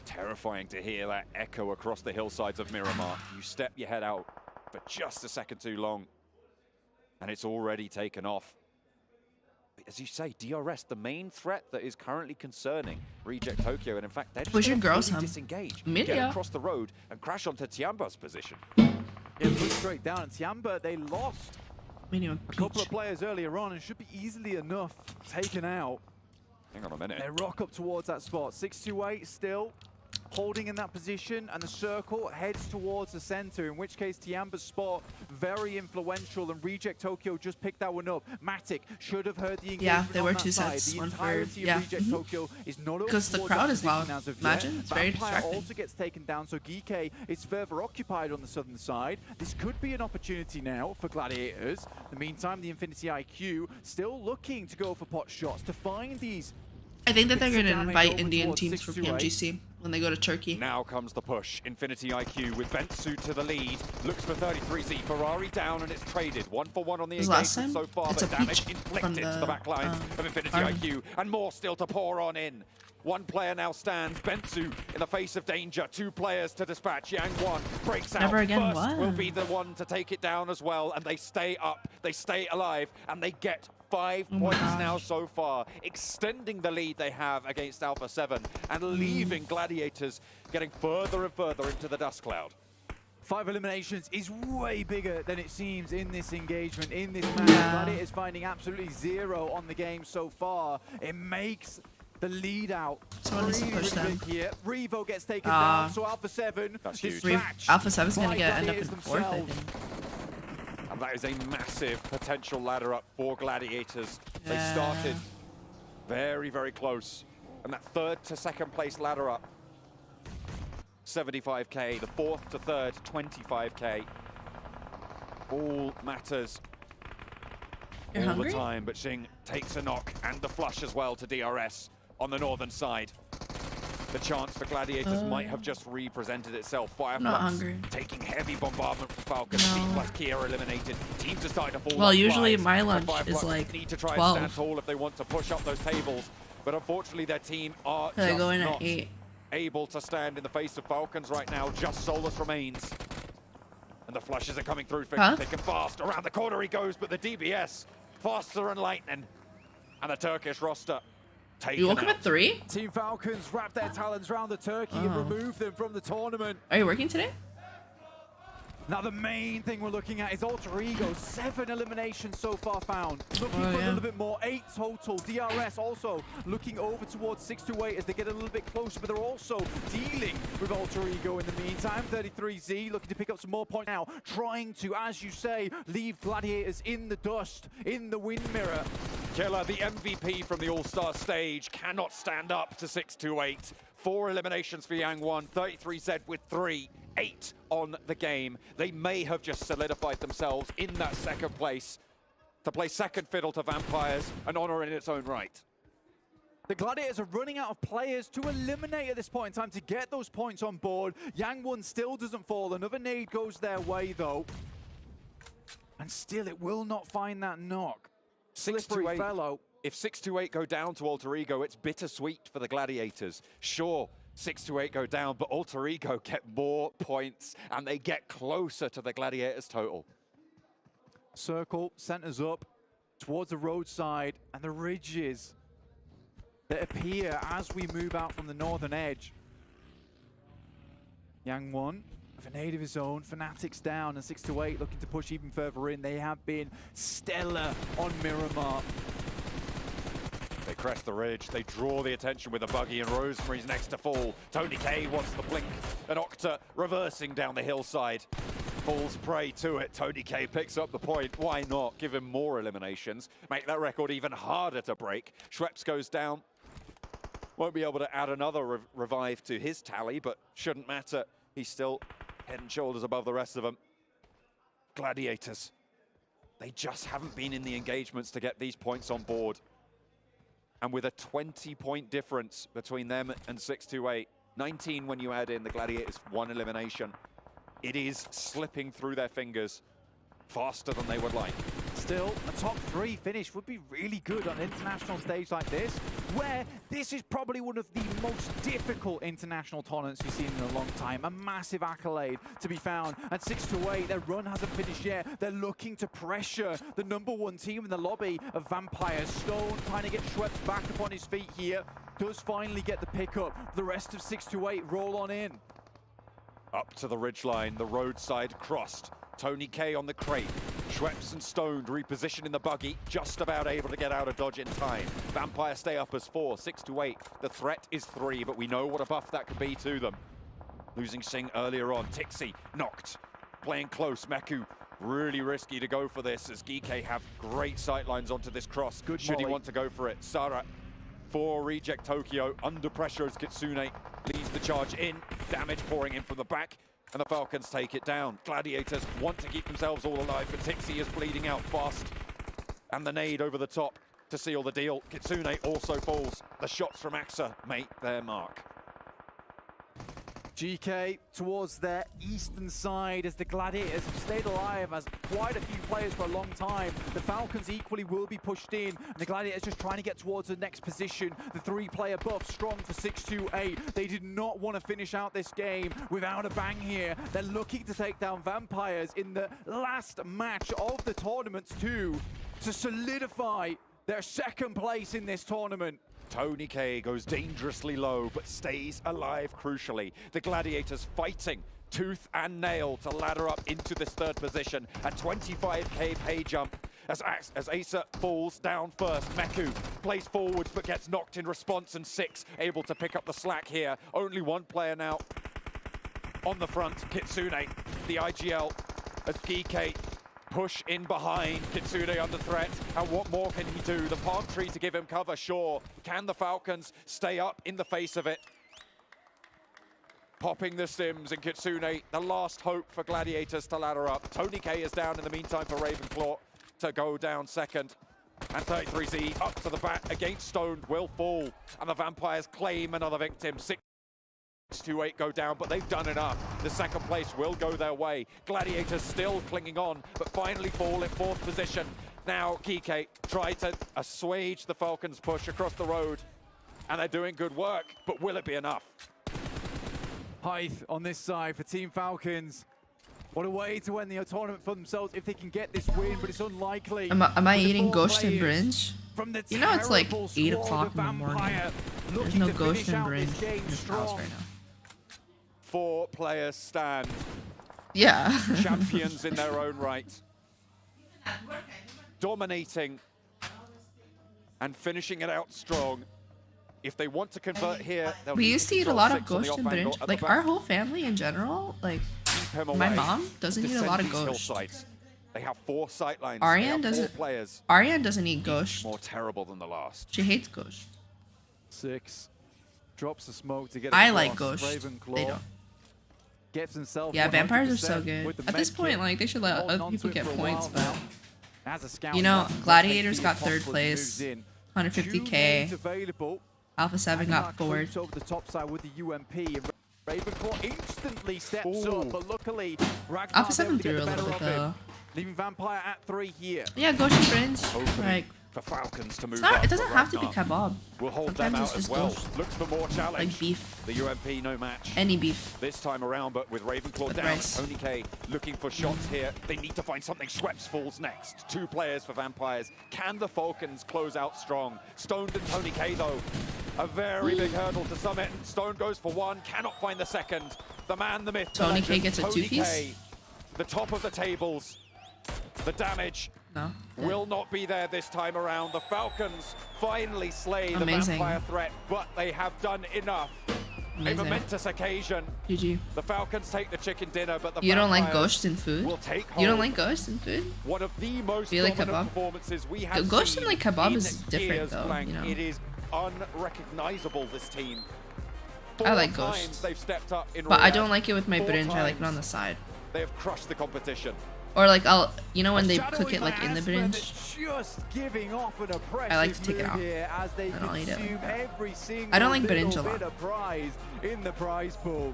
Terrifying to hear that echo across the hillsides of Miramar. You step your head out for just a second too long, and it's already taken off. As you say, DRS, the main threat that is currently concerning Reject Tokyo, and in fact, they're just Push your gonna girls fully home. disengage, Media. get across the road, and crash onto Tiamba's position. It was straight down. And Tiamba, they lost a couple of players earlier on and should be easily enough taken out. Hang on a minute. They rock up towards that spot. 628 still holding in that position, and the circle heads towards the center, in which case Tiamba's spot very influential, and Reject Tokyo just picked that one up. Matic should have heard the engagement. Yeah, there were on two that sets. side. The One for entirety of Reject Tokyo is not because the crowd is loud. Imagine, it's very Vampire distracting. also gets taken down, so Geeke is further occupied on the southern side. This could be an opportunity now for Gladiators. In the meantime, the Infinity IQ still looking to go for pot shots to find these. I think that they're going to invite Indian teams for PMGC when they go to Turkey. Now comes the push. Infinity IQ with Bentsu to the lead. Looks for 33Z. Ferrari down and it's traded. 1-for-1 on the engagement so far, but damage inflicted to the back line of Infinity IQ. And more still to pour on in. One player now stands. Bentsu in the face of danger. Two players to dispatch. Yang One breaks out. Never again First will be the one to take it down as well. And they stay up. They stay alive. And they get 5 points now so far, extending the lead they have against Alpha 7 and leaving Gladiators getting further and further into the dust cloud. 5 eliminations is way bigger than it seems in this engagement, in this match. Gladiators finding absolutely 0 on the game so far. It makes the lead out really big here. Revo gets taken down, so Alpha 7 dispatched. Alpha 7's going to end up in 4th, I think. And that is a massive potential ladder up for Gladiators. They started very, very close. And that 3rd to 2nd place ladder up, 75k. The 4th to 3rd, 25k. All matters all the time. But Xing takes a knock and the flush as well to DRS on the northern side. The chance for Gladiators might have just represented itself. Fireflux taking heavy bombardment from Falcon. C plus Kia eliminated. Teams are starting to fall. Well, usually my lunch is like need to try 12. and stand tall if they want to push up those tables. But unfortunately, their team are They're just going not at 8. able to stand in the face of Falcons right now. Just Solus remains. And the flushes are coming through thick and fast. Around the corner he goes, but the DBS faster than lightning. And the Turkish roster. You woke up at 3? Team Falcons wrap their talons around the turkey and remove them from the tournament. Are you working today? Now the main thing we're looking at is Alter Ego. 7 eliminations so far found. Looking for a little bit more. 8 total. DRS also looking over towards 628 as they get a little bit closer, but they're also dealing with Alter Ego in the meantime. 33Z looking to pick up some more points now. Trying to, as you say, leave Gladiators in the dust, in the wind mirror. Killer, the MVP from the All-Star stage, cannot stand up to 628. 4 eliminations for Yang One. 33Z with 3. 8 on the game. They may have just solidified themselves in that 2nd place to play second fiddle to Vampires, an honor in its own right. The Gladiators are running out of players to eliminate at this point in time to get those points on board. Yang One still doesn't fall. Another nade goes their way though. And still it will not find that knock. Slippery fellow. If 628 go down to Alter Ego, it's bittersweet for the Gladiators. Sure, 628 go down, but Alter Ego get more points and they get closer to the Gladiators total. Circle centers up towards the roadside and the ridges that appear as we move out from the northern edge. Yang One with a nade of his own, Fanatics down, and 628 looking to push even further in. They have been stellar on Miramar. They crest the ridge, they draw the attention with a buggy, and Rosemary's next to fall. Tony K wants the blink, and Octa reversing down the hillside. Falls prey to it. Tony K picks up the point. Why not? Give him more eliminations. Make that record even harder to break. Schweppes goes down. Won't be able to add another revive to his tally, but shouldn't matter. He's still head and shoulders above the rest of them. Gladiators. They just haven't been in the engagements to get these points on board. And with a 20-point difference between them and 628, 19 when you add in the Gladiators' 1 elimination, it is slipping through their fingers faster than they would like. Still, a top 3 finish would be really good on an international stage like this, where this is probably one of the most difficult international tournaments we've seen in a long time. A massive accolade to be found. And 628, their run hasn't finished yet. They're looking to pressure the #1 team in the lobby of Vampires. Stone trying to get Schweppes back up on his feet here. Does finally get the pickup. The rest of 628 roll on in. Up to the ridgeline, the roadside crossed. Tony K on the crate. Schweppes and Stoned repositioning the buggy, just about able to get out of dodge in time. Vampire stay up as 4, 6 to 8. The threat is 3, but we know what a buff that could be to them. Losing Sing earlier on. Tixi knocked. Playing close. Meku really risky to go for this as Geeke have great sightlines onto this cross. Good should molly. He want to go for it. Sara for reject Tokyo. Under pressure as Kitsune leads the charge in. Damage pouring in from the back. And the Falcons take it down. Gladiators want to keep themselves all alive, but Tixi is bleeding out fast. And the nade over the top to seal the deal. Kitsune also falls. The shots from Axa make their mark. GK towards their eastern side as the Gladiators have stayed alive as quite a few players for a long time. The Falcons equally will be pushed in, and the Gladiators just trying to get towards the next position. The 3-player buff strong for 6-2-8. They did not want to finish out this game without a bang here. They're looking to take down Vampires in the last match of the tournament too, to solidify their second place in this tournament. Tony K goes dangerously low, but stays alive crucially. The Gladiators fighting tooth and nail to ladder up into this third position. A 25k pay jump as Asa falls down first. Meku plays forwards but gets knocked in response, and 6 able to pick up the slack here. Only one player now on the front, Kitsune, the IGL, as Geeke push in behind. Kitsune under threat, and what more can he do? The palm tree to give him cover, sure. Can the Falcons stay up in the face of it? Popping the Sims, and Kitsune, the last hope for Gladiators to ladder up. Tony K is down in the meantime for Ravenclaw to go down second. And 33Z up to the bat against Stoned will fall, and the Vampires claim another victim. 6-2-8 go down, but they've done enough. The second place will go their way. Gladiators still clinging on, but finally fall in 4th position. Now Geeke try to assuage the Falcons' push across the road, and they're doing good work, but will it be enough? Hythe on this side for Team Falcons. What a way to win the tournament for themselves if they can get this win, but it's unlikely. Am I eating ghost and bringe? You know it's like 8 o'clock in the morning. There's no ghost and bringe in this house right now. 4 players stand. Yeah. Champions in their own right. Dominating and finishing it out strong. If they want to convert here, we used to eat a lot of ghost and bringe. Like our whole family in general, like my mom doesn't eat a lot of ghost. They have 4 sightlines. Ariane doesn't eat ghost. More terrible than the last. She hates ghost. 6 drops the smoke to get. I like ghost. Ravenclaw they don't. Gets himself. Yeah, vampires are so good. At this point, like they should let other people get points, but you know, Gladiators got 3rd place, 150k. Alpha 7 got 4th. Over the top side with the UMP. Ravenclaw instantly steps up, but luckily Alpha 7 threw a little bit though. Leaving Vampire at 3 here. Yeah, ghost and fringe. Like for Falcons to move it doesn't have to be kebab. We'll hold them out as well. Looks for more challenge. Like beef. The UMP no match. Any beef. This time around, but with Ravenclaw With down. rice. Tony K looking for shots here. They need to find something. Schweppes falls next. 2 players for Vampires. Can the Falcons close out strong? Stoned and Tony K though. A very big hurdle to summit. Stone goes for 1, cannot find the second. The man, the myth, Tony K gets a 2-piece. The top of the tables. The damage will not be there this time around. The Falcons finally slay the Vampire threat, but they have done enough. A momentous occasion. GG. The Falcons take the chicken dinner, but the You don't like Vampires ghost in food? will take You don't home like ghost in food? one of the most Do you like dominant kebab? performances we have Ghost seen and like kebab in is different years though, blank. you know. It is unrecognizable, this team. 4 I like times ghost. they've stepped up in But I Riyadh. don't like it with my 4 bringe, I like it times on the side. They have crushed the competition. Or like you know when they cook it like in the bringe? Just giving off an I like to take it out. As they And I'll eat it like that. every single I don't like bringe a little lot. bit of prize in the prize pool.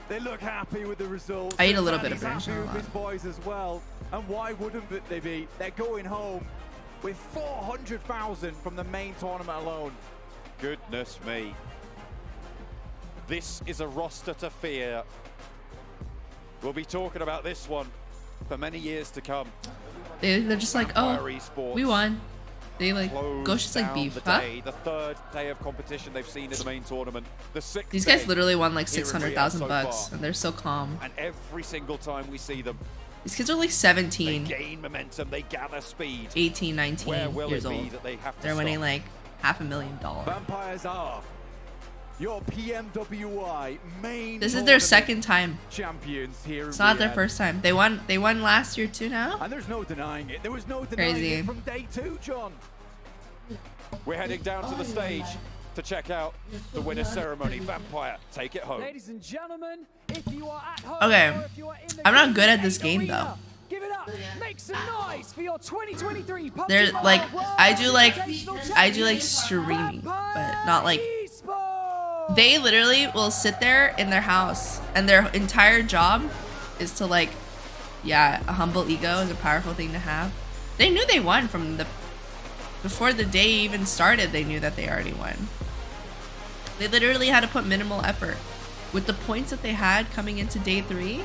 They look happy with the results. I eat a little bit of He's bringe, happy not a with lot. his boys as well. And why wouldn't they be? They're going home with 400,000 from the main tournament alone. Goodness me. This is a roster to fear. We'll be talking about this one for many years to come. They're just like, oh, we won. They like, ghost is like beef, huh? The 3rd day of competition they've seen in the main tournament. The 6th These guys day literally won like here in Riyadh 600,000 so bucks, far. and they're so calm. And every single time we see them, These kids are like 17. They gain momentum, they gather speed. 18, 19 years old. They're winning like $500,000. Vampires are your Pmwi main. This is their second time. Champions here. It's not their first time. They won last year too now. And there's no denying it. There was no denying it from day 2, John. We're heading down to the stage to check out the winner's ceremony. Vampire, take it home. Ladies and gentlemen, if you are at home, Okay, or if you are in the I'm not good at this game though. Give it up. Make some noise for your 2023 Pubg They're like, World I do like Invitational streaming, but not like. They literally will sit there in their house, and their entire job is to like, yeah, a humble ego is a powerful thing to have. They knew they won before the day even started. They knew that they already won. They literally had to put minimal effort with the points that they had coming into day 3.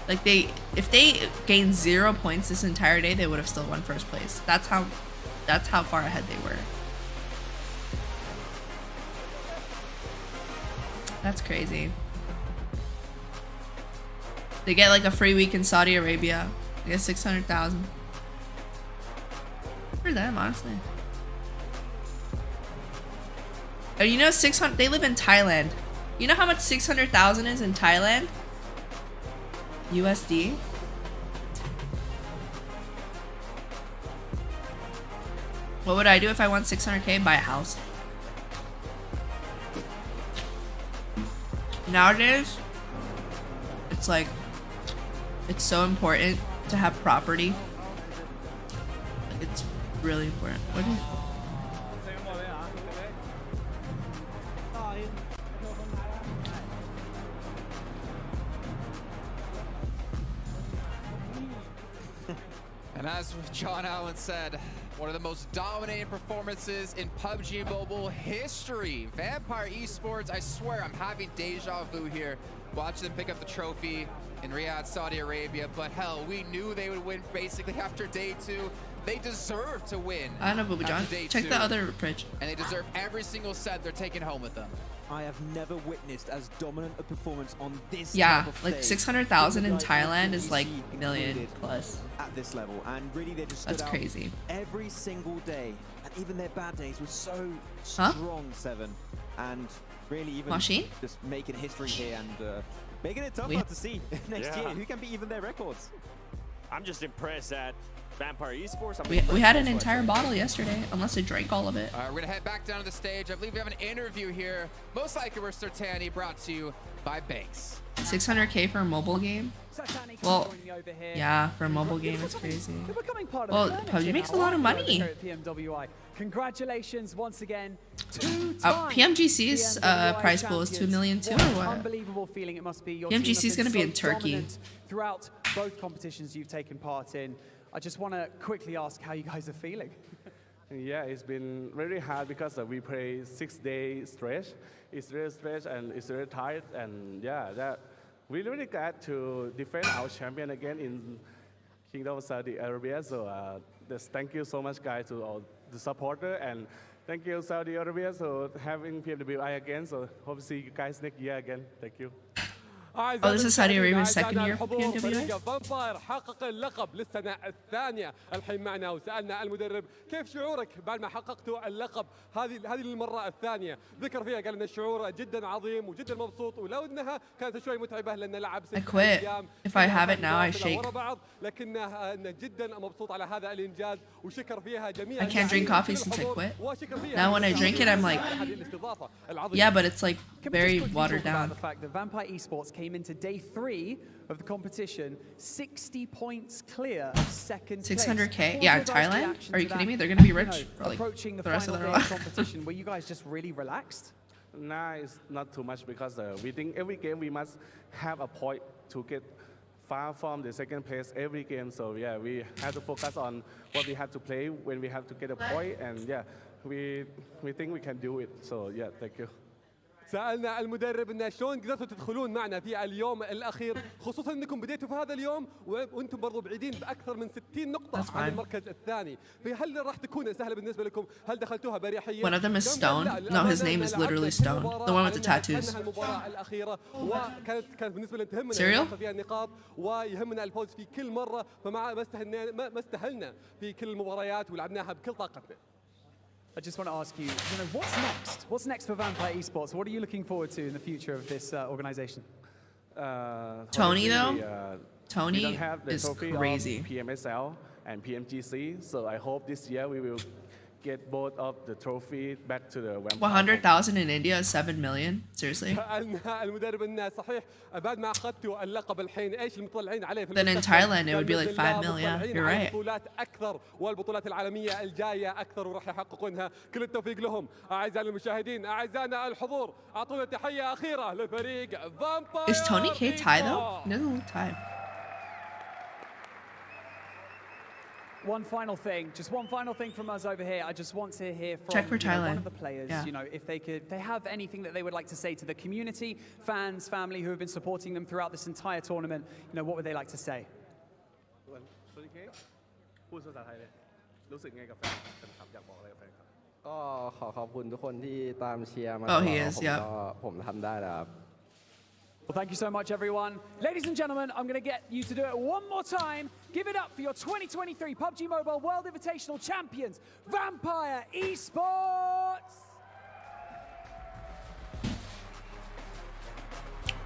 Like if they gained 0 points this entire day, they would have still won first place. That's how far ahead they were. That's crazy. They get like a free week in Saudi Arabia. They get 600,000. For them, honestly. Oh, you know 600. They live in Thailand. You know how much 600,000 is in Thailand? USD. What would I do if I won 600K? Buy a house. Nowadays, it's like, it's so important to have property. Like, it's really important. What is And as John Allen said, one of the most dominating performances in PUBG Mobile history. Vampire Esports, I swear I'm having deja vu here. Watching them pick up the trophy in Riyadh, Saudi Arabia. But hell, we knew they would win basically after day 2. They deserve to win. I know, Booba John. Check the other bridge. And they deserve every single set they're taking home with them. I have never witnessed as dominant a performance on this yeah, type of like 600,000 in Thailand is like million plus. At this level, and really they just That's crazy. Every single day, and even their bad days were so strong, Seven, and really even Machine? just making history here and making it tougher to see next year who can beat even their records. I'm just impressed at Vampire Esports. We had an entire bottle yesterday, unless I drank all of it. All right, we're gonna head back down to the stage. I believe we have an interview here. Most likely we're Sertani, brought to you by Banks. 600K for a mobile game? Well, yeah, for a mobile game, it's crazy. Well, PUBG makes a lot of money. Congratulations once again. PMGC's prize pool is 2 million too, or what? Unbelievable feeling it must be. Your PMGC is gonna be in Turkey. Throughout both competitions you've taken part in. I just want to quickly ask how you guys are feeling. Yeah, it's been really hard because we play 6-day stretch. It's really stretch and it's really tight, and yeah, that we really glad to defend our champion again in Kingdom of Saudi Arabia. So just thank you so much, guys, to all the supporter, and thank you Saudi Arabia for having PMWI again. So hope to see you guys next year again. Thank you. Oh, this is Saudi Arabia's second year for PMWI. فامباير حقق اللقب للسنة الثانية. الحين معنا وسألنا المدرب كيف شعورك بعد ما حققتوا اللقب هذه المرة الثانية. ذكر فيها قال ان الشعور جدا عظيم وجدا مبسوط ولو انها كانت شوي متعبة لان لعب 6 أيام. If I have it now, I shake. لكنه جدا مبسوط على هذا الإنجاز وشكر فيها جميع. I can't drink coffee since I quit. Now when I drink it, I'm like, yeah, but it's like very watered down. The fact that Vampire Esports came into day 3 of the competition 60 points clear of second place. 600K? Yeah, in Thailand? Are you kidding me? They're gonna be rich for like approaching the rest of final their day life. of competition. Were you guys just really relaxed? Nah, it's not too much because we think every game we must have a point to get far from the second place every game. So yeah, we have to focus on what we have to play when we have to get a point, and yeah, we think we can do it. So yeah, thank you. سألنا المدرب إن شلون قدرتوا تدخلون معنا في اليوم الأخير خصوصا أنكم بديتوا في هذا اليوم وأنتم برضو بعيدين بأكثر من 60 نقطة عن المركز الثاني. فهل راح تكون سهلة بالنسبة لكم؟ هل دخلتوها بريحية؟ One of them is Stone. No, his name is literally Stone. The one with the tattoos. المباراة الأخيرة وكانت بالنسبة لنا تهمنا Serial? فيها النقاط ويهمنا الفوز في كل مرة فما ما استهلنا في كل المباريات ولعبناها بكل طاقتنا. I just want to ask you, what's next? What's next for Vampire Esports? What are you looking forward to in the future of this organization? Tony, though? Tony is crazy. PMSL and PMGC, so I hope this year we will get both of the trophy back to the Vampire. 100,000 in India is 7 million. Seriously? المدرب إنه صحيح بعد ما أخذتوا اللقب الحين إيش المطلعين عليه في Then in Thailand it would be like 5 million. Yeah, you're right. بطولات أكثر والبطولات العالمية الجاية أكثر وراح يحققونها. كل التوفيق لهم. أعزائنا المشاهدين أعزائنا الحضور أعطونا تحية أخيرة لفريق Vampire. Is Tony K Thai though? He doesn't look Thai. One final thing, just one final thing from us over here. I just want to hear from Check for Thailand. One of the players, if they have anything that they would like to say to the community, fans, family who have been supporting them throughout this entire tournament, what would they like to say? Oh, he is, yeah. Well, thank you so much, everyone. Ladies and gentlemen, I'm going to get you to do it one more time. Give it up for your 2023 PUBG Mobile World Invitational Champions, Vampire Esports!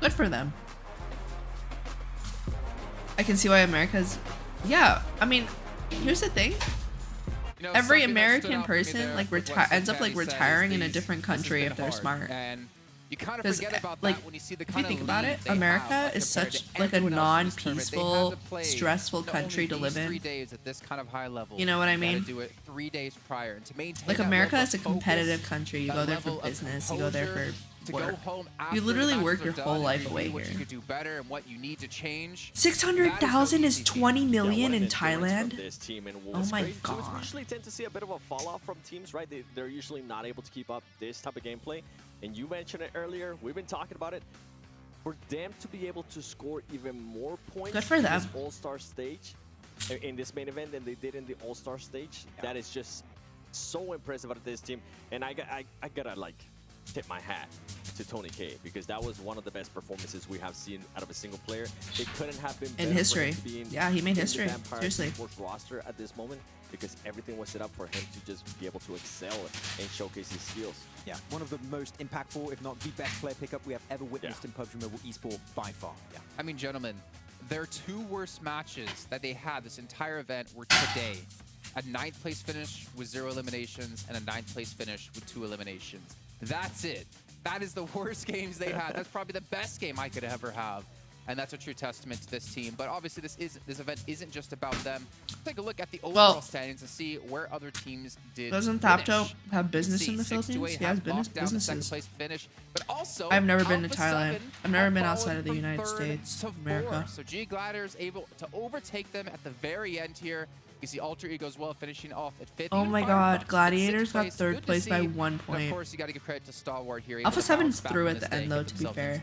Good for them. I can see why America's... Yeah, I mean, here's the thing. Every American person like ends up like retiring in a different country if they're smart. You kind of forget about that when you see the if you think about it, America is such like a non-peaceful, stressful country to live in. 3 days at this kind of high level. You know what I mean? Do it 3 days prior and to maintain. Like America is a competitive country. You go there for business. You go there for work. You literally work your whole life away here. You could do better and what you need to change. 600,000 is 20 million in Thailand. Oh my god. We usually tend to see a bit of a fall off from teams, right? They're usually not able to keep up this type of gameplay. And you mentioned it earlier. We've been talking about it. For them to be able to score even more points in this All-Star stage, in this main event than they did in the All-Star stage, that is just so impressive out of this team. And I gotta like tip my hat to Tony K because that was one of the best performances we have seen out of a single player. It couldn't have been in history. Yeah, he made history. Seriously. Sports roster at this moment because everything was set up for him to just be able to excel and showcase his skills. Yeah, one of the most impactful, if not the best player pickup we have ever witnessed in PUBG Mobile Esport by far. Yeah. I mean, gentlemen, their two worst matches that they had this entire event were today. A 9th place finish with 0 eliminations and a 9th place finish with 2 eliminations. That's it. That is the worst games they had. That's probably the best game I could ever have. And that's a true testament to this team. But obviously, this event isn't just about them. Take a look at the overall standings and see where other teams did. Doesn't Tapto have business in the Philippines? He has businesses. Place finish, but also I've never been to Thailand. I've never been outside of the United States, America. So G Gladiators able to overtake them at the very end here. You see Alter Ego as well finishing off at 5th. Oh my god, Gladiators got 3rd place by 1 point. And of course, you got to give credit to Stalwart here. Alpha 7 threw at the end though, to be fair.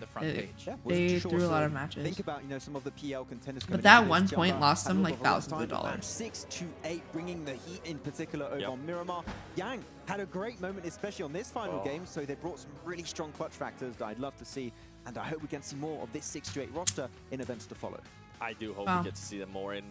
They threw a lot of matches. Think about, some of the PL contenders. But that 1 point lost them like thousands of dollars. 6-8, bringing the heat in particular over on Miramar. Yang had a great moment, especially on this final game, so they brought some really strong clutch factors that I'd love to see, and I hope we can see more of this 6-8 roster in events to follow. I do hope we get to see them more, and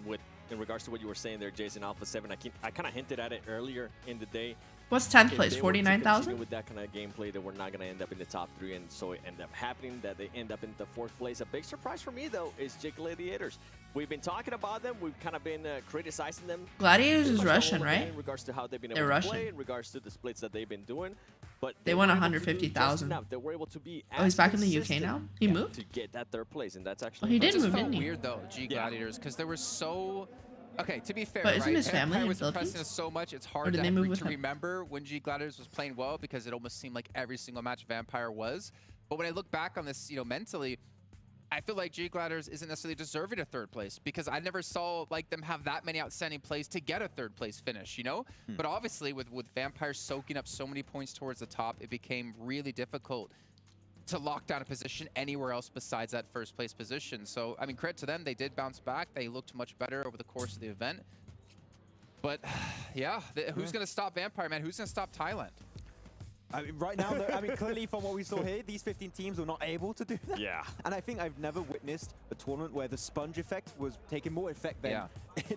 in regards to what you were saying there, Jason, Alpha 7, I kind of hinted at it earlier in the day. What's 10th place? 49,000? With that kind of gameplay, that we're not going to end up in the top 3, and so it ended up happening that they end up in the 4th place. A big surprise for me, though, is J Gladiators. We've been talking about them. We've kind of been criticizing them. Gladiators is Russian, right? In regards to how they've been able to play, in regards to the splits that they've been doing. But they won 150,000. They were able to be he's back in the UK now? He moved? To get that 3rd place, and that's actually... he did move, didn't he? Weird, though, G Gladiators, because there was so... Okay, to be fair, but isn't his family was impressing us so much, it's hard to remember when G Gladiators was playing well because it almost seemed like every single match Vampire was. But when I look back on this, mentally, I feel like G Gladiators isn't necessarily deserving a 3rd place because I never saw them have that many outstanding plays to get a 3rd place finish, But obviously, with Vampire soaking up so many points towards the top, it became really difficult to lock down a position anywhere else besides that first place position. So, I mean, credit to them. They did bounce back. They looked much better over the course of the event. But, yeah, who's going to stop Vampire, man? Who's going to stop Thailand? I mean, right now, I mean, clearly from what we saw here, these 15 teams were not able to do that. Yeah. And I think I've never witnessed a tournament where the sponge effect was taking more effect than,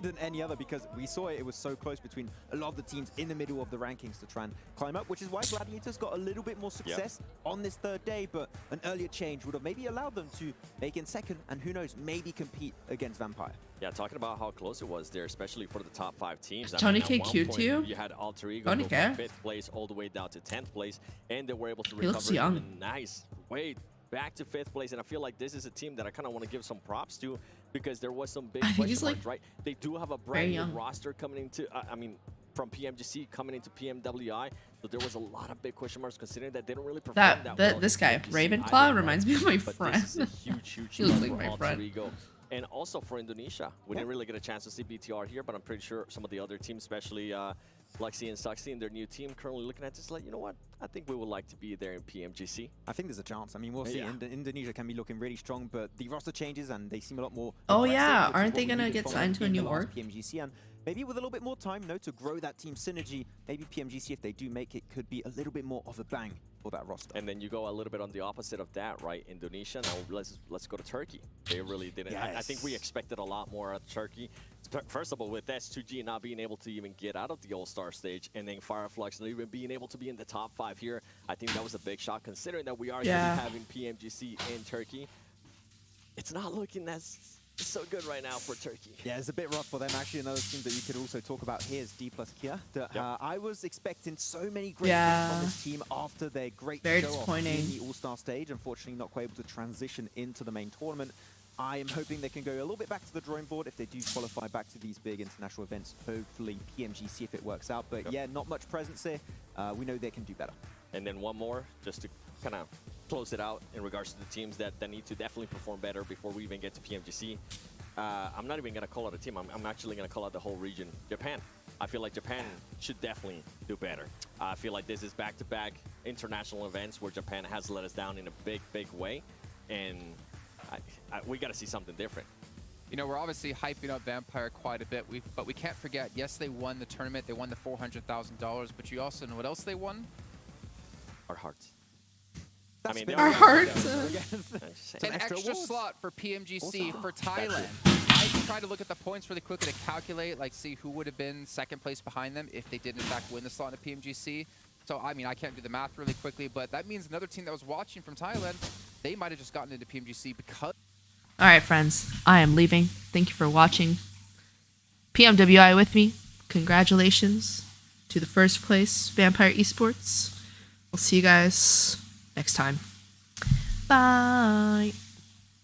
than any other, because we saw it was so close between a lot of the teams in the middle of the rankings to try and climb up, which is why Gladiators got a little bit more success on this third day, but an earlier change would have maybe allowed them to make in second and who knows, maybe compete against Vampire. Yeah, talking about how close it was there, especially for the top 5 teams. Tony K cute to you? You had Alter Ego go from 5th place all the way down to 10th place, and they were able to recover in a nice way back to 5th place. And I feel like this is a team that I kind of want to give some props to, because there was some big question marks, right? They do have a brand new roster coming into, I mean, from PMGC coming into PMWI, so there was a lot of big question marks considering that they don't really perform that well. This guy, Ravenclaw, reminds me of my friend. This is a huge he looks like my friend. Ego. And also for Indonesia, we didn't really get a chance to see BTR here, but I'm pretty sure some of the other teams, especially Lexi and Suxy and their new team, currently looking at this like, you know what? I think we would like to be there in PMGC. I think there's a chance. I mean, we'll see. Indonesia can be looking really strong, but the roster changes and they seem a lot more. Oh yeah, aren't they gonna get signed to a new org? PMGC, and maybe with a little bit more time, to grow that team synergy, maybe PMGC, if they do make it, could be a little bit more of a bang for that roster. And then you go a little bit on the opposite of that, right? Indonesia. Now let's go to Turkey. They really didn't. I think we expected a lot more of Turkey. First of all, with S2G not being able to even get out of the All-Star stage, and then Fireflux not even being able to be in the top 5 here, I think that was a big shock considering that we are having PMGC in Turkey. It's not looking as so good right now for Turkey. Yeah, it's a bit rough for them. Actually, another team that you could also talk about here is D plus Kia. I was expecting so many great things from this team after their great show-off in the All-Star stage. Unfortunately, not quite able to transition into the main tournament. I am hoping they can go a little bit back to the drawing board if they do qualify back to these big international events. Hopefully PMGC if it works out. But yeah, not much presence here. We know they can do better. And then one more, just to kind of close it out in regards to the teams that need to definitely perform better before we even get to PMGC. I'm not even going to call out a team. I'm actually going to call out the whole region, Japan. I feel like Japan should definitely do better. I feel like this is back-to-back international events where Japan has let us down in a big way. And we got to see something different. You know, we're obviously hyping up Vampire quite a bit, but we can't forget, yes, they won the tournament. They won the $400,000, but you also know what else they won? Our hearts. I mean, our hearts. An extra slot for PMGC for Thailand. I tried to look at the points really quickly to calculate, like see who would have been second place behind them if they did in fact win the slot in PMGC. So, I mean, I can't do the math really quickly, but that means another team that was watching from Thailand, they might have just gotten into PMGC because... All right, friends, I am leaving. Thank you for watching. PMWI with me. Congratulations to the first place Vampire Esports. We'll see you guys next time. Bye.